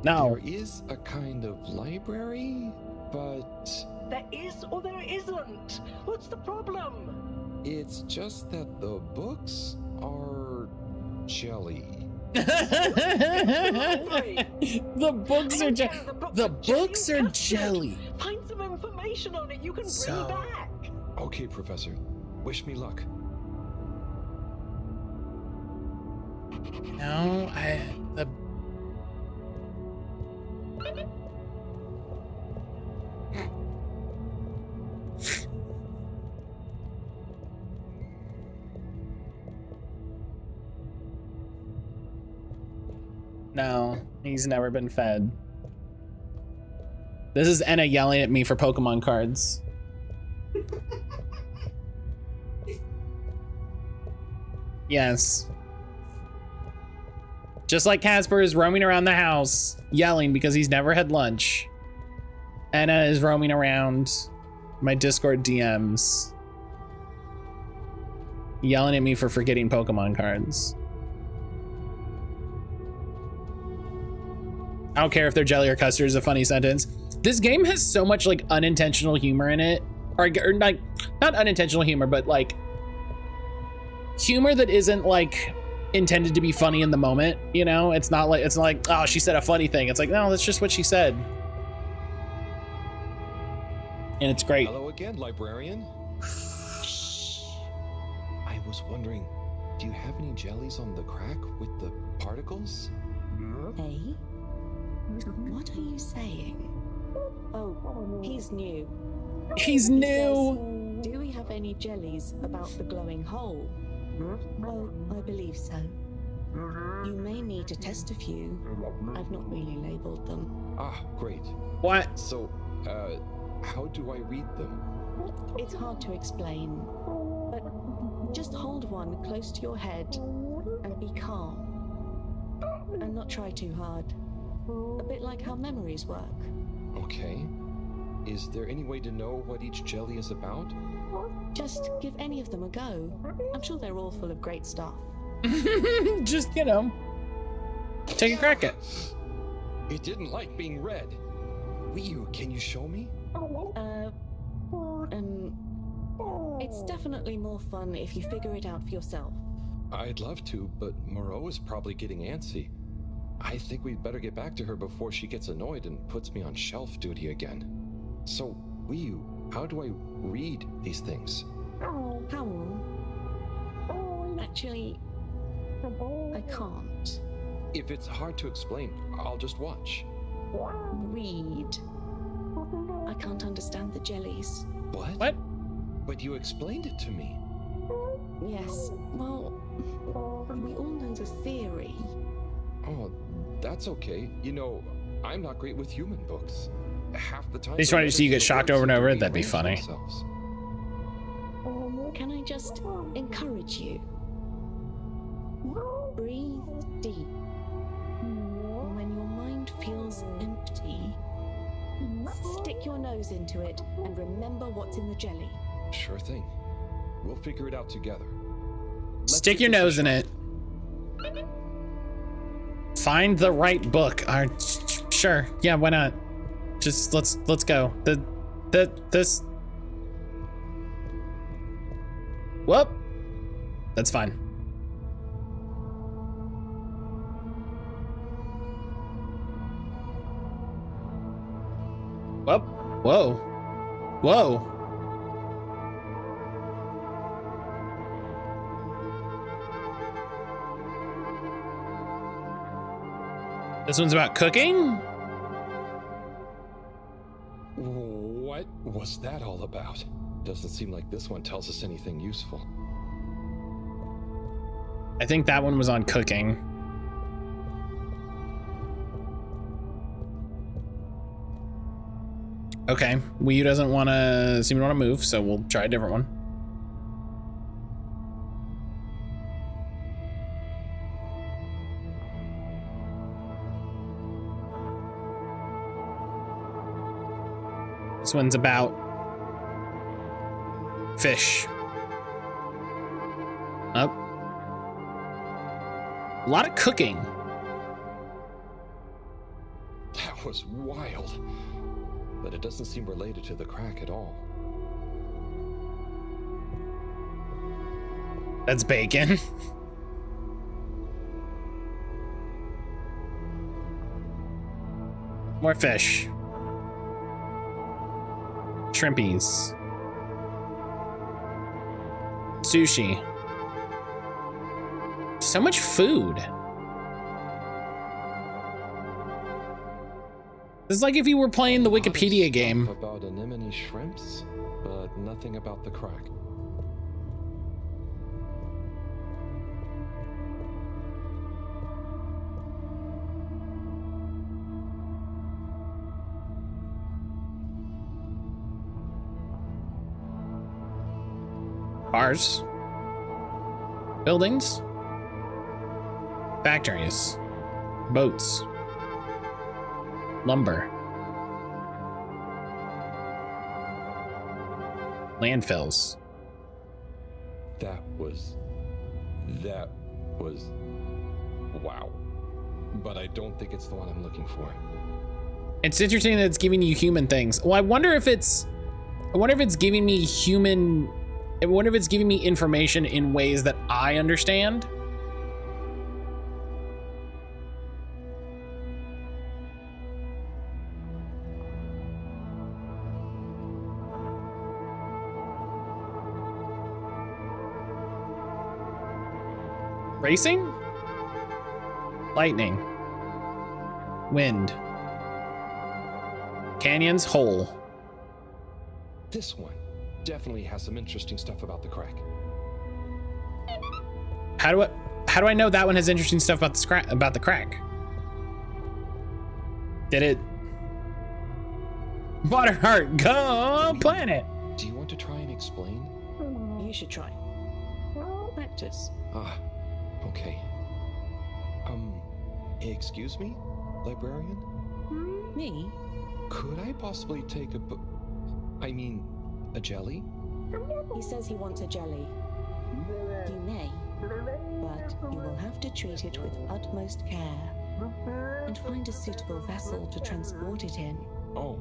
No. There is a kind of library, but... There is or there isn't? What's the problem? It's just that the books are jelly. The books are jelly. The books are jelly. Find some information on it you can bring back. Okay, Professor. Wish me luck. No, No, he's never been fed. This is Enna yelling at me for Pokemon cards. Yes. Just like Casper is roaming around the house, yelling because he's never had lunch. Enna is roaming around my Discord DMs, yelling at me for forgetting Pokemon cards. I don't care if they're jelly or custard is a funny sentence. This game has so much like unintentional humor in it. Or like, not unintentional humor, but like humor that isn't like intended to be funny in the moment, you know? It's not like, oh, she said a funny thing. It's like, no, that's just what she said. And it's great. Hello again, librarian. I was wondering, do you have any jellies on the crack with the particles? Hey? What are you saying? Oh, he's new. He's new! Says, do we have any jellies about the glowing hole? Oh, I believe so. You may need to test a few. I've not really labeled them. Ah, great. What? So, how do I read them? It's hard to explain, but just hold one close to your head and be calm. And not try too hard. A bit like how memories work. Okay. Is there any way to know what each jelly is about? Just give any of them a go. I'm sure they're all full of great stuff. Just, you know, take a crack at it. It didn't like being read. Wiyu, can you show me? It's definitely more fun if you figure it out for yourself. I'd love to, but Moreau is probably getting antsy. I think we'd better get back to her before she gets annoyed and puts me on shelf duty again. So, Wiyu, how do I read these things? How? Actually, I can't. If it's hard to explain, I'll just watch. Read. I can't understand the jellies. What? What? But you explained it to me. Yes, well, we all know the theory. Oh, that's okay. You know, I'm not great with human books. Half the time. They just wanted to see you get shocked over and over. That'd be funny. Can I just encourage you? Breathe deep. When your mind feels empty, stick your nose into it and remember what's in the jelly. Sure thing. We'll figure it out together. Stick your nose in it. Find the right book. Sure. Yeah, why not? Just let's go. This. Whoop. That's fine. Whoop. Whoa. Whoa. This one's about cooking? What was that all about? Doesn't seem like this one tells us anything useful. I think that one was on cooking. Okay, Wii U doesn't want to seem to want to move, so we'll try a different one. This one's about fish. Up. A lot of cooking. That was wild. But it doesn't seem related to the crack at all. That's bacon. More fish. Shrimpies. Sushi. So much food. It's like if you were playing the Wikipedia game. About anemone shrimps, but nothing about the crack. Cars. Buildings. Factories. Boats. Lumber. Landfills. That was wow. But I don't think it's the one I'm looking for. It's interesting that it's giving you human things. Well, I wonder if it's giving me human. I wonder if it's giving me information in ways that I understand. Racing? Lightning. Wind. Canyons, hole. This one definitely has some interesting stuff about the crack. How do I know that one has interesting stuff about the crack? Did it? Waterheart, go planet. Do you want to try and explain? You should try. Practice. Ah, okay. Excuse me, librarian? Me? Could I possibly take a jelly? He says he wants a jelly. You may, but you will have to treat it with utmost care and find a suitable vessel to transport it in. Oh,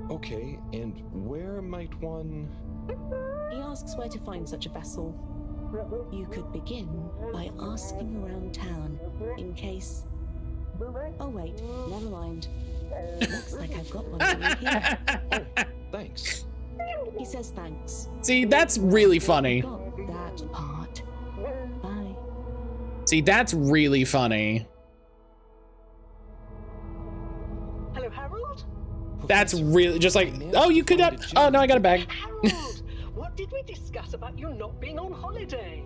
okay. And where might one... He asks where to find such a vessel. You could begin by asking around town in case... Oh wait, never mind. Looks like I've got one for you here. Oh, thanks. He says thanks. See, that's really funny. Got that part. Bye. See, that's really funny. Hello, Harold? That's really just like, oh, you could have. Oh no, I got a bag. Harold, what did we discuss about you not being on holiday?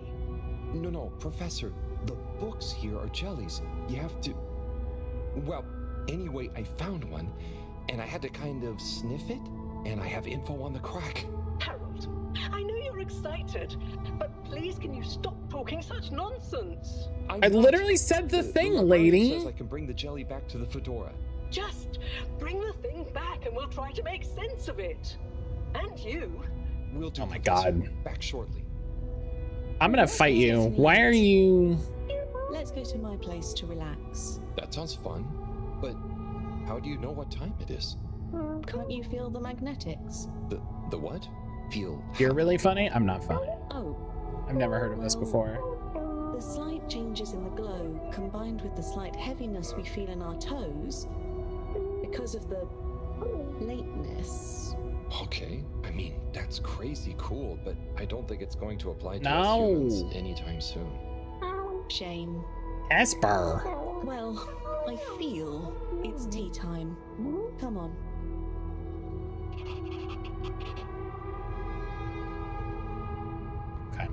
No, Professor. The books here are jellies. You have to... Well, Anyway, I found one, and I had to kind of sniff it, and I have info on the crack. Harold, I know you're excited, but please can you stop talking such nonsense? I literally said the thing, lady. Says I can bring the jelly back to the fedora. Just bring the thing back and we'll try to make sense of it. And you. We'll do. Oh my God. Back shortly. I'm gonna fight you. Why are you? Let's go to my place to relax. That sounds fun, but how do you know what time it is? Can't you feel the magnetics? The what? Feel. You're really funny? I'm not funny. Oh. I've never heard of this before. The slight changes in the glow, combined with the slight heaviness we feel in our toes, because of the lateness. Okay, I mean, that's crazy cool, but I don't think it's going to apply to No. us humans anytime soon. Shame. Esper. Well, I feel it's tea time. Come on. Okay.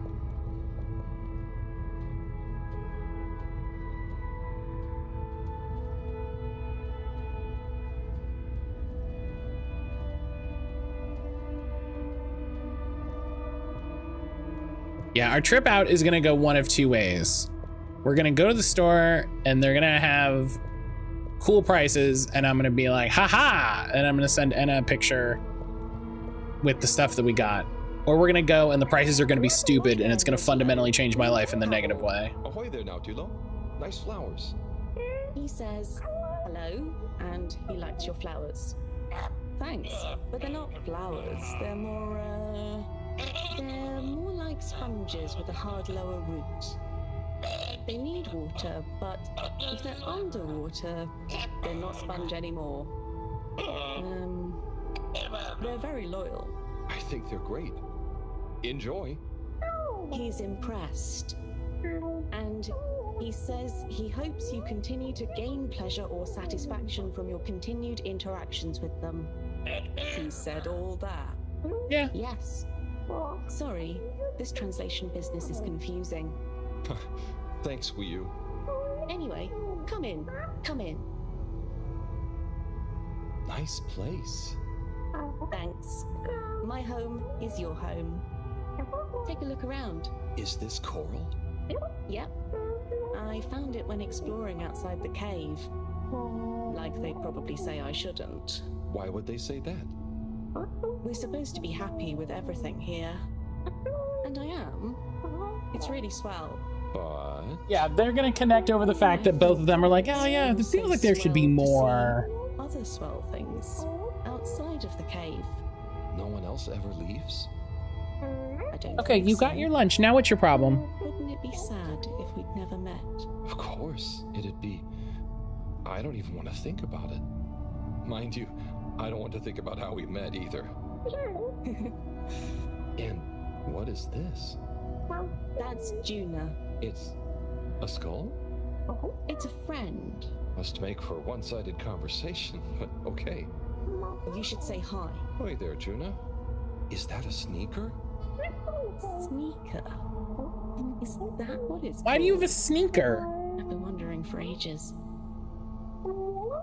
Yeah, our trip out is gonna go one of two ways. We're gonna go to the store and they're gonna have cool prices and I'm gonna be like, haha, and I'm gonna send Enna a picture with the stuff that we got. Or we're gonna go and the prices are gonna be stupid and it's gonna fundamentally change my life in the negative way. Ahoy there now, Tulo. Nice flowers. He says hello, and he likes your flowers. Thanks, but they're not flowers. They're more like sponges with a hard lower root. They need water, but if they're underwater, they're not sponge anymore. They're very loyal. I think they're great. Enjoy. He's impressed. And he says he hopes you continue to gain pleasure or satisfaction from your continued interactions with them. He said all that. Yeah. Yes. Sorry, this translation business is confusing. Thanks, Wii U. Anyway, come in. Come in. Nice place. Thanks. My home is your home. Take a look around. Is this coral? Yep. I found it when exploring outside the cave. Like they probably say I shouldn't. Why would they say that? We're supposed to be happy with everything here. And I am. It's really swell. But... Yeah, they're gonna connect over the fact that both of them are like, oh yeah, it feels like there should be more. Other swell things outside of the cave. No one else ever leaves? I don't Okay, think you so. got your lunch, now what's your problem? Wouldn't it be sad if we'd never met? Of course, it'd be. I don't even want to think about it. Mind you, I don't want to think about how we met either. And what is this? That's Juna. It's a skull? It's a friend. Must make for a one-sided conversation, but okay. You should say hi. Hi there, Juna. Is that a sneaker? Sneaker? Is that what it's Why do you have a called? sneaker? I've been wondering for ages.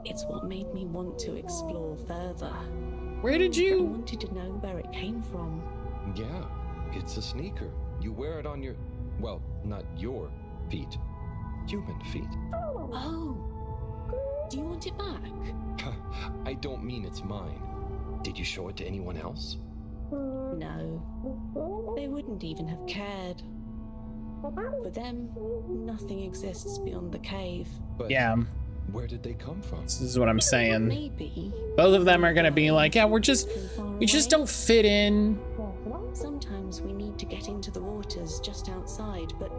It's what made me want to explore further. Where did I you? wanted to know where it came from. Yeah, it's a sneaker. You wear it on your... Well, not your feet. Human feet. Oh. Do you want it back? I don't mean it's mine. Did you show it to anyone else? No. They wouldn't even have cared. For them, nothing exists beyond the cave. But Yeah, where did they come from? this is what I'm saying. Maybe. Both of them are gonna be like, yeah, we just don't fit in. Sometimes we need to get into the waters just outside, but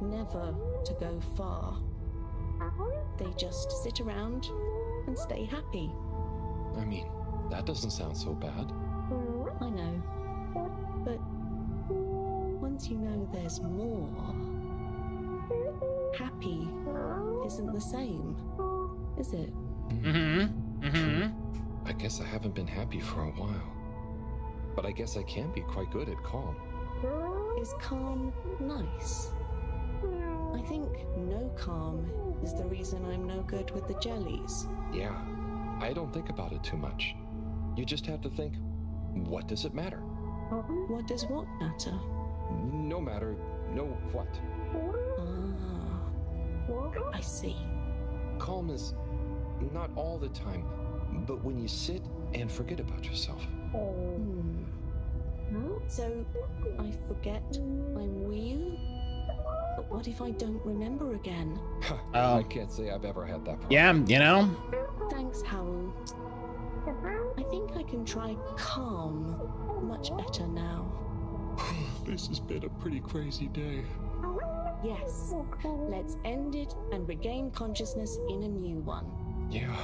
never to go far. They just sit around and stay happy. I mean, that doesn't sound so bad. I know. But once you know there's more, happy isn't the same, is it? I guess I haven't been happy for a while. But I guess I can be quite good at calm. Is calm nice? I think no calm is the reason I'm no good with the jellies. Yeah, I don't think about it too much. You just have to think, what does it matter? What does what matter? No matter, no what. Ah, I see. Calm is not all the time, but when you sit and forget about yourself. So, I forget I'm weird? But what if I don't remember again? I can't say I've ever had that problem. Yeah, you know? Thanks, Harold. I think I can try calm much better now. This has been a pretty crazy day. Yes, let's end it and regain consciousness in a new one. Yeah.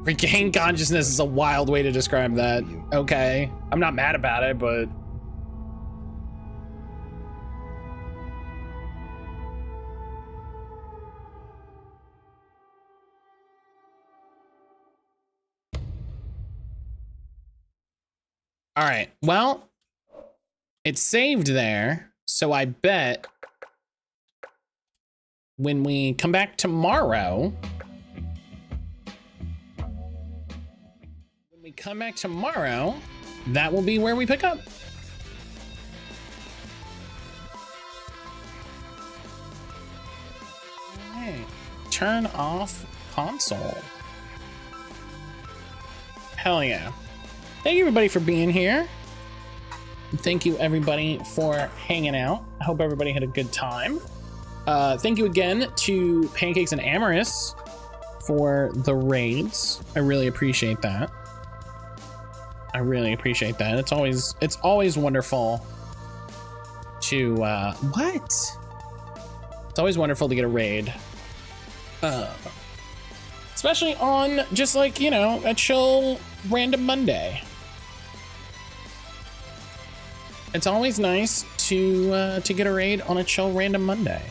Regain consciousness is a wild way to describe that. Okay. I'm not mad about it, but... All right, well, it's saved there, so I bet when we come back tomorrow, that will be where we pick up. All right, turn off console. Hell yeah. Thank you everybody for being here. Thank you everybody for hanging out. I hope everybody had a good time. Thank you again to Pancakes and Amorous for the raids. I really appreciate that. It's always wonderful to what? It's always wonderful to get a raid. Especially on just like, you know, a chill random Monday. It's always nice to get a raid on a chill random Monday.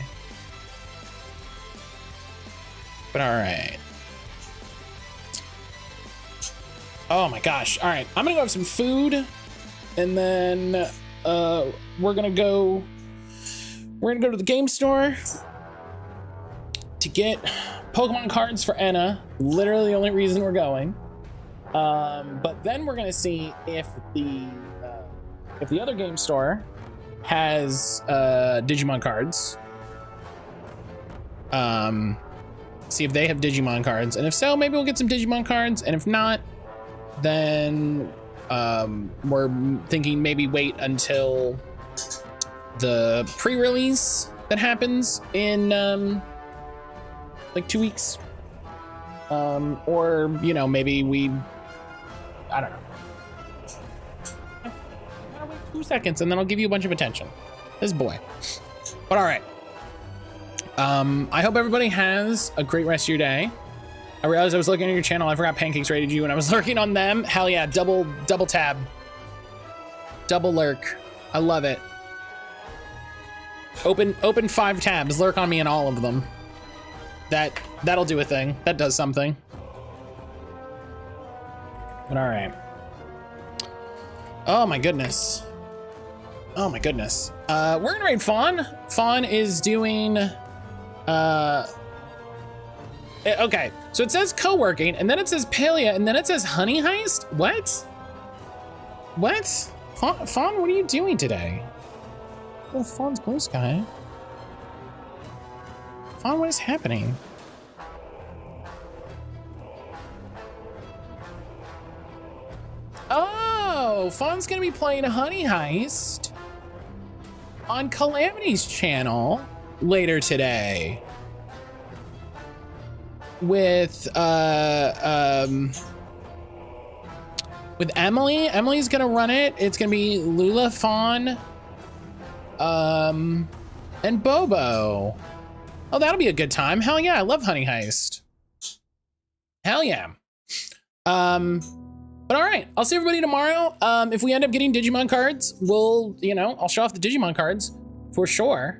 But all right. Oh my gosh. All right. I'm gonna go have some food and then we're gonna go to the game store to get Pokemon cards for Enna. Literally the only reason we're going. But then we're gonna see if the other game store has Digimon cards. See if they have Digimon cards, and if so, maybe we'll get some Digimon cards, and if not, then we're thinking maybe wait until the pre-release that happens in like 2 weeks, or you know, maybe I don't know. 2 seconds and then I'll give you a bunch of attention. This boy. But all right. I hope everybody has a great rest of your day. I realized I was looking at your channel. I forgot Pancakes rated you and I was lurking on them. Hell yeah, double tab. Double lurk. I love it. Open 5 tabs. Lurk on me in all of them. That'll do a thing. That does something. But all right. Oh my goodness. Oh my goodness. We're gonna raid Fawn. Fawn is doing okay, so it says co-working, and then it says Palea, and then it says Honey Heist? What? Fawn, what are you doing today? Oh, Fawn's blue sky. Fawn, what is happening? Oh, Fawn's gonna be playing Honey Heist on Calamity's channel later today with Emily. Emily's gonna run it. It's gonna be Lula, Fawn, and Bobo. Oh, that'll be a good time. Hell yeah, I love Honey Heist. Hell yeah. But all right, I'll see everybody tomorrow. If we end up getting Digimon cards, we'll, you know, I'll show off the Digimon cards for sure.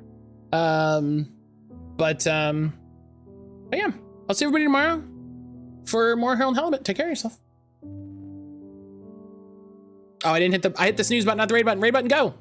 But yeah, I'll see everybody tomorrow for more Harold Halibut. Take care of yourself. Oh, I hit the snooze button, not the raid button. Raid button, go.